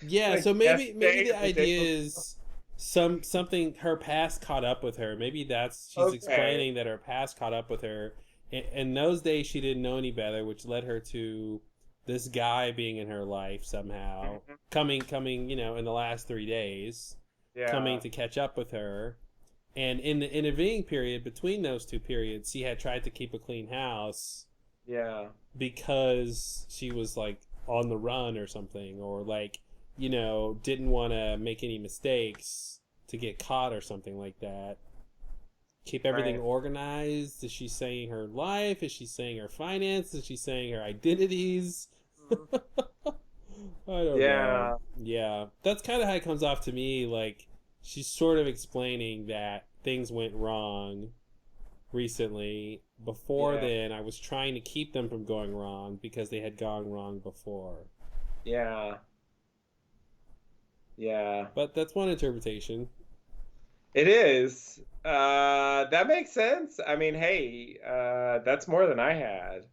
yeah. like So maybe yesterday the or the day idea before. is something her past caught up with her. Maybe that's she's Okay. explaining that her past caught up with her. In those days, she didn't know any better, which led her to this guy being in her life somehow, Mhm. coming, in the last 3 days, coming Yeah, to catch up with her. And in the intervening period between those two periods, she had tried to keep a clean house yeah, because she was like on the run or something, or like, didn't want to make any mistakes to get caught or something like that. Keep everything right. organized. Is she saying her life? Is she saying her finance? Is she saying her identities? Mhm. I don't know. Yeah, Yeah, that's kind of how it comes off to me. Like she's sort of explaining that things went wrong recently. Before yeah, then, I was trying to keep them from going wrong because they had gone wrong before. yeah, yeah. But that's one interpretation. It is. That makes sense. I mean, hey, that's more than I had.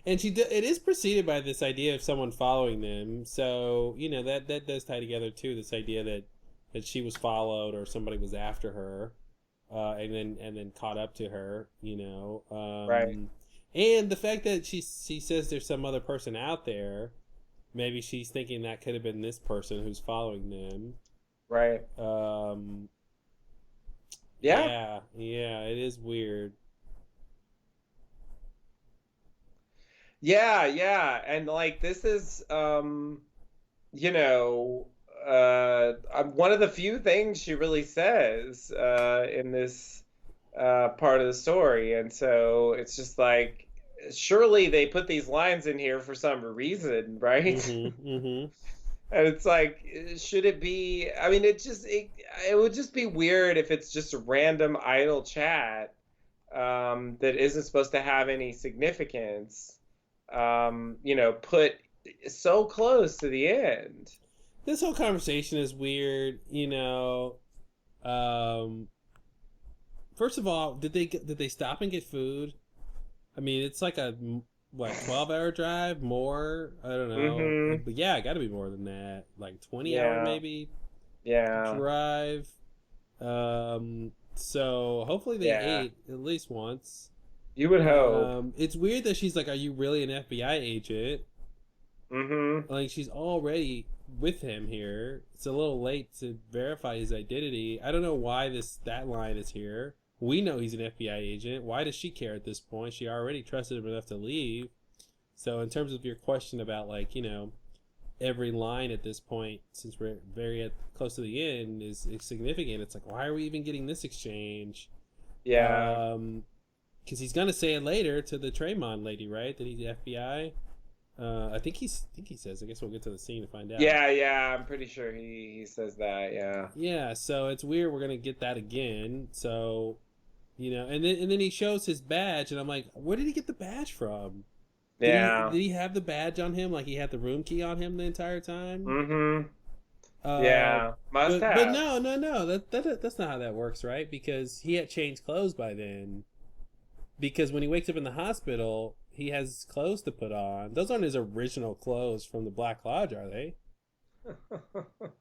And it is preceded by this idea of someone following them. So that does tie together too. This idea that she was followed or somebody was after her, and then caught up to her. Right, And the fact that she says there's some other person out there. Maybe she's thinking that could have been this person who's following them. right. Um, Yeah, yeah, it is weird. yeah, yeah. And like this is, you know, one of the few things she really says in this part of the story. And so it's just like, surely they put these lines in here for some reason, right? Mm-hmm. Mm-hmm. And it's like, should it be? I mean, it would just be weird if it's just a random idle chat that isn't supposed to have any significance. Put so close to the end. This whole conversation is weird. Um, First of all, did they stop and get food? I mean, it's like a what 12-hour drive, more? I don't know, Mm-hmm. but yeah, got to be more than that. Like 20-hour Yeah, maybe yeah, drive. So hopefully they yeah. ate at least once. You would hope. It's weird that she's like, "Are you really an FBI agent?" Mm-hmm. Like she's already with him here. It's a little late to verify his identity. I don't know why that line is here. We know he's an FBI agent. Why does she care at this point? She already trusted him enough to leave. So in terms of your question about like, every line at this point, since we're close to the end, is significant. It's like, why are we even getting this exchange? Yeah, Because he's gonna say it later to the Tremont lady, right? That he's the FBI. I think he says. I guess we'll get to the scene to find out. yeah, yeah. I'm pretty sure he says that. Yeah, Yeah, so it's weird. We're gonna get that again. So, and then he shows his badge, and I'm like, where did he get the badge from? Did he yeah. did he have the badge on him? Like he had the room key on him the entire time? Mm-hmm. Uh, Yeah, must but have. no, no, no. That's not how that works, right? Because he had changed clothes by then. Because when he wakes up in the hospital, he has clothes to put on. Those aren't his original clothes from the Black Lodge, are they?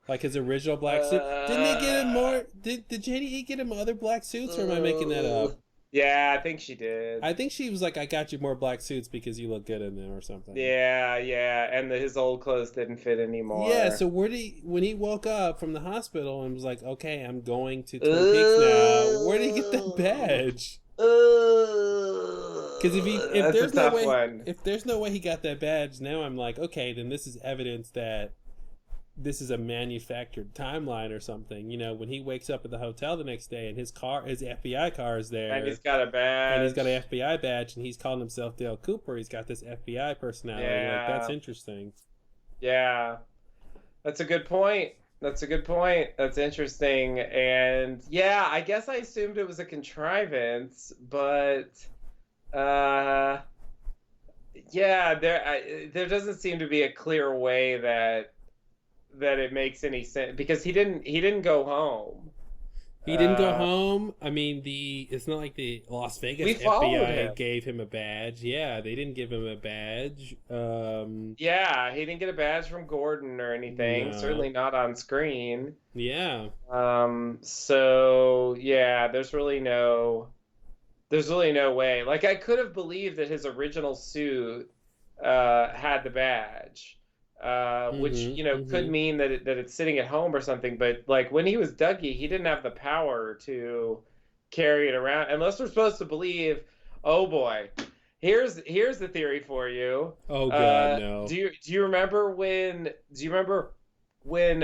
Like his original black suit. Didn't they get him more? Did Janie E get him other black suits, or am I making that up? Yeah, I think she did. I think she was like, "I got you more black suits because you look good in them," or something. Yeah, yeah, and his old clothes didn't fit Yeah. anymore. So when he woke up from the hospital and was like, "Okay, I'm going to Twin Peaks now," where did he get that badge? Because if That's a there's no tough way one. if there's no way he got that badge, now I'm like, okay, then this is evidence that this is a manufactured timeline or something. You know, when he wakes up at the hotel the next day and his FBI car is there, And he's got a badge. and he's got an FBI badge, and he's calling himself Dale Cooper. He's got this FBI personality. Yeah. Like, that's interesting. Yeah, that's a good point. That's a good point. That's interesting. And yeah, I guess I assumed it was a contrivance, but yeah, there doesn't seem to be a clear way that it makes any sense, because he didn't go home. He didn't go home. I mean, it's not like the Las Vegas We followed FBI him. gave him a badge. Yeah, they didn't give him a badge. Yeah, he didn't get a badge from Gordon or anything. No. Certainly not on screen. Yeah. So yeah, there's really no way. Like, I could have believed that his original suit had the badge, which, you know, could mean that it's sitting at home or something. But like, when he was Dougie, he didn't have the power to carry it around, unless we're supposed to believe. Oh boy, here's the theory for you. Oh god, no. Do you remember when? Do you remember when?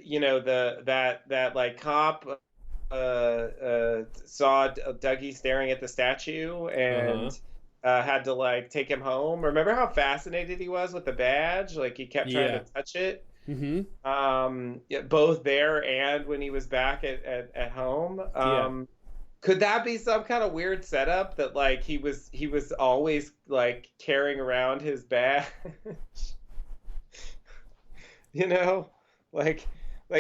You know, that like cop saw Dougie staring at the statue and had to like take him home. Remember how fascinated he was with the badge? Like, he kept trying to touch it. Yeah, both there and when he was back at home. Could that be some kind of weird setup that like he was always like carrying around his badge? You know, like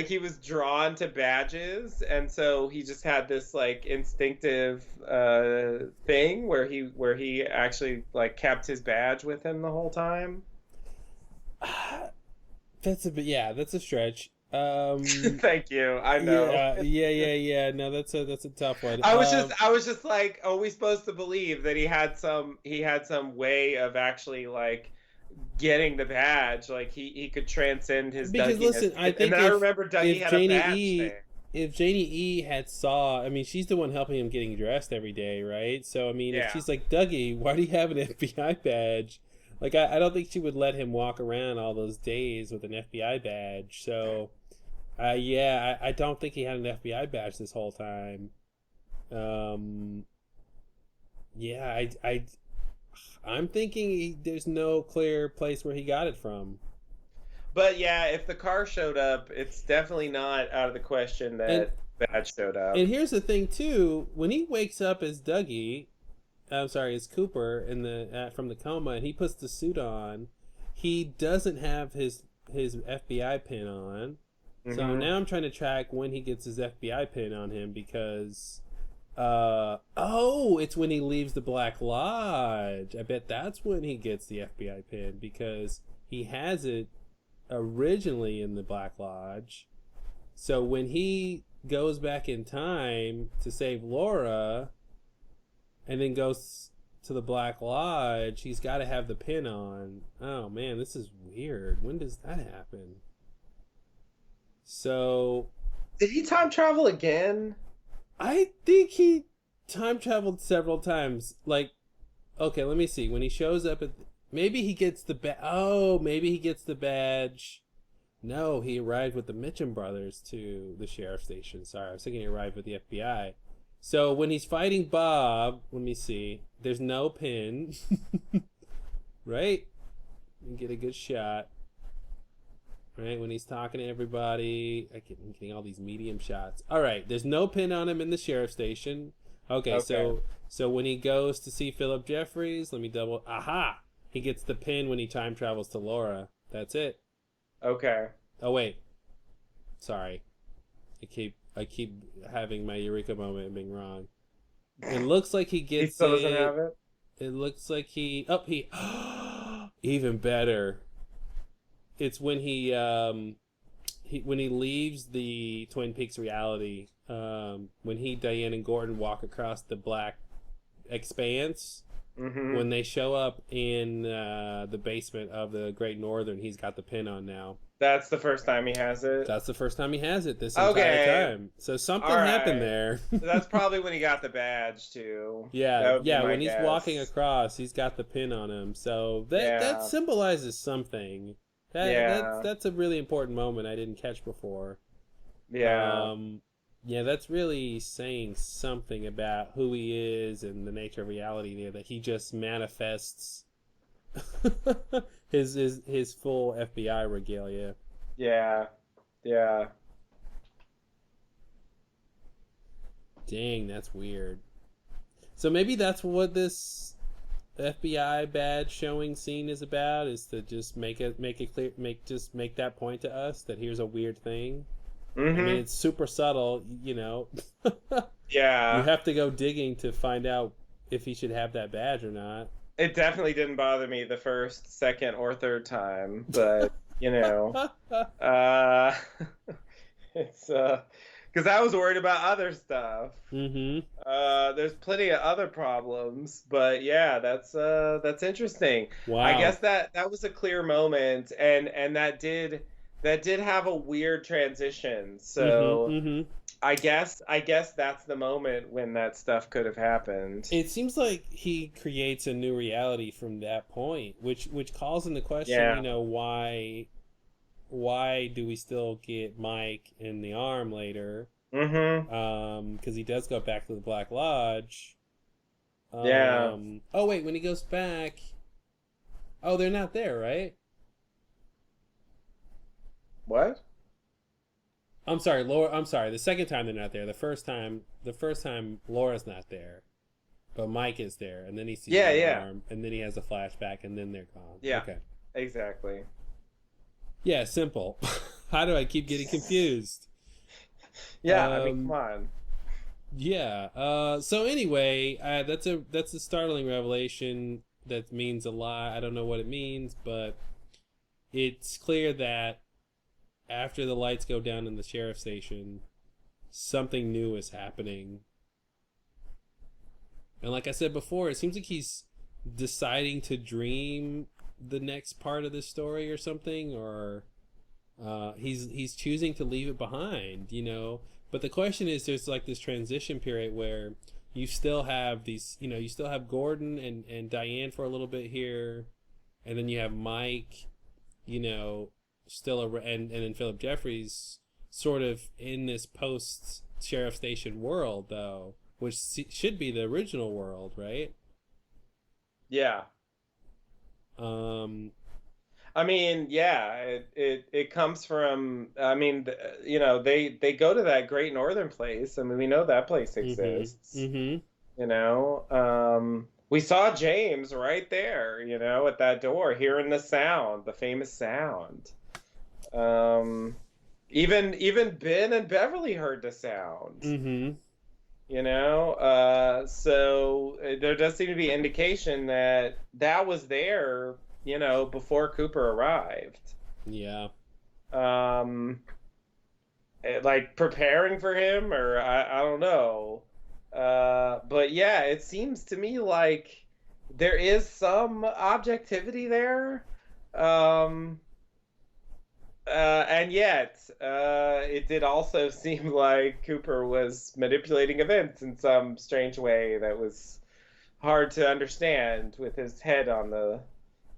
he was drawn to badges, and so he just had this like instinctive thing where he actually like kept his badge with him the whole time. That's a stretch. Thank you. I know. Yeah. No, that's a tough one. I was just like, are we supposed to believe that he had some way of actually like getting the badge? Like, he could transcend his because Dougie-ness. listen, I think I remember Dougie had a badge thing. If Janie E had saw, I mean, she's the one helping him getting dressed every day, right? So I mean, if she's like, Dougie, why do you have an FBI badge? Like, I don't think she would let him walk around all those days with an FBI badge. So, I don't think he had an FBI badge this whole time. I'm thinking there's no clear place where he got it from. But yeah, if the car showed up, it's definitely not out of the question that badge showed up. And here's the thing too: when he wakes up as Dougie, as Cooper from the coma, and he puts the suit on, he doesn't have his FBI pin on. So now I'm trying to track when he gets his FBI pin on him, because it's when he leaves the Black Lodge. I bet that's when he gets the FBI pin, because he has it originally in the Black Lodge. So when he goes back in time to save Laura and then goes to the Black Lodge, he's got to have the pin on. Oh man, this is weird. When does that happen? So, did he time travel again? I think he time traveled several times. Like, okay, let me see. When he shows up maybe he gets the maybe he gets the badge. No, he arrived with the Mitchum brothers to the sheriff's station. Sorry, I was thinking he arrived with the FBI. So when he's fighting Bob, let me see. There's no pin. Right? You can get a good shot. Right, when he's talking to everybody, I'm getting all these medium shots. All right, there's no pin on him in the sheriff's station. Okay. So when he goes to see Philip Jeffries, let me double. Aha! He gets the pin when he time travels to Laura. That's it. Okay. Oh wait, sorry. I keep having my eureka moment and being wrong. It looks like he gets. He still doesn't have it. It looks like he even better. It's when he leaves the Twin Peaks reality, when Diane and Gordon walk across the black expanse, when they show up in the basement of the Great Northern, he's got the pin on now. That's the first time he has it? That's the first time he has it this entire time. So something happened there. That's probably when he got the badge, too. Yeah, when he's walking across, he's got the pin on him. So that symbolizes something. Yeah. That's a really important moment I didn't catch before. Yeah. Yeah, that's really saying something about who he is and the nature of reality there, that he just manifests his full FBI regalia. Yeah. Yeah. Dang, that's weird. So maybe that's what this FBI badge showing scene is about, is to just make it clear, make that point to us that here's a weird thing. I mean, Mm-hmm. it's super subtle, you know. You Yeah. have to go digging to find out if he should have that badge or not. It definitely didn't bother me the first, second, or third time, but you know, uh, it's because I was worried about other stuff. Mm-hmm. There's plenty of other problems, but yeah, that's interesting. Wow. I guess that was a clear moment, and that did have a weird transition. So Mm-hmm. I guess that's the moment when that stuff could have happened. It seems like he creates a new reality from that point, which calls into question, Yeah. you know, why do we still get Mike in the arm later? Mm-hmm. Because he does go back to the Black Lodge. Yeah. Oh wait, when he goes back, oh, they're not there, right? What? I'm sorry, Laura. I'm sorry. The second time they're not there. The first time Laura's not there, but Mike is there, and then he sees Yeah, the yeah. arm, and then he has a flashback, and then they're gone. Yeah. Okay. Exactly. Yeah, simple. How do I keep getting confused? Yeah, I mean, Um, come on. Yeah. So anyway, that's a startling revelation that means a lot. I don't know what it means, but it's clear that after the lights go down in the sheriff's station, something new is happening. And like I said before, it seems like he's deciding to dream the next part of the story or something, or he's choosing to leave it behind, you know. But the question is, there's like this transition period where you still have these, you know, you still have Gordon and Diane for a little bit here, and then you have Mike, you know, still and then Philip Jeffries sort of in this post sheriff station world though, which should be the original world, right? Yeah. I mean, yeah, it comes from. I mean, you know, they go to that Great Northern place. I mean, we know that place exists. Mm-hmm. You know, we saw James right there. You know, at that door, hearing the sound, the famous sound. Even Ben and Beverly heard the sound. Mm-hmm. You know, so there does seem to be indication that that was there, you know, before Cooper arrived. Yeah. Like preparing for him, or I don't know. But yeah, it seems to me like there is some objectivity there. And yet, it did also seem like Cooper was manipulating events in some strange way that was hard to understand with his head on the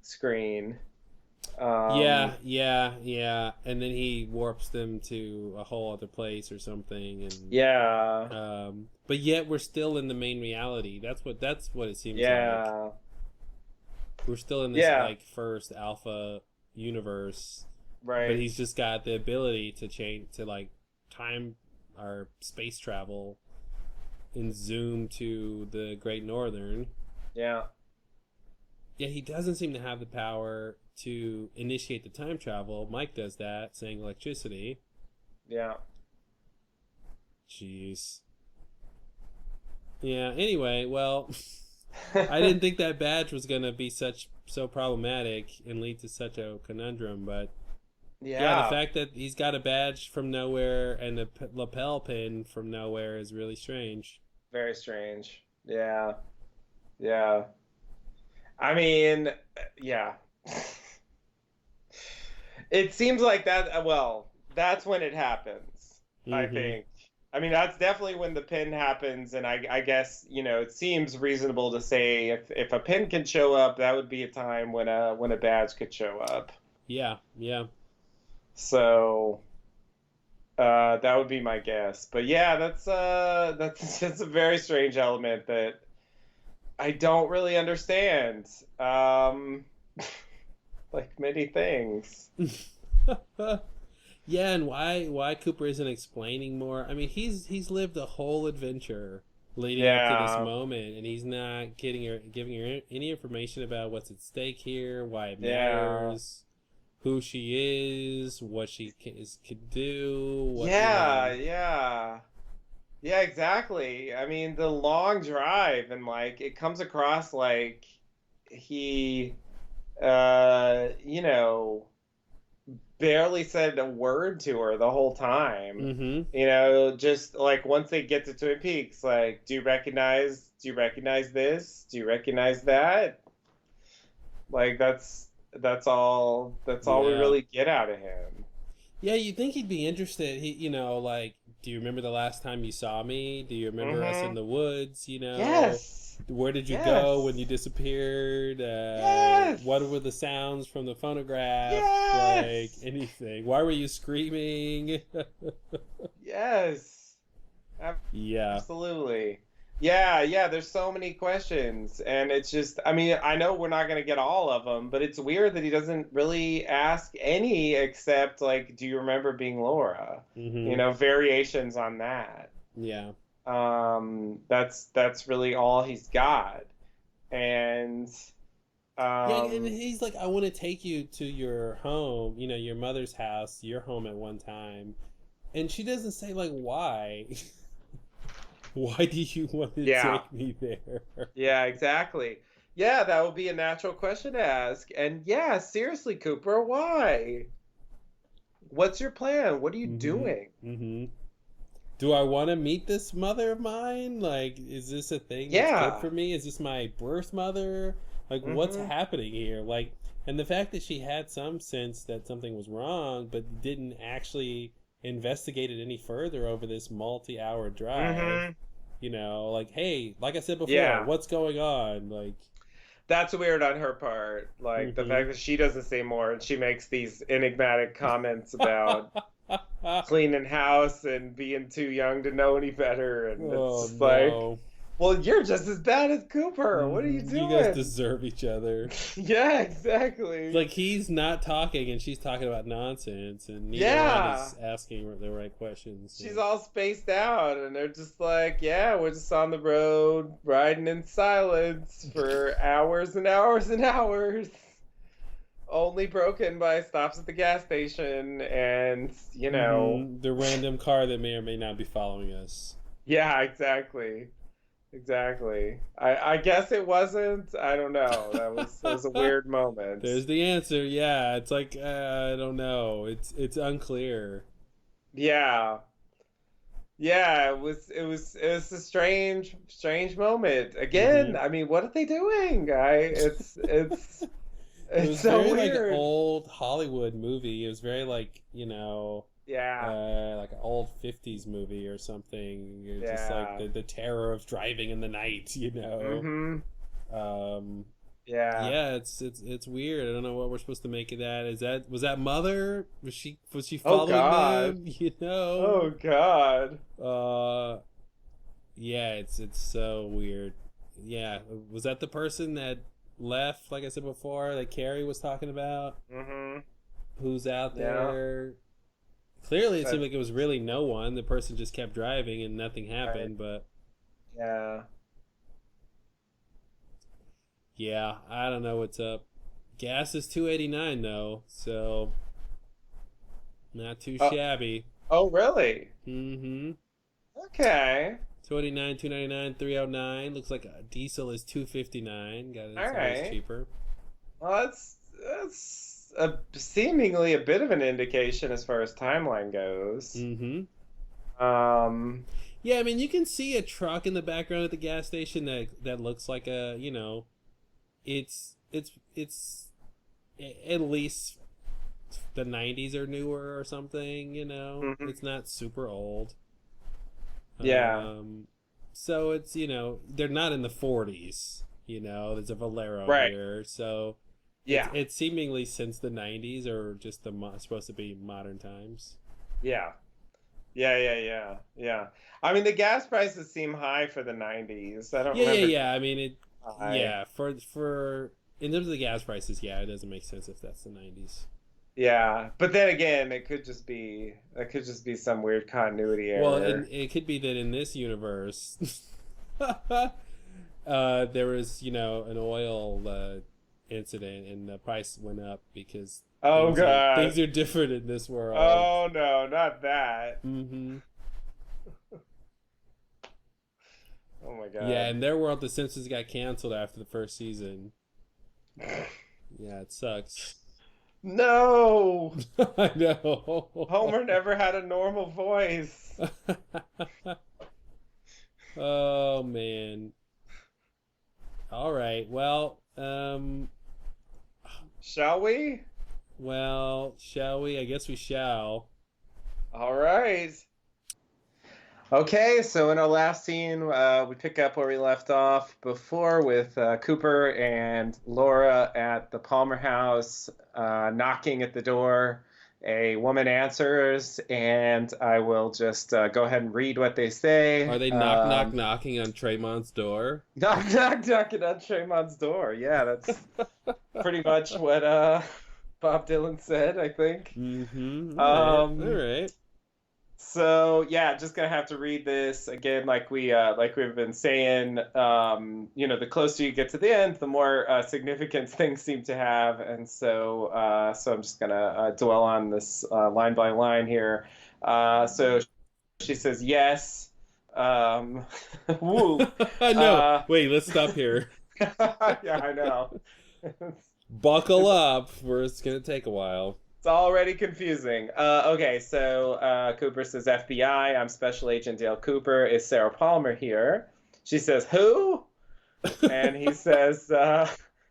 screen. Yeah. And then he warps them to a whole other place or something, and Yeah. but yet we're still in the main reality. That's what it seems like. Yeah. We're still in this Yeah. like first alpha universe, Right. but he's just got the ability to change to like time or space travel and zoom to the Great Northern. Yeah. Yeah, he doesn't seem to have the power to initiate the time travel. Mike does that, saying electricity. Yeah. Jeez. Yeah, anyway, well, I didn't think that badge was going to be so problematic and lead to such a conundrum, but yeah, the fact that he's got a badge from nowhere and a lapel pin from nowhere is really strange. Very strange. Yeah. Yeah. I mean, yeah. It seems like that, well, that's when it happens, I Mhm. think. I mean, that's definitely when the pin happens, and I guess, you know, it seems reasonable to say if a pin can show up, that would be a time when a badge could show up. Yeah, yeah. So that would be my guess. But yeah, that's just a very strange element that I don't really understand. Like many things. Yeah, and why Cooper isn't explaining more? I mean, he's lived a whole adventure leading up to this Yeah. moment, and he's not giving her any information about what's at stake here, why it Yeah. matters, who she is, what she could do, what Yeah, yeah. Yeah, exactly. I mean, the long drive and like it comes across like he you know, barely said a word to her the whole time. Mm-hmm. You know, just like once they get to Twin Peaks, like, do you recognize this? Do you recognize that? Like that's all we Yeah. really get out of him. Yeah, you'd think he'd be interested. Like, do you remember the last time you saw me? Do you remember us in Mm-hmm. the woods? Yes. Where did you go when Yes. you disappeared? What Yes. were the sounds from the phonograph? Like, Yes. anything. Why were you screaming? Yes. Yeah. Absolutely. Yeah, yeah, there's so many questions, and it's just, I mean, I know we're not going to get all of them, but it's weird that he doesn't really ask any except, like, do you remember being Laura? You Mm-hmm. know, variations on that. Yeah. That's really all he's got. And, Yeah, and um, he's like, I want to take you to your home, your mother's house, your home at one time. And she doesn't say, like, why. Why do you want to yeah, take me there? yeah, exactly. Yeah, that would be a natural question to ask. And yeah, seriously, Cooper, why? What's your plan? What are you Mm-hmm. doing? Mm-hmm. Do I want to meet this mother of mine? Like, is this a thing that's good Yeah. for me? Is this my birth mother? Like, what's Mm-hmm. happening here? Like, and the fact that she had some sense that something was wrong, but didn't actually investigate it any further over this multi-hour drive. Mm-hmm. Like, hey, like I said before, Yeah. what's going on? Like, That's weird on her part. Like the mm-hmm. fact that she doesn't say more and she makes these enigmatic comments about cleaning house and being too young to know any better. And it's Oh just like, no. well, you're just as bad as Cooper. What are you You guys doing? deserve each other. Yeah, exactly. Like, he's not talking and she's talking about nonsense, and neither one Yeah. is asking the right questions. She's all spaced out, and they're just like, yeah, we're just on the road, riding in silence for hours and hours and hours. Only broken by stops at the gas station, and, The random car that may or may not be following us. yeah, exactly. Exactly. I guess it wasn't. I don't know. It was a weird moment. There's the answer. Yeah, it's like, I don't know. It's unclear. Yeah. Yeah, it was a strange moment. hmm Again, I mean, what are they doing? It's It it's was so very like weird. old Hollywood movie. It was very like, Yeah. like an old 50s movie or something. You're just like Yeah. the terror of driving in the night. Mhm. Um, Yeah. yeah, it's weird. I don't know what we're supposed to make of that. Was that Mother? Was she Oh following God. them? Oh God. Yeah, it's so weird. Yeah, was that the person that left? Like I said before, that Carrie was talking about, Mhm. who's out Yeah. there? Clearly, it seemed But like it was really no one. The person just kept driving and nothing right. happened. But Yeah. yeah, I don't know what's up. Gas is 2.89 though, so not too Oh, shabby. oh really? Mm-hmm. Okay. 289, 299, 309. Looks like a diesel is 259. All It's always right. cheaper. Well, that's seemingly a bit of an indication as far as timeline goes. Mm-hmm. Um, Yeah, I mean, you can see a truck in the background at the gas station that looks like it's at least the 90s or newer or something. mhm. It's not super old. Yeah. So it's, they're not in the 40s. There's a Valero Right. here. So Yeah. It's seemingly since the 90s or just supposed to be modern times. Yeah. Yeah. I mean, the gas prices seem high for the 90s. I don't remember. Yeah. I mean, high. yeah, for in terms of the gas prices, yeah, it doesn't make sense if that's the 90s. Yeah, but then again, it could just be some weird continuity error. Well, it could be that in this universe, there was, an oil incident and the price went up because God, things are different in this world. Oh no, not that. Mm-hmm. Oh my God. Yeah, in their world, The Simpsons got canceled after the first season. Yeah, it sucks. No, I know. Homer never had a normal voice. Oh man. All right. Well, shall we? Well, shall we? I guess we shall. All right. Okay, so in our last scene, we pick up where we left off before with Cooper and Laura at the Palmer house, knocking at the door. A woman answers, and I will just go ahead and read what they say. Are they knocking on Traymon's door? Knocking on Traymon's door. Yeah, that's pretty much what Bob Dylan said, I think. Mm-hmm. All right. So yeah, just gonna have to read this again, like we've been saying. The closer you get to the end, the more significance things seem to have, and so I'm just gonna dwell on this line by line here. So she says yes. Woo. No, wait, let's stop here. Yeah, I know. Buckle up, it's gonna take a while. It's already confusing. Okay, so Cooper says, FBI, I'm Special Agent Dale Cooper. Is Sarah Palmer here? She says, who? And he says,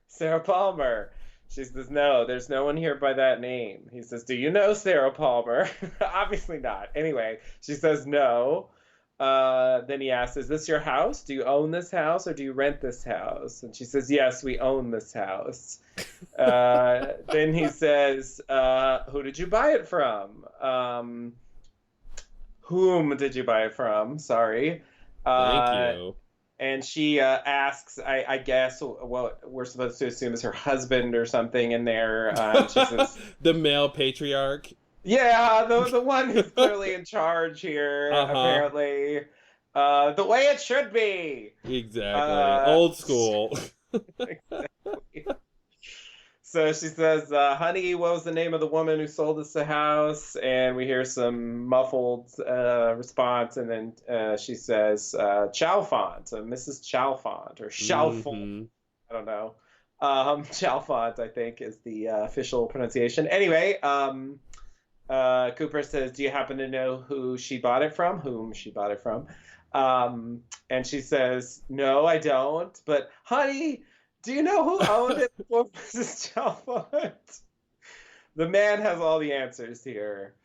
Sarah Palmer. She says, no, there's no one here by that name. He says, do you know Sarah Palmer? Obviously not. Anyway, she says, no. Then he asks, is this your house? Do you own this house or do you rent this house? And she says, yes, we own this house. Then he says, who did you buy it from? Whom did you buy it from? Sorry. Thank you. And she asks, I guess, what we're supposed to assume is her husband or something in there. She says, the male patriarch. Yeah, the one who's clearly in charge here, apparently. The way it should be. Exactly. Old school. Exactly. So she says, honey, what was the name of the woman who sold us the house? And we hear some muffled response, and then she says, Chalfont, Mrs. Chalfont, or Chalfont. Mm-hmm. I don't know. Chalfont, I think, is the official pronunciation. Anyway, Cooper says, do you happen to know whom she bought it from? And she says, no, I don't. But, honey, do you know who owned it before Mrs. Chalfont? The man has all the answers here.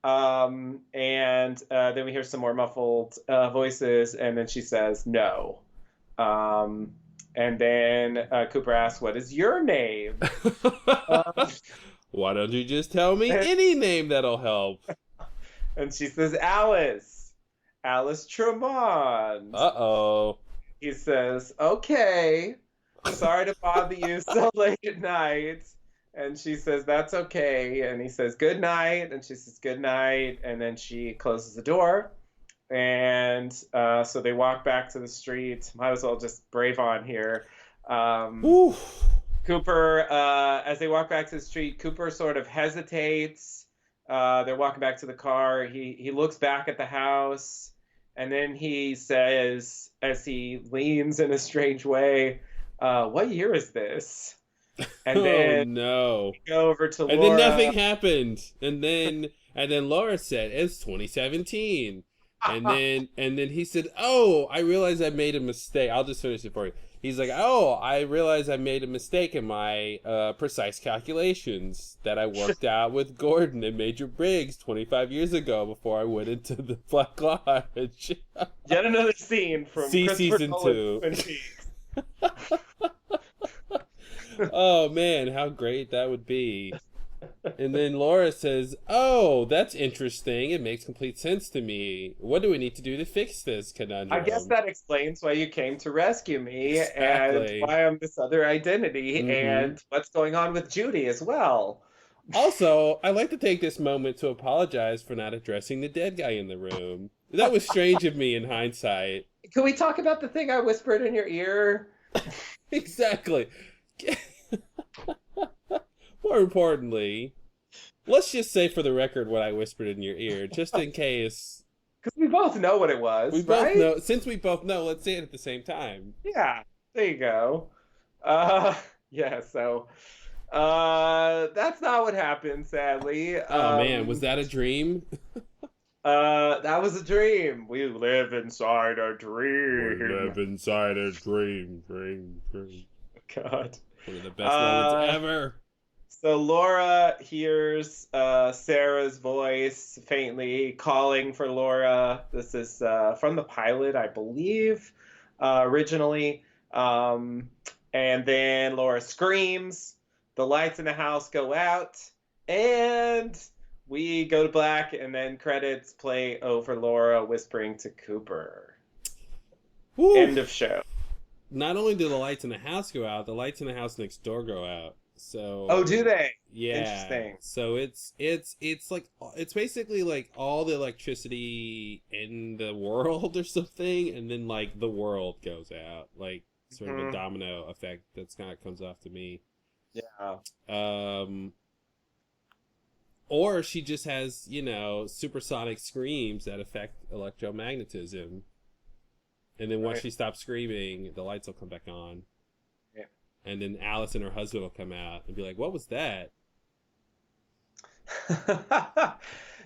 And then we hear some more muffled voices, and then she says, no. And then Cooper asks, what is your name? Why don't you just tell me any name that'll help? And she says, Alice Tremont. Uh-oh. He says, okay, sorry to bother you so late at night. And she says, that's okay. And he says, good night. And she says, good night. And then she closes the door. And so they walk back to the street. Might as well just brave on here. Cooper, as they walk back to the street, Cooper sort of hesitates. They're walking back to the car. He looks back at the house, and then he says, as he leans in a strange way, what year is this? And then no. We go over to Laura. And then nothing happened. And then Laura said, it's 2017. And then he said, oh, I realized I made a mistake. I'll just finish it for you. He's like, oh, I realized I made a mistake in my precise calculations that I worked out with Gordon and Major Briggs 25 years ago before I went into the Black Lodge. Yet another scene from season 2. Oh man, how great that would be. And then Laura says, "Oh, that's interesting. It makes complete sense to me. What do we need to do to fix this I guess conundrum?" that explains why you came to rescue me and Exactly. why I'm this other identity Hmm. and what's going on with Judy as well. Also, I'd like to take this moment to apologize for not addressing the dead guy in the room. That was strange of me in hindsight. Can we talk about the thing I whispered in your ear? Exactly. More importantly, let's just say for the record what I whispered in your ear, just in case. Because we both know what it was, We both right? know. Since we both know, let's say it at the same time. Yeah, there you go. Yeah, so that's not what happened, sadly. Oh man, was that a dream? That was a dream. We live inside a dream. inside a dream. God. One of the best moments Uh, ever. So Laura hears Sarah's voice faintly calling for Laura. This is from the pilot, I believe, originally. And then Laura screams. The lights in the house go out, and we go to black, and then credits play over Laura whispering to Cooper. Woo. End of show. Not only do the lights in the house go out, the lights in the house next door go out. So Oh, do they? yeah. Interesting. So it's like it's basically like all the electricity in the world or something, and then like the world goes out, like sort of a Mhm. domino effect. That's kind of comes off to me. Yeah. Or she just has, supersonic screams that affect electromagnetism. And then once Right. she stops screaming, the lights will come back on. Yeah. And then Alice and her husband will come out and be like, "What was that?"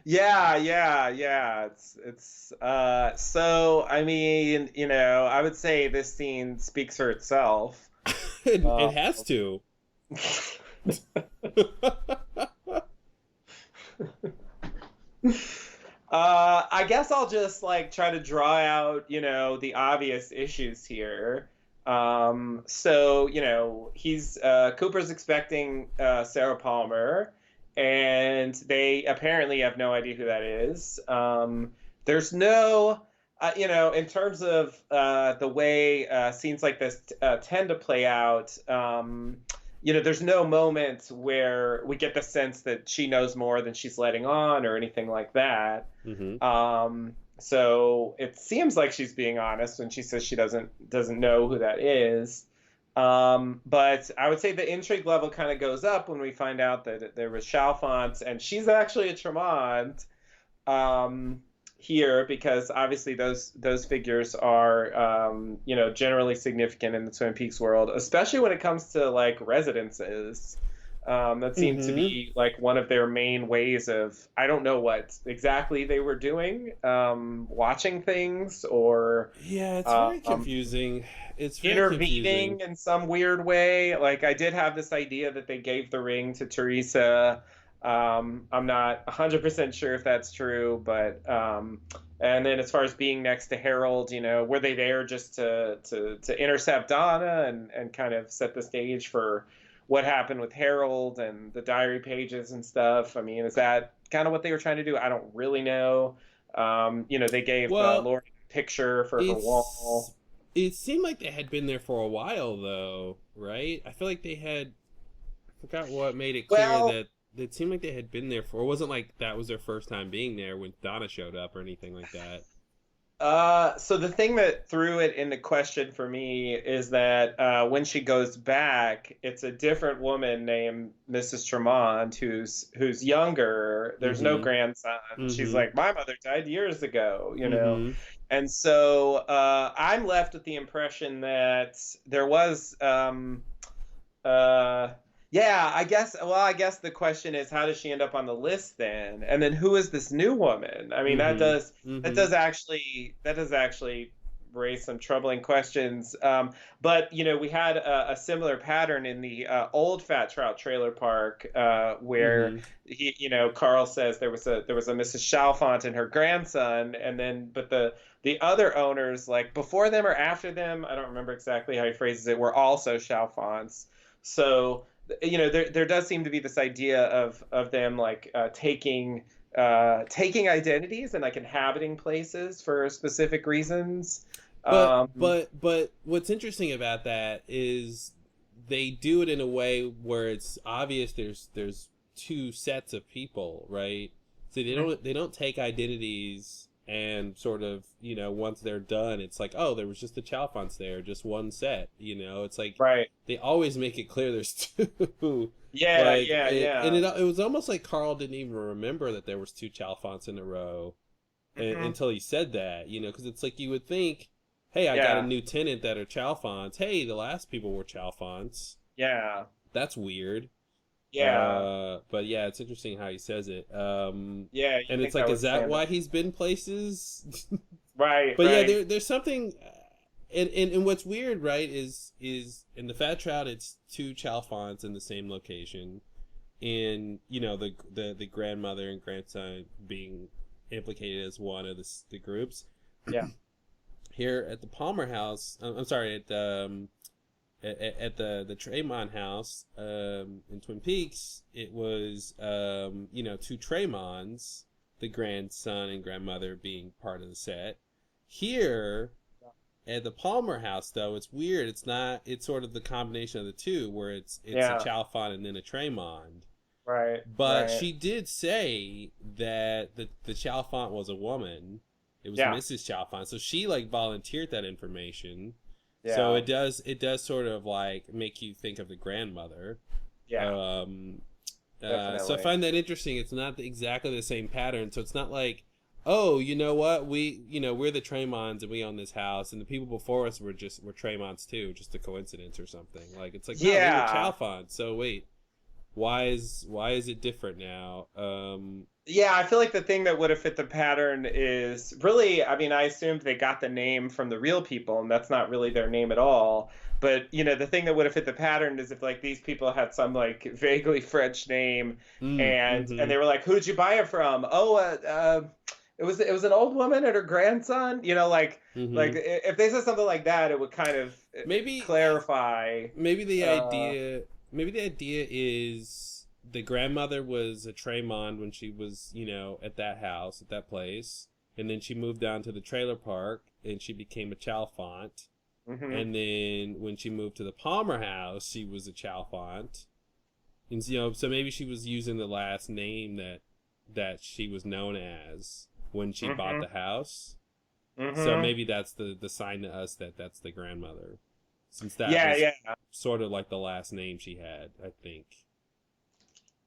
Yeah. It's so I mean, I would say this scene speaks for itself. It has to. I guess I'll just like try to draw out, the obvious issues here. He's Cooper's expecting Sarah Palmer, and they apparently have no idea who that is. There's no, in terms of the way scenes like this tend to play out. There's no moment where we get the sense that she knows more than she's letting on or anything like that. Mm-hmm. So it seems like she's being honest when she says she doesn't know who that is. But I would say the intrigue level kind of goes up when we find out that there was Chalfont, and she's actually a Tremont here, because obviously those figures are generally significant in the Twin Peaks world, especially when it comes to like residences. That seemed to be like one of their main ways of, I don't know what exactly they were doing, watching things or Yeah, it's very confusing. It's very intervening confusing. in some weird way. Like, I did have this idea that they gave the ring to Teresa. I'm not 100% sure if that's true, but and then as far as being next to Harold, were they there just to intercept Donna and kind of set the stage for what happened with Harold and the diary pages and stuff? I mean, is that kind of what they were trying to do? I don't really know. They gave Laura a picture for her wall. It seemed like they had been there for a while, though, right? I feel like they had. I forgot what made it clear that it seemed like they had been there for. It wasn't like that was their first time being there when Donna showed up or anything like that. So the thing that threw it into question for me is that when she goes back, it's a different woman named Mrs. Tremont who's younger. There's no grandson. She's like, my mother died years ago, And so I'm left with the impression that there was I guess the question is, how does she end up on the list then? And then who is this new woman? I mean, that does actually raise some troubling questions. But we had a similar pattern in the old Fat Trout Trailer Park, where Carl says there was a Mrs. Chalfont and her grandson, and then but the other owners, like before them or after them, I don't remember exactly how he phrases it, were also Chalfonts. So there does seem to be this idea of them like taking identities and like inhabiting places for specific reasons. But what's interesting about that is they do it in a way where it's obvious there's two sets of people, right? So they don't take identities and sort of, once they're done, it's like, oh, there was just the Chalfonts there, just one set, it's like Right. they always make it clear there's two. Yeah, Like, yeah, yeah. And it was almost like Carl didn't even remember that there was two Chalfonts in a row until he said that, because it's like you would think, hey, I got a new tenant that are Chalfonts. Hey, the last people were Chalfonts. Yeah. That's weird. Yeah. But yeah, it's interesting how he says it. Yeah. And it's like, is that why he's been places? Right. But right. yeah, there's something, and what's weird, right, is in the Fat Trout, it's two Chalfonts in the same location, and the grandmother and grandson being implicated as one of the groups. Yeah. Here at the Palmer house, I'm sorry, at the Tremont house in Twin Peaks, it was two Tremonts, the grandson and grandmother being part of the set. Here at the Palmer house, though, it's weird. It's not. It's sort of the combination of the two, where it's a Chalfont and then a Tremont. Right. But right. she did say that the Chalfont was a woman. It was Mrs. Chalfont, so she like volunteered that information. Yeah. So it does sort of like make you think of the grandmother. Yeah. So I find that interesting. It's not exactly the same pattern. So it's not like, oh, you know what? we're the Tremonts and we own this house, and the people before us were Tremonts too, just a coincidence or something. Like it's like, no, we were Chalfont. So wait, why is it different now? Yeah, I feel like the thing that would have fit the pattern is really, I mean, I assumed they got the name from the real people, and that's not really their name at all. But, the thing that would have fit the pattern is if, like, these people had some, like, vaguely French name, and they were like, who'd you buy it from? Oh, it was an old woman and her grandson. Like if they said something like that, it would kind of maybe clarify. Maybe the idea is the grandmother was a Tremont when she was, at that house, at that place. And then she moved down to the trailer park and she became a Chalfont. Mm-hmm. And then when she moved to the Palmer house, she was a Chalfont. And, so maybe she was using the last name that she was known as when she bought the house. Mm-hmm. So maybe that's the sign to us that that's the grandmother. Since that was sort of like the last name she had, I think.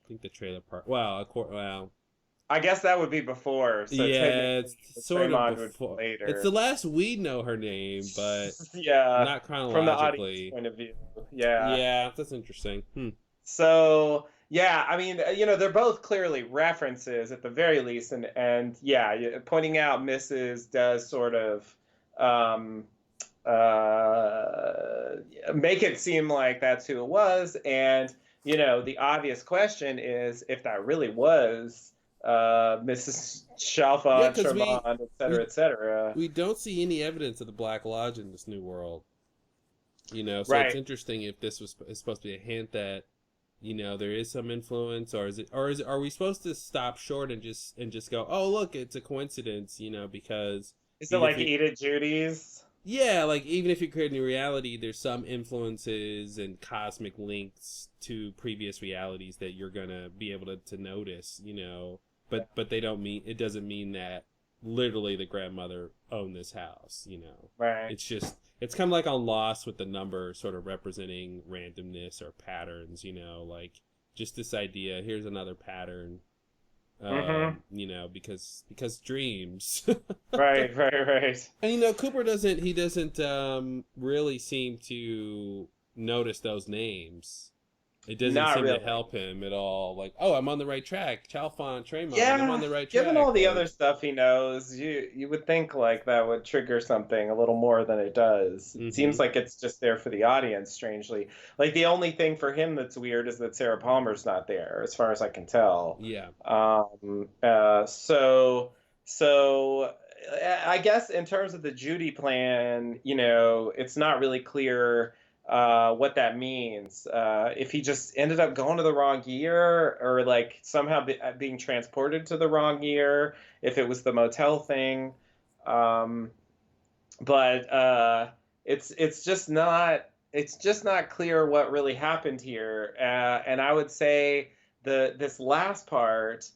I think the trailer park. Well, I guess that would be before. So it's sort of before. Later. It's the last we know her name, but not chronologically. From the audience point of view. Yeah, that's interesting. So I mean, they're both clearly references at the very least, and pointing out Mrs. does sort of make it seem like that's who it was, and. The obvious question is if that really was Mrs. Chalfont, Tremont, et cetera. We don't see any evidence of the Black Lodge in this new world. So It's interesting if this is supposed to be a hint that, there is some influence, or are we supposed to stop short and just go, oh look, it's a coincidence, because is it like Edith Judy's? Yeah, like even if you create a new reality, there's some influences and cosmic links to previous realities that you're gonna be able to notice, But they don't mean it doesn't mean that literally the grandmother owned this house, Right. It's kind of like on Lost with the number sort of representing randomness or patterns, like just this idea. Here's another pattern. Because dreams. right. And Cooper doesn't really seem to notice those names. It doesn't seem to help him at all. Like, oh, I'm on the right track. Chalfont, Tremont, I'm on the right track. Given all the other stuff he knows, you would think like that would trigger something a little more than it does. It seems like it's just there for the audience, strangely. Like the only thing for him that's weird is that Sarah Palmer's not there, as far as I can tell. Yeah. So I guess in terms of the Judy plan, it's not really clear what that means. If he just ended up going to the wrong year, or like somehow being transported to the wrong year, if it was the motel thing. Um, but it's just not clear what really happened here. And I would say this last part,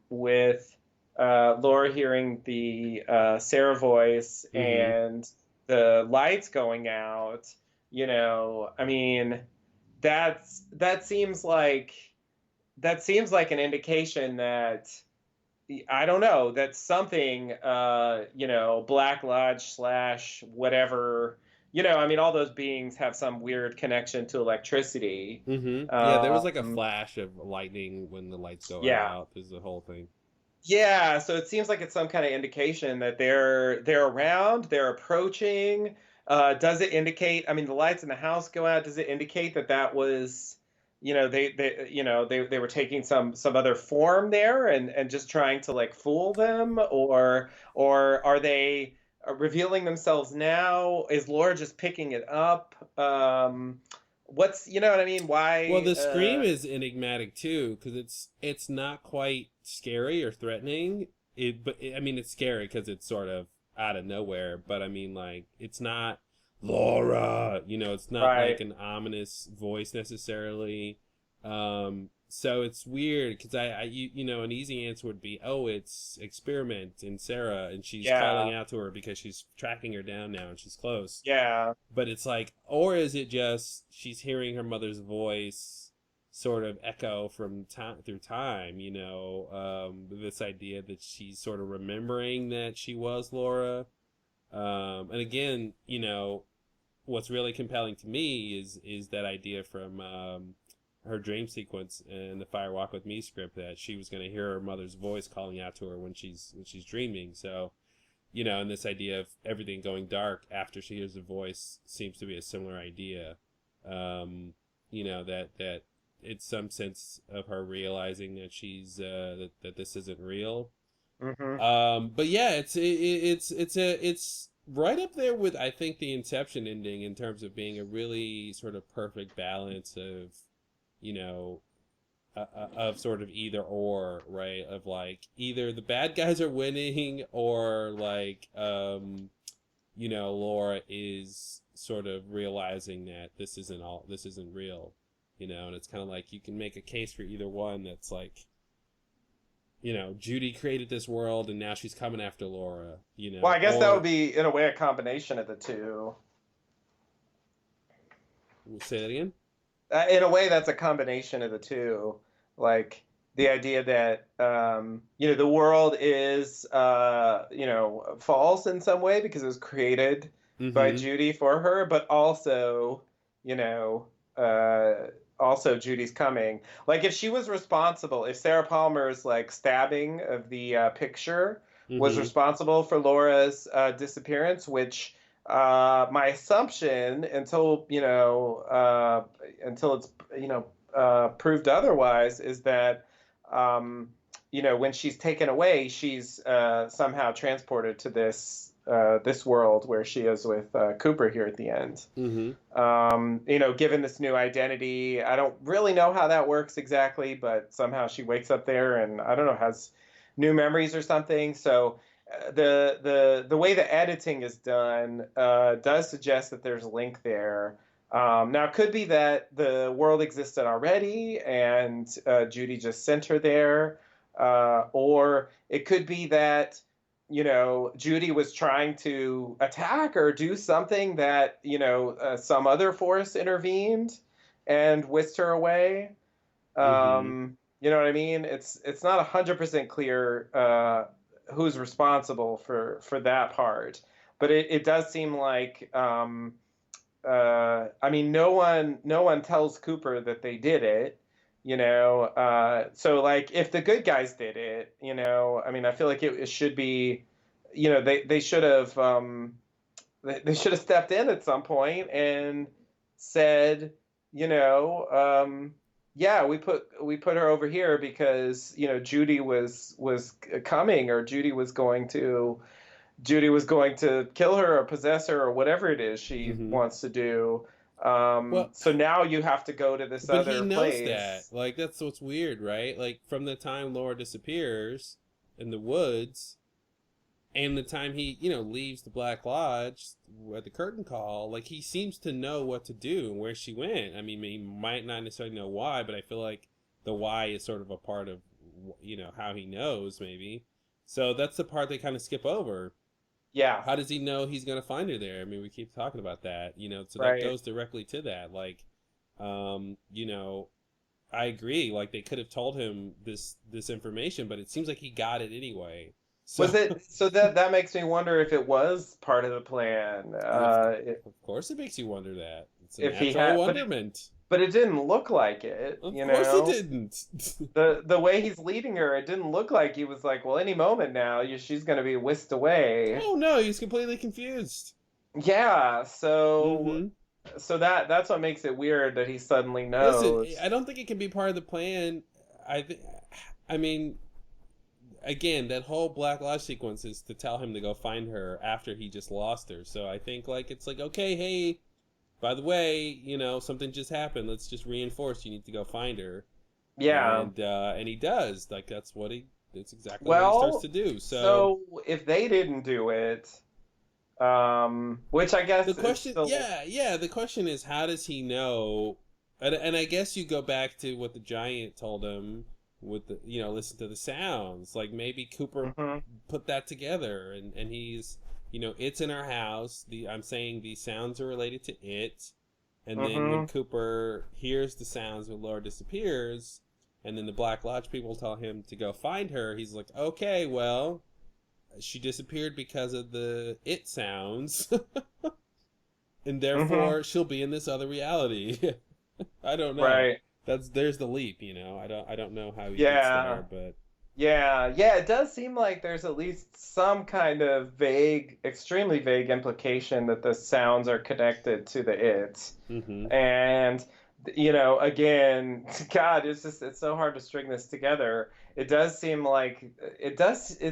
with Laura hearing the Sarah voice Mm-hmm. and the lights going out, I mean, that seems like an indication that, I don't know, that something, Black Lodge slash whatever, I mean, all those beings have some weird connection to electricity. Mm-hmm. Yeah, there was like a Um, flash of lightning when the lights go yeah. out. There's the whole thing. Yeah, so it seems like it's some kind of indication that they're around, they're approaching. Does it indicate? I mean, the lights in the house go out. Does it indicate that was, they were taking some other form there, and just trying to like fool them, or are they revealing themselves now? Is Laura just picking it up? You know what I mean? Well, Why? the scream is enigmatic too because it's not quite scary or threatening. I mean, it's scary because it's sort of out of nowhere. But I mean, like, it's not Laura. It's not like Right. an ominous voice necessarily. So it's weird because an easy answer would be, oh, it's Experiment and Sarah, and she's calling Yeah. out to her because she's tracking her down now and she's close. Yeah. But it's like, or is it just she's hearing her mother's voice sort of echo from time through time, this idea that she's sort of remembering that she was Laura. And again, what's really compelling to me is that idea from her dream sequence in the Fire Walk with Me script, that she was going to hear her mother's voice calling out to her when she's dreaming. So, and this idea of everything going dark after she hears a voice seems to be a similar idea. That it's some sense of her realizing that she's that this isn't real. Hmm. But yeah, it's right up there with, I think, the Inception ending in terms of being a really sort of perfect balance of, you know, of sort of either or, right? Of like either the bad guys are winning or like Laura is sort of realizing that this isn't real, and it's kind of like you can make a case for either one. That's like, Judy created this world and now she's coming after Laura, Well, I guess that would or be, in a way, a combination of the two. say that again. In a way, that's a combination of the two. Like the idea that, the world is, false in some way because it was created by Mm-hmm. Judy for her, but also, you know, also Judy's coming. Like if she was responsible, if Sarah Palmer's like stabbing of the picture was Mm-hmm. responsible for Laura's disappearance, which my assumption until it's proved otherwise is that when she's taken away, she's somehow transported to this world where she is with Cooper here at the end. Mm-hmm. Given this new identity, I don't really know how that works exactly, but somehow she wakes up there and I don't know, has new memories or something. So the way the editing is done does suggest that there's a link there. Now, it could be that the world existed already and Judy just sent her there, or it could be that Judy was trying to attack or do something that some other force intervened and whisked her away. Mm-hmm. You know what I mean? It's not 100% clear who's responsible for that part, but it does seem like I mean, no one tells Cooper that they did it, so like if the good guys did it, I mean, I feel like it should be, they should have they should have stepped in at some point and said, yeah, we put her over here because Judy was coming, or Judy was going to Judy was going to kill her or possess her or whatever it is she wants to do. Well, So now you have to go to this but other he knows place. that. Like, that's what's weird, right? Like, from the time Laura disappears in the woods and the time he, leaves the Black Lodge at the curtain call, like, he seems to know what to do and where she went. I mean, he might not necessarily know why, but I feel like the why is sort of a part of, how he knows, maybe. So that's the part they kind of skip over. Yeah. How does he know he's going to find her there? I mean, we keep talking about that, so Right. that goes directly to that. Like, I agree. Like, they could have told him this information, but it seems like he got it anyway. So, Was it so that makes me wonder if it was part of the plan. of course, it makes you wonder that. It's a If he natural had- wonderment. But it didn't look like it. Of you course, know? it didn't. The way he's leading her, it didn't look like he was like, well, any moment now, she's going to be whisked away. Oh no, he's completely confused. Yeah. So Mhm. so that's what makes it weird that he suddenly knows. Listen, I don't think it can be part of the plan. I mean, again, that whole Black Lodge sequence is to tell him to go find her after he just lost her. So I think it's like, okay, hey, by the way, something just happened. Let's just reinforce. You need to go find her. Yeah. And he does. Like, that's exactly Well, what he starts to do. So if they didn't do it, which I guess the question, is still... the question is, how does he know? And I guess you go back to what the giant told him with the, listen to the sounds. Like, maybe Cooper put that together, and he's, it's in our house. I'm saying these sounds are related to it, and then when Cooper hears the sounds when Laura disappears, and then the Black Lodge people tell him to go find her, he's like, okay, well, she disappeared because of the it sounds, and therefore she'll be in this other reality. I don't know. Right. There's the leap, I don't know how he Yeah. gets there, but Yeah, it does seem like there's at least some kind of vague, extremely vague implication that the sounds are connected to the it. And, again, God, it's so hard to string this together. It does seem like, it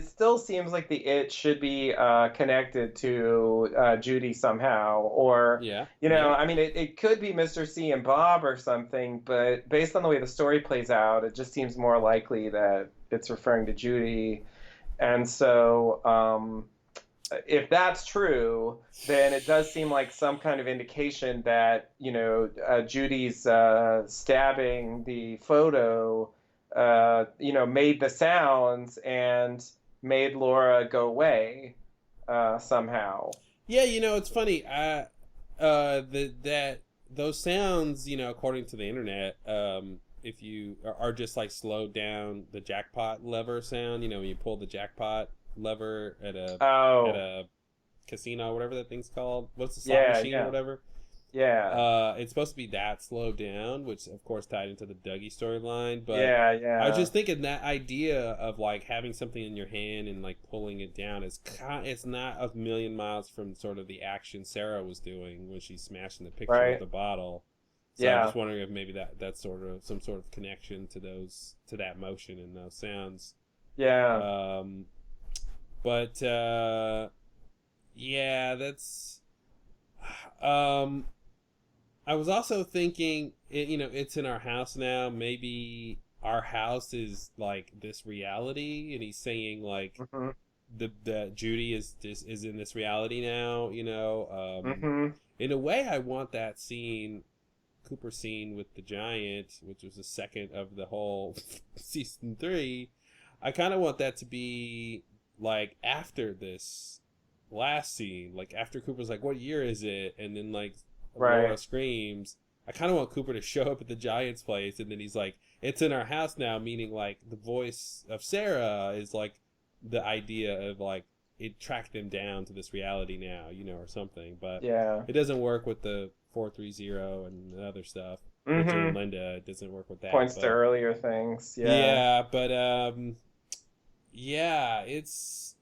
still seems like the it should be connected to Judy somehow. Or, yeah. I mean, it could be Mr. C and Bob or something, but based on the way the story plays out, it just seems more likely that it's referring to Judy. And so if that's true, then it does seem like some kind of indication that, Judy's stabbing the photo, made the sounds and made Laura go away somehow. Yeah, it's funny. That those sounds, according to the internet, if you are just like slowed down the jackpot lever sound, when you pull the jackpot lever at a casino, whatever that thing's called. What's the slot machine or whatever? Yeah. It's supposed to be that slowed down, which of course tied into the Dougie storyline. But yeah. I was just thinking that idea of like having something in your hand and like pulling it down it's not a million miles from sort of the action Sarah was doing when she's smashing the picture with the bottle. So I'm just wondering if maybe that's sort of some sort of connection to that motion and those sounds. Yeah. But that's. I was also thinking, it's in our house now. Maybe our house is like this reality, and he's saying like the Judy is in this reality now. In a way, I want that scene, Cooper scene with the giant, which was the second of the whole season 3. I kind of want that to be like after this last scene, like after Cooper's like, "What year is it?" and then like Laura screams. I kind of want Cooper to show up at the Giants' place, and then he's like, "It's in our house now," meaning like the voice of Sarah is like the idea of like it tracked them down to this reality now, or something. But it doesn't work with the 430 and the other stuff. Richard and Linda, it doesn't work with that. Points to earlier things. Yeah, but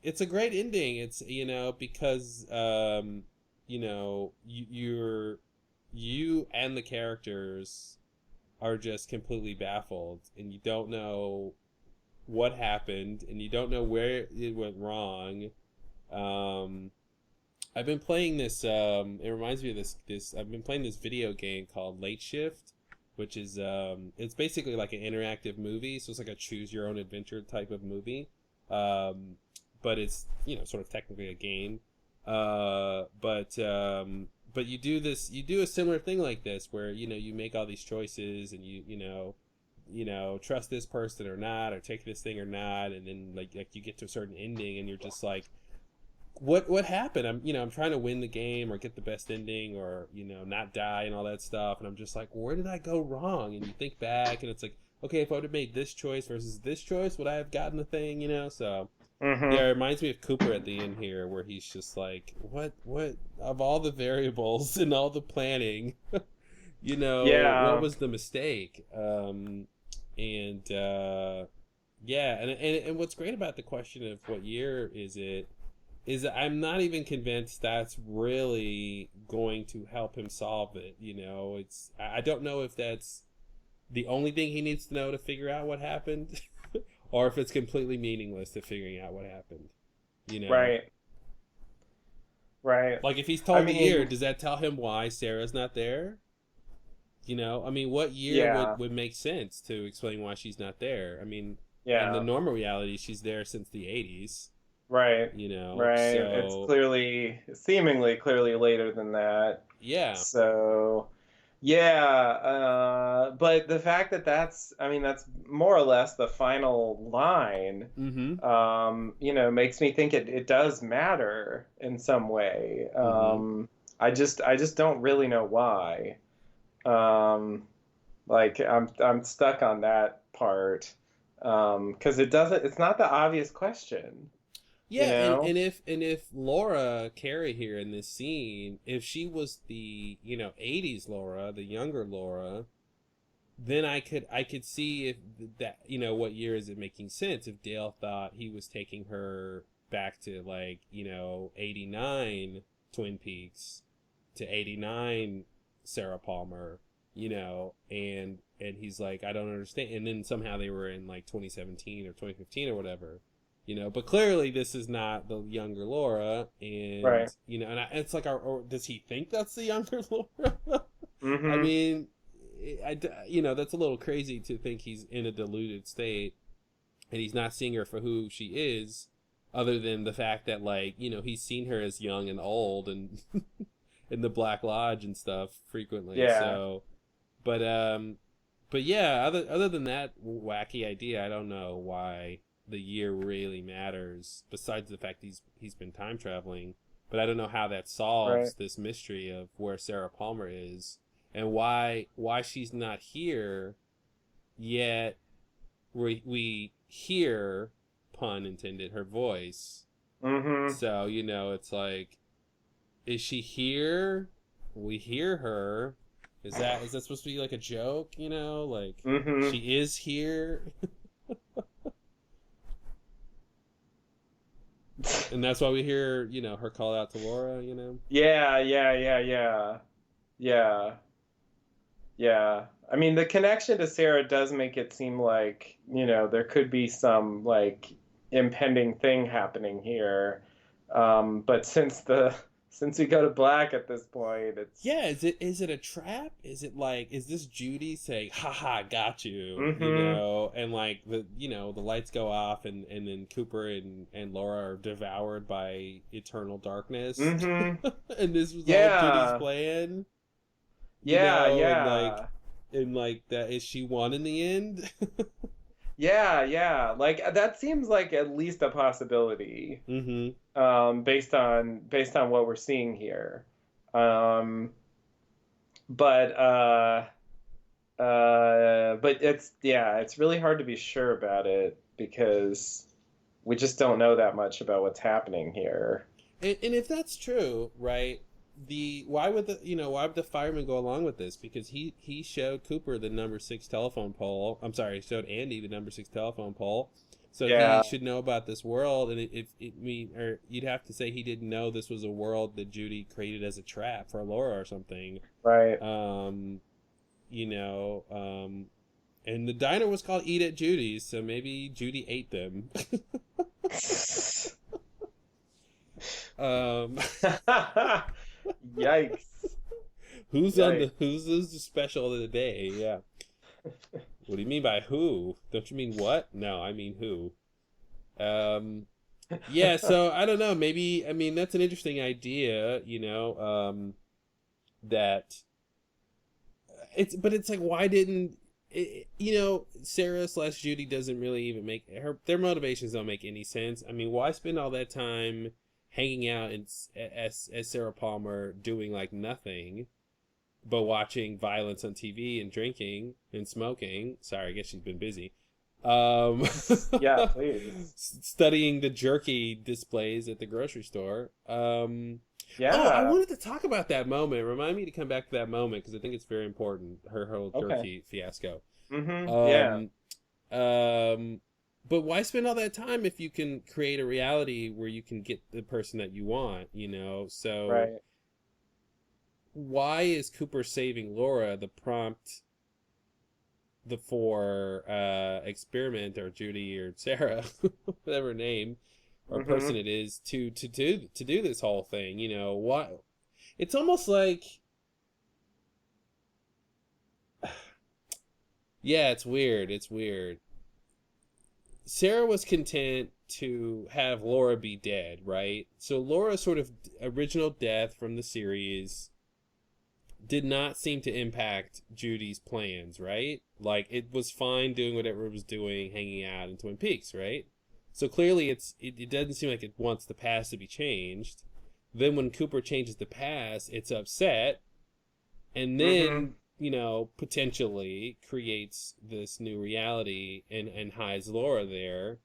it's a great ending. It's because you and the characters are just completely baffled, and you don't know what happened, and you don't know where it went wrong. I've been playing this. It reminds me of this. I've been playing this video game called Late Shift, which is it's basically like an interactive movie. So it's like a choose your own adventure type of movie. But it's sort of technically a game. But you do this. You do a similar thing like this, where you make all these choices, and you trust this person or not, or take this thing or not, and then like you get to a certain ending, and you're just like, what happened? I'm trying to win the game or get the best ending, or not die and all that stuff, and I'm just like, where did I go wrong? And you think back, and it's like, okay, if I would have made this choice versus this choice, would I have gotten the thing? So Mm-hmm. yeah, it reminds me of Cooper at the end here, where he's just like, what of all the variables and all the planning, Yeah. what was the mistake? Yeah, and what's great about the question of what year is it is that I'm not even convinced that's really going to help him solve it. I don't know if that's the only thing he needs to know to figure out what happened, or if it's completely meaningless to figuring out what happened. Right. Right. Like if he's told I the mean- year, does that tell him why Sarah's not there? What year Yeah. would make sense to explain why she's not there? In Yeah. the normal reality, she's there since the 80s. Right. Right. So It's seemingly clearly later than that. yeah, So, yeah. But the fact that that's more or less the final line, mm-hmm. makes me think it does matter in some way. I just don't really know why. Like I'm stuck on that part. 'Cause it's not the obvious question. Yeah, You know? and if Laura Carey here in this scene, if she was the 80s Laura, the younger Laura, then I could see if that what year is it making sense if Dale thought he was taking her back to 89 Twin Peaks to 89 Sarah Palmer, and he's like, I don't understand, and then somehow they were in 2017 or 2015 or whatever. But clearly this is not the younger Laura, and Right. It's like, or does he think that's the younger Laura? Mhm. I mean, that's a little crazy to think he's in a deluded state, and he's not seeing her for who she is, other than the fact that he's seen her as young and old and in the Black Lodge and stuff frequently. Yeah. So, but yeah, other than that wacky idea, I don't know why the year really matters, besides the fact he's been time traveling. But I don't know how that solves Right. this mystery of where Sarah Palmer is and why she's not here yet. We hear, pun intended, her voice. Mhm. So it's like, is she here? We hear her. Is that supposed to be like a joke? Mhm. She is here. And that's why we hear, her call out to Laura, Yeah. I mean, the connection to Sarah does make it seem like, there could be some impending thing happening here. But since we go to black at this point, it's Yeah, is it a trap? Is it is this Judy saying, haha, got you, Mhm. and the lights go off and then Cooper and Laura are devoured by eternal darkness. Mhm. And this was all Yeah. Judy's plan. Yeah, And yeah. that, is she won in the end? Yeah. That seems like at least a possibility. Mm-hmm. Based on what we're seeing here. But it's really hard to be sure about it because we just don't know that much about what's happening here. And if that's true, right? Why would the fireman go along with this? Because he showed Cooper the number 6 telephone pole. I'm sorry, he showed Andy the number 6 telephone pole. So Yeah. he should know about this world, and you'd have to say he didn't know this was a world that Judy created as a trap for Laura or something. Right. And the diner was called Eat at Judy's, so maybe Judy ate them. Yikes. Who's the special of the day? Yeah. What do you mean by who? Don't you mean what? No, I mean who. Yeah, so I don't know. Maybe, I mean, that's an interesting idea, that but it's like, why didn't, Sarah/Judy doesn't really even make their motivations don't make any sense. I mean, why spend all that time hanging out as Sarah Palmer doing like nothing but watching violence on TV and drinking and smoking? Sorry, I guess she's been busy. Yeah, please. Studying the jerky displays at the grocery store. Yeah. Oh, I wanted to talk about that moment. Remind me to come back to that moment because I think it's very important. Her whole jerky fiasco. Yeah. But why spend all that time if you can create a reality where you can get the person that you want? So Right. why is Cooper saving Laura the prompt for experiment, or Judy or Sarah, whatever name or person it is, to do this whole thing? Why? It's almost like, yeah, it's weird. Sarah was content to have Laura be dead, right? So Laura's sort of original death from the series did not seem to impact Judy's plans, right? Like, it was fine doing whatever it was doing, hanging out in Twin Peaks, right? So clearly it doesn't seem like it wants the past to be changed. Then when Cooper changes the past, it's upset, and then potentially creates this new reality and hides Laura there.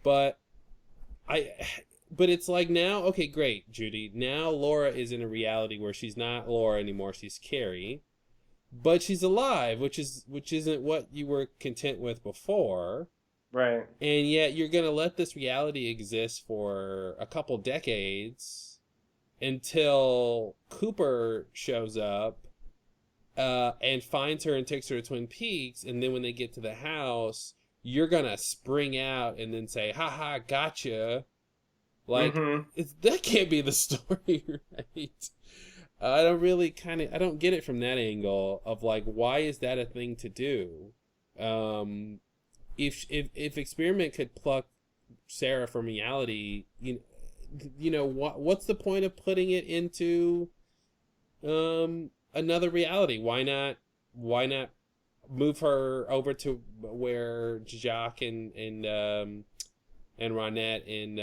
But it's like, now, okay, great, Judy. Now Laura is in a reality where she's not Laura anymore. She's Carrie, but she's alive, which isn't what you were content with before. Right. And yet you're going to let this reality exist for a couple decades until Cooper shows up and finds her and takes her to Twin Peaks. And then when they get to the house, you're going to spring out and then say, haha, gotcha. Like, that can't be the story, right? I don't get it from that angle of like, why is that a thing to do? If Experiment could pluck Sarah from reality, what's the point of putting it into another reality? Why not move her over to where Jacques and Ronette and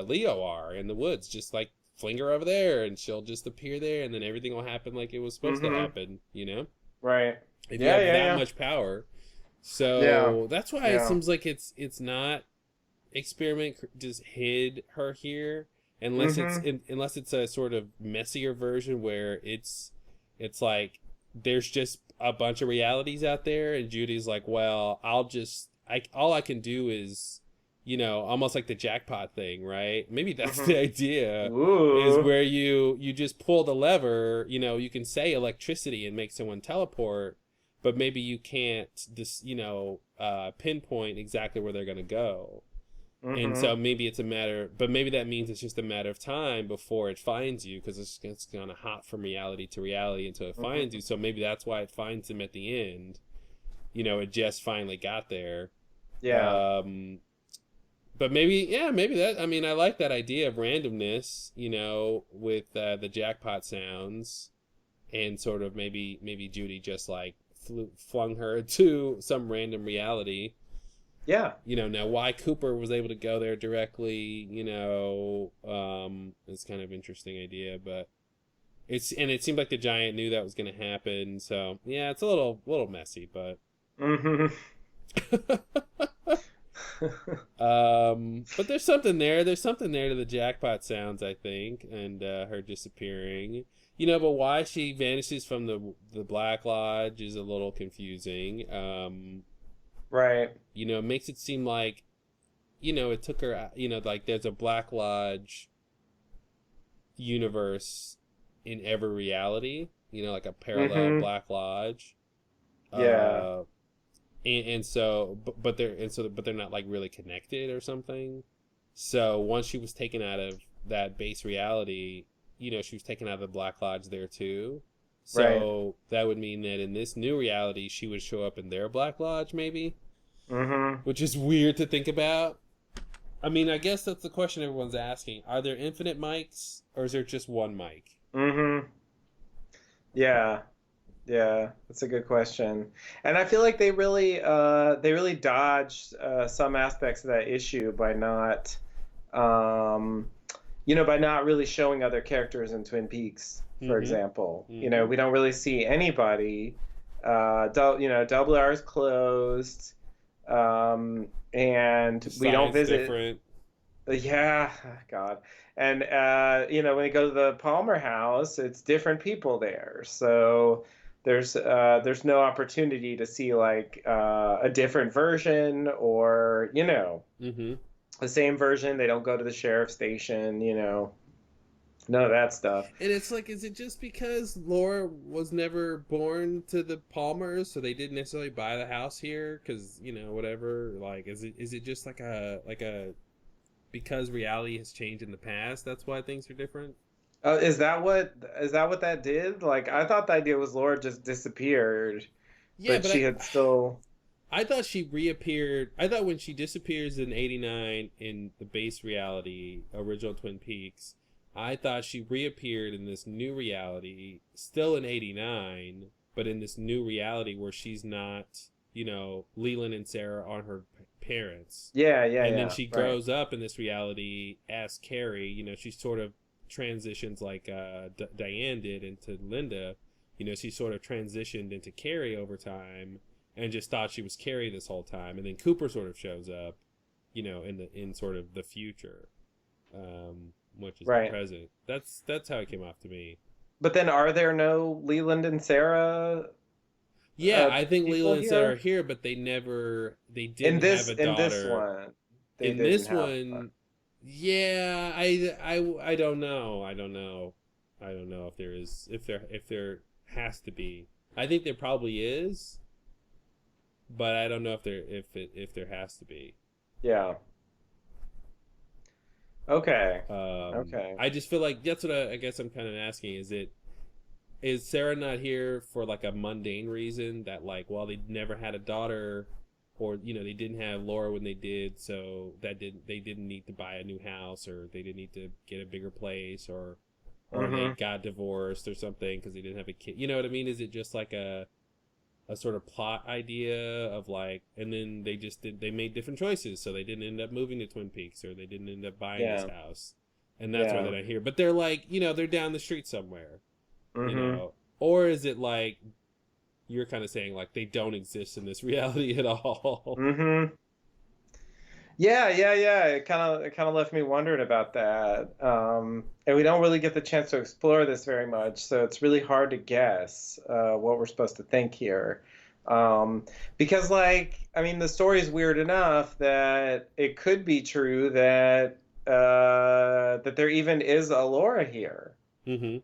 Leo are in the woods? Just like fling her over there and she'll just appear there, and then everything will happen like it was supposed to happen, Right. If you have that much power. So that's why it seems like it's not Experiment just hid her here, unless it's a sort of messier version where it's like there's just a bunch of realities out there, and Judy's like, well, all I can do is, almost like the jackpot thing, right? Maybe that's the idea. Ooh. Is where you just pull the lever, you can say electricity and make someone teleport, but maybe you can't just, pinpoint exactly where they're going to go. And so maybe it's maybe that means it's just a matter of time before it finds you, because it's going to hop from reality to reality until it finds you. So maybe that's why it finds him at the end. It just finally got there. Yeah. But maybe that, I mean, I like that idea of randomness, with the jackpot sounds, and sort of maybe Judy just like flung her to some random reality. Yeah. Now why Cooper was able to go there directly, it's kind of interesting idea, but it seemed like the Giant knew that was going to happen. So yeah, it's a little messy, but. But there's something there. There's something there to the jackpot sounds, I think, and her disappearing. But why she vanishes from the Black Lodge is a little confusing. Right. It makes it seem like, it took her, like there's a Black Lodge universe in every reality, like a parallel Black Lodge. Yeah. And so, but they're not like really connected or something. So once she was taken out of that base reality, you know, she was taken out of the Black Lodge there too. So that would mean that in this new reality, she would show up in their Black Lodge, maybe? Mm-hmm. Which is weird to think about. I mean, I guess that's the question everyone's asking. Are there infinite mics, or is there just one mic? Mm-hmm. Yeah. Yeah, that's a good question. And I feel like they really dodged some aspects of that issue by not by not really showing other characters in Twin Peaks, for example. You know, we don't really see anybody. Double R is closed. And we don't visit. Different. Yeah, God. And when we go to the Palmer house, it's different people there. So there's no opportunity to see like a different version or the same version. They don't go to the sheriff's station, none of that stuff. And it's like, is it just because Laura was never born to the Palmers, so they didn't necessarily buy the house here? Because whatever. Like, is it just like a because reality has changed in the past? That's why things are different. Is that what that did? Like, I thought the idea was Laura just disappeared, but she had still. I thought she reappeared. I thought when she disappears in '89 in the base reality, original Twin Peaks, I thought she reappeared in this new reality, still in '89, but in this new reality where she's not, Leland and Sarah are her parents. Yeah. And then she grows up in this reality as Carrie. She sort of transitions like Diane did into Linda. She sort of transitioned into Carrie over time and just thought she was Carrie this whole time. And then Cooper sort of shows up, in sort of the future, which is the present. That's how it came off to me. But then, are there no Leland and Sarah? Yeah, I think Leland and Sarah are here, but they didn't have a daughter. In this one. Yeah, I don't know. I don't know if there has to be. I think there probably is, but I don't know if there has to be. Yeah. Okay. Okay. I just feel like that's what I guess I'm kind of asking. Is Sarah not here for like a mundane reason that like, well, they never had a daughter, or they didn't have Laura when they did, so they didn't need to buy a new house, or they didn't need to get a bigger place, or they got divorced or something because they didn't have a kid. You know what I mean? Is it just like a sort of plot idea of like, and then they made different choices, so they didn't end up moving to Twin Peaks, or they didn't end up buying this house, and that's why they're not here. But they're like, they're down the street somewhere, or is it like you're kind of saying like they don't exist in this reality at all? Yeah. It kind of left me wondering about that. And we don't really get the chance to explore this very much, so it's really hard to guess what we're supposed to think here. Because, like, I mean, the story is weird enough that it could be true that that there even is a Laura here. And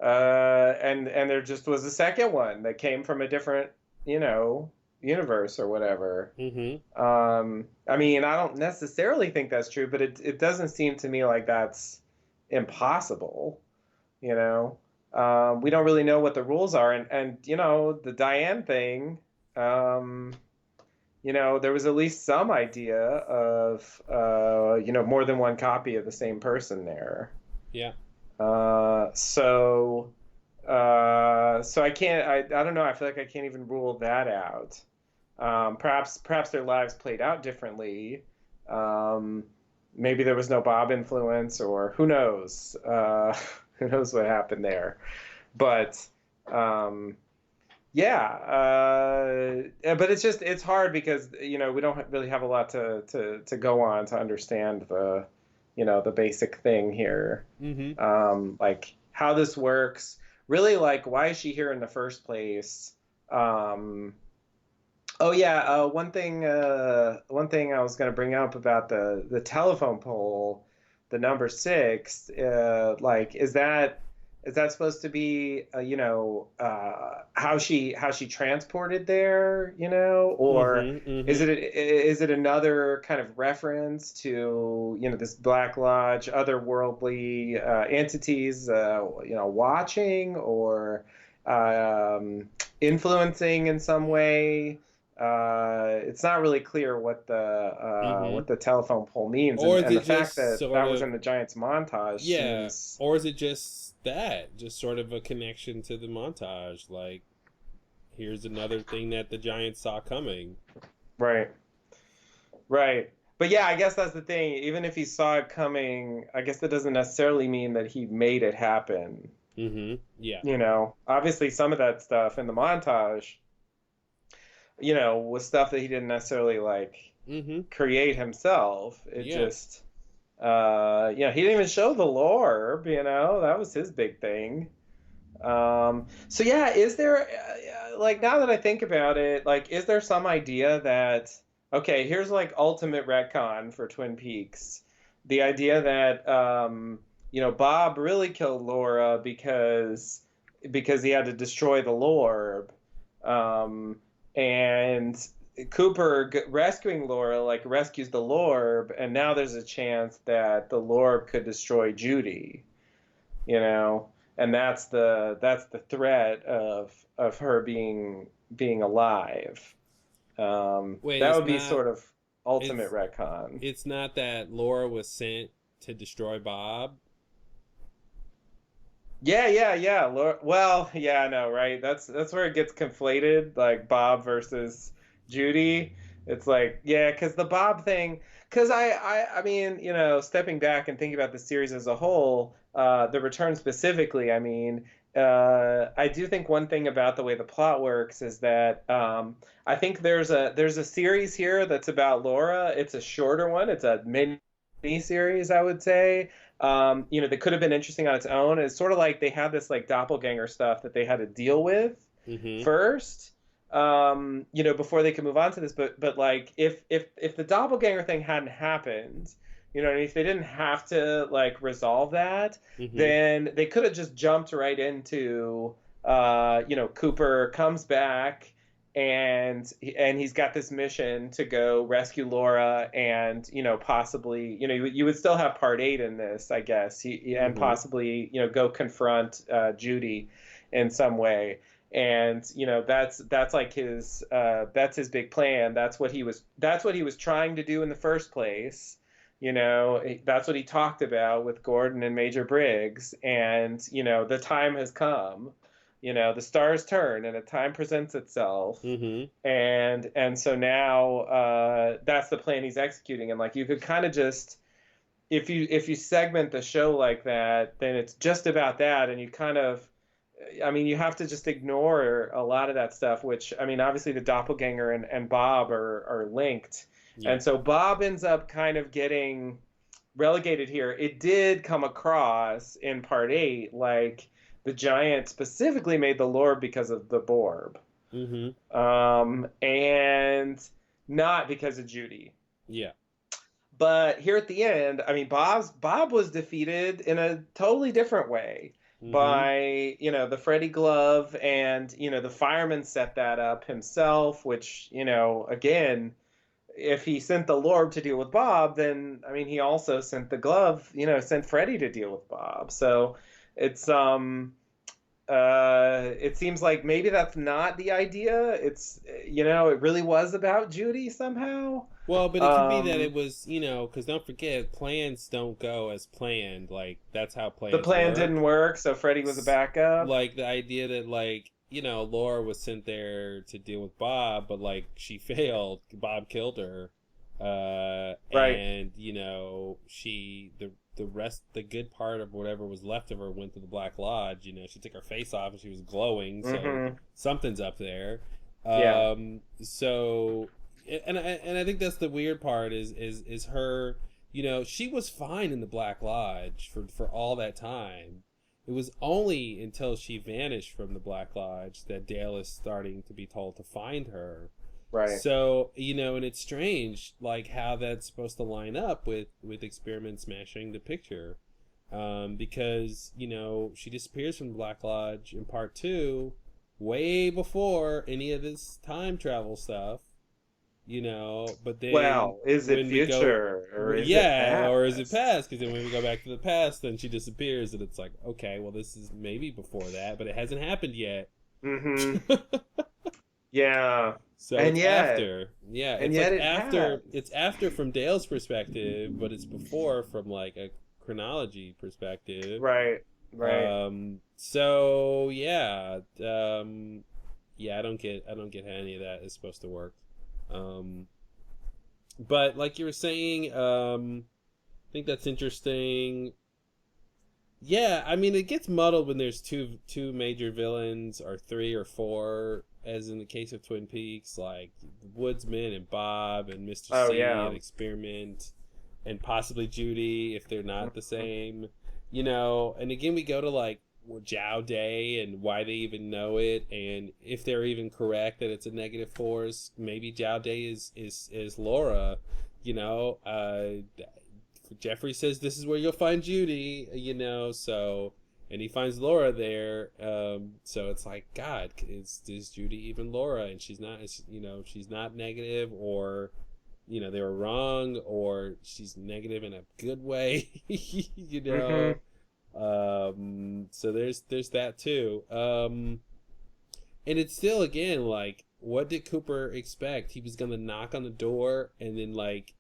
there just was a second one that came from a different, universe or whatever. I mean, I don't necessarily think that's true, but it doesn't seem to me like that's impossible. We don't really know what the rules are, and the Diane thing. There was at least some idea of more than one copy of the same person there. Yeah. So I can't. I don't know. I feel like I can't even rule that out. Perhaps their lives played out differently. Maybe there was no Bob influence, or who knows? Who knows what happened there? But but it's hard because we don't really have a lot to go on to understand the the basic thing here. Like how this works. Really, like, why is she here in the first place? One thing I was going to bring up about the telephone pole, the number 6, like, is that Is that supposed to be, how she transported there, or Mm-hmm, is mm-hmm. it another kind of reference to, this Black Lodge, otherworldly entities, watching or influencing in some way? It's not really clear Mm-hmm. what the telephone pole means, Or is and the it fact just that sort that was of, in the Giants montage yeah, seems or is it just that, just sort of a connection to the montage? Like, here's another thing that the Giants saw coming. right. Right. But yeah, I guess that's the thing. Even if he saw it coming, I guess that doesn't necessarily mean that he made it happen. Mm-hmm. Yeah. Obviously some of that stuff in the montage, was stuff that he didn't necessarily like Mm-hmm. create himself. It Yeah. just, he didn't even show the lore, that was his big thing. So yeah, is there, like, now that I think about it, like, is there some idea that, okay, here's like ultimate retcon for Twin Peaks, the idea that, Bob really killed Laura because he had to destroy the Lorb, and Cooper rescuing Laura like rescues the Lorb, and now there's a chance that the Lorb could destroy Judy, you know and that's the threat of her being alive. Wait, That it's would be not. sort of ultimate It's retcon. it's not that Laura was sent to destroy Bob. Yeah. Well, yeah, no, right. That's where it gets conflated, like Bob versus Judy. It's like, yeah, because the Bob thing. Because I mean, stepping back and thinking about the series as a whole, the return specifically. I mean, I do think one thing about the way the plot works is that, I think there's a series here that's about Laura. It's a shorter one. It's a mini series, I would say, that could have been interesting on its own. It's sort of like they had this like doppelganger stuff that they had to deal with Mm-hmm. first, before they could move on to this. But like if the doppelganger thing hadn't happened, and if they didn't have to like resolve that, Mm-hmm. then they could have just jumped right into, Cooper comes back and he's got this mission to go rescue Laura, and possibly, you would still have part 8 in this, I guess, and Mm-hmm. possibly, go confront Judy in some way. And that's like that's his big plan. That's what he was trying to do in the first place. That's what he talked about with Gordon and Major Briggs. And the time has come. The stars turn and a time presents itself. Mm-hmm. And so now, that's the plan he's executing. And like, you could kind of just, if you segment the show like that, then it's just about that. And you kind of, I mean, you have to just ignore a lot of that stuff, which, I mean, obviously the doppelganger and Bob are linked. Yeah. And so Bob ends up kind of getting relegated here. It did come across in part 8 like the Giant specifically made the Lord because of the Borb, Mm-hmm. and not because of Judy. Yeah. But here at the end, I mean, Bob was defeated in a totally different way Mm-hmm. by, the Freddy glove, and the fireman set that up himself, which, again, if he sent the Lord to deal with Bob, then I mean, he also sent the glove, sent Freddy to deal with Bob. So it's, it seems like maybe that's not the idea. It's, it really was about Judy somehow. Well, but it could be that Um, it was, because don't forget, plans don't go as planned. Like, that's how the plans plan work. didn't work, so Freddy was a backup. Like, the idea that, like, Laura was sent there to deal with Bob, but, like, she failed. Bob killed her. Right. And, the rest, the good part of whatever was left of her went to the Black Lodge. She took her face off and she was glowing, so Mm-hmm. something's up there. Yeah. So, and I think that's the weird part is her. She was fine in the Black Lodge for all that time. It was only until she vanished from the Black Lodge that Dale is starting to be told to find her. Right. So, and it's strange, like, how that's supposed to line up with Experiment smashing the picture. because, you know, she disappears from Black Lodge in part 2 way before any of this time travel stuff, you know, but then Well, is it when we go- future or is it yeah, or is it past? past? Because then when we go back to the past, then she disappears, and it's like, okay, well, this is maybe before that, but it hasn't happened yet. Mm-hmm. Yeah. So And it's yet- after. Yeah, and it's yet like it after. has. It's after from Dale's perspective, but it's before from like a chronology perspective. Right. Right. So yeah. Yeah, I don't get how any of that is supposed to work. But like you were saying, I think that's interesting. Yeah, I mean, it gets muddled when there's two major villains, or 3 or 4, as in the case of Twin Peaks, like Woodsman and Bob and Mr. Oh, C yeah. and Experiment, and possibly Judy if they're not the same, you know. And again, we go to like Zhao Day and why they even know it, and if they're even correct that it's a negative force. Maybe Zhao Day is Laura, you know. Jeffrey says this is where you'll find Judy, you know, so, and he finds Laura there, so it's like, God, is Judy even Laura? And she's not, you know, she's not negative, or, you know, they were wrong, or she's negative in a good way, you know. So there's that too. And it's still, again, like, what did Cooper expect? He was gonna knock on the door, and then like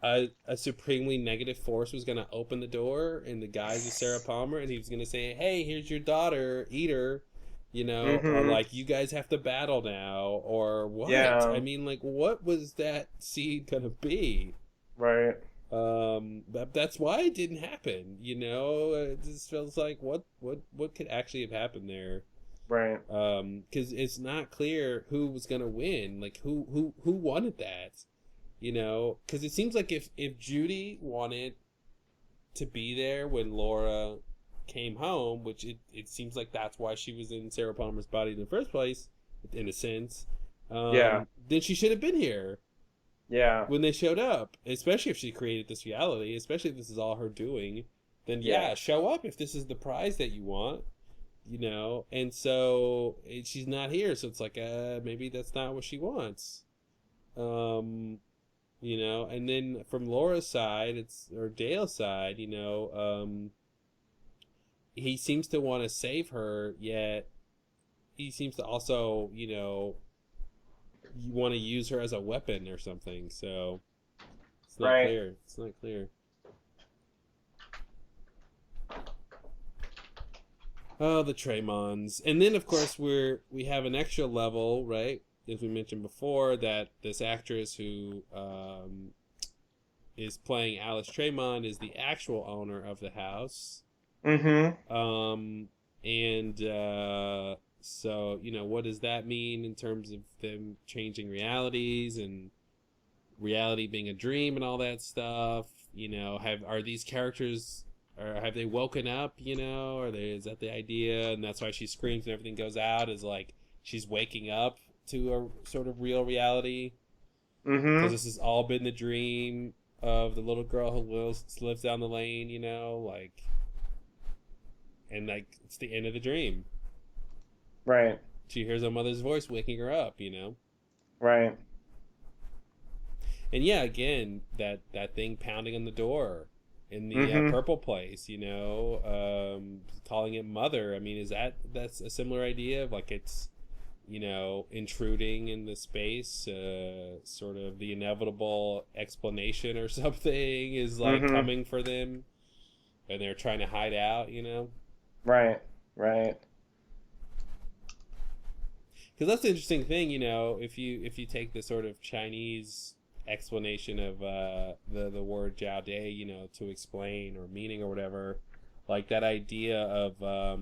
a supremely negative force was gonna open the door in the guise of Sarah Palmer, and he was gonna say, "Hey, here's your daughter, eat her," you know, or like, "You guys have to battle now," or what? Yeah. I mean, like, what was that seed gonna be? Right. That's why it didn't happen, you know. It just feels like what could actually have happened there. Right. Because it's not clear who was gonna win. Like, who wanted that, you know? Because it seems like if Judy wanted to be there when Laura came home, which it seems like that's why she was in Sarah Palmer's body in the first place, in a sense. Yeah. Then she should have been here Yeah. when they showed up, especially if she created this reality, especially if this is all her doing. Then yeah, show up if this is the prize that you want, you know. And so she's not here, so it's like, maybe that's not what she wants, you know. And then from Laura's side, or Dale's side, you know, he seems to want to save her, yet he seems to also, you know, you want to use her as a weapon or something. So it's not Right. clear. It's not clear. Oh, the Tremons. And then, of course, we have an extra level, right? As we mentioned before, that this actress who is playing Alice Tremond is the actual owner of the house. Mm-hmm. So, you know, what does that mean in terms of them changing realities and reality being a dream and all that stuff? You know, are these characters, or have they woken up, you know? Is that the idea? And that's why she screams and everything goes out, is like she's waking up to a sort of real reality. Mm-hmm. Because this has all been the dream of the little girl who lives down the lane, you know, like, and like it's the end of the dream. Right. She hears her mother's voice waking her up, you know. Right. And yeah, again, that thing pounding on the door in the Mhm. purple place, you know, calling it mother. I mean, that's a similar idea of like it's, you know, intruding in the space, sort of the inevitable explanation or something is like Mhm. coming for them, and they're trying to hide out, you know. Right. Right. Because that's the interesting thing, you know, if you take the sort of Chinese explanation of the word Jiao Dai, you know, to explain or meaning or whatever, like that idea of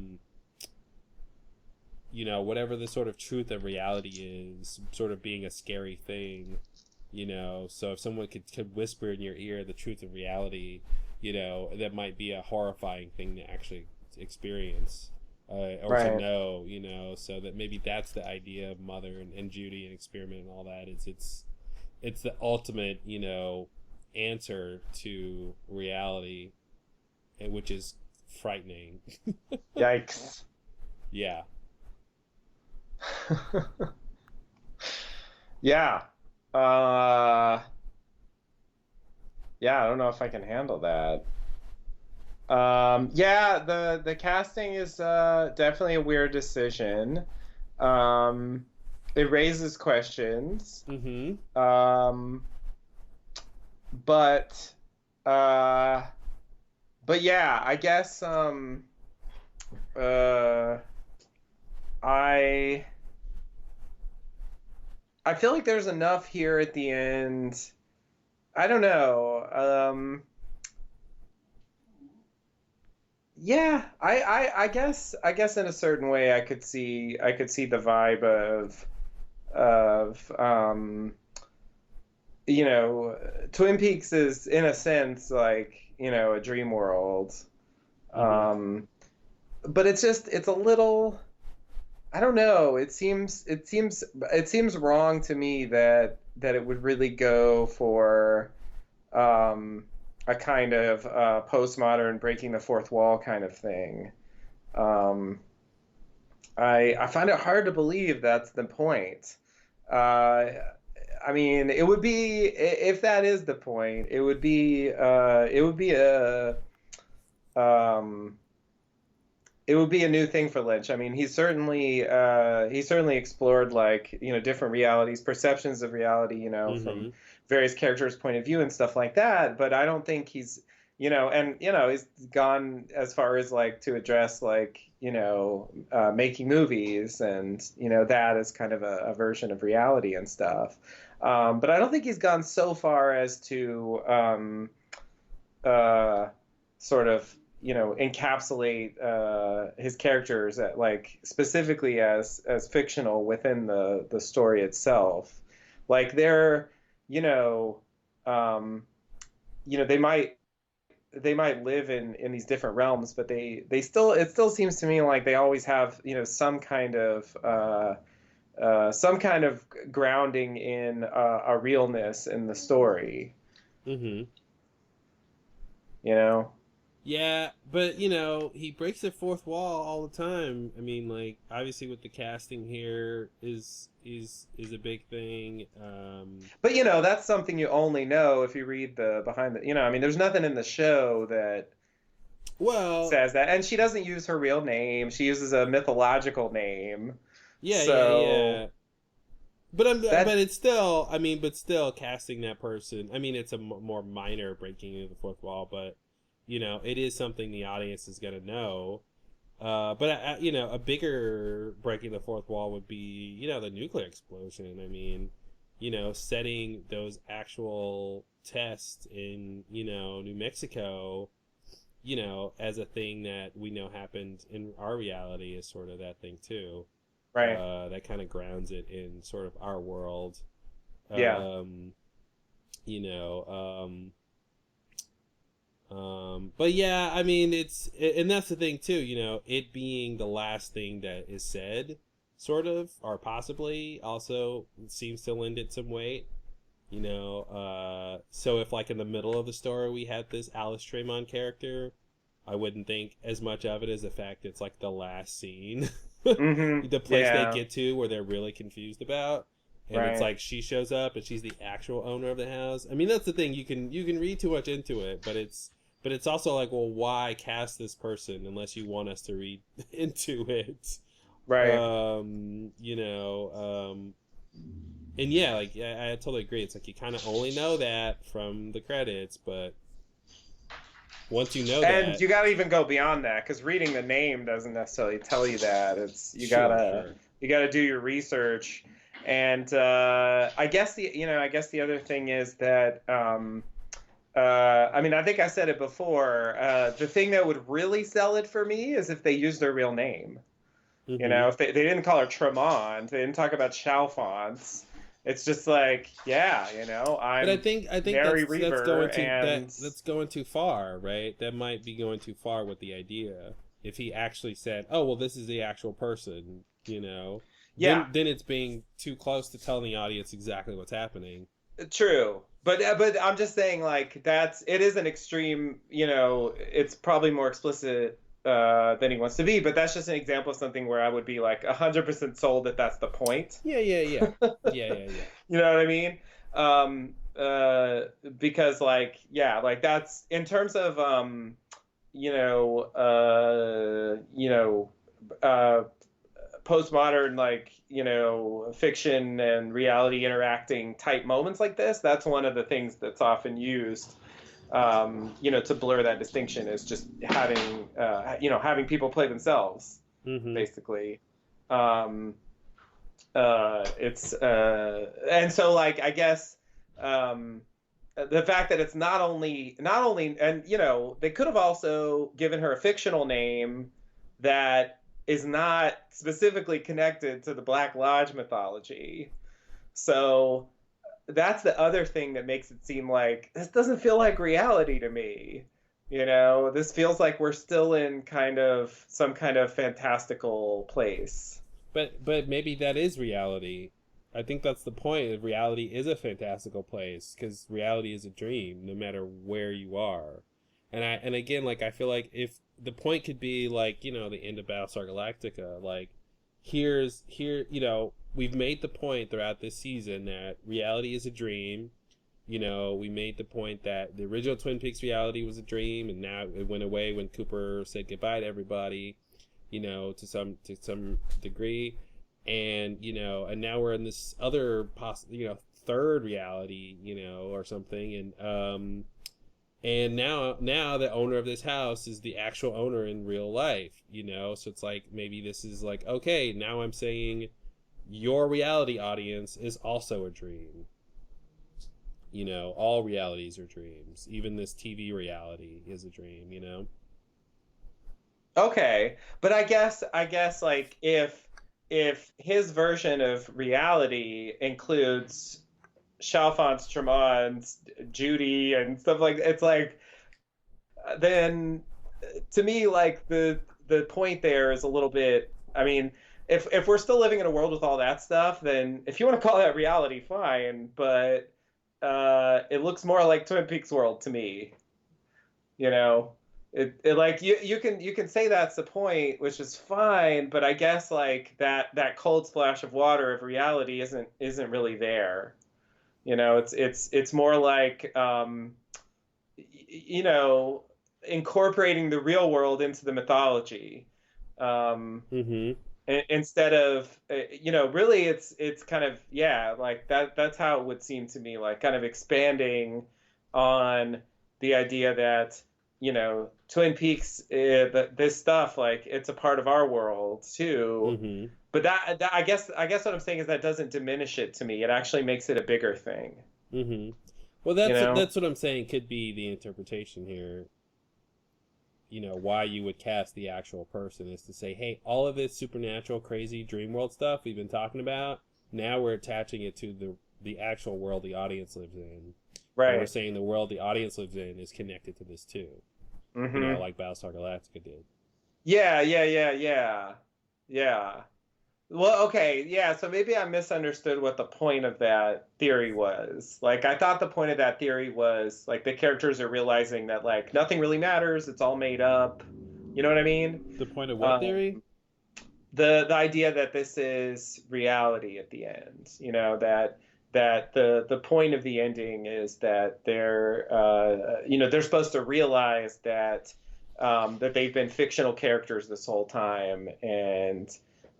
you know, whatever the sort of truth of reality is, sort of being a scary thing, you know. So if someone could whisper in your ear the truth of reality, you know, that might be a horrifying thing to actually experience. Or Right. to know, you know, so that maybe that's the idea of Mother and Judy and Experiment and all that. It's the ultimate, you know, answer to reality, which is frightening. Yikes. Yeah. Yeah. Yeah, I don't know if I can handle that. Yeah, the casting is definitely a weird decision. It raises questions. Mm-hmm. But yeah, I guess I feel like there's enough here at the end. I don't know. Yeah, I guess in a certain way I could see the vibe of you know, Twin Peaks is in a sense like, you know, a dream world. Mm-hmm. But it's a little, I don't know. It seems wrong to me that it would really go for a kind of postmodern breaking the fourth wall kind of thing. I find it hard to believe that's the point. I mean, it would be, if that is the point, it would be a new thing for Lynch. I mean, he certainly explored, like, you know, different realities, perceptions of reality, you know, Mm-hmm. from various characters' point of view and stuff like that. But I don't think he's, you know, and you know, he's gone as far as like to address, like, you know, making movies and, you know, that is kind of a version of reality and stuff. But I don't think he's gone so far as to sort of, you know, encapsulate his characters at, like, specifically as fictional within the story itself. Like, they're, you know, they might live in these different realms, but they still, it still seems to me like they always have, you know, some kind of grounding in a realness in the story. Mm-hmm. You know. Yeah, but you know, he breaks the fourth wall all the time. I mean, like, obviously with the casting here is a big thing. But you know, that's something you only know if you read the behind the. You know, I mean, there's nothing in the show that says that, and she doesn't use her real name. She uses a mythological name. Yeah. But but it's still, I mean, but still casting that person. I mean, it's a more minor breaking of the fourth wall, but you know, it is something the audience is gonna know. But you know, a bigger breaking the fourth wall would be, you know, the nuclear explosion. I mean, you know, setting those actual tests in, you know, New Mexico, you know, as a thing that we know happened in our reality is sort of that thing too. Right. That kind of grounds it in sort of our world. Yeah. You know, but yeah, I mean, and that's the thing too, you know, it being the last thing that is said, sort of, or possibly, also seems to lend it some weight, you know. So if, like, in the middle of the story we had this Alice Tremont character, I wouldn't think as much of it as the fact it's like the last scene. Mm-hmm. The place Yeah. they get to where they're really confused about, and Right. it's like she shows up and she's the actual owner of the house. I mean, that's the thing, you can read too much into it, but it's also like, well, why cast this person unless you want us to read into it? Right. You know, and yeah, like, I totally agree. It's like you kind of only know that from the credits, but once you know And that, you gotta even go beyond that, because reading the name doesn't necessarily tell you that. It's you Sure, gotta sure. you gotta do your research. And I guess the other thing is that I mean, I think I said it before. The thing that would really sell it for me is if they used their real name. Mm-hmm. You know, if they didn't call her Tremont, they didn't talk about Chalfonts. It's just like, yeah, you know, But I think Mary that's Reaver, going too and that's going too far, right? That might be going too far with the idea. If he actually said, "Oh, well, this is the actual person," you know, yeah, then it's being too close to telling the audience exactly what's happening. true. but I'm just saying, like, it is an extreme, it's probably more explicit than he wants to be, but that's just an example of something where I would be like 100% sold that that's the point. Yeah. You know what I mean? Because like, yeah, like that's in terms of postmodern, like, fiction and reality interacting type moments like this. That's one of the things that's often used, to blur that distinction, is just having people play themselves, basically. It's and so, like, I guess the fact that it's not only and they could have also given her a fictional name that is not specifically connected to the Black Lodge mythology. So that's the other thing that makes it seem like this doesn't feel like reality to me. This feels like we're still in some kind of fantastical place. But maybe that is reality. I think that's the point. Reality is a fantastical place, because reality is a dream, no matter where you are. And again, like, I feel like if the point could be like, the end of Battlestar Galactica, like, we've made the point throughout this season that reality is a dream. We made the point that the original Twin Peaks reality was a dream, and now it went away when Cooper said goodbye to everybody, to some degree. And, and now we're in this other third reality, or something. And now the owner of this house is the actual owner in real life, so it's like, maybe this is like, okay, now I'm saying your reality audience is also a dream. All realities are dreams. Even this TV reality is a dream, Okay. But I guess like, if his version of reality includes Chalfont Tremon's Judy and stuff like, it's like, then to me, like, the point there is a little bit, I mean, if we're still living in a world with all that stuff, then if you want to call that reality, fine, but it looks more like Twin Peaks world to me. It like, you can say that's the point, which is fine, but I guess like that cold splash of water of reality isn't really there. It's more like incorporating the real world into the mythology. Instead of really, it's kind of, yeah, like that's how it would seem to me, like kind of expanding on the idea that Twin Peaks, this stuff, like, it's a part of our world too. But that I guess what I'm saying is that doesn't diminish it to me. It actually makes it a bigger thing. Well, that's what I'm saying could be the interpretation here. Why you would cast the actual person is to say, hey, all of this supernatural, crazy dream world stuff we've been talking about, now we're attaching it to the actual world the audience lives in. Right. And we're saying the world the audience lives in is connected to this too. Like Battlestar Galactica did. Yeah. Well, okay, yeah, so maybe I misunderstood what the point of that theory was. Like, I thought the point of that theory was, like, the characters are realizing that, like, nothing really matters, it's all made up. You know what I mean? The point of what theory? The idea that this is reality at the end. That the point of the ending is that they're supposed to realize that they've been fictional characters this whole time, and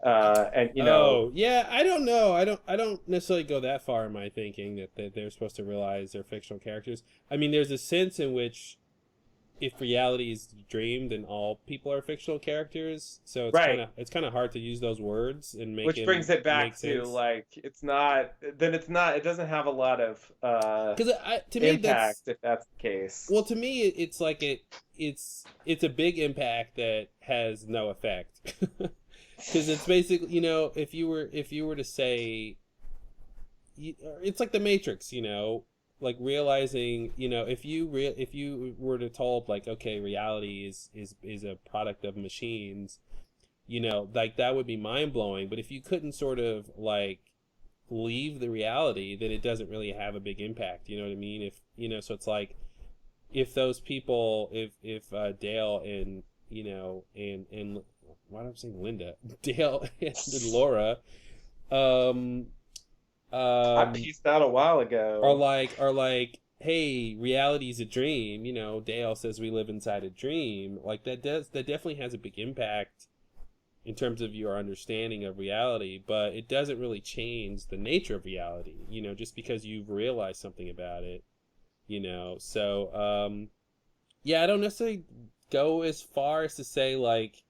Oh yeah, I don't know. I don't necessarily go that far in my thinking that they're supposed to realize they're fictional characters. I mean, there's a sense in which, if reality is the dream, then all people are fictional characters. So it's kind of hard to use those words and make. Which brings it back to, like, it doesn't have a lot of to me, impact, if that's the case. Well, to me, it's like it's a big impact that has no effect. Because it's basically, if you were to say, it's like the Matrix, like realizing, if you were to told, like, okay, reality is a product of machines, like, that would be mind blowing. But if you couldn't sort of, like, leave the reality, then it doesn't really have a big impact. You know what I mean? If you know, so it's like if those people, if Dale and and why am I saying Linda, Dale and Laura, I pieced out a while ago. are like, hey, reality's a dream. Dale says we live inside a dream. Like that definitely has a big impact in terms of your understanding of reality, but it doesn't really change the nature of reality, just because you've realized something about it, So, yeah, I don't necessarily go as far as to say like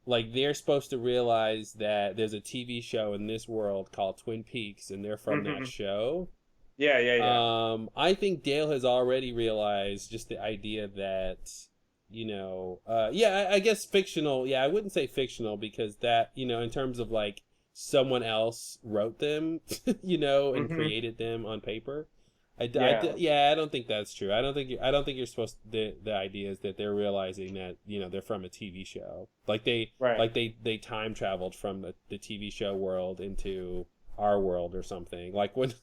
they're supposed to realize that there's a TV show in this world called Twin Peaks and they're from that show. Yeah. I think Dale has already realized just the idea that, I guess fictional. Yeah, I wouldn't say fictional because that, in terms of like someone else wrote them, and created them on paper. I don't think that's true. I don't think you're supposed to, the idea is that they're realizing that, they're from a TV show. Like they time traveled from the TV show world into our world or something. Like when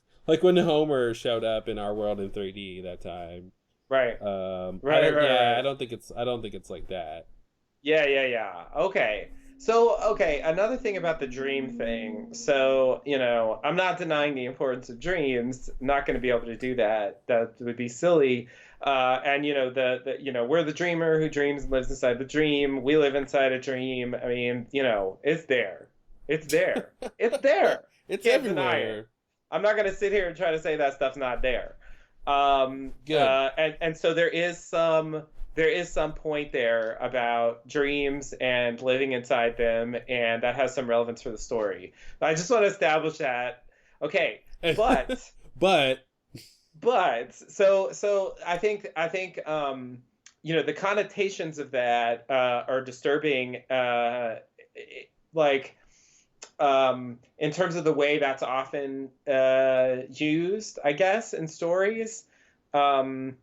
Homer showed up in our world in 3D that time. Right. Right. I don't think it's like that. Yeah. Okay. So, another thing about the dream thing. So, I'm not denying the importance of dreams. I'm not going to be able to do that. That would be silly. And we're the dreamer who dreams and lives inside the dream. We live inside a dream. I mean, it's there. It's there. It's there. It's Can't everywhere. deny it. I'm not going to sit here and try to say that stuff's not there. Good. And so there is some point there about dreams and living inside them, and that has some relevance for the story. I just want to establish that. Okay, but so I think the connotations of that are disturbing. In terms of the way that's often used, I guess, in stories. Like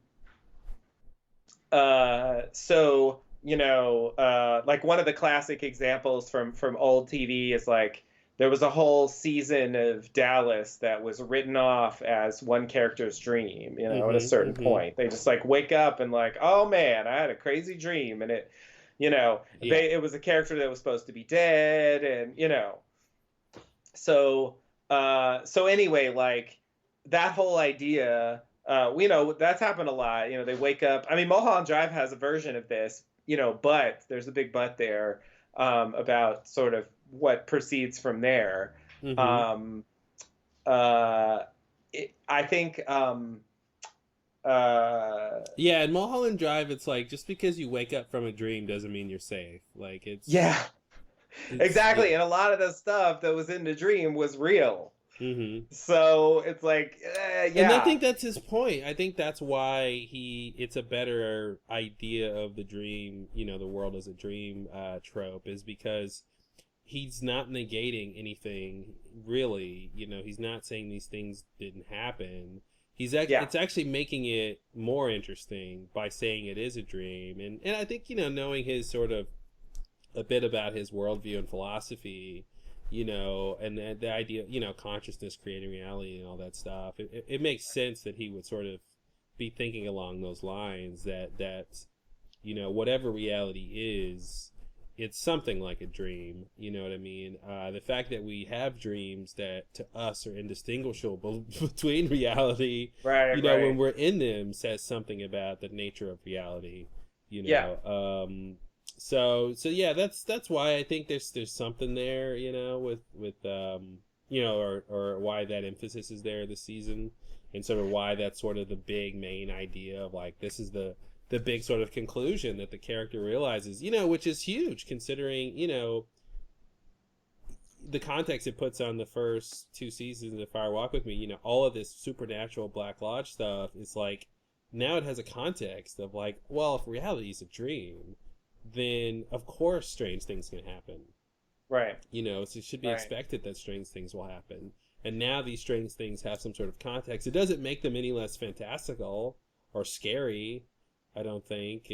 one of the classic examples from old TV is like there was a whole season of Dallas that was written off as one character's dream, at a certain point. They just like wake up and like, oh man, I had a crazy dream, and it, it was a character that was supposed to be dead, and So anyway, like that whole idea, that's happened a lot. They wake up. I mean, Mulholland Drive has a version of this, but there's a big but there about sort of what proceeds from there. I think. In Mulholland Drive, it's like just because you wake up from a dream doesn't mean you're safe. Like it's exactly, and a lot of the stuff that was in the dream was real. So it's like, And I think that's his point. I think that's why it's a better idea of the dream, the world as a dream trope, is because he's not negating anything, really. He's not saying these things didn't happen. It's actually making it more interesting by saying it is a dream. And I think, knowing his sort of a bit about his worldview and philosophy, and the idea, consciousness creating reality and all that stuff, it makes sense that he would sort of be thinking along those lines that whatever reality is, it's something like a dream. You know what I mean? The fact that we have dreams that to us are indistinguishable between reality, when we're in them, says something about the nature of reality. So yeah, that's why I think there's something there, with or why that emphasis is there this season, and sort of why that's sort of the big main idea of like this is the big sort of conclusion that the character realizes, which is huge considering, the context it puts on the first 2 seasons of Fire Walk with Me. All of this supernatural Black Lodge stuff is like now it has a context of like, well, if reality is a dream, then of course strange things can happen. Right. So it should be expected that strange things will happen. And now these strange things have some sort of context. It doesn't make them any less fantastical or scary, I don't think.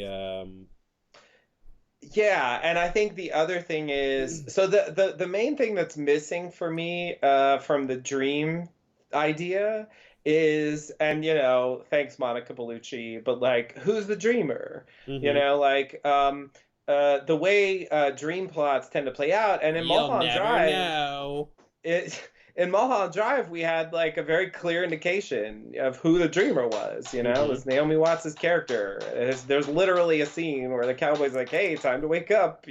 Yeah, and I think the other thing is, so the main thing that's missing for me from the dream idea is, and thanks Monica Bellucci, but like who's the dreamer? Mm-hmm. Like the way dream plots tend to play out, and in You'll Mulholland never Drive, know. it in Mulholland Drive, we had like a very clear indication of who the dreamer was. It was Naomi Watts' character. There's literally a scene where the cowboy's like, "Hey, time to wake up."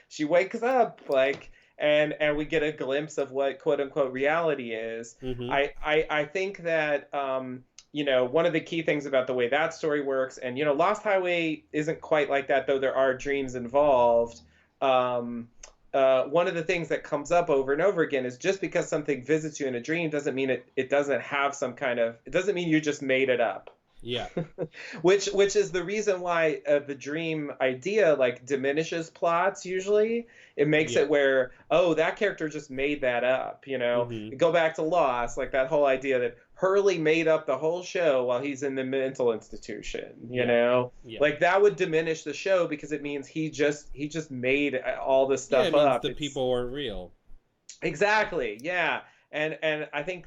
She wakes up like, and we get a glimpse of what quote unquote reality is. Mm-hmm. I think that one of the key things about the way that story works, and Lost Highway isn't quite like that, though there are dreams involved. One of the things that comes up over and over again is just because something visits you in a dream doesn't mean it doesn't have some kind of, it doesn't mean you just made it up. Yeah. which is the reason why the dream idea like diminishes plots usually. It makes it where, oh, that character just made that up, Go back to Lost, like that whole idea that Hurley made up the whole show while he's in the mental institution, like that would diminish the show because it means he just made all this stuff it means up. The people weren't real. Exactly. Yeah. And I think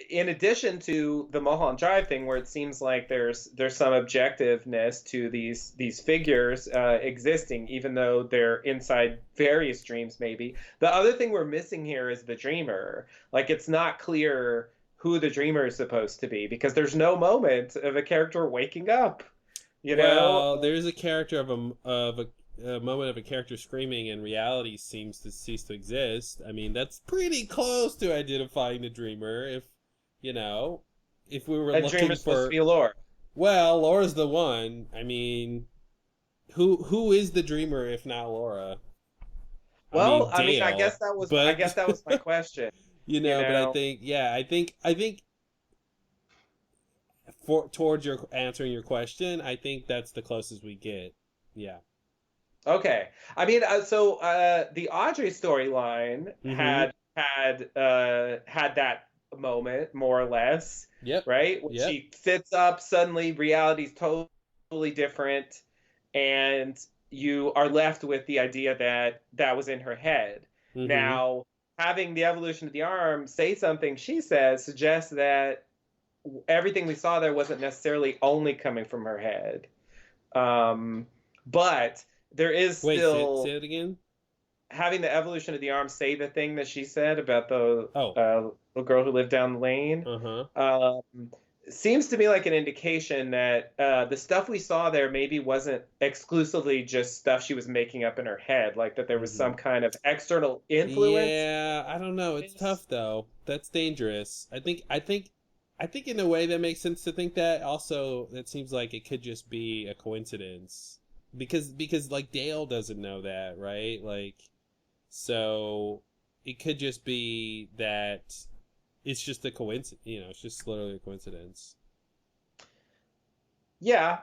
in addition to the Mulholland Drive thing, where it seems like there's some objectiveness to these figures existing, even though they're inside various dreams, maybe. The other thing we're missing here is the dreamer. Like, it's not clear who the dreamer is supposed to be because there's no moment of a character waking up. Well, there's a character of a moment of a character screaming, and reality seems to cease to exist. I mean, that's pretty close to identifying the dreamer. If we were that looking dreamer's for, supposed to be Laura. Well, Laura's the one. I mean, who is the dreamer if not Laura? Well, Dale, I guess that was my question. But I think towards your answering your question, I think that's the closest we get. Yeah. Okay. I mean, so the Audrey storyline had that moment more or less. Yep. Right? When she sits up, suddenly reality's totally different, and you are left with the idea that was in her head. Mm-hmm. Now, having the evolution of the arm say something she says suggests that everything we saw there wasn't necessarily only coming from her head. But there is still... Say it again? Having the evolution of the arm say the thing that she said about the little girl who lived down the lane seems to me like an indication that the stuff we saw there maybe wasn't exclusively just stuff she was making up in her head, like that there was some kind of external influence. Yeah, I don't know. It's tough though. That's dangerous. I think in a way that makes sense to think that. Also, it seems like it could just be a coincidence because like Dale doesn't know that, right? Like, so it could just be that it's just a coincidence. It's just literally a coincidence. Yeah,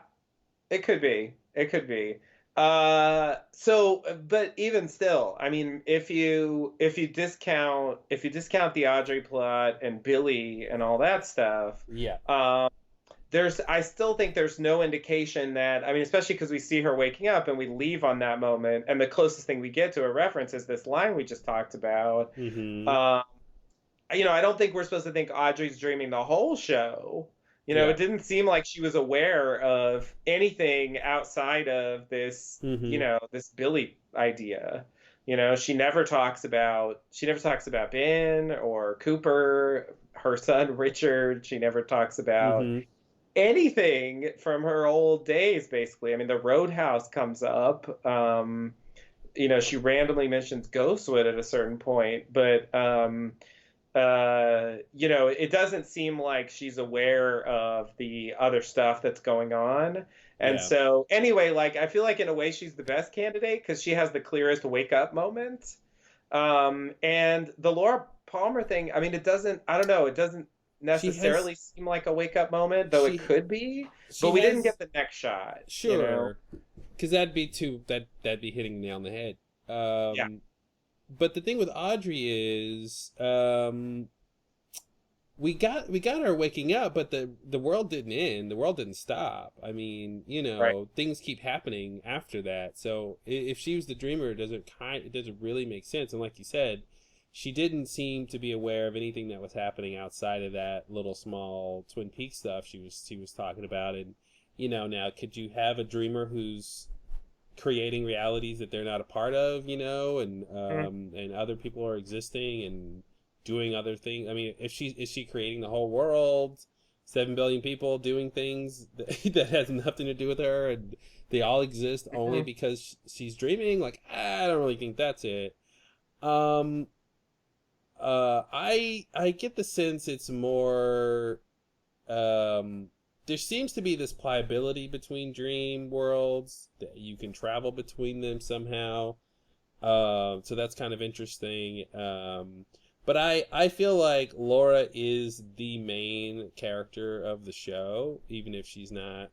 it could be. It could be. But even still, I mean, if you discount the Audrey plot and Billy and all that stuff, I still think there's no indication that, I mean, especially because we see her waking up and we leave on that moment, and the closest thing we get to a reference is this line we just talked about. Mm-hmm. I don't think we're supposed to think Audrey's dreaming the whole show. It didn't seem like she was aware of anything outside of this, this Billy idea. She never talks about Ben or Cooper, her son Richard. She never talks about anything from her old days, basically. I mean, the Roadhouse comes up. She randomly mentions Ghostwood at a certain point, but it doesn't seem like she's aware of the other stuff that's going on. And so anyway, like, I feel like in a way she's the best candidate because she has the clearest wake up moment. And the Laura Palmer thing, I mean, it doesn't necessarily seem like a wake up moment, though it could be, but we didn't get the next shot. Sure. Because that'd be hitting the nail on the head. But the thing with Audrey is, we got her waking up, but the world didn't end. The world didn't stop. I mean, Right. things keep happening after that. So if she was the dreamer, it doesn't really make sense. And like you said, she didn't seem to be aware of anything that was happening outside of that little small Twin Peaks stuff she was talking about. And now could you have a dreamer who's creating realities that they're not a part of, and other people are existing and doing other things? I mean, is she creating the whole world, 7 billion people doing things that has nothing to do with her, and they all exist only because she's dreaming? Like, I don't really think that's it. I get the sense it's more, there seems to be this pliability between dream worlds that you can travel between them somehow. So that's kind of interesting. But I feel like Laura is the main character of the show, even if she's not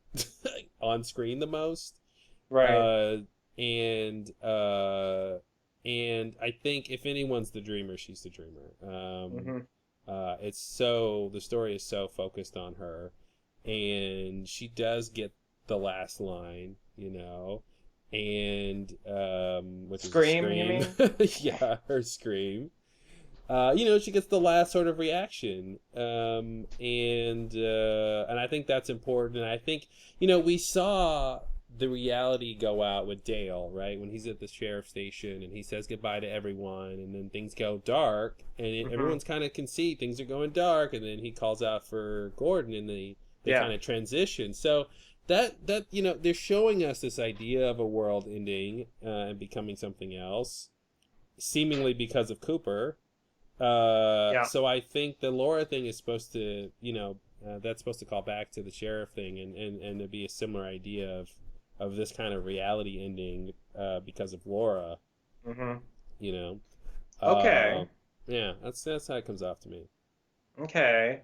on screen the most. Right. And I think if anyone's the dreamer, she's the dreamer. The story is so focused on her, and she does get the last line, and which Scream, is a you scream. Yeah, her scream. She gets the last sort of reaction, and I think that's important. And I think we saw the reality go out with Dale, right, when he's at the sheriff's station and he says goodbye to everyone, and then things go dark, and everyone's kind of can see things are going dark, and then he calls out for Gordon, and they kind of transition. So that they're showing us this idea of a world ending and becoming something else, seemingly because of Cooper. So I think the Laura thing is supposed to, that's supposed to call back to the sheriff thing, and to be a similar idea of this kind of reality ending because of Laura. Okay. Yeah, that's how it comes off to me. Okay.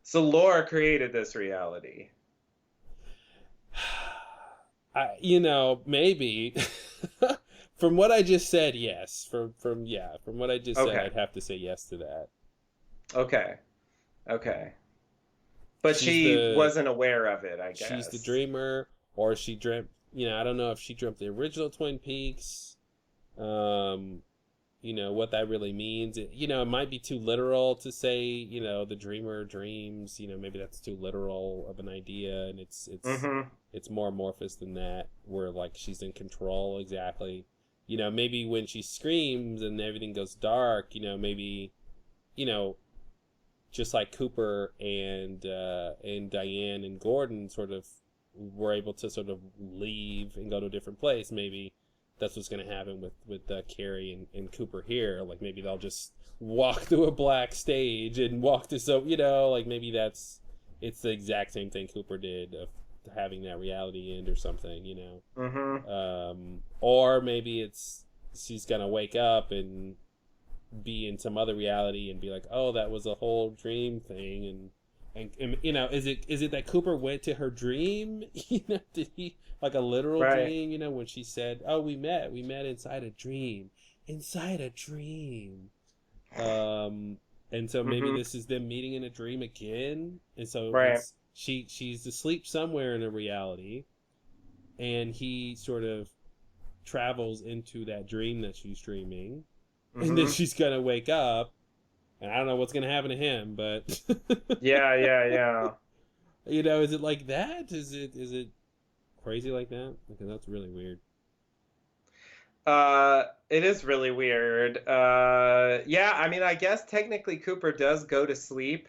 So Laura created this reality. Maybe. From what I just said, yes. From what I just said, I'd have to say yes to that. Okay. But she wasn't aware of it, I guess. She's the dreamer, or she dreamt. I don't know if she dreamt the original Twin Peaks. What that really means. It might be too literal to say, the dreamer dreams. Maybe that's too literal of an idea, and it's more amorphous than that, where like she's in control exactly. Maybe when she screams and everything goes dark, maybe, just like Cooper and Diane and Gordon sort of were able to sort of leave and go to a different place. Maybe that's what's going to happen with Carrie and Cooper here. Like maybe they'll just walk through a black stage and walk to like maybe it's the exact same thing Cooper did of having that reality end or something, or maybe she's gonna wake up and be in some other reality and be like, oh, that was a whole dream thing, and is it that Cooper went to her dream? Did he, like a literal dream? When she said, oh, we met inside a dream, and so maybe this is them meeting in a dream again, and so she's asleep somewhere in a reality, and he sort of travels into that dream that she's dreaming, and then she's gonna wake up, and I don't know what's gonna happen to him, but yeah. Is it like that? Is it crazy like that? Because that's really weird. It is really weird. I mean, I guess technically Cooper does go to sleep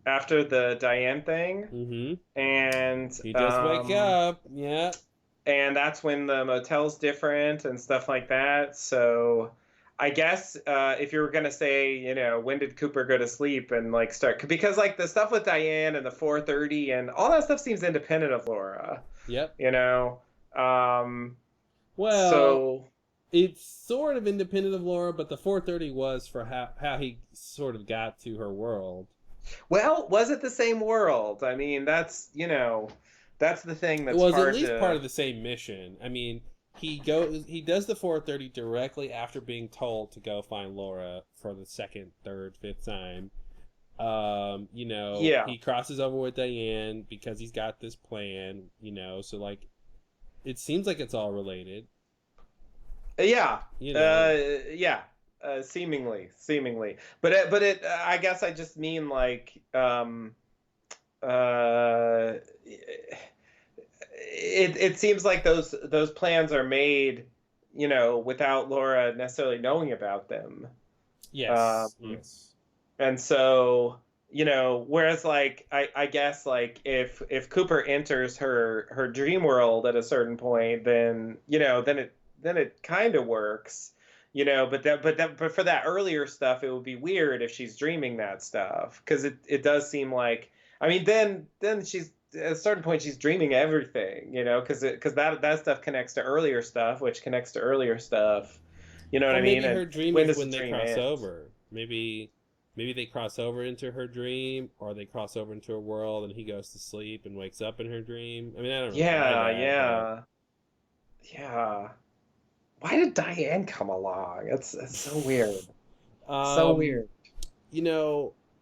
after the Diane thing, and he does wake up, and that's when the motel's different and stuff like that. So I guess if you were gonna say, when did Cooper go to sleep and like start, because like the stuff with Diane and the 4:30 and all that stuff seems independent of Laura. So it's sort of independent of Laura, but the 4:30 was for how he sort of got to her world. Well, was it the same world? I mean, that's the thing that's it was hard at least part of the same mission. I mean, he does the 4:30 directly after being told to go find Laura for the second, third, fifth time. Yeah. He crosses over with Diane because he's got this plan, so like it seems like it's all related. Yeah. Yeah. Seemingly. But it I guess I just mean like it seems like those plans are made, without Laura necessarily knowing about them. Yes. Yes. And so, whereas like I guess like if Cooper enters her dream world at a certain point, then it kind of works, but for that earlier stuff, it would be weird if she's dreaming that stuff, because it does seem like, I mean, then she's at a certain point she's dreaming everything, because that stuff connects to earlier stuff, which connects to earlier stuff. You know what I mean? Maybe her And dream when is does when the they dream cross end? over. Maybe they cross over into her dream, or they cross over into her world, and he goes to sleep and wakes up in her dream. I mean, I don't know. Yeah. Why did Diane come along? It's so weird. But, So weird.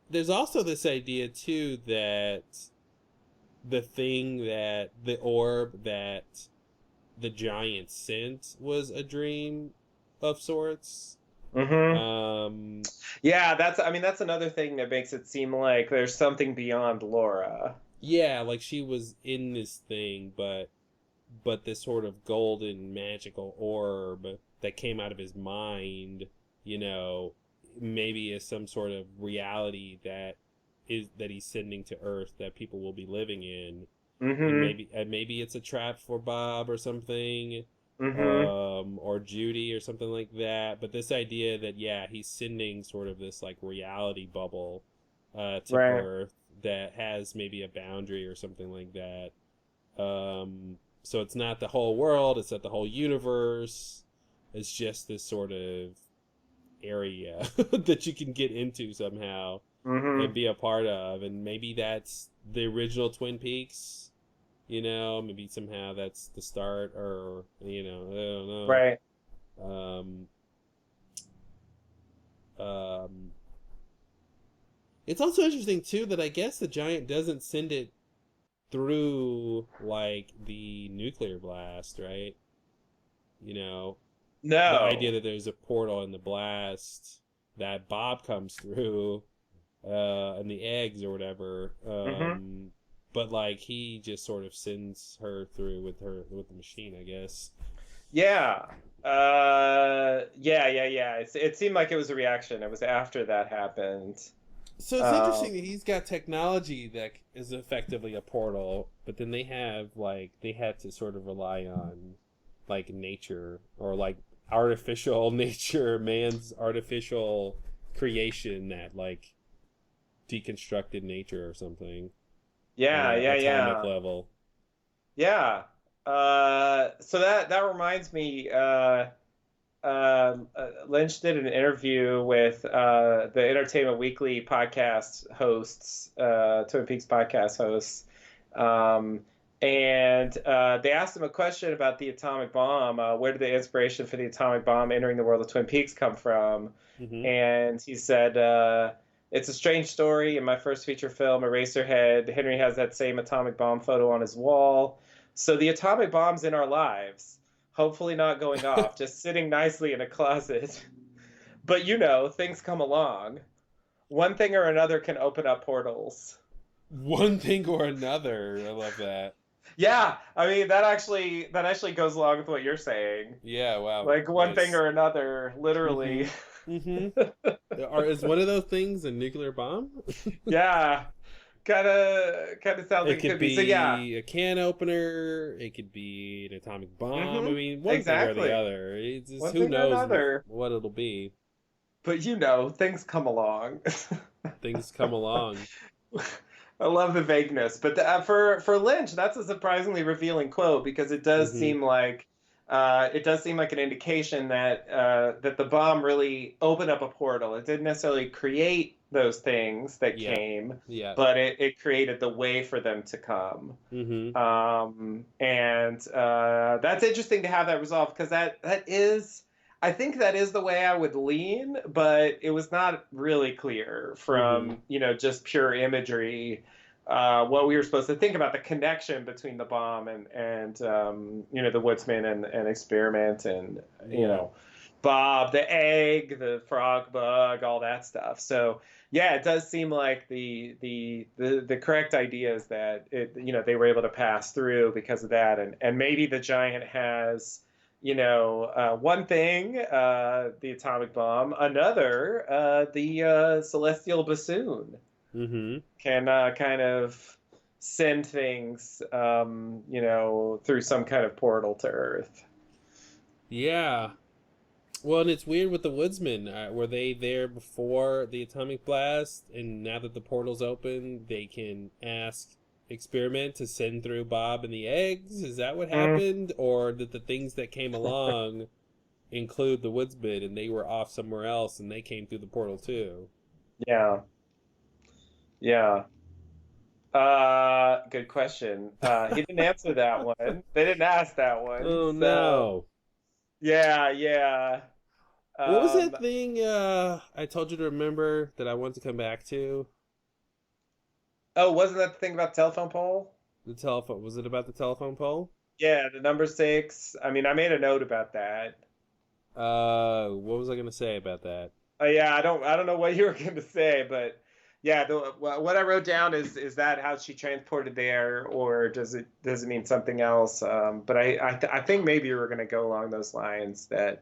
There's also this idea too that the orb that the giant sent was a dream of sorts. Mm-hmm. Yeah, that's another thing that makes it seem like there's something beyond Laura. Yeah, like she was in this thing, but this sort of golden magical orb that came out of his mind, maybe is some sort of reality that he's sending to Earth that people will be living in. Mm-hmm. And maybe it's a trap for Bob or something. Mm-hmm. Or Judy or something like that. But this idea that, he's sending sort of this like reality bubble to Right. Earth that has maybe a boundary or something like that. So it's not the whole world, it's not the whole universe. It's just this sort of area that you can get into somehow Mm-hmm. and be a part of. And maybe that's the original Twin Peaks. Maybe somehow that's the start, or I don't know. Right. It's also interesting too that I guess the giant doesn't send it through like the nuclear blast, right? No. The idea that there's a portal in the blast that Bob comes through, and the eggs or whatever. But like he just sort of sends her through with the machine, I guess. Yeah. Yeah. It seemed like it was a reaction. It was after that happened. So it's interesting that he's got technology that is effectively a portal, but then they had to sort of rely on like nature, or like artificial nature, man's artificial creation that like deconstructed nature or something. Atomic level. Yeah. So that reminds me, Lynch did an interview with the Entertainment Weekly podcast hosts, Twin Peaks podcast hosts, and they asked him a question about the atomic bomb. Where did the inspiration for the atomic bomb entering the world of Twin Peaks come from? Mm-hmm. And he said, it's a strange story. In my first feature film, Eraserhead, Henry has that same atomic bomb photo on his wall. So the atomic bomb's in our lives. Hopefully not going off, just sitting nicely in a closet. But things come along. One thing or another can open up portals. One thing or another. I love that. Yeah, I mean that actually goes along with what you're saying. Yeah, wow. Like one thing or another, literally. Mm-hmm. Is one of those things a nuclear bomb? Yeah. Kind of sounds like it could be. So yeah, a can opener. It could be an atomic bomb. Mm-hmm. I mean, one thing or the other. It's just, who knows what it'll be. But things come along. Things come along. I love the vagueness, but for Lynch, that's a surprisingly revealing quote, because it does seem like it does seem like an indication that that the bomb really opened up a portal. It didn't necessarily create those things that Yeah. came, Yeah. but it created the way for them to come. Mm-hmm. And that's interesting to have that resolved, because that is, I think that is the way I would lean, but it was not really clear from just pure imagery what we were supposed to think about the connection between the bomb and the woodsman and experiment and Bob the egg, the frog bug, all that stuff. So yeah, it does seem like the correct idea is that they were able to pass through because of that, and maybe the giant has one thing, the atomic bomb, another, the celestial bassoon can kind of send things through some kind of portal to Earth. Yeah. Well, and it's weird with the woodsman. Were they there before the atomic blast, and now that the portal's open, they can ask Experiment to send through Bob and the eggs? Is that what happened? Or did the things that came along include the woodsman, and they were off somewhere else, and they came through the portal too? Yeah. Good question. He didn't answer that one. They didn't ask that one. Oh, so, no. Yeah. What was that thing I told you to remember that I want to come back to? Oh, wasn't that the thing about the telephone pole? The telephone. Was it about the telephone pole? Yeah, the number 6. I mean, I made a note about that. What was I gonna say about that? Yeah, I don't know what you were going to say, but yeah, what I wrote down is that how she transported there, or does it mean something else? But I think maybe you were going to go along those lines, that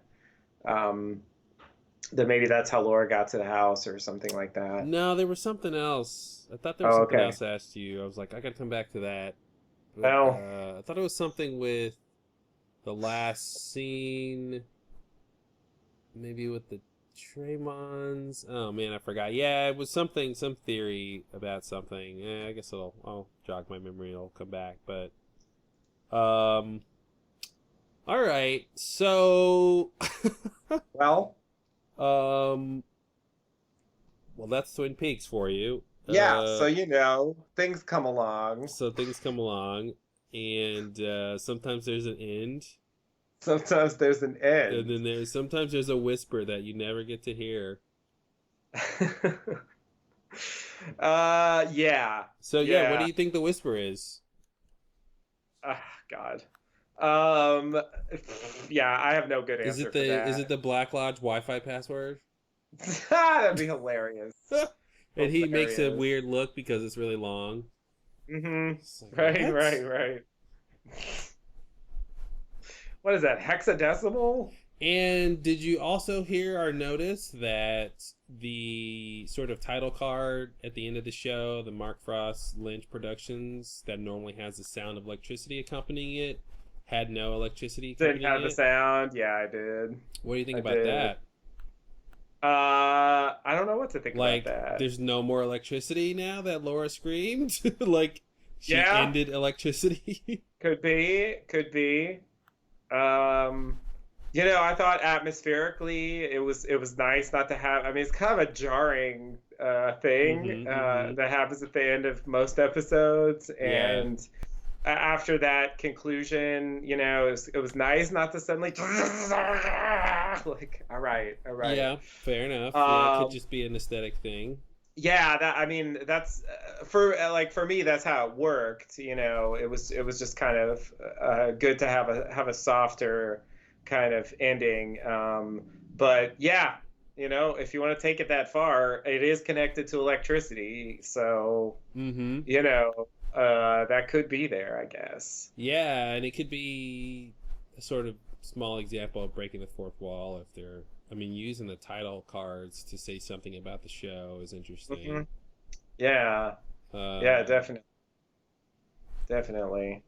that maybe that's how Laura got to the house or something like that. No, there was something else. I thought there was something else I asked you. I was like, I gotta come back to that. But, I thought it was something with the last scene, maybe with the Tremons. Oh man, I forgot. Yeah, it was some theory about something. I guess I'll jog my memory. It'll come back. But all right. So Well, that's Twin Peaks for you. yeah. So things come along. So things come along, and sometimes there's an end. Sometimes there's an end. And then sometimes there's a whisper that you never get to hear. Yeah. So yeah, what do you think the whisper is? God. Yeah, I have no good answer for that. Is it the Black Lodge Wi-Fi password? That'd be hilarious. And he makes a weird look because it's really long. Mm-hmm. Like, Right. What is that, hexadecimal? And did you also hear or notice that the sort of title card at the end of the show, the Mark Frost Lynch Productions, that normally has the sound of electricity accompanying it, had no electricity accompanying Didn't have the sound. Yeah, I did. What do you think about that? I don't know what to think Like, about that. there's no more electricity now that Laura screamed? Like, she ended electricity? Could be. I thought atmospherically it was nice not to have. I mean, it's kind of a jarring thing that happens at the end of most episodes, and after that conclusion, it was nice not to suddenly like, all right. Yeah, fair enough. It could just be an aesthetic thing. Yeah, that's for me, that's how it worked. It was just kind of good to have a softer kind of ending. But yeah, if you want to take it that far, it is connected to electricity, so that could be there, I guess. Yeah, and it could be a sort of small example of breaking the fourth wall if they're. I mean, using the title cards to say something about the show is interesting. Yeah. Yeah, definitely.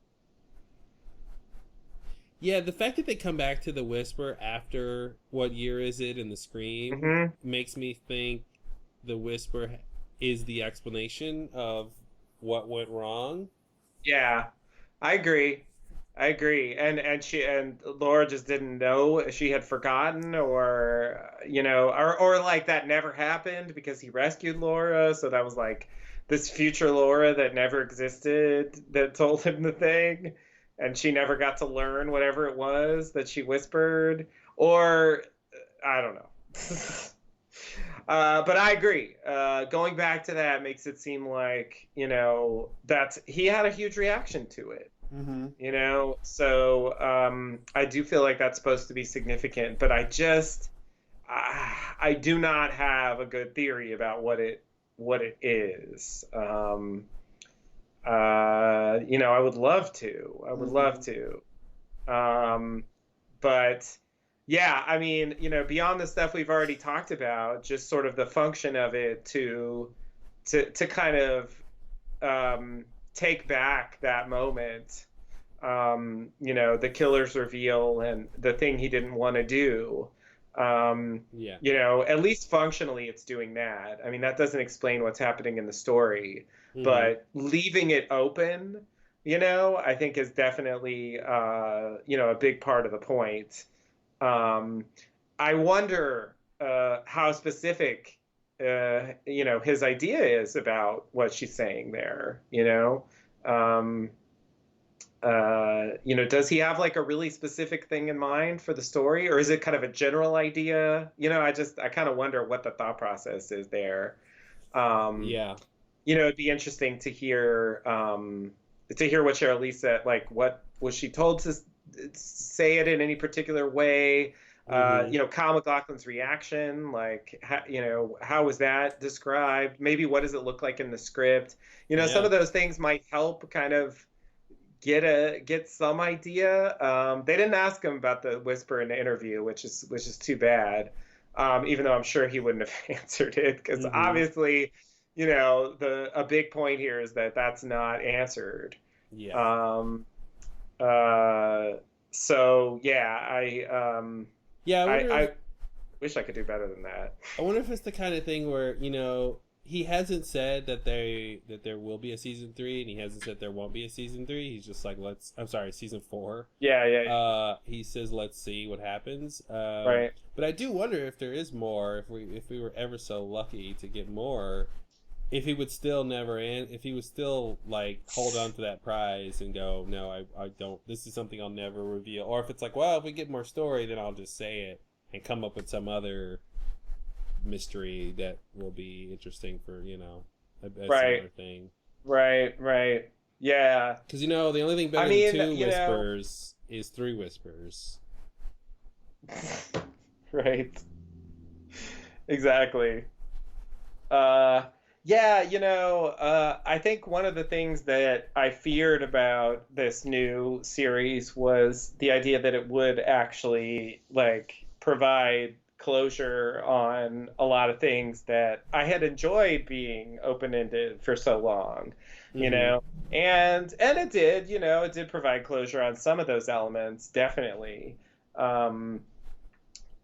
Yeah, the fact that they come back to the whisper after what year is it in the Scream makes me think the whisper is the explanation of what went wrong. Yeah, I agree. I agree. And Laura just didn't know, she had forgotten, or or like that never happened because he rescued Laura, so that was like this future Laura that never existed that told him the thing, and she never got to learn whatever it was that she whispered, or I don't know. But I agree. Going back to that makes it seem like, that's he had a huge reaction to it. So I do feel like that's supposed to be significant, but I do not have a good theory about what it is. I would love to. But yeah, I mean, beyond the stuff we've already talked about, just sort of the function of it to kind of take back that moment, the killer's reveal and the thing he didn't want to do. At least functionally it's doing that. I mean, that doesn't explain what's happening in the story, but leaving it open, I think is definitely, a big part of the point. I wonder how specific his idea is about what she's saying there, does he have like a really specific thing in mind for the story, or is it kind of a general idea? I kind of wonder what the thought process is there. It'd be interesting to hear what Cheryl said, like what was she told to say it in any particular way? Kyle MacLachlan's reaction, like, how was that described? Maybe what does it look like in the script? Some of those things might help kind of get some idea. They didn't ask him about the whisper in the interview, which is too bad. Even though I'm sure he wouldn't have answered it, because obviously, a big point here is that that's not answered. So yeah, I wish I could do better than that. I wonder if it's the kind of thing where, he hasn't said that there will be a season 3, and he hasn't said there won't be a season 3. He's just like, season 4. Yeah. He says, let's see what happens. Right. But I do wonder if there is more, if we were ever so lucky to get more, if he would still like hold on to that prize and go, no, I don't, this is something I'll never reveal. Or if it's like, well, if we get more story, then I'll just say it and come up with some other mystery that will be interesting for, a similar thing. Right. Yeah. Because, the only thing better than 2 whispers is 3 whispers. Right. Exactly. I think one of the things that I feared about this new series was the idea that it would actually like provide closure on a lot of things that I had enjoyed being open-ended for so long, and it did, it did provide closure on some of those elements, definitely.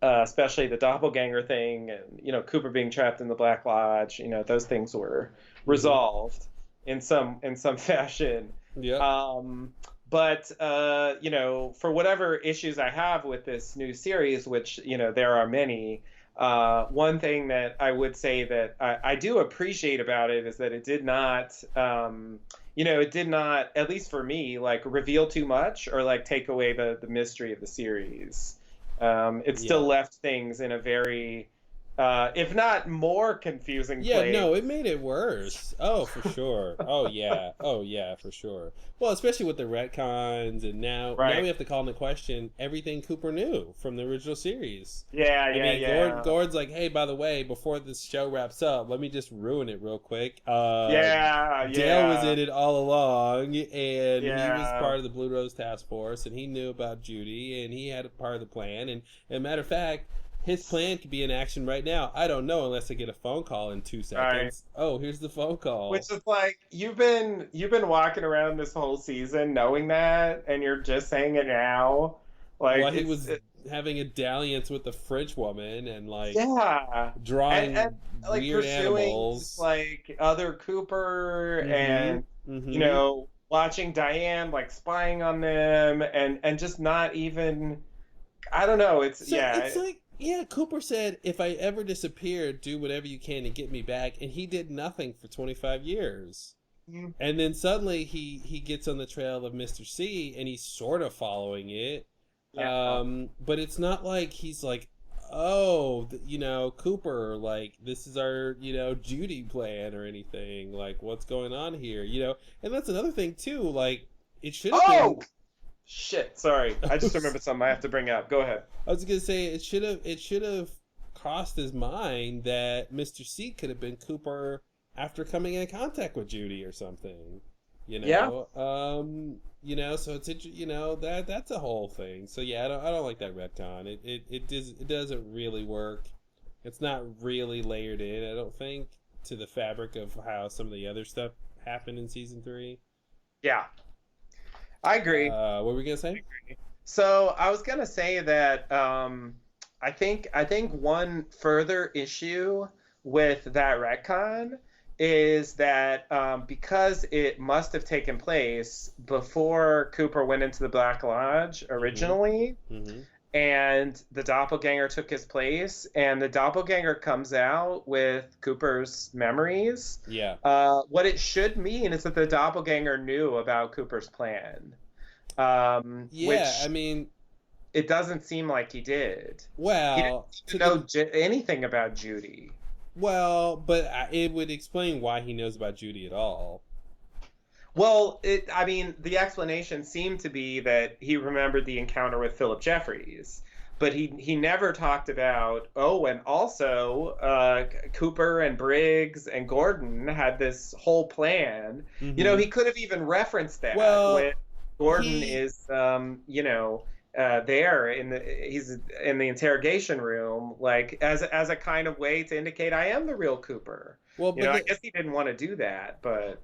Especially the doppelganger thing, and Cooper being trapped in the Black Lodge. Those things were resolved in some fashion. Yeah. But for whatever issues I have with this new series, which there are many, one thing that I would say that I do appreciate about it is that it did not, at least for me, like reveal too much or like take away the mystery of the series. It still left things in a very, if not more confusing place. Yeah, no, it made it worse. Oh, for sure. Oh, yeah, for sure. Well, especially with the retcons, and now we have to call into question everything Cooper knew from the original series. Gord's like, hey, by the way, before this show wraps up, let me just ruin it real quick. Dale was in it all along, and he was part of the Blue Rose Task Force, and he knew about Judy, and he had a part of the plan, and as a matter of fact, his plan could be in action right now. I don't know unless I get a phone call in 2 seconds. Right. Oh, here's the phone call. Which is like, you've been walking around this whole season knowing that, and you're just saying it now. Like, well, he was having a dalliance with the French woman and like drawing and like weird pursuing animals, like other Cooper and watching Diane, like spying on them, and just not even. I don't know. It's So yeah. it's like, yeah, Cooper said, if I ever disappear, do whatever you can to get me back. And he did nothing for 25 years. Mhm. And then suddenly he gets on the trail of Mr. C and he's sort of following it. Yeah. But it's not like he's like, oh, Cooper, like, this is our, Judy plan or anything. Like, what's going on here, And that's another thing, too. Like, it should have Oh been... shit! Sorry, I just remembered something I have to bring up. Go ahead. I was gonna say it should have crossed his mind that Mr. C could have been Cooper after coming in contact with Judy or something. Yeah. So it's that's a whole thing. So yeah, I don't like that retcon. It doesn't really work. It's not really layered in, I don't think, to the fabric of how some of the other stuff happened in season 3. Yeah, I agree. What were we gonna say? So I was gonna say that I think one further issue with that retcon is that because it must have taken place before Cooper went into the Black Lodge originally, Mm-hmm. and the doppelganger took his place, and the doppelganger comes out with Cooper's memories. Yeah. What it should mean is that the doppelganger knew about Cooper's plan. Yeah, Which I mean, it doesn't seem like he did. well, He didn't know anything about Judy. Well, but it would explain why he knows about Judy at all. Well, the explanation seemed to be that he remembered the encounter with Philip Jeffries, but he never talked about, and also Cooper and Briggs and Gordon had this whole plan. Mm-hmm. He could have even referenced that when Gordon is, he's in the interrogation room, like as a kind of way to indicate I am the real Cooper. Well, but I guess he didn't want to do that, but.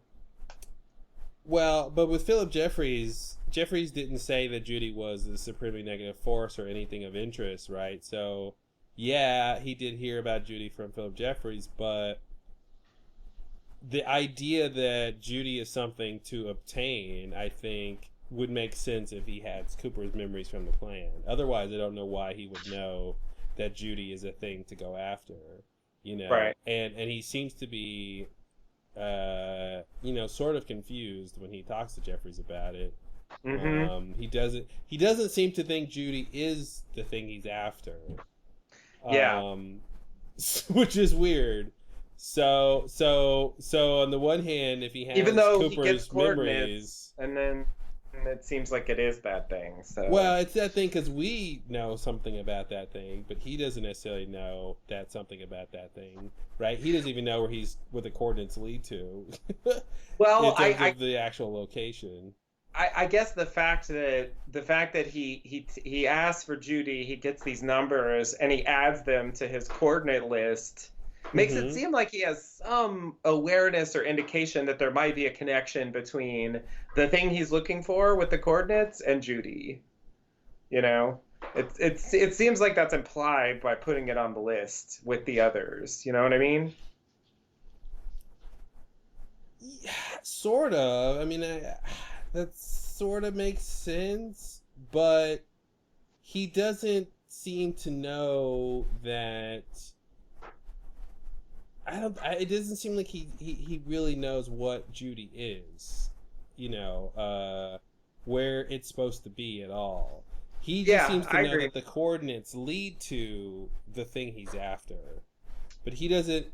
Well, but with Philip Jeffries didn't say that Judy was the supremely negative force or anything of interest, right? So, yeah, he did hear about Judy from Philip Jeffries, but the idea that Judy is something to obtain, I think, would make sense if he had Cooper's memories from the plan. Otherwise, I don't know why he would know that Judy is a thing to go after, Right. And he seems to be sort of confused when he talks to Jeffries about it. Mm-hmm. He doesn't seem to think Judy is the thing he's after. Yeah. Which is weird. So on the one hand, if he has even though Cooper's he gets memories, and then it seems like it is that thing. So well, it's that thing because we know something about that thing, but he doesn't necessarily know that something about that thing, right? He doesn't even know where the coordinates lead to. Well, in terms of the actual location. I guess the fact that he asks for Judy, he gets these numbers and he adds them to his coordinate list, makes it seem like he has some awareness or indication that there might be a connection between the thing he's looking for with the coordinates and Judy. It seems like that's implied by putting it on the list with the others. You know what I mean? Yeah, sort of. I mean, that sort of makes sense, but he doesn't seem to know that. It doesn't seem like he really knows what Judy is, where it's supposed to be at all. He just seems to know that the coordinates lead to the thing he's after, but he doesn't.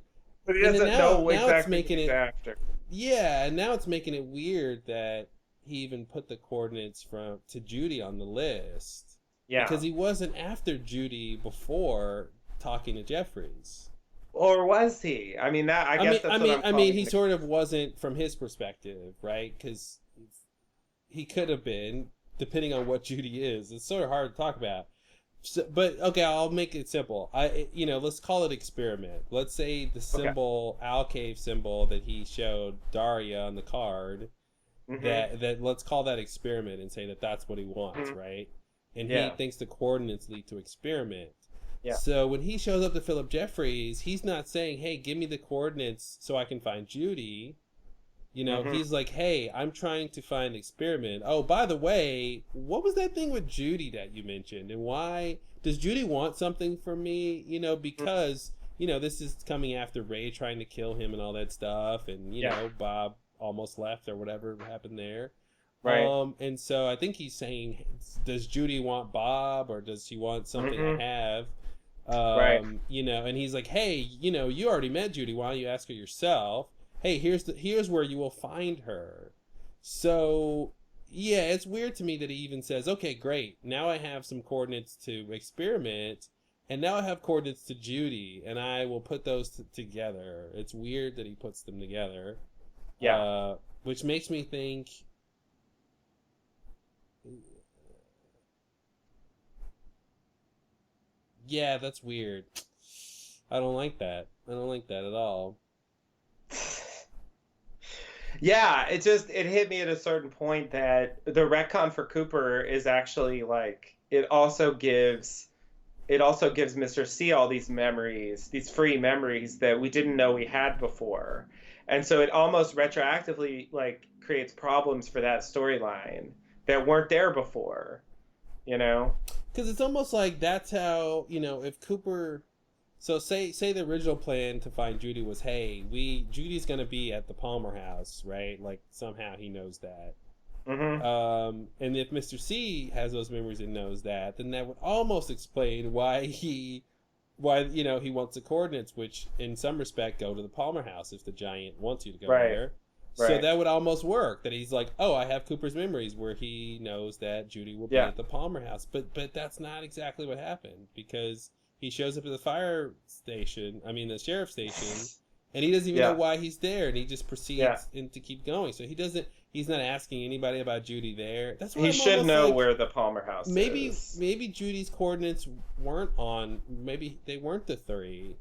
But he doesn't know exactly what he's after. Yeah, and now it's making it weird that he even put the coordinates to Judy on the list. Yeah, because he wasn't after Judy before talking to Jeffries. Or was he? I mean, he sort of wasn't from his perspective, right? Because he could have been, depending on what Judy is. It's sort of hard to talk about. So, but okay, I'll make it simple. Let's call it experiment. Let's say the symbol, Alcave symbol that he showed Daria on the card. Mm-hmm. That let's call that experiment and say that that's what he wants, right? And he thinks the coordinates lead to experiment. Yeah. So when he shows up to Philip Jeffries, he's not saying, "Hey, give me the coordinates so I can find Judy." You know, Mhm. he's like, hey, I'm trying to find experiment. Oh, by the way, what was that thing with Judy that you mentioned? And why does Judy want something from me? You know, because, you know, this is coming after Ray trying to kill him and all that stuff. And, you Yeah. know, Bob almost left or whatever happened there. Right. And so I think he's saying, does Judy want Bob or does she want something Mhm. I have? Right. You know, and he's like, hey, you know, you already met Judy. Why don't you ask her yourself? Hey, here's where you will find her. So yeah, it's weird to me that he even says, okay, great. Now I have some coordinates to experiment, and now I have coordinates to Judy, and I will put those together. It's weird that he puts them together. Yeah. Which makes me think. Yeah, that's weird. I don't like that. I don't like that at all. Yeah, it hit me at a certain point that the retcon for Cooper is actually like it also gives Mr. C all these memories, these free memories that we didn't know we had before. And so it almost retroactively like creates problems for that storyline that weren't there before, you know? Because it's almost like that's how, you know, if Cooper. So say the original plan to find Judy was, hey, Judy's gonna be at the Palmer house, right? Like somehow he knows that. Mhm. And if Mr. C has those memories and knows that, then that would almost explain why he wants the coordinates, which in some respect go to the Palmer house if the giant wants you to go Right. there. So Right. that would almost work. That he's like, oh, I have Cooper's memories where he knows that Judy will be Yeah. at the Palmer house, but that's not exactly what happened because he shows up at the fire station. I mean, the sheriff's station, and he doesn't even Yeah. know why he's there, and he just proceeds Yeah. to keep going. So he doesn't. He's not asking anybody about Judy there. That's what He I'm should almost know like, where the Palmer house maybe is. maybe Judy's coordinates weren't on. Maybe they weren't the 3.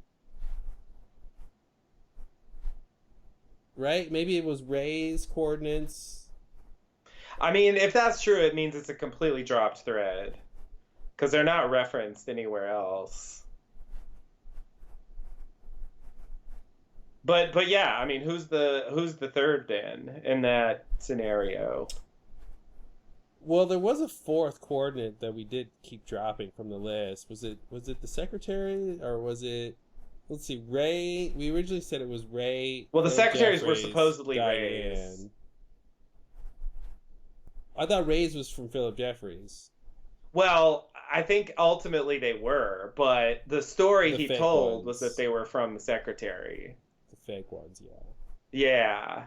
Right? Maybe it was Ray's coordinates. I mean, if that's true, it means it's a completely dropped thread because they're not referenced anywhere else. But yeah, I mean, who's the third then in that scenario? Well, there was a 4th coordinate that we did keep dropping from the list. Was it the secretary or was it? Let's see, Ray. We originally said it was Ray. Well, the Philip secretaries were Jeffries, supposedly Diane. Rays. I thought Ray's was from Philip Jeffries. Well, I think ultimately they were, but the story The he fake told was ones. that they were from the secretary. The fake ones, yeah. Yeah.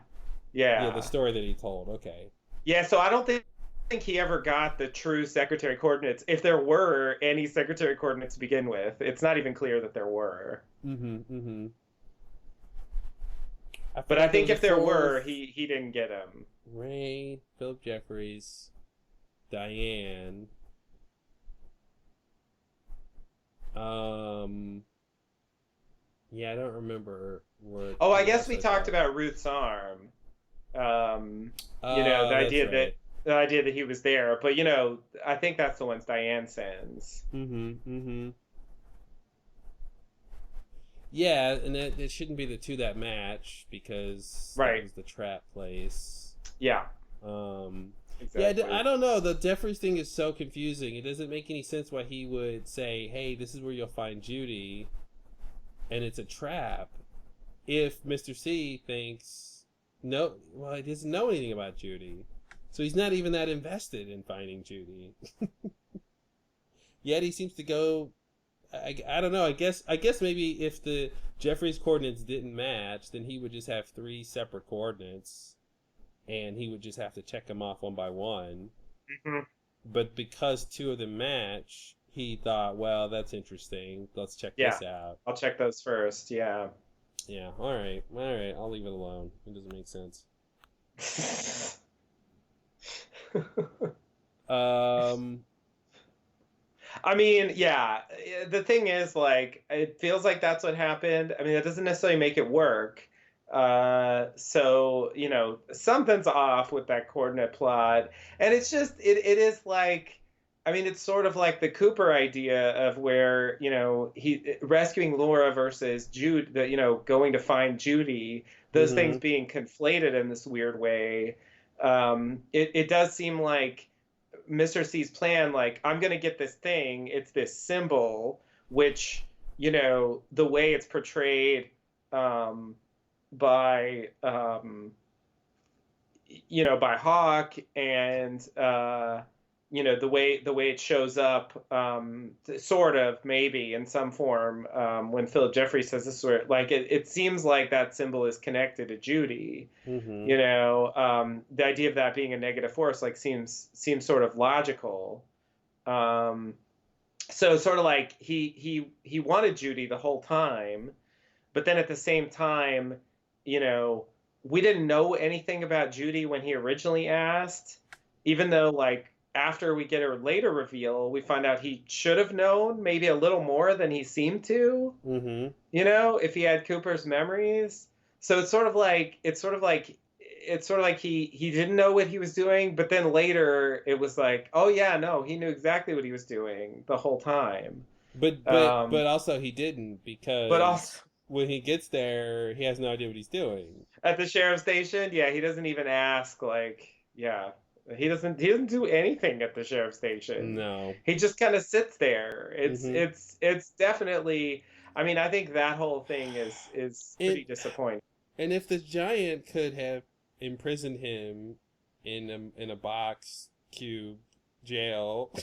Yeah. Yeah, the story that he told. Okay. Yeah, so I don't think he ever got the true secretary coordinates. If there were any secretary coordinates to begin with, it's not even clear that there were. Mm-hmm. But I think if there were, 4th. he didn't get them. Ray, Philip Jeffries, Diane. Yeah, I don't remember where. Oh, I guess we talked about Ruth's arm. The idea that he was there, but I think that's the ones Diane sends. Mm-hmm. Yeah, and it shouldn't be the 2 that match because Right. that was the trap place. Yeah. Exactly. Yeah, I don't know. The Jeffries thing is so confusing. It doesn't make any sense why he would say, "Hey, this is where you'll find Judy," and it's a trap. If Mr. C thinks no, well, he doesn't know anything about Judy, so he's not even that invested in finding Judy. Yet he seems to go. I don't know. I guess maybe if the Jeffries coordinates didn't match, then he would just have 3 separate coordinates. And he would just have to check them off one by one. Mm-hmm. But because 2 of them match, he thought, well, that's interesting. Let's check this out. I'll check those first, yeah. Yeah, all right. I'll leave it alone. It doesn't make sense. I mean, yeah, the thing is, like, it feels like that's what happened. I mean, that doesn't necessarily make it work. So, something's off with that coordinate plot. And it's just, it is like, I mean, it's sort of like the Cooper idea of where, he rescuing Laura versus Jude, going to find Judy. those things being conflated in this weird way. It does seem like Mr. C's plan, like, I'm going to get this thing, it's this symbol, which, you know, the way it's portrayed by, you know, by Hawk, and, you know, the way it shows up, sort of, maybe, in some form, when Philip Jeffries says this sort, like, it seems like that symbol is connected to Judy. You know, the idea of that being a negative force, like, seems sort of logical. So sort of like he wanted Judy the whole time, but then at the same time, you know, we didn't know anything about Judy when he originally asked, even though, like, after we get a later reveal, we find out he should have known maybe a little more than he seemed to, you know, if he had Cooper's memories. So it's sort of like he didn't know what he was doing, but then later it was like, oh yeah, no, he knew exactly what he was doing the whole time. But also he didn't, because when he gets there, he has no idea what he's doing. At the sheriff's station, yeah, he doesn't even ask, like, yeah. He doesn't do anything at the sheriff's station. No. He just kind of sits there. It's definitely, I mean, I think that whole thing is pretty disappointing. And if the Giant could have imprisoned him in a box cube jail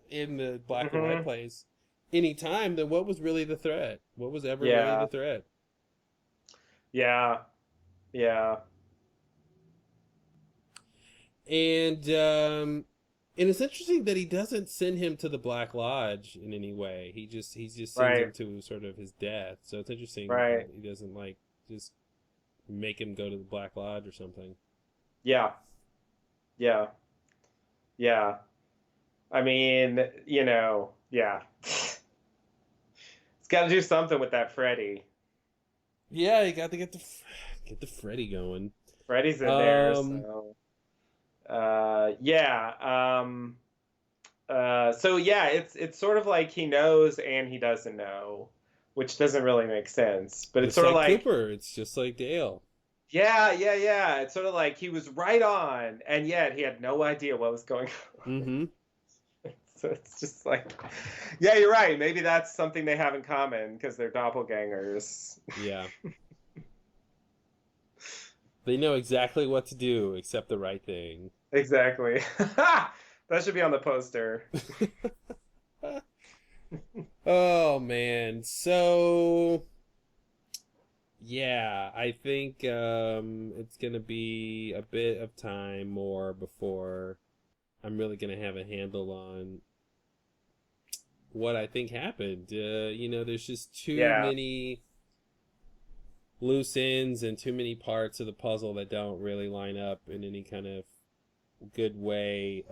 in the black and white place any time, then what was really the threat? What was ever really the threat? Yeah. And it's interesting that he doesn't send him to the Black Lodge in any way. He just sends him to sort of his death. So it's interesting that he doesn't, like, just make him go to the Black Lodge or something. Yeah. I mean, you know, yeah. It's got to do something with that Freddy. Yeah, you got to get the Freddy going. Freddy's in there, so... so yeah, it's sort of like he knows and he doesn't know, which doesn't really make sense. But it's sort of like Cooper. It's just like Dale. Yeah. It's sort of like he was right on, and yet he had no idea what was going on. So it's just like, yeah, you're right. Maybe that's something they have in common, because they're doppelgangers. Yeah. They know exactly what to do, except the right thing. Exactly. That should be on the poster. Oh, man. So, yeah, I think it's going to be a bit of time more before I'm really going to have a handle on what I think happened. You know, there's just too many loose ends and too many parts of the puzzle that don't really line up in any kind of good way.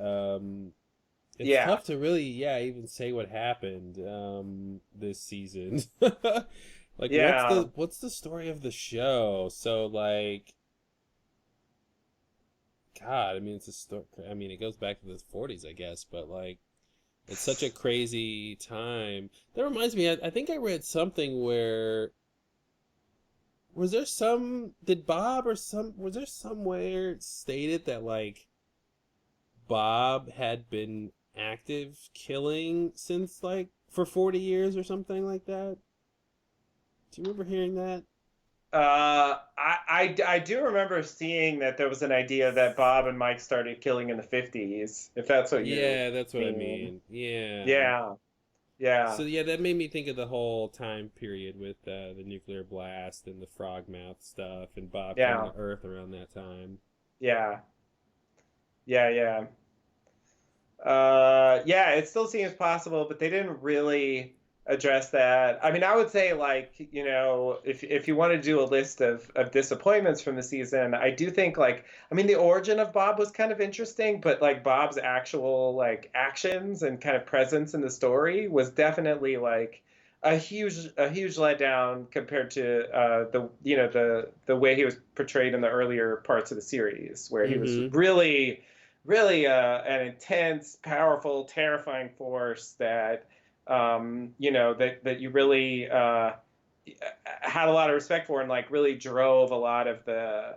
It's tough to really even say what happened this season. Like, what's the story of the show? So, like, God, I mean, it's a story. I mean, it goes back to the 40s, I guess, but, like, it's such a crazy time. That reminds me, I think I read something where was there somewhere stated that, like, Bob had been active killing since, like, for 40 years or something like that? Do you remember hearing that? I do remember seeing that there was an idea that Bob and Mike started killing in the 50s, if that's what you mean. Yeah, that's what I mean. Yeah. Yeah. So, yeah, that made me think of the whole time period with the nuclear blast and the frogmouth stuff and Bob coming to Earth around that time. Yeah, it still seems possible, but they didn't really address that. I mean, I would say, like, you know, if you want to do a list of disappointments from the season, I do think, like, I mean, the origin of Bob was kind of interesting, but, like, Bob's actual, like, actions and kind of presence in the story was definitely, like, a huge letdown compared to the way he was portrayed in the earlier parts of the series, where he was really an intense, powerful, terrifying force that that you really had a lot of respect for and like really drove a lot of the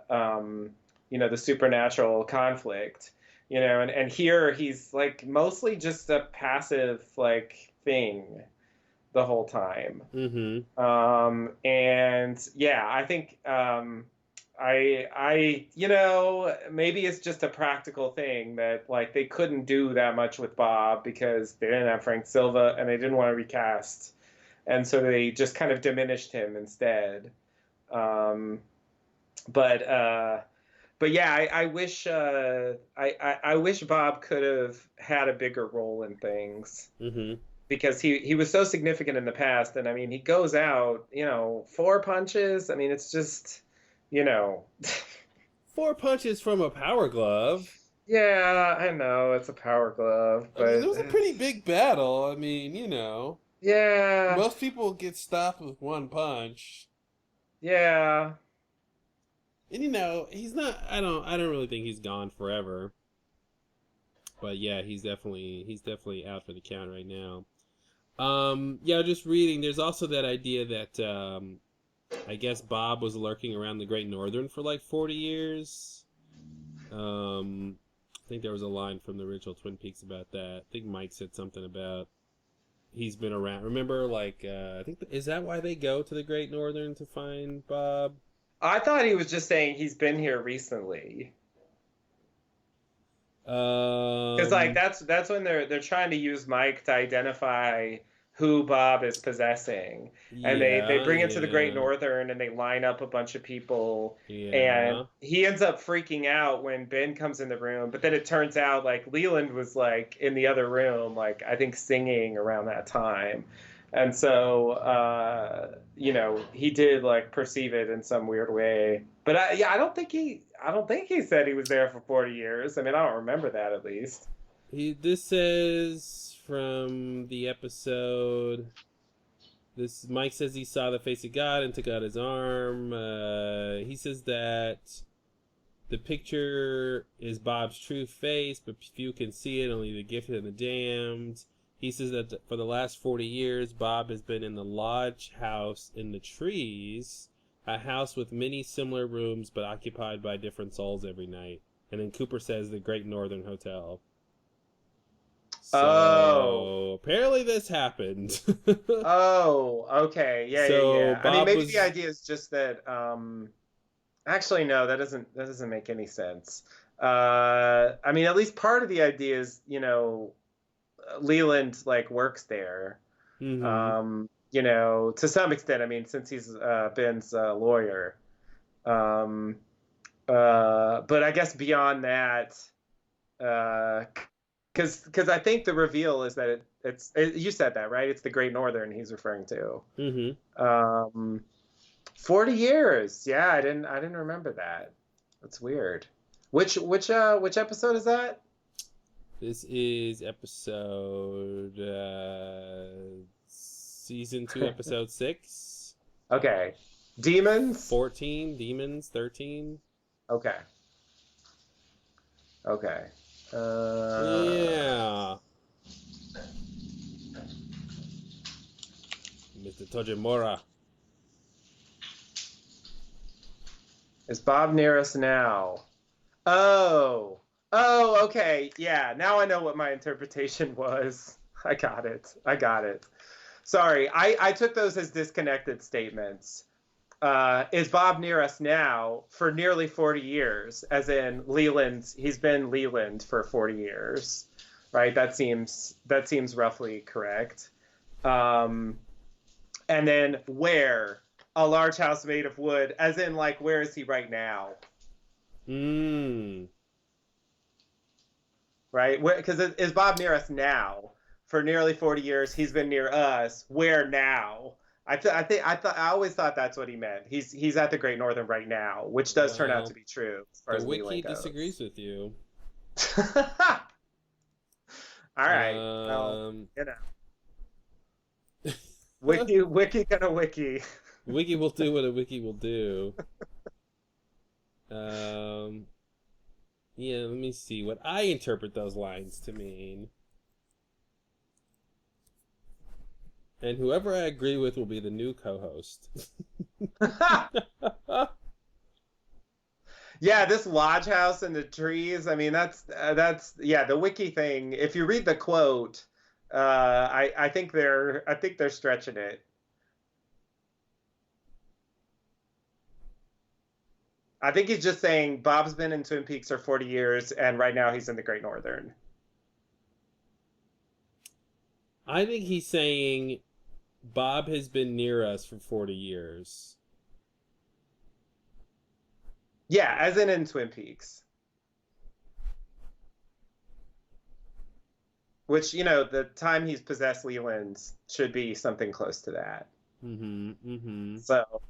the supernatural conflict, and here he's like mostly just a passive like thing the whole time. Mm-hmm. And yeah, I think maybe it's just a practical thing that like they couldn't do that much with Bob because they didn't have Frank Silva and they didn't want to recast, and so they just kind of diminished him instead. But yeah, I wish I wish Bob could have had a bigger role in things. Mm-hmm. Because he was so significant in the past, and I mean he goes out, 4 punches. I mean it's just, 4 punches from a power glove. Yeah, I know it's a power glove, but I mean, it was a pretty big battle. I mean, yeah, most people get stopped with 1 punch. Yeah, And he's not. I don't really think he's gone forever. But yeah, he's definitely out for the count right now. Yeah, just reading. There's also that idea that I guess Bob was lurking around the Great Northern for like 40 years. I think there was a line from the original Twin Peaks about that. I think Mike said something about he's been around. Remember, like I think is that why they go to the Great Northern to find Bob? I thought he was just saying he's been here recently. Because like that's when they're trying to use Mike to identify who Bob is possessing, and they bring him to the Great Northern and they line up a bunch of people, and he ends up freaking out when Ben comes in the room. But then it turns out like Leland was like in the other room, like I think singing around that time, and so he did like perceive it in some weird way. But I don't think he said he was there for 40 years. I mean, I don't remember that at least. This says from the episode. Mike says he saw the face of God and took out his arm. He says that the picture is Bob's true face, but few can see it, only the gifted and the damned. He says that for the last 40 years, Bob has been in the lodge house in the trees, a house with many similar rooms but occupied by different souls every night. And then Cooper says the Great Northern Hotel. So apparently this happened. Oh, okay. Yeah. Bob I mean, maybe the idea is just that actually no, that doesn't make any sense. I mean, at least part of the idea is, Leland like works there. Mm-hmm. To some extent. I mean, since he's Ben's lawyer. But I guess beyond that, because I think the reveal is that you said that, right? It's the Great Northern he's referring to. Mm-hmm. 40 years. Yeah, I didn't remember that. That's weird. Which episode is that? This is episode season 2, episode 6. Okay. Demons? 14, Demons, 13. Okay. Yeah. Mr. Tojimura. Is Bob near us now? Oh, okay. Yeah, now I know what my interpretation was. I got it. Sorry, I took those as disconnected statements. Is Bob near us now for nearly 40 years? As in Leland, he's been Leland for 40 years, right? That seems roughly correct. And then where? A large house made of wood, as in like where is he right now? Right? Because is Bob near us now? For nearly 40 years, he's been near us. Where now? I always thought that's what he meant. He's at the Great Northern right now, which does turn out to be true as far as Wiki disagrees with you. All right. Well, Wiki gonna wiki. Wiki will do what a wiki will do. Yeah, let me see what I interpret those lines to mean. And whoever I agree with will be the new co-host. Yeah, this lodge house and the trees. I mean, that's yeah, the wiki thing. If you read the quote, I think they're stretching it. I think he's just saying Bob's been in Twin Peaks for 40 years, and right now he's in the Great Northern. I think he's saying Bob has been near us for 40 years. Yeah, as in Twin Peaks. Which, the time he's possessed Leland should be something close to that. Mm-hmm. Mm-hmm. So.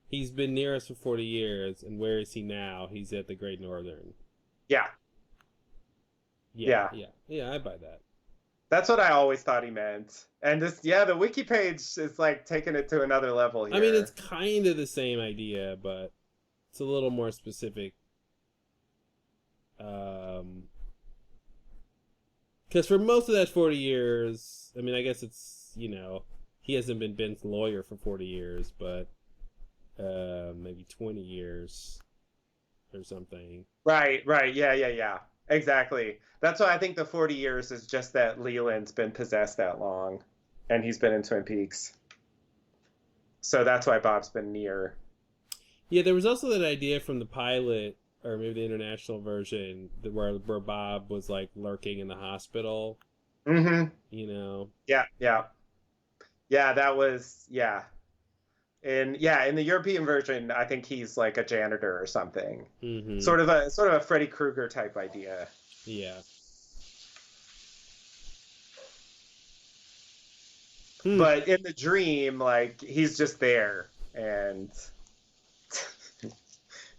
He's been near us for 40 years, and where is he now? He's at the Great Northern. Yeah. Yeah, I buy that. That's what I always thought he meant. And the wiki page is like taking it to another level here. I mean, it's kind of the same idea, but it's a little more specific. Because for most of that 40 years, I mean, I guess it's, he hasn't been Ben's lawyer for 40 years, but maybe 20 years or something. Right, yeah. Exactly. That's why I think the 40 years is just that Leland's been possessed that long, and he's been in Twin Peaks. So that's why Bob's been near. Yeah, there was also that idea from the pilot, or maybe the international version, where Bob was like lurking in the hospital. Mm-hmm. Yeah. Yeah, that was, yeah. In the European version, I think he's like a janitor or something. Mm-hmm. Sort of a Freddy Krueger type idea. Yeah. But in the dream, like, he's just there, and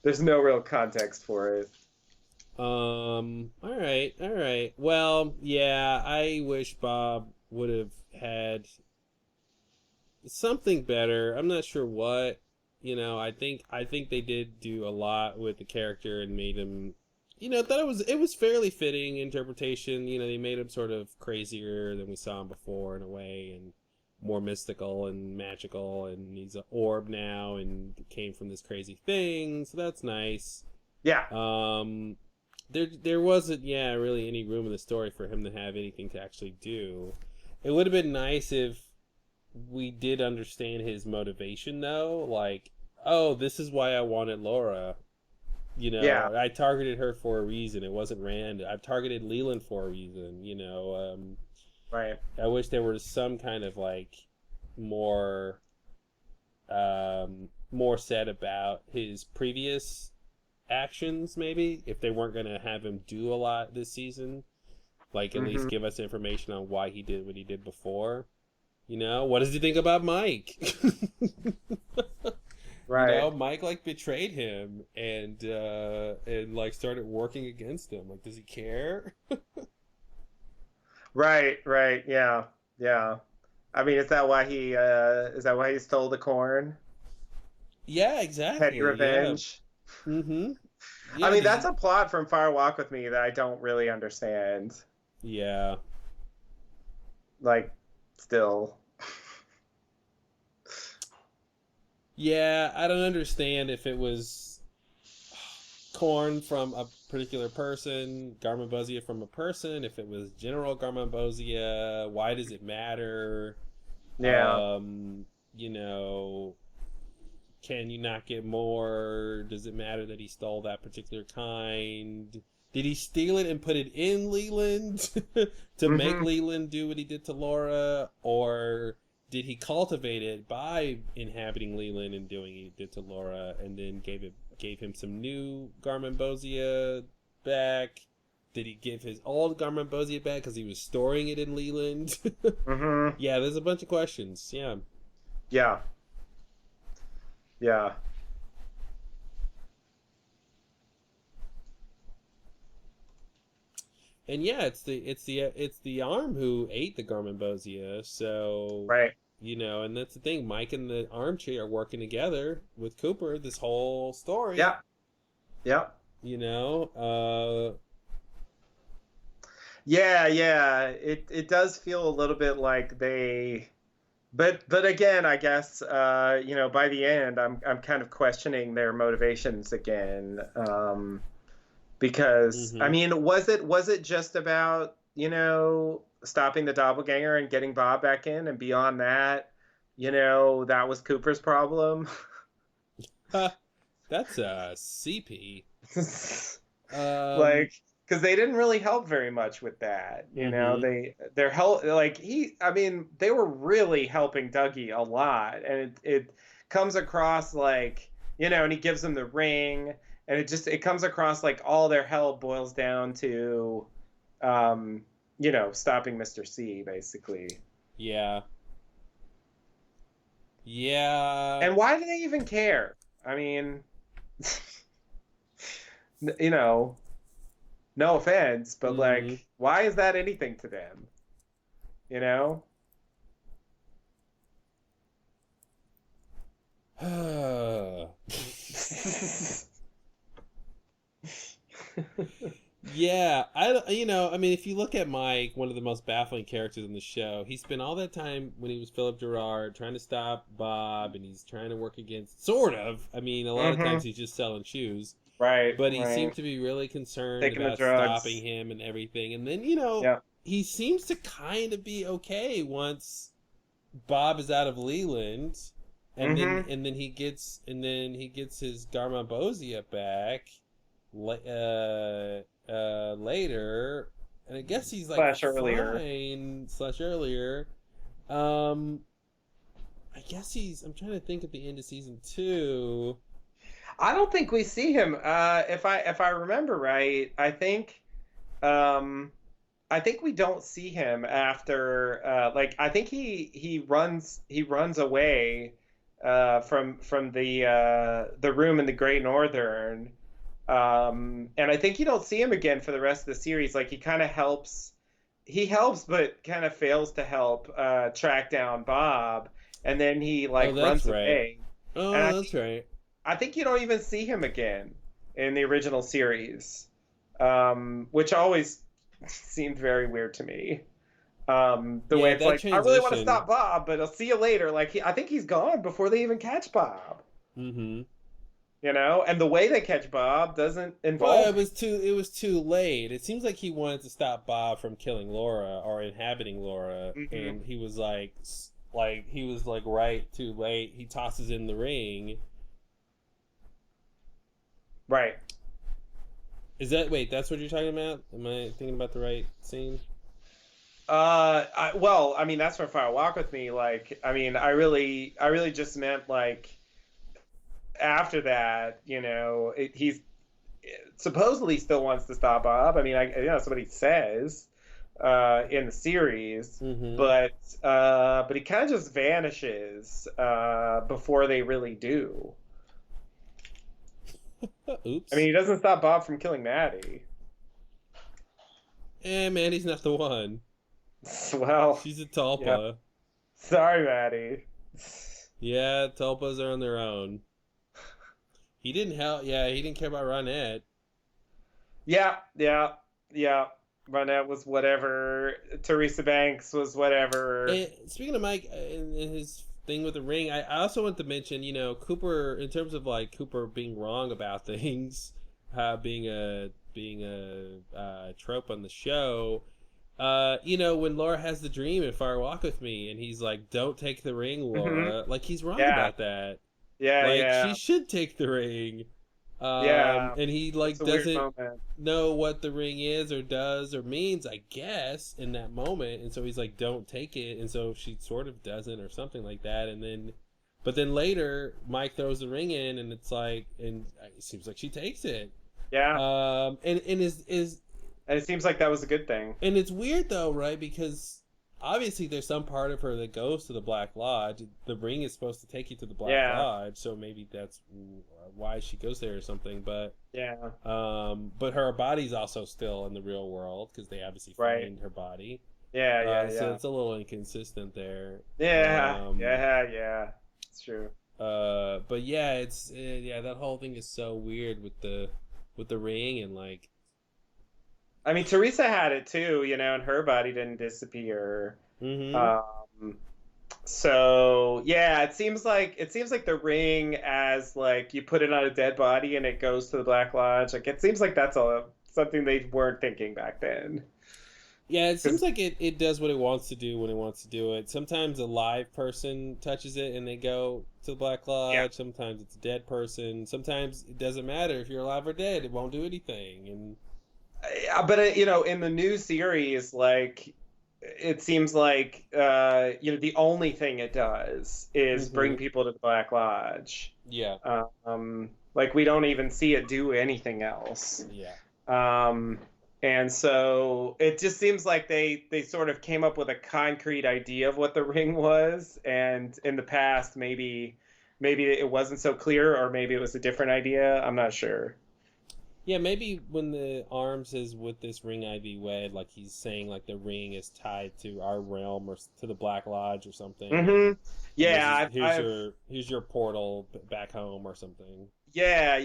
there's no real context for it. All right. Well, yeah, I wish Bob would have had something better. I'm not sure what. I think they did do a lot with the character and made him, thought it was fairly fitting interpretation. They made him sort of crazier than we saw him before in a way, and more mystical and magical, and he's an orb now and came from this crazy thing, so that's nice. Yeah. There wasn't really any room in the story for him to have anything to actually do. It would have been nice if we did understand his motivation, though. Like, oh, this is why I wanted Laura. Yeah. I targeted her for a reason. It wasn't random. I've targeted Leland for a reason. Right. I wish there was some kind of like more said about his previous actions, maybe, if they weren't going to have him do a lot this season. Like, at least give us information on why he did what he did before. What does he think about Mike? Right. Mike like betrayed him and like started working against him. Like, does he care? Right. Yeah. I mean, is that why he stole the corn? Yeah, exactly. Petty revenge. Yeah. Mm-hmm. Yeah, I mean, that's a plot from Fire Walk with Me that I don't really understand. Yeah. Like, still. Yeah, I don't understand if it was corn from a particular person, Garmonbozia from a person, if it was General Garmonbozia, why does it matter? Yeah. Can you not get more? Does it matter that he stole that particular kind? Did he steal it and put it in Leland to make Leland do what he did to Laura? Or did he cultivate it by inhabiting Leland and doing what he did to Laura, and then gave him some new Garmonbozia back? Did he give his old Garmonbozia back because he was storing it in Leland? Yeah, there's a bunch of questions. Yeah. And yeah, it's the arm who ate the Garmonbozia. So Right. And that's the thing. Mike and the armchair are working together with Cooper this whole story. Yeah. you know. Yeah. It does feel a little bit like they, but again, I guess by the end, I'm kind of questioning their motivations again, because I Mhm. mean, was it just about stopping the doppelganger and getting Bob back in, and beyond that, that was Cooper's problem. That's a CP. Like, because they didn't really help very much with that. Mhm. Their help, like I mean, they were really helping Dougie a lot, and it comes across like, and he gives him the ring, and it comes across like all their help boils down to, stopping Mr. C, basically. Yeah. Yeah. And why do they even care? I mean, you know, no offense, but Mhm. like, why is that anything to them? You know? Yeah, I mean, if you look at Mike, one of the most baffling characters in the show, he spent all that time when he was Philip Gerard trying to stop Bob, and he's trying to work against, sort of. I mean, a lot of times Hmm. he's just selling shoes, Right, but he seemed right. to be really concerned Taking the about stopping drugs. him and everything. And then, Yeah. he seems to kind of be okay once Bob is out of Leland, Hmm. and then he gets his Garmonbozia back later, and I guess he's like Slash earlier. fine slash earlier. Um, I guess he's. I'm trying to think at the end of season 2. I don't think we see him. If I remember right, um, I think we don't see him after. Like I think he runs away from the room in the Great Northern. And I think you don't see him again for the rest of the series. Like he helps, but kind of fails to help track down Bob, and then he Oh, like that's runs right. away. And Oh, that's right. I think you don't even see him again in the original series, which always seemed very weird to me. The way Yeah, it's that like, I really want to transition. stop Bob, but I'll see you later. Like I think he's gone before they even catch Bob. Mm-hmm. And the way they catch Bob doesn't Well, involve. it was too late. It seems like he wanted to stop Bob from killing Laura or inhabiting Laura, Hmm. and he was like right too late. He tosses in the ring. Right. Wait, that's what you're talking about? Am I thinking about the right scene? Well, I mean, that's from Fire Walk with Me. Like, I mean, I really just meant like after that, he's supposedly still wants to stop Bob. I mean, that's what he says in the series, Mm-hmm. but he kind of just vanishes before they really do. I mean, Oops. he doesn't stop Bob from killing Maddie. Man, he's not the one. Well, She's a yeah. Tulpa. Sorry, Maddie. Yeah, Tulpas are on their own. He didn't help. Yeah, he didn't care about Ronette. Yeah. Ronette was whatever. Teresa Banks was whatever. And speaking of Mike and his thing with the ring, I also want to mention, Cooper in terms of like Cooper being wrong about things, being a trope on the show. When Laura has the dream in Fire Walk with Me, and he's like, "Don't take the ring, Hmm. Laura." Like he's wrong Yeah, about that. yeah, Like she yeah, should take the ring. yeah. And he It's like a weird doesn't moment. know what the ring is or does or means, I guess, in that moment, and so he's like, "Don't take it," and so she sort of doesn't or something like that, and then, but then later Mike throws the ring in, and it's like, and it seems like she takes it. Yeah, And is and it seems like that was a good thing. and it's weird though, right? Because obviously there's some part of her that goes to the Black Lodge. The ring is supposed to take you to the Black Yeah, Lodge, so maybe that's why she goes there or something. yeah, But her body's also still in the real world because they obviously right. find her body. Yeah, yeah, So yeah, it's a little inconsistent there. yeah, yeah. It's true. But yeah, it's yeah, that whole thing is so weird with with the ring, and like. I mean, Teresa had it too, and her body didn't disappear. Mm-hmm. So yeah, it seems like the ring, as like you put it on a dead body and it goes to the Black Lodge. Like it seems like that's something they weren't thinking back then. Yeah, it seems like it does what it wants to do when it wants to do it. Sometimes a live person touches it and they go to the Black Lodge. Yeah. Sometimes it's a dead person. Sometimes it doesn't matter if you're alive or dead. It won't do anything. And But in the new series, like it seems like the only thing it does is bring people to the Black Lodge. Yeah. Like we don't even see it do anything else. Yeah. And so it just seems like they sort of came up with a concrete idea of what the ring was, and in the past maybe it wasn't so clear, or maybe it was a different idea. I'm not sure. Yeah, maybe when the Arms is with this ring Ivy wed, like he's saying like the ring is tied to our realm or to the Black Lodge or something. Mm-hmm. Yeah, here's your portal back home or something. Yeah.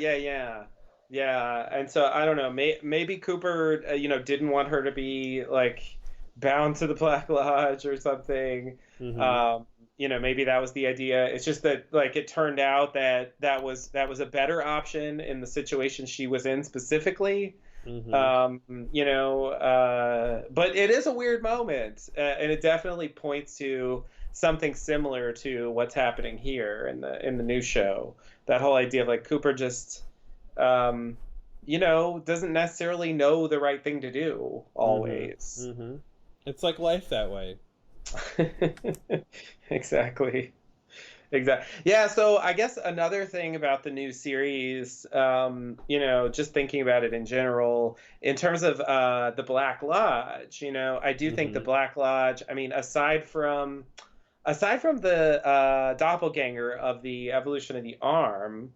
And so I don't know. Maybe Cooper, didn't want her to be like bound to the Black Lodge or something. Mm-hmm. Maybe that was the idea. It's just that like it turned out that was a better option in the situation she was in specifically. Mm-hmm. But it is a weird moment, and it definitely points to something similar to what's happening here in the new show. That whole idea of like Cooper just doesn't necessarily know the right thing to do always. Mm-hmm. It's like life that way. Exactly. Yeah, so I guess another thing about the new series, just thinking about it in general, in terms of the Black Lodge, I do think the Black Lodge, I mean, aside from the doppelganger of the evolution of the arm,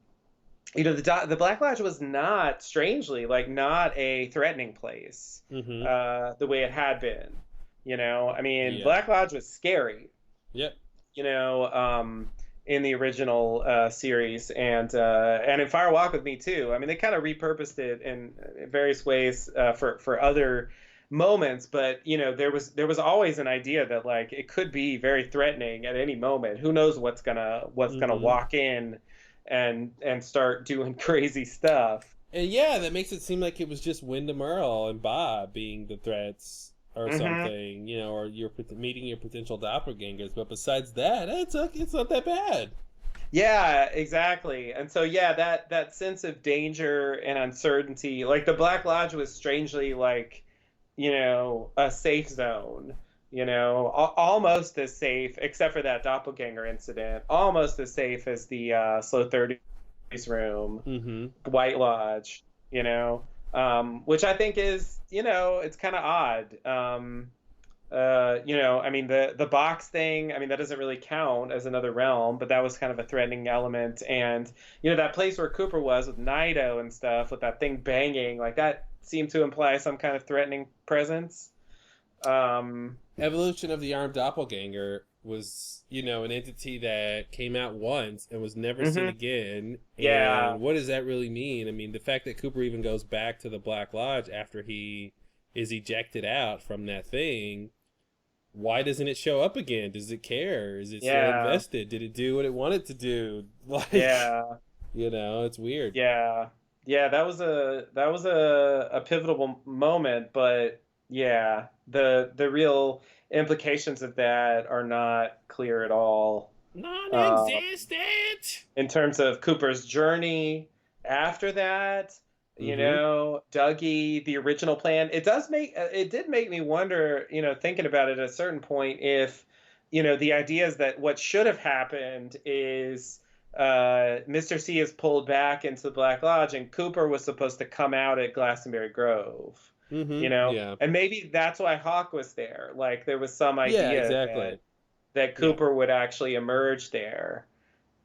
the Black Lodge was not, strangely, like not a threatening place, the way it had been. I mean, Yeah. Black Lodge was scary. Yep. In the original series, and in Fire Walk with Me too. I mean, they kind of repurposed it in various ways for other moments, but there was always an idea that like it could be very threatening at any moment. Who knows what's gonna walk in and start doing crazy stuff. And yeah, that makes it seem like it was just Wyndham Earl and Bob being the threats or something, or you're meeting your potential doppelgangers. But besides that, it's not that bad. Yeah, exactly. And so, yeah, that sense of danger and uncertainty, like the Black Lodge was strangely like, a safe zone, almost as safe, except for that doppelganger incident, almost as safe as the Slow 30s room, White Lodge, which I think is, it's kind of odd. I mean, the box thing, I mean, that doesn't really count as another realm, but that was kind of a threatening element. And, that place where Cooper was with Nido and stuff, with that thing banging, like that seemed to imply some kind of threatening presence. Evolution of the Armed Doppelganger was, an entity that came out once and was never seen again. Yeah. And what does that really mean? I mean, the fact that Cooper even goes back to the Black Lodge after he is ejected out from that thing, why doesn't it show up again? Does it care? Is it still invested? Did it do what it wanted to do? Like, it's weird. Yeah. Yeah, that was a pivotal moment, but yeah, the real implications of that are not clear at all. Non-existent! In terms of Cooper's journey after that, Dougie, the original plan, it did make me wonder, thinking about it at a certain point, if, the idea is that what should have happened is Mr. C is pulled back into the Black Lodge and Cooper was supposed to come out at Glastonbury Grove. And maybe that's why Hawk was there. Like there was some idea that Cooper would actually emerge there.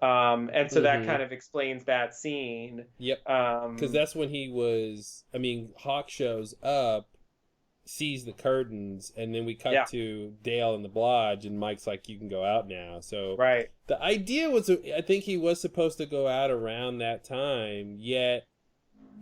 And so that kind of explains that scene. Yep. Because that's when Hawk shows up, sees the curtains, and then we cut to Dale in the lodge, and Mike's like, you can go out now. So the idea was, I think he was supposed to go out around that time, yet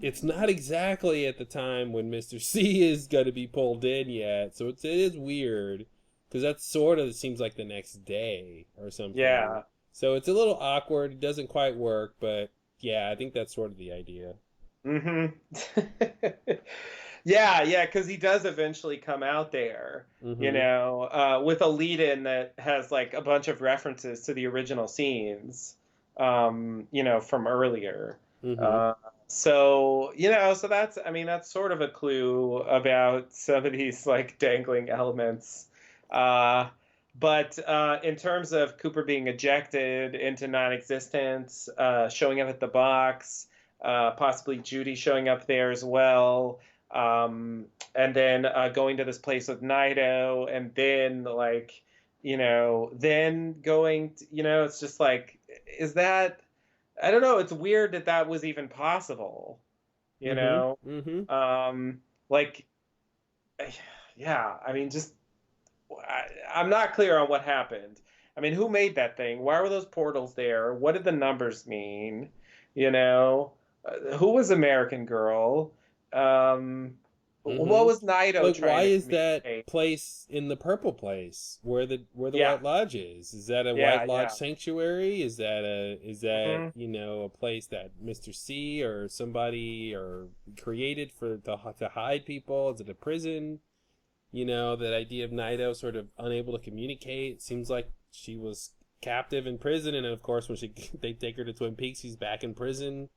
it's not exactly at the time when Mr. C is going to be pulled in yet, so it is weird because that sort of seems like the next day or something. Yeah. So it's a little awkward. It doesn't quite work, but yeah, I think that's sort of the idea. Yeah, because he does eventually come out there, with a lead-in that has like a bunch of references to the original scenes, from earlier. So that's sort of a clue about some of these like dangling elements. But in terms of Cooper being ejected into non-existence, showing up at the box, possibly Judy showing up there as well, and then going to this place with Naito, and then then going to, it's just like, is that, I don't know, it's weird that was even possible, Yeah, I mean, just, I'm not clear on what happened. I mean, who made that thing? Why were those portals there? What did the numbers mean? Who was American Girl? What was Naito trying why to is that communicate? place in the purple place where the Yeah. White Lodge is? Is that a White Lodge sanctuary? Is that a place that Mr. C or somebody or created to hide people? Is it a prison? That idea of Naito sort of unable to communicate. It seems like she was captive in prison, and of course when they take her to Twin Peaks, she's back in prison.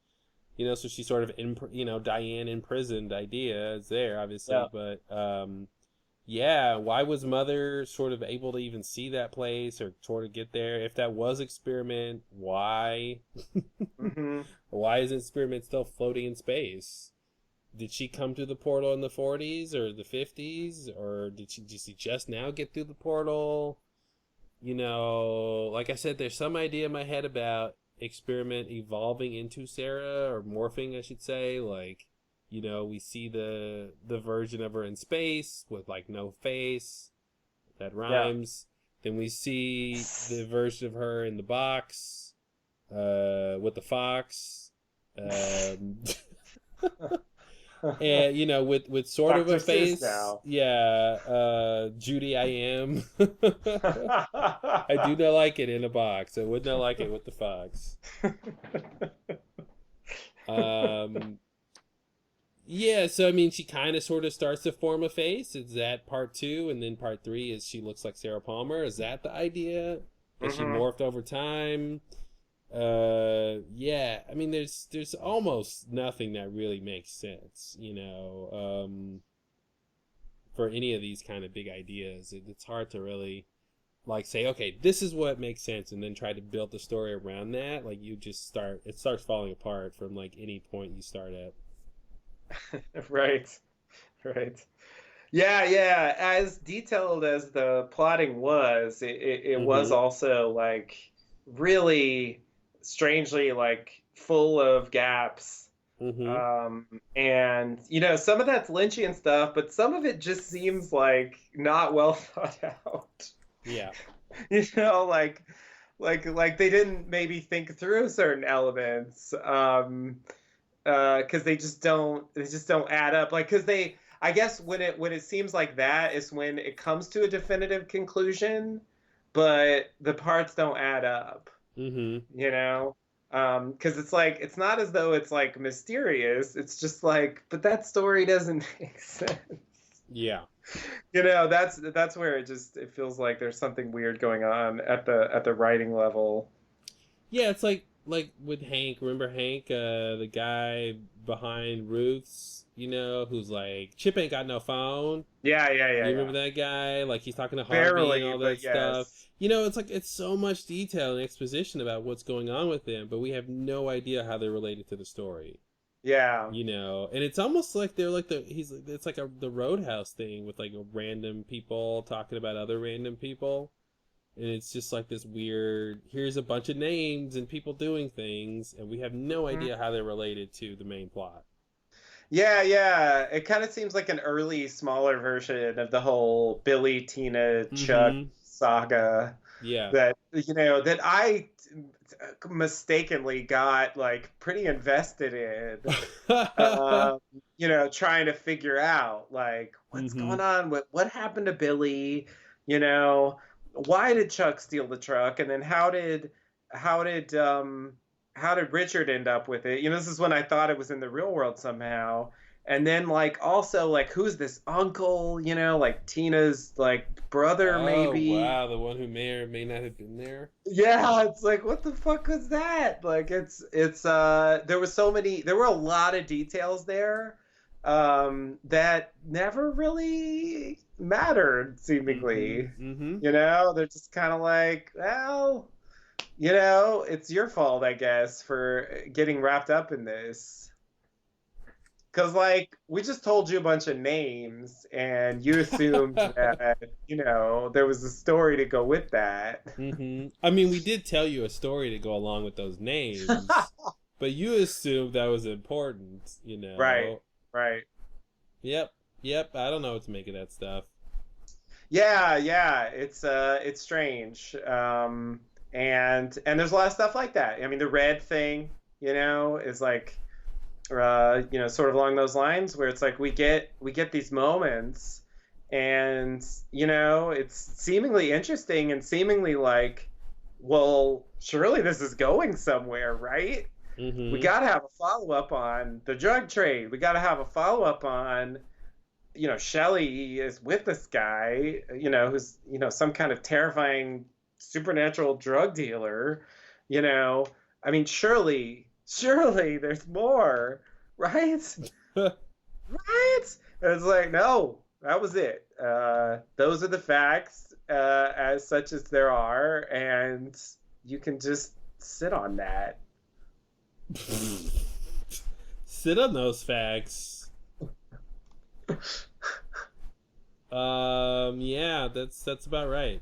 So she's sort of Diane imprisoned idea is there, obviously. Yeah. But, why was Mother sort of able to even see that place or sort of get there? If that was Experiment, why? Why isn't Experiment still floating in space? Did she come through the portal in the 40s or the 50s? Or did she just now get through the portal? Like I said, there's some idea in my head about Experiment evolving into Sarah, or morphing, I should say. Like, we see the version of her in space with like no face. That rhymes. Yeah. Then we see the version of her in the box with the fox. And with sort Dr. of a face. Now. Yeah, Judy I am. I do not like it in a box. I would not like it with the fox. So I mean, she kind of sort of starts to form a face. Is that part 2? And then part 3 is she looks like Sarah Palmer. Is that the idea? Has she morphed over time? I mean, there's almost nothing that really makes sense, for any of these kind of big ideas. It's hard to really like say, okay, this is what makes sense, and then try to build the story around that. Like, it starts falling apart from like any point you start at. Right. Yeah. As detailed as the plotting was, it was also like really strangely like full of gaps. And some of that's Lynchian stuff, but some of it just seems like not well thought out. Yeah. Like they didn't maybe think through certain elements, because they just don't add up. Like, because I guess when it seems like that is when it comes to a definitive conclusion, but the parts don't add up. Because it's like, it's not as though it's like mysterious. It's just like, but that story doesn't make sense. Yeah. That's where it feels like there's something weird going on at the writing level. Yeah, it's like with Hank. Remember Hank, the guy behind Ruth's, who's like, Chip ain't got no phone. Yeah. You remember that guy? Like, he's talking to Harvey and all that stuff. Yes. It's like, it's so much detail and exposition about what's going on with him, but we have no idea how they're related to the story. Yeah. And it's almost like they're like it's like the Roadhouse thing with like random people talking about other random people. And it's just like this weird, here's a bunch of names and people doing things, and we have no idea how they're related to the main plot. Yeah. It kind of seems like an early, smaller version of the whole Billy, Tina, Chuck saga. Yeah. that that I mistakenly got like pretty invested in. Trying to figure out like what's going on, what happened to Billy, why did Chuck steal the truck, and then how did Richard end up with it? This is when I thought it was in the real world somehow. And then like also like who's this uncle, like Tina's like brother maybe. Oh wow, the one who may or may not have been there. Yeah, it's like what the fuck was that? Like it's there were a lot of details there that never really mattered seemingly. They're just kind of like, well, it's your fault, I guess, for getting wrapped up in this. Because, like, we just told you a bunch of names, and you assumed that, there was a story to go with that. I mean, we did tell you a story to go along with those names, but you assumed that was important, Right. Yep. I don't know what to make of that stuff. Yeah. It's strange. And there's a lot of stuff like that. I mean, the red thing, is like... sort of along those lines where it's like we get these moments and it's seemingly interesting and seemingly like, well, surely this is going somewhere, right? We got to have a follow-up on the drug trade. We got to have a follow-up on Shelley is with this guy, who's some kind of terrifying supernatural drug dealer. I mean, surely there's more, right? Right? And it's like, no, that was it. Those are the facts as such as there are, and you can just sit on that. Sit on those facts. Yeah, that's about right.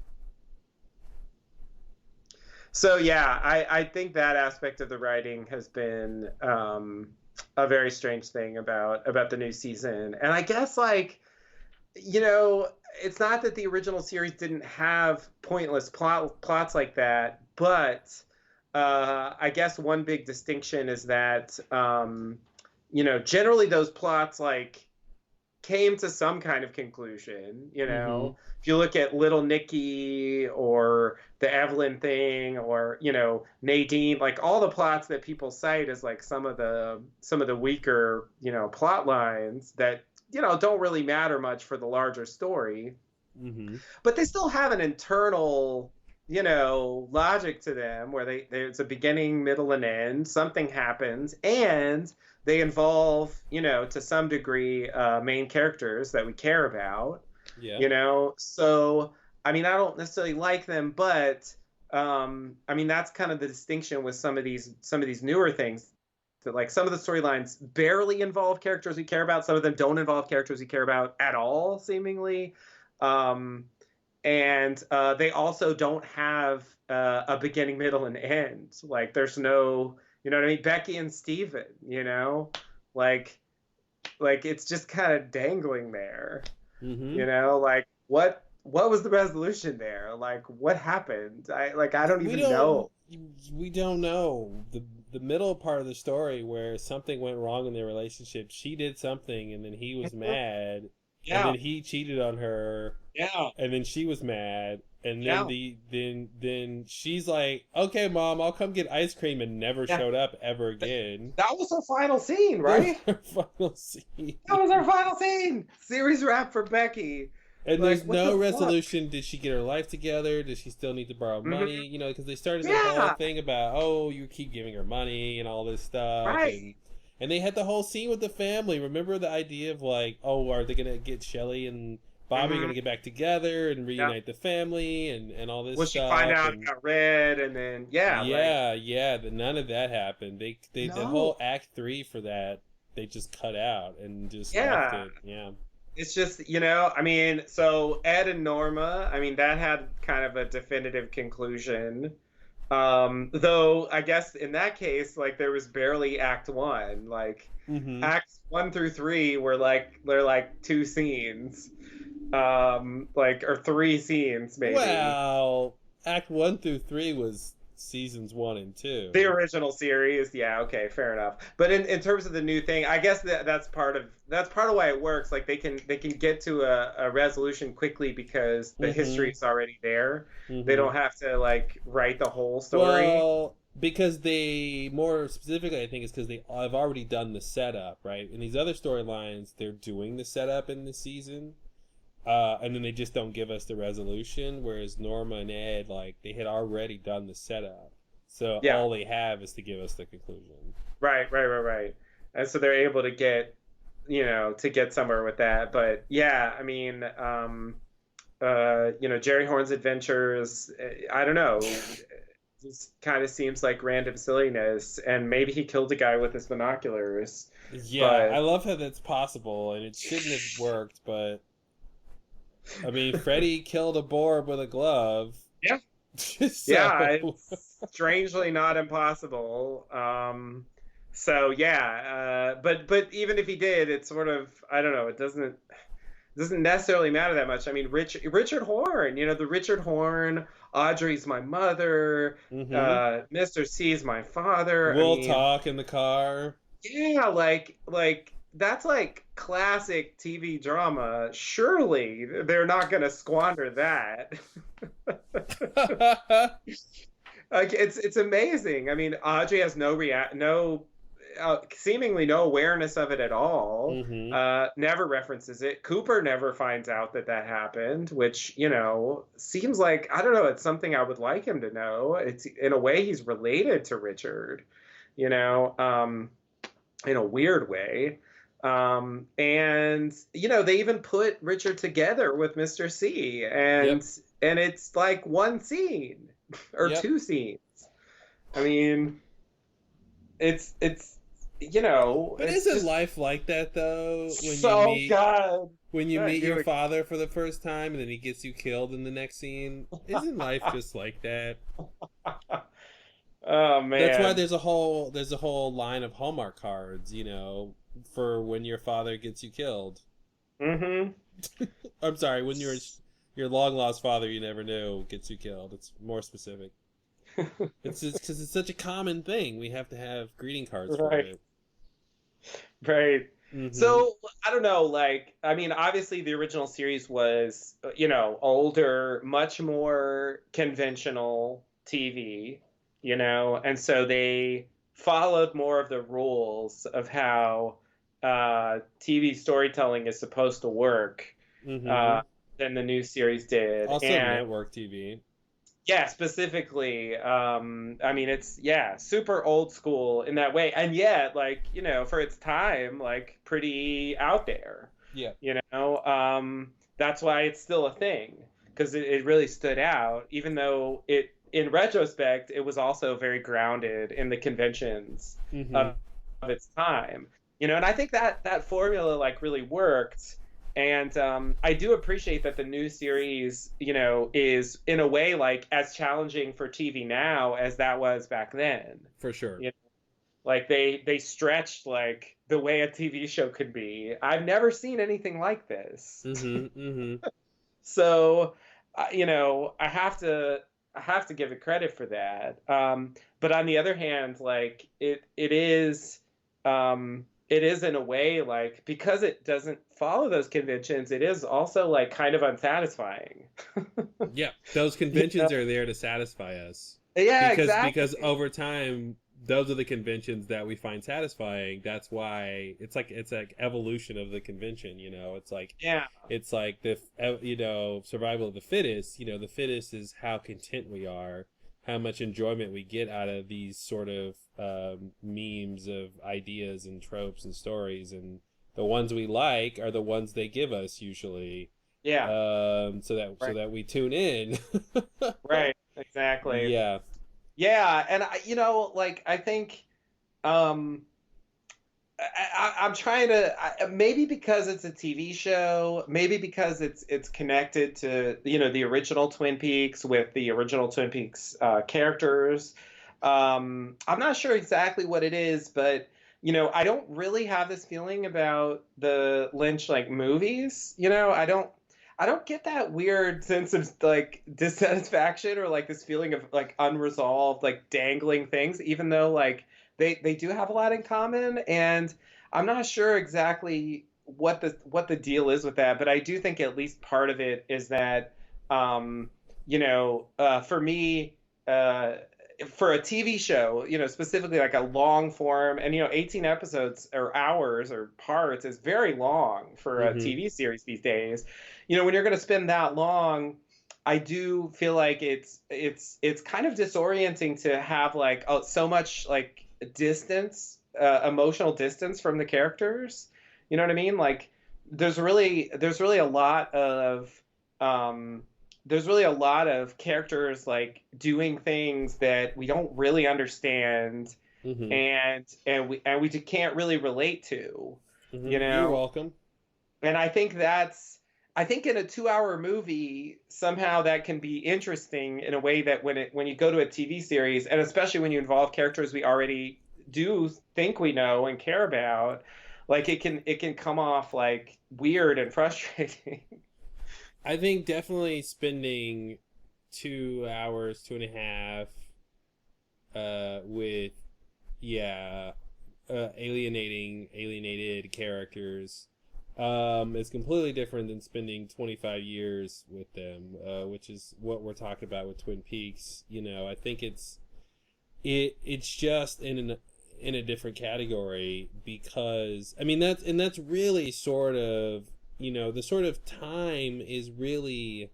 So yeah, I think that aspect of the writing has been a very strange thing about the new season. And I guess like, it's not that the original series didn't have pointless plots like that, but I guess one big distinction is that generally those plots like came to some kind of conclusion, If you look at Little Nicky or the Evelyn thing or, Nadine, like all the plots that people cite as like some of the weaker, plot lines that, don't really matter much for the larger story. But they still have an internal, logic to them where there's a beginning, middle, and end. Something happens and they involve, to some degree, main characters that we care about. Yeah. So, I mean, I don't necessarily like them, but, I mean, that's kind of the distinction with some of these newer things. That, like, some of the storylines barely involve characters we care about. Some of them don't involve characters we care about at all, seemingly. And they also don't have a beginning, middle, and end. Like, there's no, what I mean? Becky and Steven, like it's just kind of dangling there. Like what was the resolution there? Like what happened? I don't even know. We don't know. The middle part of the story where something went wrong in their relationship, she did something and then he was mad. Yeah. And then he cheated on her. Yeah. And then she was mad. And then then she's like, "Okay, Mom, I'll come get ice cream," and never showed up ever again. That was her final scene, right? That was her final scene. Series wrap for Becky. And there's no resolution. Did she get her life together? Does she still need to borrow money? Because they started the whole thing about, oh, you keep giving her money and all this stuff. Right. And they had the whole scene with the family. Remember the idea of like, oh, are they going to get Shelley and Bobby going to get back together and reunite the family and all this stuff? Will she find out about Red and then, none of that happened. They the whole Act 3 for that, they just cut out and just left it. Yeah. It's just, I mean, so Ed and Norma, I mean, that had kind of a definitive conclusion. Though I guess in that case, like there was barely Act 1. Like Acts 1 through 3 were they're like 2 scenes. Or 3 scenes maybe. Well, Act 1 through 3 was seasons 1 and 2. The original series, yeah, okay, fair enough. But in terms of the new thing, I guess that's part of why it works. Like they can get to a resolution quickly because the history's already there. They don't have to like write the whole story. Well, because they, more specifically, I think it's because they have already done the setup, right? In these other storylines, they're doing the setup in the season, and then they just don't give us the resolution. Whereas Norma and Ed, like, they had already done the setup, so all they have is to give us the conclusion. Right. And so they're able to get, somewhere with that. But yeah, I mean, Jerry Horn's adventures, I don't know. Just kind of seems like random silliness, and maybe he killed a guy with his binoculars. Yeah, I love how that's possible, and it shouldn't have worked, but I mean, Freddy killed a boar with a glove. Yeah. Yeah, it's strangely not impossible. So yeah, but even if he did, it's sort of, I don't know, it doesn't necessarily matter that much. I mean, Richard Horn, the Richard Horn, Audrey's my mother, Mr. C's my father. We'll talk in the car. Yeah, like that's like classic TV drama. Surely they're not going to squander that. Like it's amazing. I mean, Audrey has seemingly no awareness of it at all. Never references it. Cooper never finds out that happened, which seems like, I don't know, it's something I would like him to know. It's, in a way, he's related to Richard, in a weird way. And they even put Richard together with Mr. C, and it's like one scene or two scenes. I mean, it's But isn't life like that though? When you meet your father for the first time and then he gets you killed in the next scene, isn't life just like that? Oh man, that's why there's a whole line of Hallmark cards, for when your father gets you killed. I'm sorry, when your long lost father you never knew gets you killed. It's more specific. It's because it's such a common thing. We have to have greeting cards for it. Right. So I don't know. Like, I mean, obviously the original series was, older, much more conventional TV, and so they followed more of the rules of how TV storytelling is supposed to work than the new series did. Also, network TV. Yeah, specifically. I mean, it's, super old school in that way. And yet, like, for its time, like, pretty out there. Yeah. That's why it's still a thing. Because it really stood out, even though in retrospect, it was also very grounded in the conventions of its time. And I think that formula, like, really worked. And I do appreciate that the new series, is in a way like as challenging for TV now as that was back then. For sure. Like they stretched like the way a TV show could be. I've never seen anything like this. So, I have to give it credit for that. But on the other hand, like it is in a way, like, because it doesn't follow those conventions, it is also like kind of unsatisfying. Yeah, those conventions are there to satisfy us. Yeah, exactly. Because over time, those are the conventions that we find satisfying. That's why it's like evolution of the convention. It's like it's like the survival of the fittest. The fittest is how content we are, how much enjoyment we get out of these sort of memes of ideas and tropes and stories, and the ones we like are the ones they give us usually. Yeah. So that we tune in. Right. Exactly. Yeah. Yeah, and I think I'm trying to, maybe because it's a TV show, maybe because it's connected to the original Twin Peaks with the original Twin Peaks characters. I'm not sure exactly what it is, but I don't really have this feeling about the Lynch like movies. I don't get that weird sense of like dissatisfaction or like this feeling of like unresolved, like dangling things, even though like they do have a lot in common. And I'm not sure exactly what the deal is with that, but I do think at least part of it is that for me, uh, for a TV show, specifically like a long form, and 18 episodes or hours or parts is very long for a Mm-hmm. TV series these days. When you're going to spend that long, I do feel like it's kind of disorienting to have like so much like distance, emotional distance from the characters. You know what I mean? Like there's really a lot of um characters like doing things that we don't really understand, Mm-hmm. and we just can't really relate to, you Mm-hmm. You're know. welcome. And I think in a 2-hour movie somehow that can be interesting in a way that when you go to a TV series, and especially when you involve characters we already do think we know and care about, like it can come off like weird and frustrating. I think definitely spending 2 hours, 2.5, with, yeah, alienated characters, is completely different than spending 25 years with them, which is what we're talking about with Twin Peaks. I think it's just in a different category, because I mean that's really sort of, the sort of time is really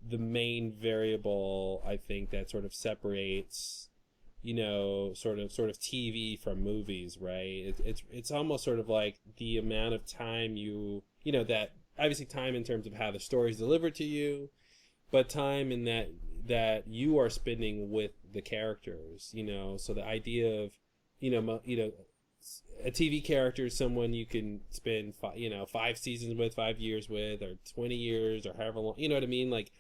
the main variable, I think, that sort of separates, sort of TV from movies, right? It's almost sort of like the amount of time that obviously time in terms of how the story is delivered to you, but time in that you are spending with the characters. So the idea of, a TV character is someone you can spend 5 seasons with, 5 years with, or 20 years, or however long, you know what I mean? Like,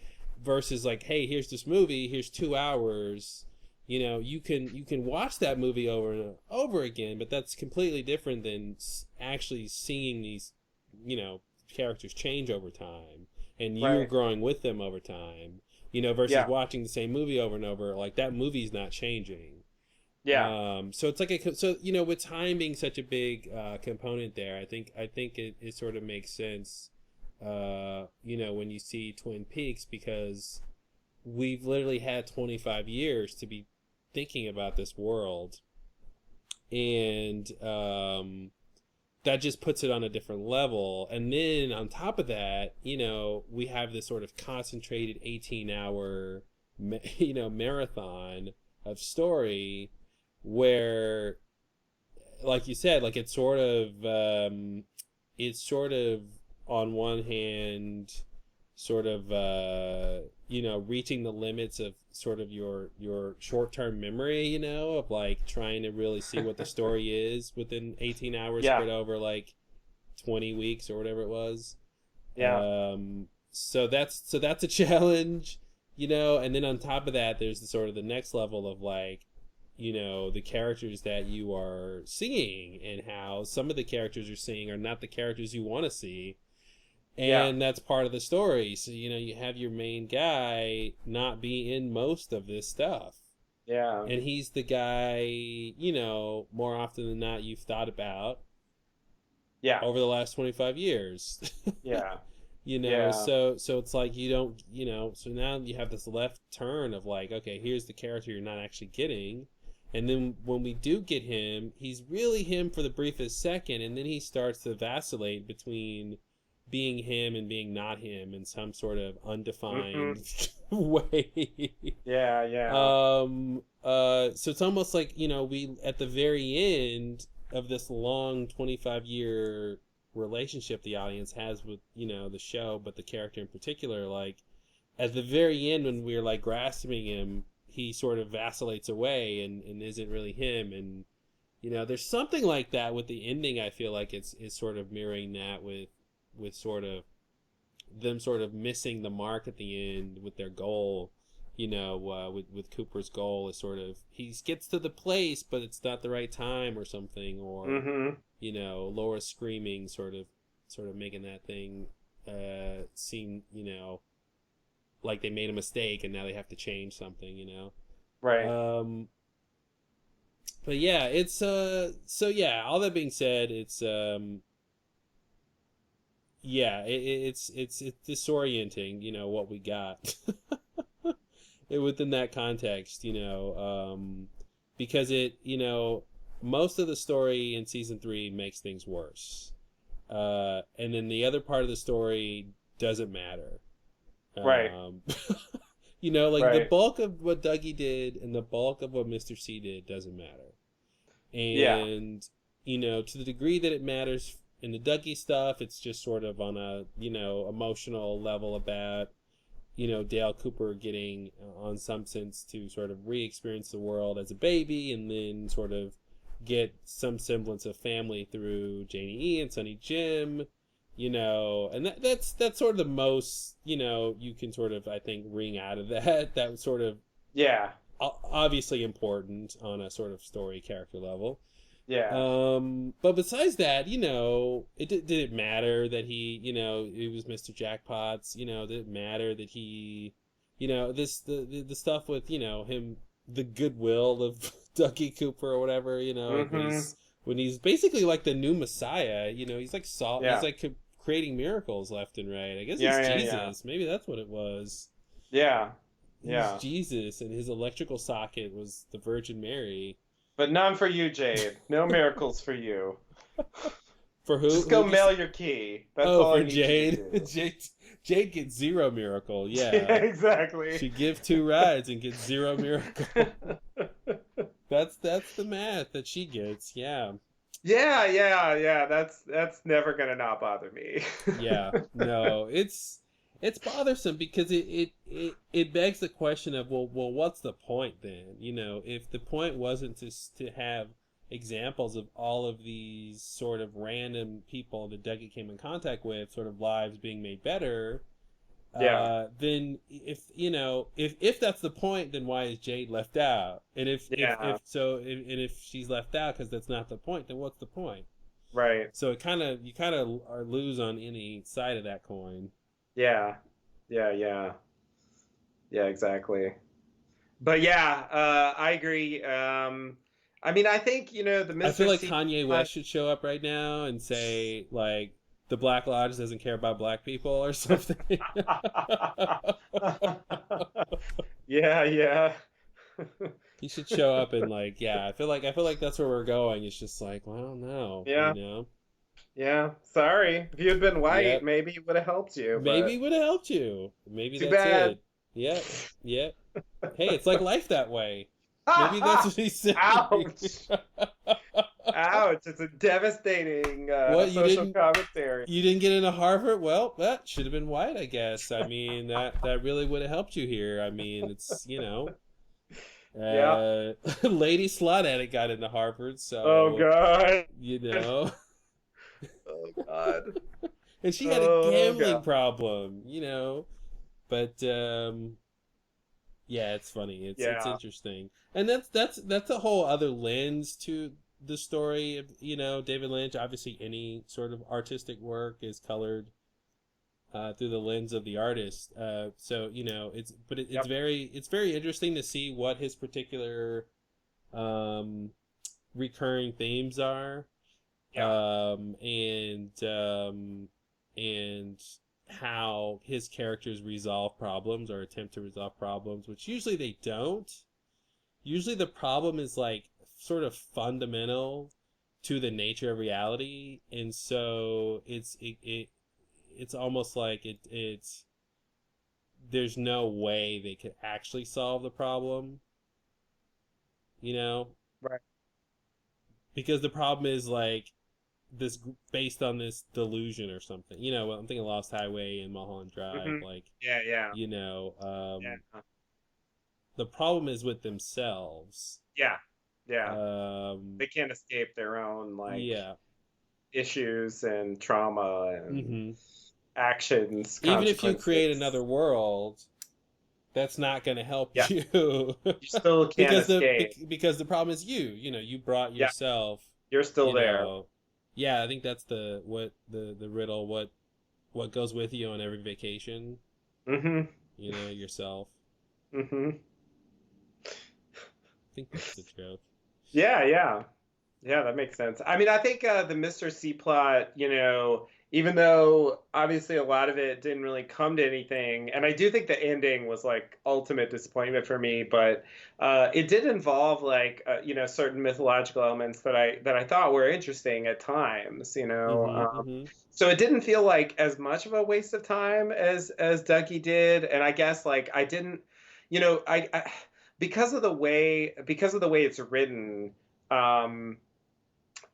versus like, hey, here's this movie, here's 2 hours. You can watch that movie over and over again, but that's completely different than actually seeing these, characters change over time, and you Right. growing with them over time. Versus Yeah. watching the same movie over and over. Like, that movie's not changing. Yeah. So it's like with time being such a big component there, I think it sort of makes sense. When you see Twin Peaks, because we've literally had 25 years to be thinking about this world, and that just puts it on a different level. And then on top of that, we have this sort of concentrated 18-hour marathon of story, where, like you said, like it's sort of on one hand sort of reaching the limits of sort of your short-term memory, of like trying to really see what the story is within 18 hours Yeah. spread over like 20 weeks or whatever it was. Yeah. So that's a challenge, and then on top of that, there's the sort of the next level of like, the characters that you are seeing, and how some of the characters you're seeing are not the characters you want to see. And that's part of the story. So, you have your main guy not be in most of this stuff. Yeah. And he's the guy, more often than not, you've thought about Yeah. over the last 25 years. Yeah. So it's like you don't, so now you have this left turn of like, okay, here's the character you're not actually getting. And then when we do get him, he's really him for the briefest second, and then he starts to vacillate between being him and being not him in some sort of undefined way. Yeah. So it's almost like, we, at the very end of this long 25-year relationship the audience has with, the show, but the character in particular, like, at the very end, when we're like grasping him, he sort of vacillates away and isn't really him. And, there's something like that with the ending. I feel like it's sort of mirroring that with sort of them sort of missing the mark at the end with their goal. With Cooper's goal is sort of, he gets to the place, but it's not the right time or something, or Laura screaming, sort of making that thing seem, like they made a mistake and now they have to change something. Right. But yeah, it's so yeah. All that being said, it's yeah, it's disorienting. What we got within that context, because most of the story in season 3 makes things worse, and then the other part of the story doesn't matter. Right. Like Right. the bulk of what Dougie did and the bulk of what Mr. C did doesn't matter. Yeah. And, to the degree that it matters in the Dougie stuff, it's just sort of on a, emotional level about, Dale Cooper getting, on some sense, to sort of re-experience the world as a baby and then sort of get some semblance of family through Janie E and Sonny Jim. And that's sort of the most, you can sort of, I think, wring out of that. That was sort of Yeah. obviously important on a sort of story character level. Yeah. But besides that, did it matter that he, it was Mr. Jackpots? Did it matter that he, the stuff with, him, the goodwill of Dougie Cooper or whatever, when he's basically like the new Messiah, he's like Yeah. he's like creating miracles left and right. I guess Yeah, he's yeah, Jesus. Maybe that's what it was. Yeah. He's Yeah. Jesus, and his electrical socket was the Virgin Mary. But none for you, Jade. No miracles for you. For who? Just go who mail your key. That's Oh, all I for need Jade. you to do. Jade gets 0 miracle. Yeah, Yeah. exactly. She gives 2 rides and gets 0 miracle. That's the math that she gets. Yeah. Yeah. That's never gonna not bother me. Yeah. No, it's bothersome because it begs the question of well, what's the point then? If the point wasn't to have examples of all of these sort of random people that Dougie came in contact with, sort of lives being made better. Yeah. Then if that's the point, then why is Jade left out? And if she's left out because that's not the point, then what's the point? Right. So you kind of are lose on any side of that coin. Yeah, exactly. But yeah, I agree. I mean, I think the Mr. I feel like C- Kanye West should show up right now and say like the Black Lodge doesn't care about black people or something. Yeah. He should show up and like, yeah, I feel like that's where we're going. It's just like, well, I don't know. Yeah. Yeah. Sorry, if you had been white, Yep. maybe it would have helped you. Maybe it would have helped you. Maybe Too that's bad. it. Yeah. Hey, it's like life that way. Maybe that's what he's saying. Ouch! Ouch! It's a devastating What, you social didn't- commentary. You didn't get into Harvard? Well, that should have been white, I guess. I mean, that really would have helped you here. I mean, it's, Yeah. Lady Slut Addict got into Harvard, so, Oh God! Oh God! and she had Oh, a gambling God. problem, but, yeah, it's funny. It's Yeah. interesting. And that's a whole other lens to the story of, David Lynch. Obviously any sort of artistic work is colored through the lens of the artist. So, it's Yep. very interesting to see what his particular recurring themes are. Yeah. And how his characters resolve problems or attempt to resolve problems, which usually they don't. Usually the problem is like sort of fundamental to the nature of reality, and so it's almost like it's there's no way they could actually solve the problem, Right. because the problem is like this based on this delusion or something. I'm thinking Lost Highway and Mulholland Drive. Mhm. Like, Yeah. yeah. Yeah. The problem is with themselves. Yeah. They can't escape their own Yeah. issues and trauma and hmm actions. Even if you create consequences. another world, that's not going to help Yeah. you. You still can't because escape. because the problem is you. You brought Yeah. yourself. You're still there. Yeah, I think that's the riddle. what goes with you on every vacation. Mm-hmm. You know, yourself. Mm-hmm. I think that's the joke. Yeah, yeah. Yeah, that makes sense. I mean, I think the Mr. C plot, even though obviously a lot of it didn't really come to anything, and I do think the ending was like ultimate disappointment for me, but it did involve like certain mythological elements that I thought were interesting at times. Mm-hmm. So it didn't feel like as much of a waste of time as Dougie did, and I guess like I didn't, I because of the way it's written. Um,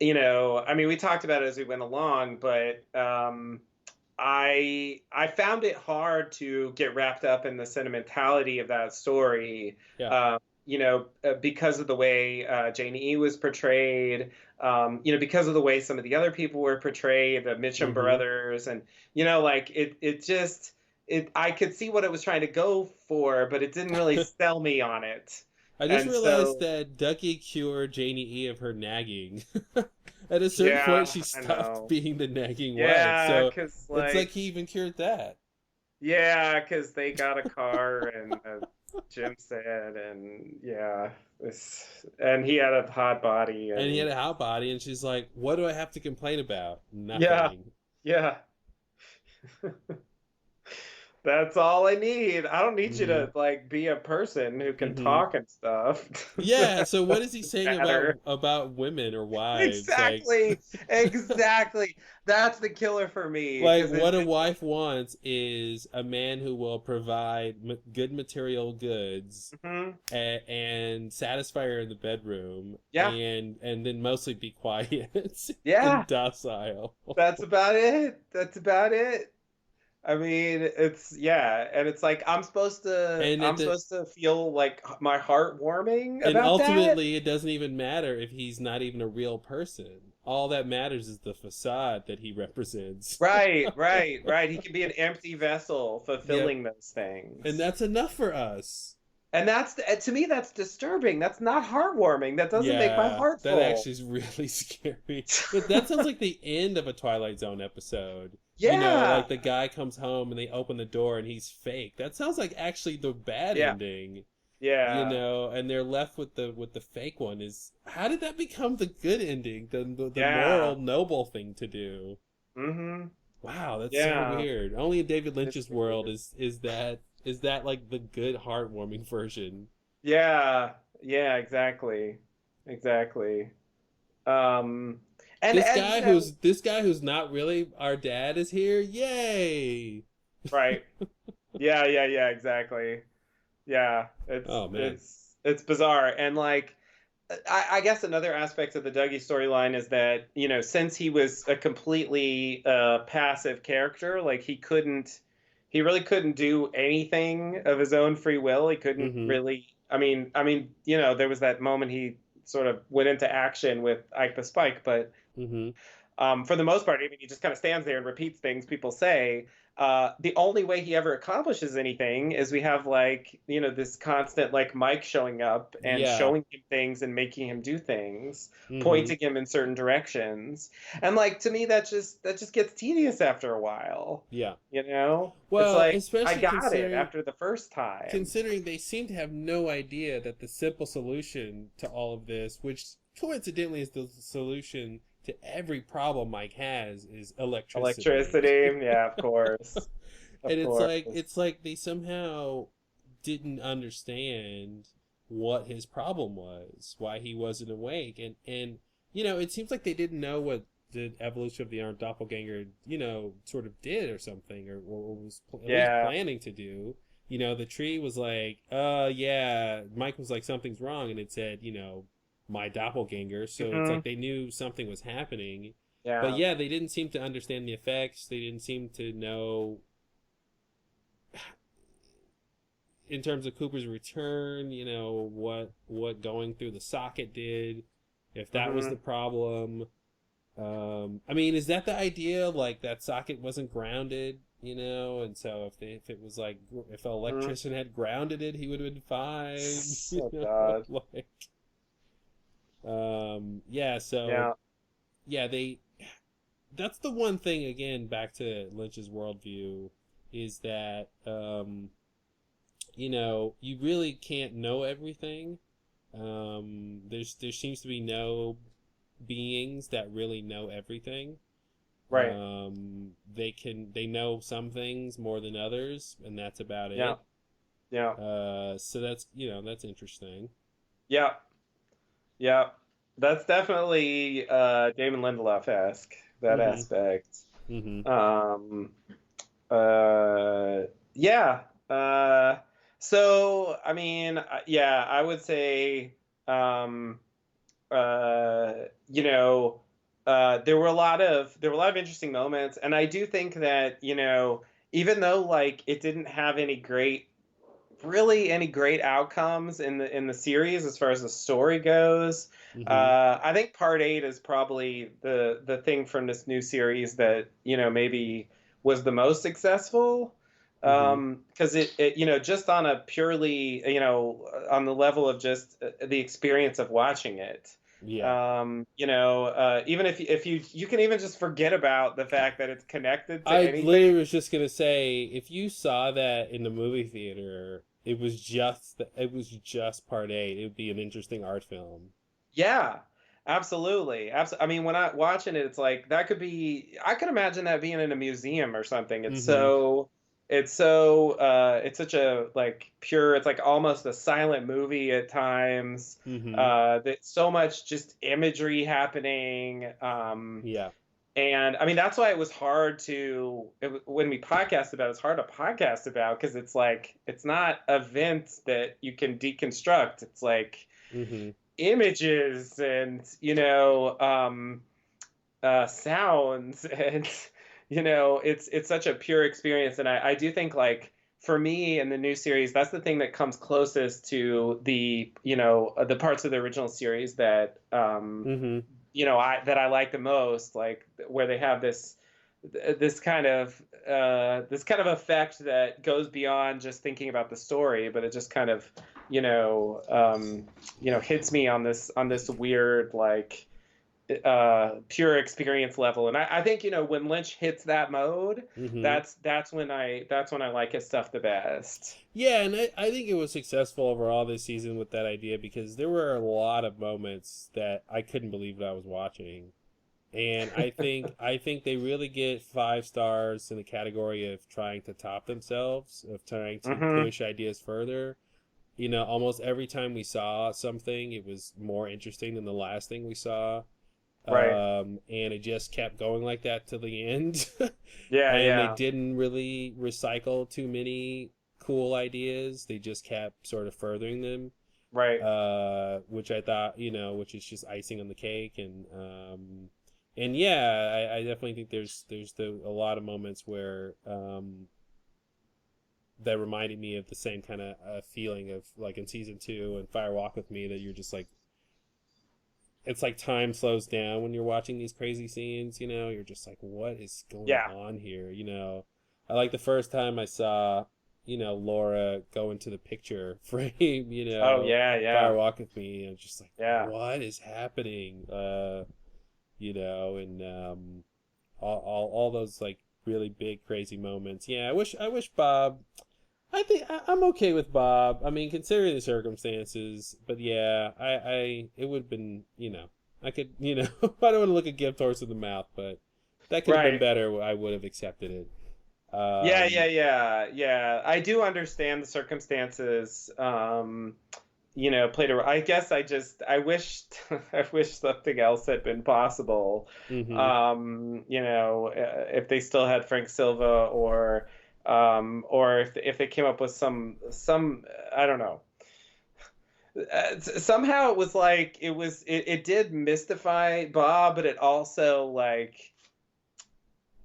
I mean, we talked about it as we went along, but I found it hard to get wrapped up in the sentimentality of that story. Yeah. Because of the way Janie E was portrayed, because of the way some of the other people were portrayed, the Mitchum brothers, and like it just I could see what it was trying to go for, but it didn't really sell me on it. I just And realized so, that Dougie cured Janie E of her nagging. At a certain yeah, point, she I know. stopped being the nagging wife. Yeah, So because it's like he even cured that. yeah, because they got a car and Jim said, and yeah, and he had a hot body, And he had a hot body, and she's like, "What do I have to complain about? Nothing." yeah. That's all I need. I don't need you to like be a person who can talk and stuff. Yeah. So what is he saying Matter. about women or wives? Exactly. Exactly. That's the killer for me. Like 'cause what a wife wants is a man who will provide good material goods Mhm. and satisfy her in the bedroom. Yeah. And then mostly be quiet Yeah. and docile. That's about it. That's about it. I mean, and it's like I'm supposed to feel like my heart warming And about ultimately, it doesn't even matter if he's not even a real person. All that matters is the facade that he represents. that. Right. He can be an empty vessel fulfilling those things. And that's enough for us. And to me, that's disturbing. That's not heartwarming. That doesn't make my heart full. That actually is really scary. But that sounds like the end of a Twilight Zone episode. Yeah. Like the guy comes home and they open the door and he's fake. That sounds like actually the bad ending. Yeah. And they're left with the fake one. How did that become the good ending? The moral, noble thing to do. Mm-hmm. Wow, that's so weird. Only in David Lynch's world is that like the good heartwarming version. Yeah, exactly. And This guy who's not really our dad is here. Yay! Right. Yeah, exactly. Yeah, it's bizarre. And like I guess another aspect of the Dougie storyline is that, since he was a completely passive character, like he really couldn't do anything of his own free will. He couldn't really. I mean, there was that moment he sort of went into action with Ike the Spike, but for the most part, I mean, he just kind of stands there and repeats things people say. The only way he ever accomplishes anything is we have like, this constant like Mike showing up and showing him things and making him do things, pointing him in certain directions. And like, to me, that just gets tedious after a while. Yeah. Well, it's like, I got it after the first time. Considering they seem to have no idea that the simple solution to all of this, which coincidentally is the solution to every problem Mike has, is electricity. Yeah, of course. It's like they somehow didn't understand what his problem was, why he wasn't awake, and it seems like they didn't know what the evolution of the armed doppelganger sort of did or something, or was at least planning to do. The tree was like, Mike was like, something's wrong, and it said, my doppelganger. So it's like they knew something was happening. Yeah. But they didn't seem to understand the effects. They didn't seem to know, in terms of Cooper's return, what going through the socket did, if that was the problem. I mean, is that the idea? Like, that socket wasn't grounded, and so if it was like, if an electrician had grounded it, he would have been fine. Oh, God. They that's the one thing, again, back to Lynch's worldview, is that you really can't know everything. There seems to be no beings that really know everything. Right. They know some things more than others, and that's about it. Yeah. Yeah. So that's interesting. Yeah. Yeah. That's definitely Damon Lindelof-esque, that Mhm. aspect. Mm-hmm. Yeah. So I mean, yeah, I would say, um, you know, there were a lot of interesting moments, and I do think that, even though like it didn't have any great outcomes in the series as far as the story goes. Mm-hmm. I think Part 8 is probably the thing from this new series that maybe was the most successful, Mm-hmm. because it just on a purely on the level of just the experience of watching it. Yeah. Even if you can even just forget about the fact that it's connected to I literally anything. was just gonna say, if you saw that in the movie theater, it was just Part 8. It would be an interesting art film. Yeah, absolutely. I mean, when I watching it, it's like that could be. I could imagine that being in a museum or something. Mm-hmm. It's such a like pure. It's like almost a silent movie at times. Mm-hmm. That so much just imagery happening. Yeah. And I mean, that's why it was hard when we podcast about it, it's hard to podcast about because it's like it's not events that you can deconstruct. It's like Mm-hmm. images and sounds and it's such a pure experience. And I do think, like, for me in the new series, that's the thing that comes closest to the parts of the original series that Mm-hmm. I like the most, like where they have this kind of effect that goes beyond just thinking about the story, but it just kind of hits me on this weird, like, pure experience level. And I think when Lynch hits that mode, Mm-hmm. that's when I like his stuff the best. Yeah, and I think it was successful overall this season with that idea, because there were a lot of moments that I couldn't believe what I was watching. And I think they really get 5 stars in the category of trying to top themselves, of trying to Hmm. push ideas further. Almost every time we saw something, it was more interesting than the last thing we saw. Right. And it just kept going like that to the end. Yeah. And they Yeah. didn't really recycle too many cool ideas. They just kept sort of furthering them, Right. which I thought, which is just icing on the cake. And yeah, I definitely think there's a lot of moments where that reminded me of the same kind of feeling of, like, in season 2 and Fire Walk with Me, that you're just like, it's like time slows down when you're watching these crazy scenes. You're just like, what is going Yeah. on here? I like the first time I saw, Laura go into the picture frame, Oh yeah. Fire Yeah. Walk with Me, and just like, Yeah. what is happening? And all those, like, really big crazy moments. Yeah, I wish Bob. I'm okay with Bob. I mean, considering the circumstances, but yeah, it would have been, I could, I don't want to look a gift horse in the mouth, but that could have been Right. better. I would have accepted it. Yeah, Um, yeah, yeah, yeah. I do understand the circumstances. Played a. I guess I wished I wish something else had been possible. hmm If they still had Frank Silva, or if they came up with some, I don't know. Somehow it was like it did mystify Bob, but it also, like,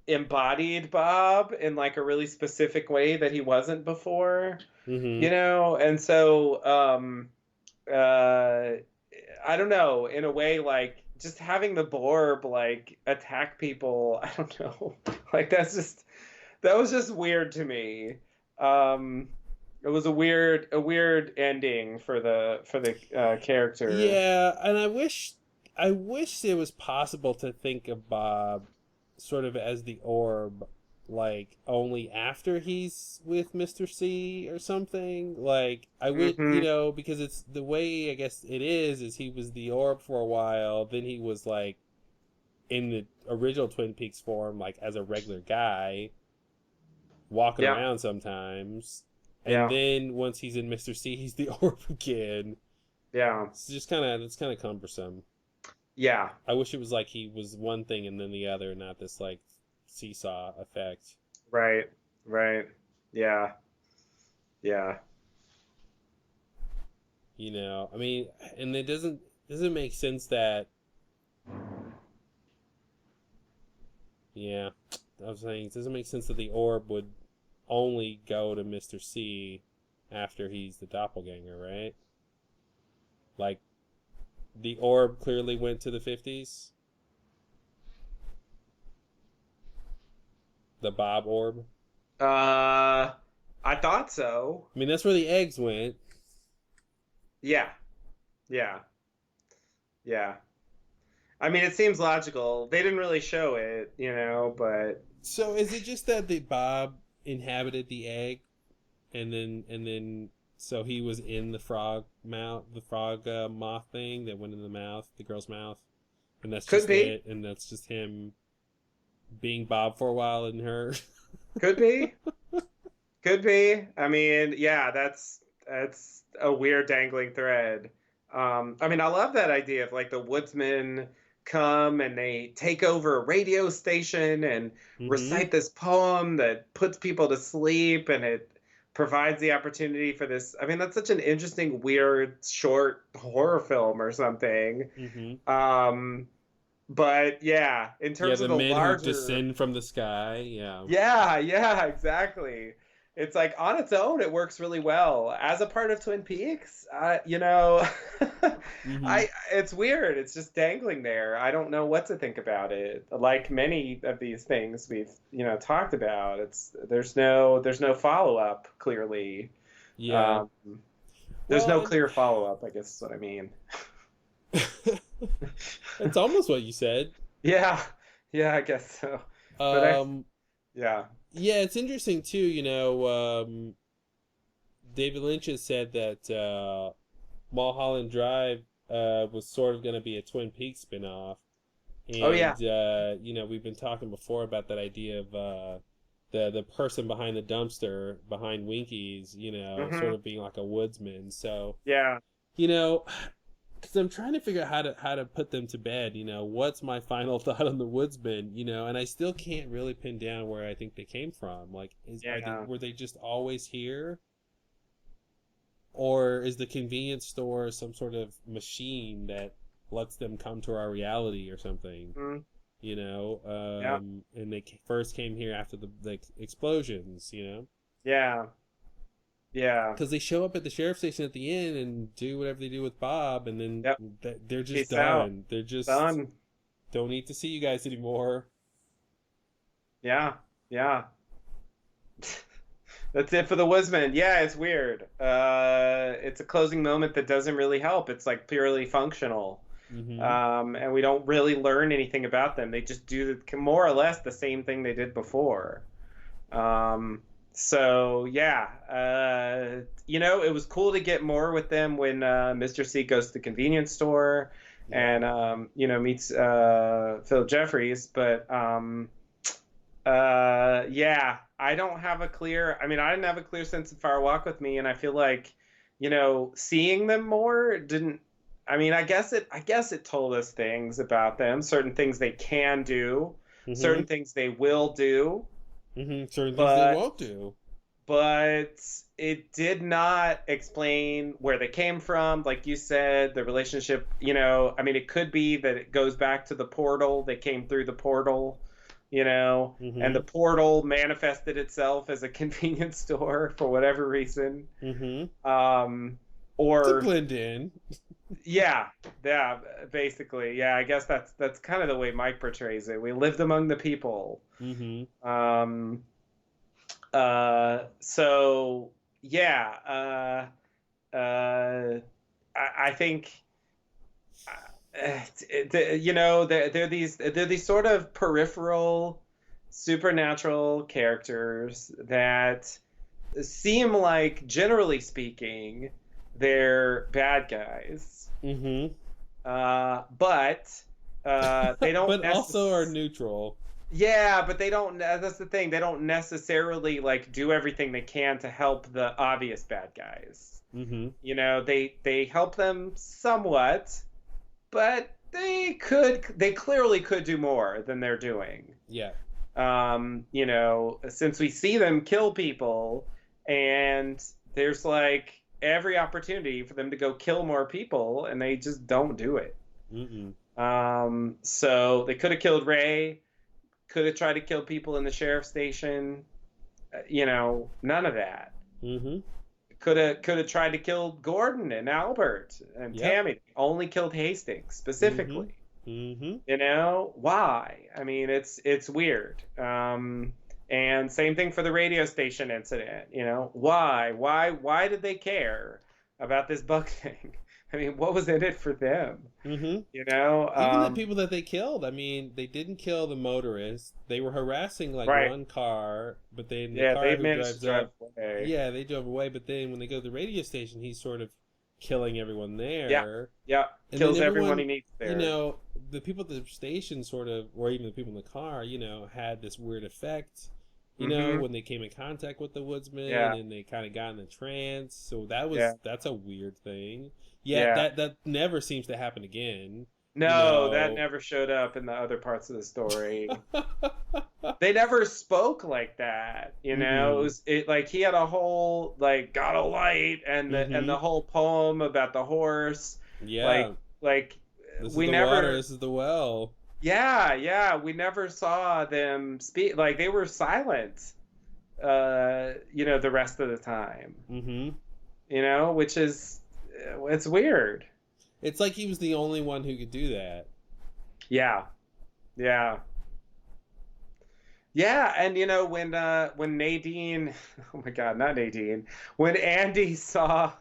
embodied Bob in, like, a really specific way that he wasn't before, hmm and so uh I don't know, in a way, like, just having the Borb, like, attack people, I don't know, like, that was just weird to me. um it was a weird ending for the character. Yeah, and I wish it was possible to think of Bob sort of as the orb, like only after he's with Mr. C or something. Like I would, Mm-hmm. because it's the way I guess it is he was the orb for a while, then he was like in the original Twin Peaks form, like as a regular guy walking Yeah. around sometimes. And Yeah. then once he's in Mr. C, he's the orb again. Yeah. It's kind of cumbersome. Yeah. I wish it was like he was one thing and then the other, not this like seesaw effect. Right. Right. Yeah. Yeah. I mean, and it doesn't make sense that. Yeah, I was saying it doesn't make sense that the orb would only go to Mr. C after he's the doppelganger, right? Like, the orb clearly went to the 50s. The Bob orb. I thought so. I mean, that's where the eggs went. Yeah. Yeah. Yeah. I mean, it seems logical. They didn't really show it, but So is it just that the Bob inhabited the egg, and then so he was in the frog moth thing that went in the mouth, the girl's mouth, and that's Could just be. it, and that's just him being Bob for a while and her. could be. Could be. I mean, yeah, that's a weird dangling thread. I mean, I love that idea of like the woodsmen come and they take over a radio station and Mhm. recite this poem that puts people to sleep, and it provides the opportunity for this. I mean, that's such an interesting, weird, short horror film or something. Mhm. But yeah, in Yeah, terms the of the men larger, who descend from the sky. Yeah. yeah, exactly. It's like on its own, it works really well. As a part of Twin Peaks, Mhm. it's weird. It's just dangling there. I don't know what to think about it. Like many of these things we've, talked about, there's no follow up clearly. Yeah. Um, there's no Well, clear follow up, I guess is what I mean. it's almost what you said. Yeah, yeah, I guess so. But yeah. Yeah, it's interesting too. David Lynch has said that Mulholland Drive was sort of going to be a Twin Peaks spinoff, and Oh, yeah. we've been talking before about that idea of the person behind the dumpster behind Winkies, Mhm. sort of being like a woodsman. So Yeah. because I'm trying to figure out how to put them to bed. What's my final thought on the woodsman? And I still can't really pin down where I think they came from. Like, Yeah. were they just always here, or is the convenience store some sort of machine that lets them come to our reality or something? Mhm. Yeah. And they first came here after the explosions. Yeah. Yeah. Because they show up at the sheriff's station at the end and do whatever they do with Bob, and then Yep. they're just Peace out. done. They're just Done. don't need to see you guys anymore. Yeah. Yeah. That's it for the Woodsman. Yeah, it's weird. It's a closing moment that doesn't really help. It's like purely functional. Mm-hmm. And we don't really learn anything about them. They just do more or less the same thing they did before. So yeah, it was cool to get more with them when Mr. C goes to the convenience store and meets Phil Jeffries. But yeah, I don't have a clear. I mean, I didn't have a clear sense of Fire Walk with Me, and I feel like seeing them more didn't. I mean, I guess it told us things about them, certain things they can do, Mm-hmm. certain things they will do. Mm-hmm. Certain things But- they won't do. But it did not explain where they came from. Like you said, the relationship, I mean, it could be that it goes back to the portal. They came through the portal, Mhm. and the portal manifested itself as a convenience store for whatever reason. Mm-hmm. Or To blend in. yeah, basically. Yeah, I guess that's kind of the way Mike portrays it. We lived among the people. Mm-hmm. So yeah, I think you know, they're these sort of peripheral supernatural characters that seem like, generally speaking, they're bad guys. Mm-hmm. But they don't But also are neutral. Yeah, but they don't. That's the thing. They don't necessarily like do everything they can to help the obvious bad guys. Mm-hmm. You know, they help them somewhat, but they clearly could do more than they're doing. Yeah. You know, since we see them kill people, and there's like every opportunity for them to go kill more people, and they just don't do it. Mm-mm. So they could have killed Ray, could have tried to kill people in the sheriff's station. You know, none of that. Mm-hmm. Could have tried to kill Gordon and Albert and Tammy. Only killed Hastings specifically. Mm-hmm. You know, why? I mean, it's weird. And same thing for the radio station incident. You know, why did they care about this bug thing? I mean, what was in it for them? Mm-hmm. You know, even the people that they killed. I mean, they didn't kill the motorist. They were harassing like one car, but then the car they who managed drives to drive up, away. yeah, they drove away. But then when they go to the radio station, he's sort of killing everyone there. Yeah, and kills then everyone he meets there. You know, the people at the station sort of, or even the people in the car, you know, had this weird effect. You know, when they came in contact with the woodsman, and they kind of got in a trance. So that's a weird thing. That never seems to happen again. No, you know? that never showed up in the other parts of the story. They never spoke like that, you know. It was like he had a whole like got a light and the whole poem about the horse. Yeah, like this we is the never. Water, this is the well. Yeah, we never saw them speak. Like they were silent. You know, the rest of the time. Mm-hmm. You know, which is it's weird. It's like he was the only one who could do that. Yeah. And you know when Nadine, oh my God, not Nadine, when Andy saw,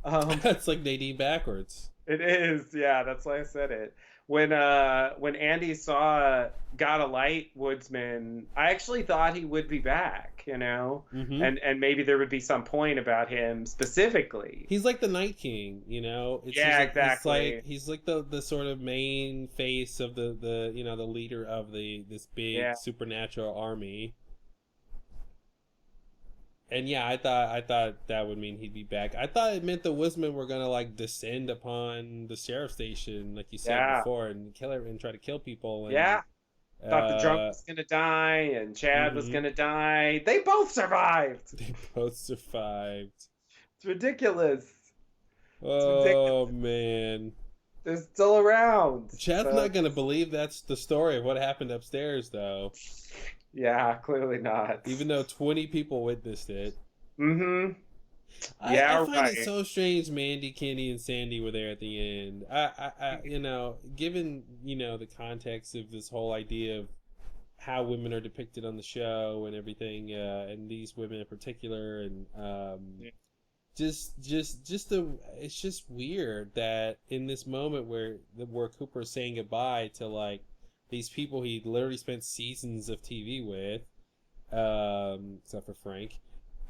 it's like Nadine backwards. It is, yeah, that's why I said it. When Andy saw Got a Light Woodsman, I actually thought he would be back, you know, and maybe there would be some point about him specifically. He's like the Night King, you know. Exactly. He's like the sort of main face of the you know, the leader of this big supernatural army. And yeah, I thought that would mean he'd be back. I thought it meant the Woodsmen were gonna like descend upon the sheriff's station, like you said before, and kill everyone and try to kill people. And, thought the drunk was gonna die and Chad was gonna die. They both survived. It's ridiculous. Oh man, they're still around. Chad's not gonna believe that's the story of what happened upstairs, though. Yeah, clearly not. Even though 20 people witnessed it. Mm-hmm. I find it so strange Mandy, Kenny, and Sandy were there at the end. I you know, given, you know, the context of this whole idea of how women are depicted on the show and everything, and these women in particular, and it's just weird that in this moment where Cooper is saying goodbye to like these people he literally spent seasons of TV with, except for Frank,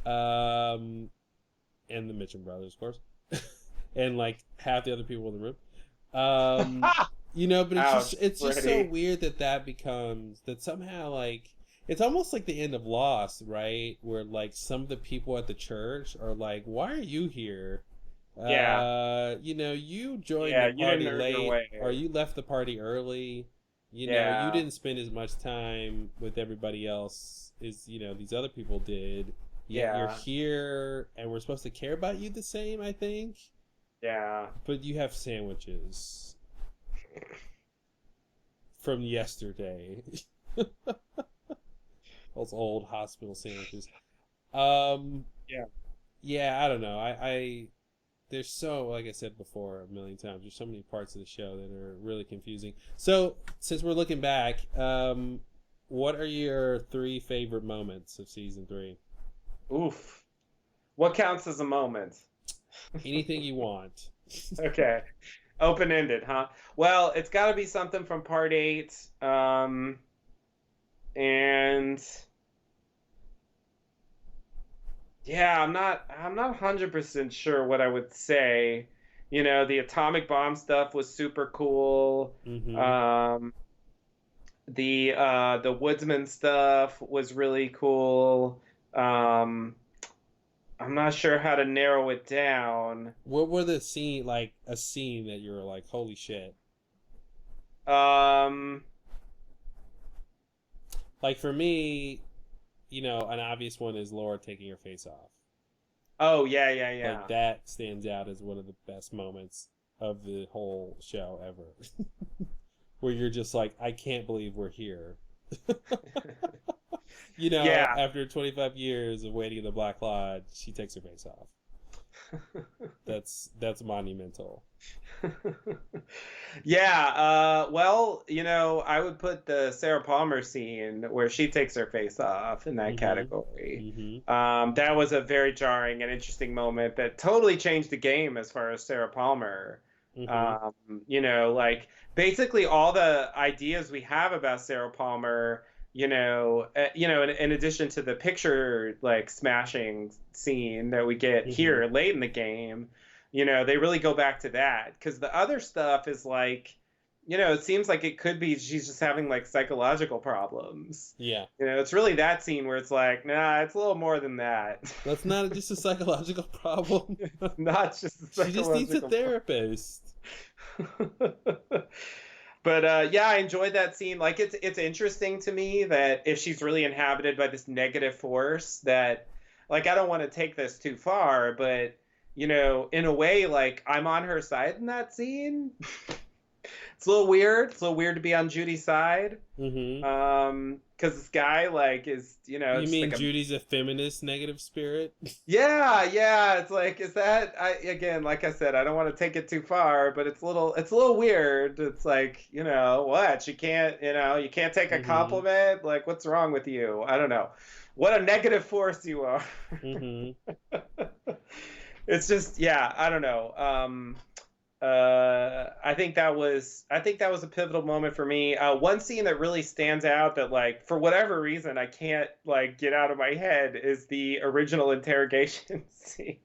and the Mitchum brothers, of course, and like half the other people in the room. You know, but it's just so weird that becomes that somehow like it's almost like the end of Lost, right? Where like some of the people at the church are like, "Why are you here?" You know, you joined the party late, or you left the party early. You know, you didn't spend as much time with everybody else as, you know, these other people did. Yet you're here, and we're supposed to care about you the same, I think. Yeah. But you have sandwiches from yesterday. Those old hospital sandwiches. Yeah, I don't know. I there's so, like I said before a million times, there's so many parts of the show that are really confusing. So, since we're looking back, what are your 3 favorite moments of season 3? Oof. What counts as a moment? Anything you want. Okay. Open-ended, huh? Well, it's got to be something from part 8. And yeah, I'm not 100% sure what I would say. You know, the atomic bomb stuff was super cool. Um, the woodsman stuff was really cool. Um, I'm not sure how to narrow it down. What were the scene like a scene that you were like, holy shit? Um, Like for me, an obvious one is Laura taking her face off. oh yeah, yeah, yeah. Like that stands out as one of the best moments of the whole show ever. Where you're just like, I can't believe we're here. Yeah. After 25 years of waiting in the Black Lodge, she takes her face off. That's monumental. Yeah, well, I would put the Sarah Palmer scene where she takes her face off in that category. That was a very jarring and interesting moment that totally changed the game as far as Sarah Palmer. Like basically all the ideas we have about Sarah Palmer, in addition to the picture like smashing scene that we get here late in the game, they really go back to that, because the other stuff is like, it seems like it could be she's just having like psychological problems. Yeah. It's really that scene where it's like, nah, it's a little more than that. That's not just a psychological problem. Not just a psychological She just needs a therapist. But yeah, I enjoyed that scene. Like it's interesting to me that if she's really inhabited by this negative force, that like I don't want to take this too far, but in a way, like I'm on her side in that scene. It's a little weird. It's a little weird to be on Judy's side. Because this guy like is You mean like Judy's a feminist negative spirit? Yeah. It's like, is that again, like I said, I don't want to take it too far, but it's a little weird. It's like, what? You can't take a compliment? Like, what's wrong with you? I don't know. What a negative force you are. It's just, yeah, I don't know. I think that was a pivotal moment for me. One scene that really stands out that like for whatever reason I can't like get out of my head is the original interrogation scene.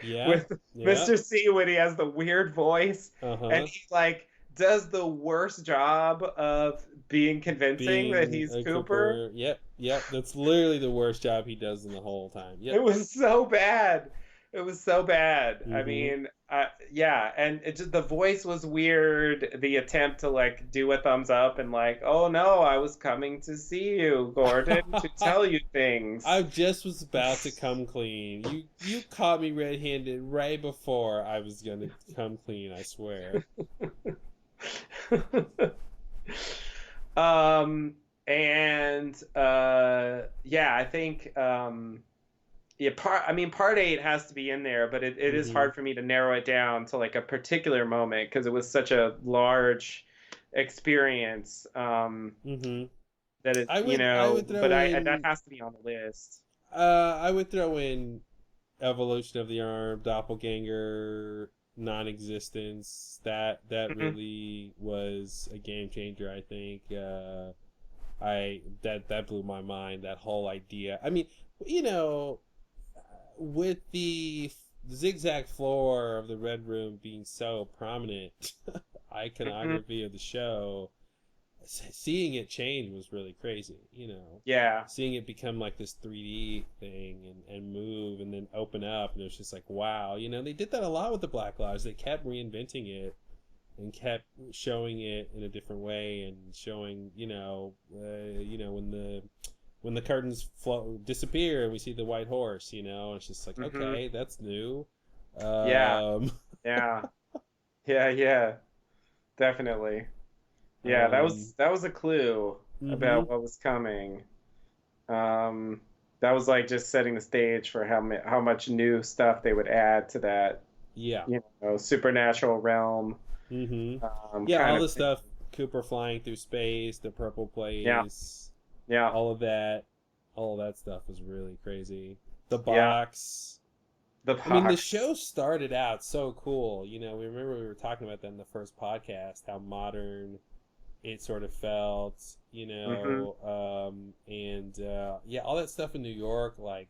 Yeah. With Mr. C when he has the weird voice and he like does the worst job of being convincing that he's Cooper. Yep. That's literally the worst job he does in the whole time. Yep. It was so bad. I mean, yeah, and it just the voice was weird. The attempt to like do a thumbs up and like, oh no, I was coming to see you, Gordon, to tell you things. I just was about to come clean. You caught me red-handed right before I was gonna come clean. I swear. Yeah, I think. Part 8 has to be in there, but it is hard for me to narrow it down to like a particular moment because it was such a large experience. That it, that has to be on the list. I would throw in Evolution of the Arm, Doppelganger, Non-Existence. That really was a game changer. I think that blew my mind. That whole idea. I mean, with the zigzag floor of the Red Room being so prominent iconography of the show, seeing it change was really crazy. Yeah, seeing it become like this 3D thing and move and then open up, and it was just like, wow. They did that a lot with the Black Lodge. They kept reinventing it and kept showing it in a different way and showing when the curtains disappear and we see the white horse, it's just like, okay, that's new. Yeah, definitely. Yeah, that was a clue about what was coming. That was like just setting the stage for how much new stuff they would add to that. Yeah, supernatural realm. All the stuff, Cooper flying through space, the purple place. Yeah, all of that stuff was really crazy. The box, the box. I mean, the show started out so cool. You know, we remember we were talking about that in the first podcast, how modern it sort of felt, you know, and yeah, all that stuff in New York, like,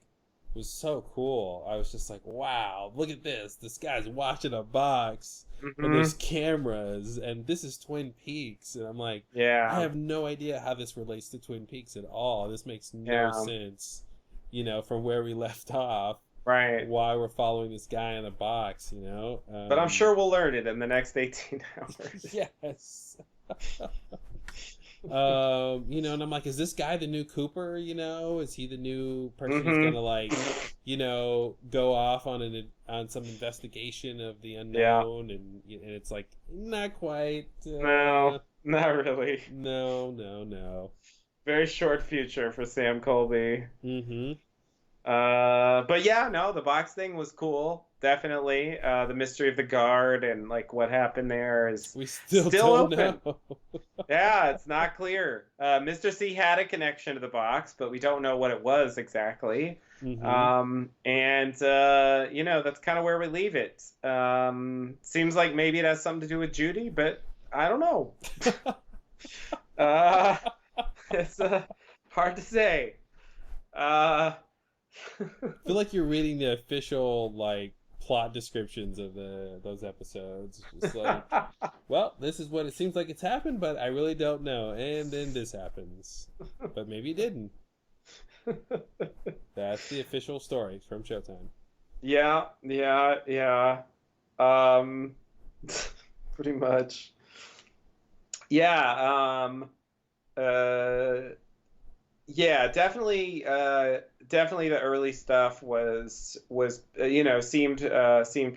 was so cool. I was just like, wow, look at this. This guy's watching a box, and there's cameras, and this is Twin Peaks. And I'm like, I have no idea how this relates to Twin Peaks at all. This makes no sense, you know, from where we left off. Right. Why we're following this guy in a box, you know? But I'm sure we'll learn it in the next 18 hours. Yes. You know, and I'm like, is this guy the new Cooper? You know, is he the new person who's gonna, like, you know, go off on some investigation of the unknown? And it's like, not quite. No, not really. No. Very short future for Sam Colby. But yeah, no, the box thing was cool. Definitely. The mystery of the guard and like what happened there is we still don't open. know. Yeah, it's not clear. Mr. C had a connection to the box, but we don't know what it was exactly. You know, that's kind of where we leave it. Seems like maybe it has something to do with Judy, but I don't know. It's hard to say. I feel like you're reading the official, like, plot descriptions of those episodes. Just like, well, this is what it seems like it's happened, but I really don't know. And then this happens. But maybe it didn't. That's the official story from Showtime. Yeah. Pretty much. Yeah. Yeah, definitely the early stuff was you know, seemed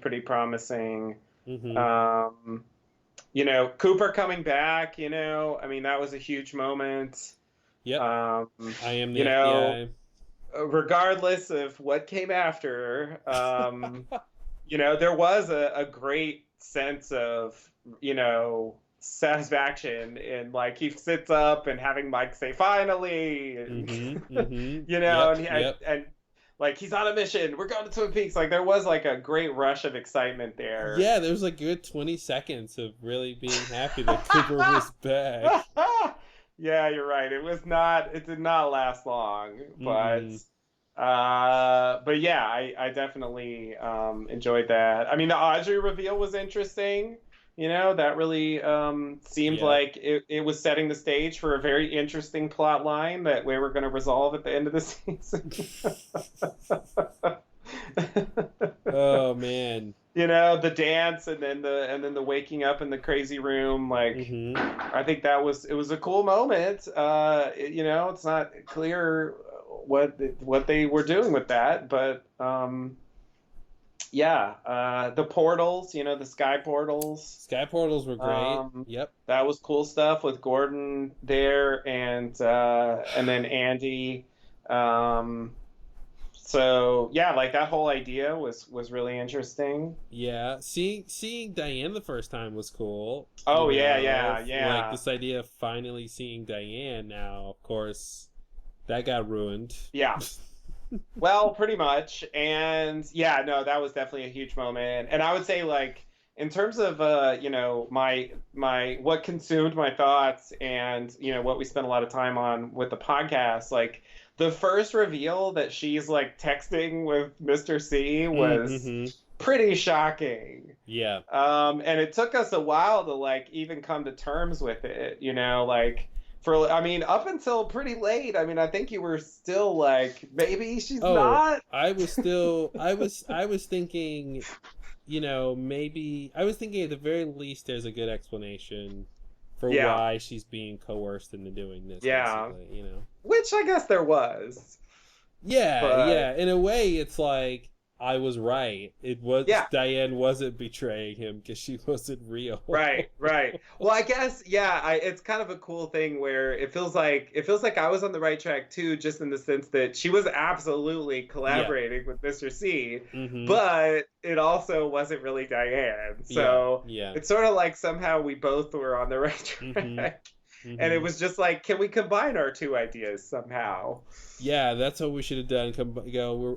pretty promising. You know, Cooper coming back, you know, I mean, that was a huge moment. Yep. I am the you know, FBI. Regardless of what came after, you know, there was a great sense of, you know, satisfaction in, like, he sits up and having Mike say finally, and, you know, and like, he's on a mission, we're going to Twin Peaks. Like, there was like a great rush of excitement there. Yeah, there was like a good 20 seconds of really being happy that Cooper was back. Yeah, you're right. It did not last long, but yeah, I definitely enjoyed that. I mean, the Audrey reveal was interesting. You know, that really seemed like it was setting the stage for a very interesting plot line that we were going to resolve at the end of the season. Oh man! You know, the dance and then the waking up in the crazy room. Like, I think it was a cool moment. You know, it's not clear what they were doing with that, but. Yeah, the portals, you know, the sky portals. Sky portals were great. Yep. That was cool stuff with Gordon there and then Andy. So yeah, like, that whole idea was really interesting. Yeah, seeing Diane the first time was cool. Oh, you know, yeah. Like, this idea of finally seeing Diane now, of course, that got ruined. Yeah. Well, pretty much. And yeah, no, that was definitely a huge moment. And I would say, like, in terms of you know, my what consumed my thoughts and, you know, what we spent a lot of time on with the podcast, like, the first reveal that she's, like, texting with Mr. C was pretty shocking. Yeah. And it took us a while to, like, even come to terms with it, you know, like, I mean, up until pretty late. I mean, I think you were still like, maybe she's not. I was thinking, you know, maybe I was thinking at the very least there's a good explanation for why she's being coerced into doing this. Yeah, basically, you know, which I guess there was. Yeah. In a way, it's like, I was right. It was Diane wasn't betraying him because she wasn't real. Right. Well, I guess it's kind of a cool thing where it feels like I was on the right track too, just in the sense that she was absolutely collaborating with Mr. C, but it also wasn't really Diane. So it's sort of like somehow we both were on the right track. And it was just like, can we combine our two ideas somehow? Yeah, that's what we should have done.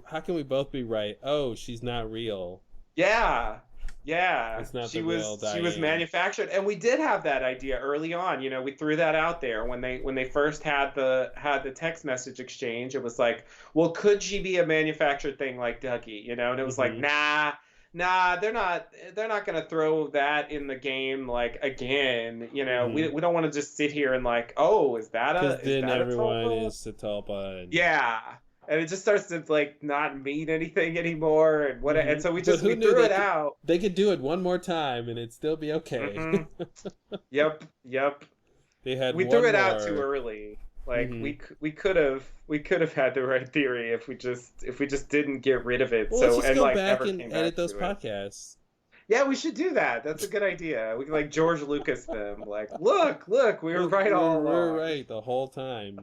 How can we both be right? Oh, she's not real. Yeah. Yeah. It's not she the was real she was Diane. manufactured, and we did have that idea early on. You know, we threw that out there when they first had the text message exchange. It was like, well, could she be a manufactured thing like Dougie? You know, and it was like, nah, they're not gonna throw that in the game like again. You know, we don't want to just sit here and like, oh, is that a? Because then everyone Tulpa? is Satulpa. And... Yeah. And it just starts to like not mean anything anymore, and what? And so we threw it out. They could do it one more time, and it'd still be okay. Yep. We threw it out too early. Like we could have had the right theory if we just didn't get rid of it. Well, so let's just and go like back never and came edit back those to it. podcasts. Yeah, we should do that. That's a good idea. We can like George Lucas them. Like, look, we were right all along. We were right the whole time.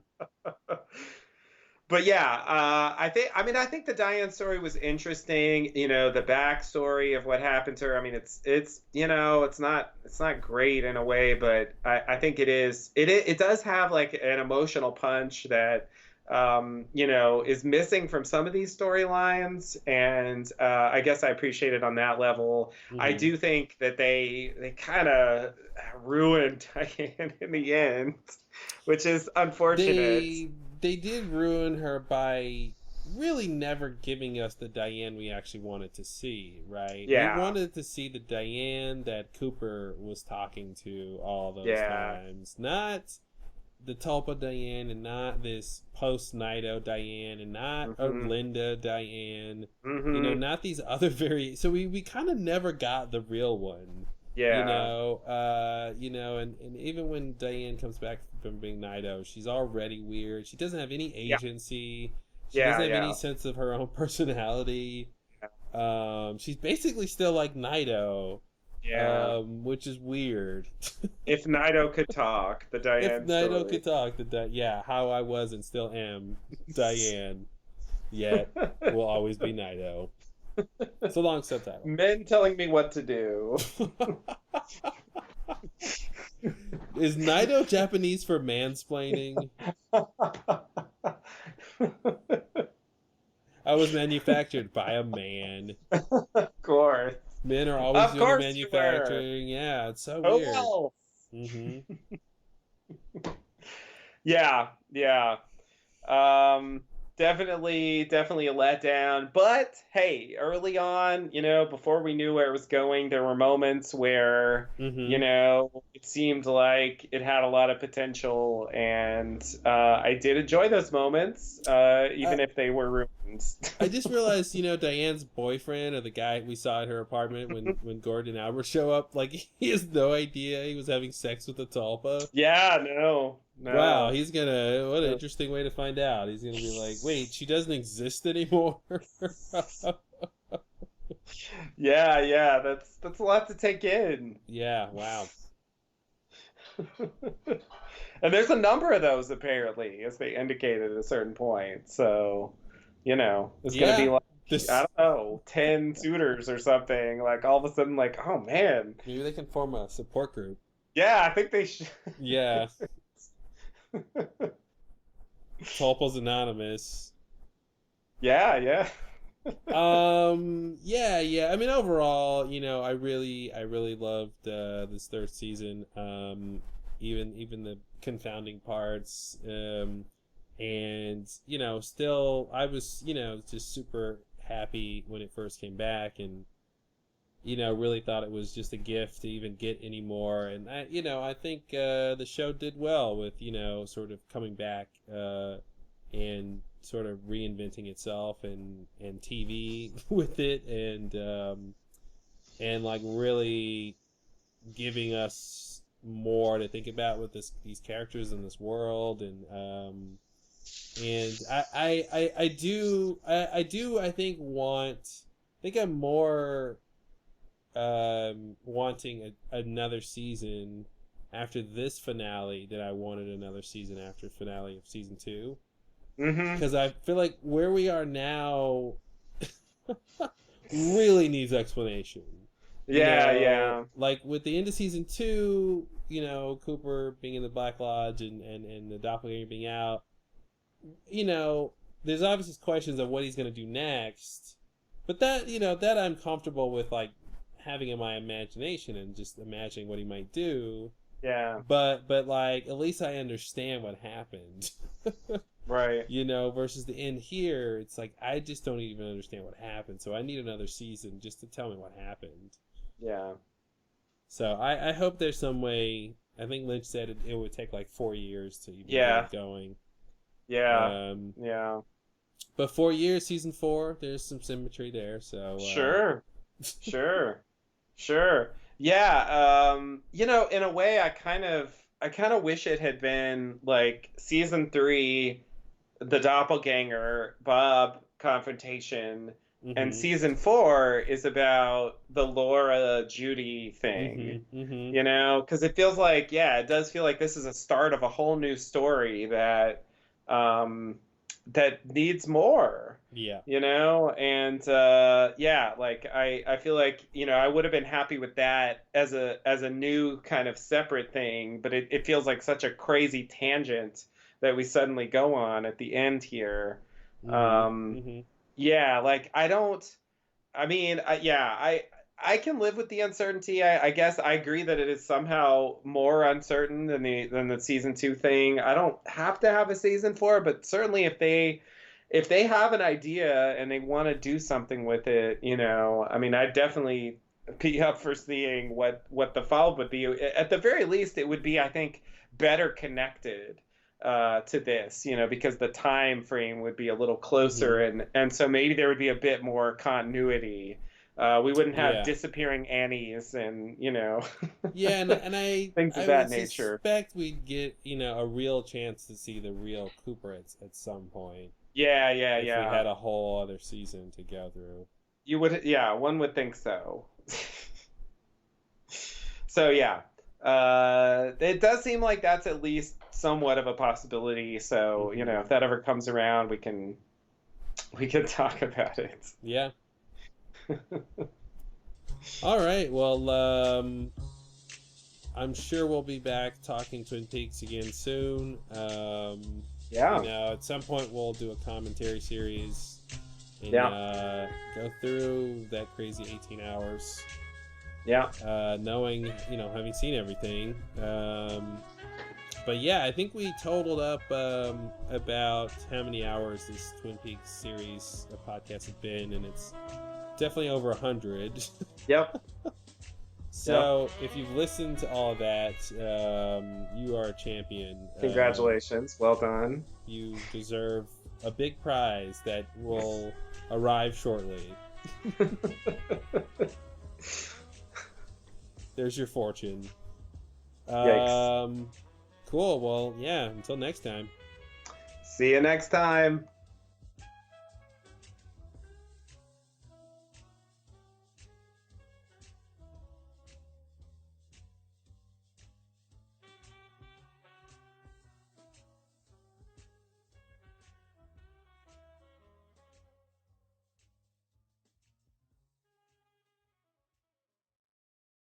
But yeah, I think the Diane story was interesting. You know, the backstory of what happened to her. I mean, it's you know, it's not great in a way, but I think it is. It does have like an emotional punch that you know, is missing from some of these storylines, and I guess I appreciate it on that level. I do think that they kind of ruined Diane in the end, which is unfortunate. They did ruin her by really never giving us the Diane we actually wanted to see, right? Yeah. We wanted to see the Diane that Cooper was talking to all those times. Not the Tulpa Diane, and not this post-Nido Diane, and not Linda Diane. You know, not these other So we kind of never got the real one. Yeah. You know, and even when Diane comes back from being Nido, she's already weird. She doesn't have any agency. She doesn't have any sense of her own personality. She's basically still like Nido. Yeah. Which is weird. If Nido could talk, the Diane If Nido story. could talk, how I was and still am Diane. Yet will always be Nido. It's a long subtitle. Men telling me what to do. Is Nido Japanese for mansplaining? I was manufactured by a man. Of course. Men are always doing the manufacturing. Yeah, it's so weird. Well. Yeah. Definitely a letdown. But hey, early on, you know, before we knew where it was going, there were moments where, you know, it seemed like it had a lot of potential, and I did enjoy those moments, even if they were ruined. I just realized, you know, Diane's boyfriend, or the guy we saw at her apartment when Gordon and Albert show up, like, he has no idea he was having sex with a Tulpa. Yeah, no. Wow, what an interesting way to find out. He's gonna be like, wait, she doesn't exist anymore? Yeah, that's a lot to take in. Yeah, wow. And there's a number of those, apparently, as they indicated at a certain point. So, you know, it's gonna be like, I don't know, 10 suitors or something. Like, all of a sudden, like, oh man. Maybe they can form a support group. Yeah, I think they should. Yeah. Tulpa's Anonymous. Yeah. Yeah. I mean, overall, you know, I really loved this third season. Even the confounding parts. And you know, still, I was, you know, just super happy when it first came back, and you know, really thought it was just a gift to even get any more. And I think the show did well with, you know, sort of coming back and sort of reinventing itself, and TV with it, and like really giving us more to think about with these characters in this world, and I think I'm more wanting another season after this finale than I wanted another season after finale of season 2. Because I feel like where we are now really needs explanation. Yeah. Like with the end of season 2, Cooper being in the Black Lodge and the doppelganger being out, there's obviously questions of what he's going to do next. But that I'm comfortable with, like, having in my imagination and just imagining what he might do. Yeah. But like, at least I understand what happened. Right. Versus the end here, it's like, I just don't even understand what happened. So I need another season just to tell me what happened. Yeah. So I hope there's some way. I think Lynch said it would take like 4 years to even get it going. Yeah. Yeah. But 4 years, season 4, there's some symmetry there. So Sure. Yeah. In a way, I kind of wish it had been like season 3, the doppelganger Bob confrontation, and season 4 is about the Laura Judy thing. Because it feels like, it does feel like this is a start of a whole new story that needs more. Yeah. And like I feel like, I would have been happy with that as a new kind of separate thing, but it feels like such a crazy tangent that we suddenly go on at the end here. Yeah, like I can live with the uncertainty. I guess I agree that it is somehow more uncertain than the season 2 thing. I don't have to have a season 4, but certainly if they have an idea and they want to do something with it, I'd definitely be up for seeing what the follow-up would be. At the very least, it would be, I think, better connected to this, because the time frame would be a little closer, and so maybe there would be a bit more continuity. We wouldn't have disappearing Annies and and I things of that nature. I suspect we'd get a real chance to see the real Cooper at some point. Yeah. If we had a whole other season to go through. You would, one would think so. So it does seem like that's at least somewhat of a possibility. So if that ever comes around, we can talk about it. Yeah. All right. Well, I'm sure we'll be back talking Twin Peaks again soon. At some point we'll do a commentary series and go through that crazy 18 hours. Knowing, having seen everything. But I think we totaled up about how many hours this Twin Peaks series of podcast has been, and it's definitely over 100. Yep. So if you've listened to all of that, you are a champion. Congratulations. Well done. You deserve a big prize that will arrive shortly. There's your fortune. Yikes. Cool. Well, until next time. See you next time.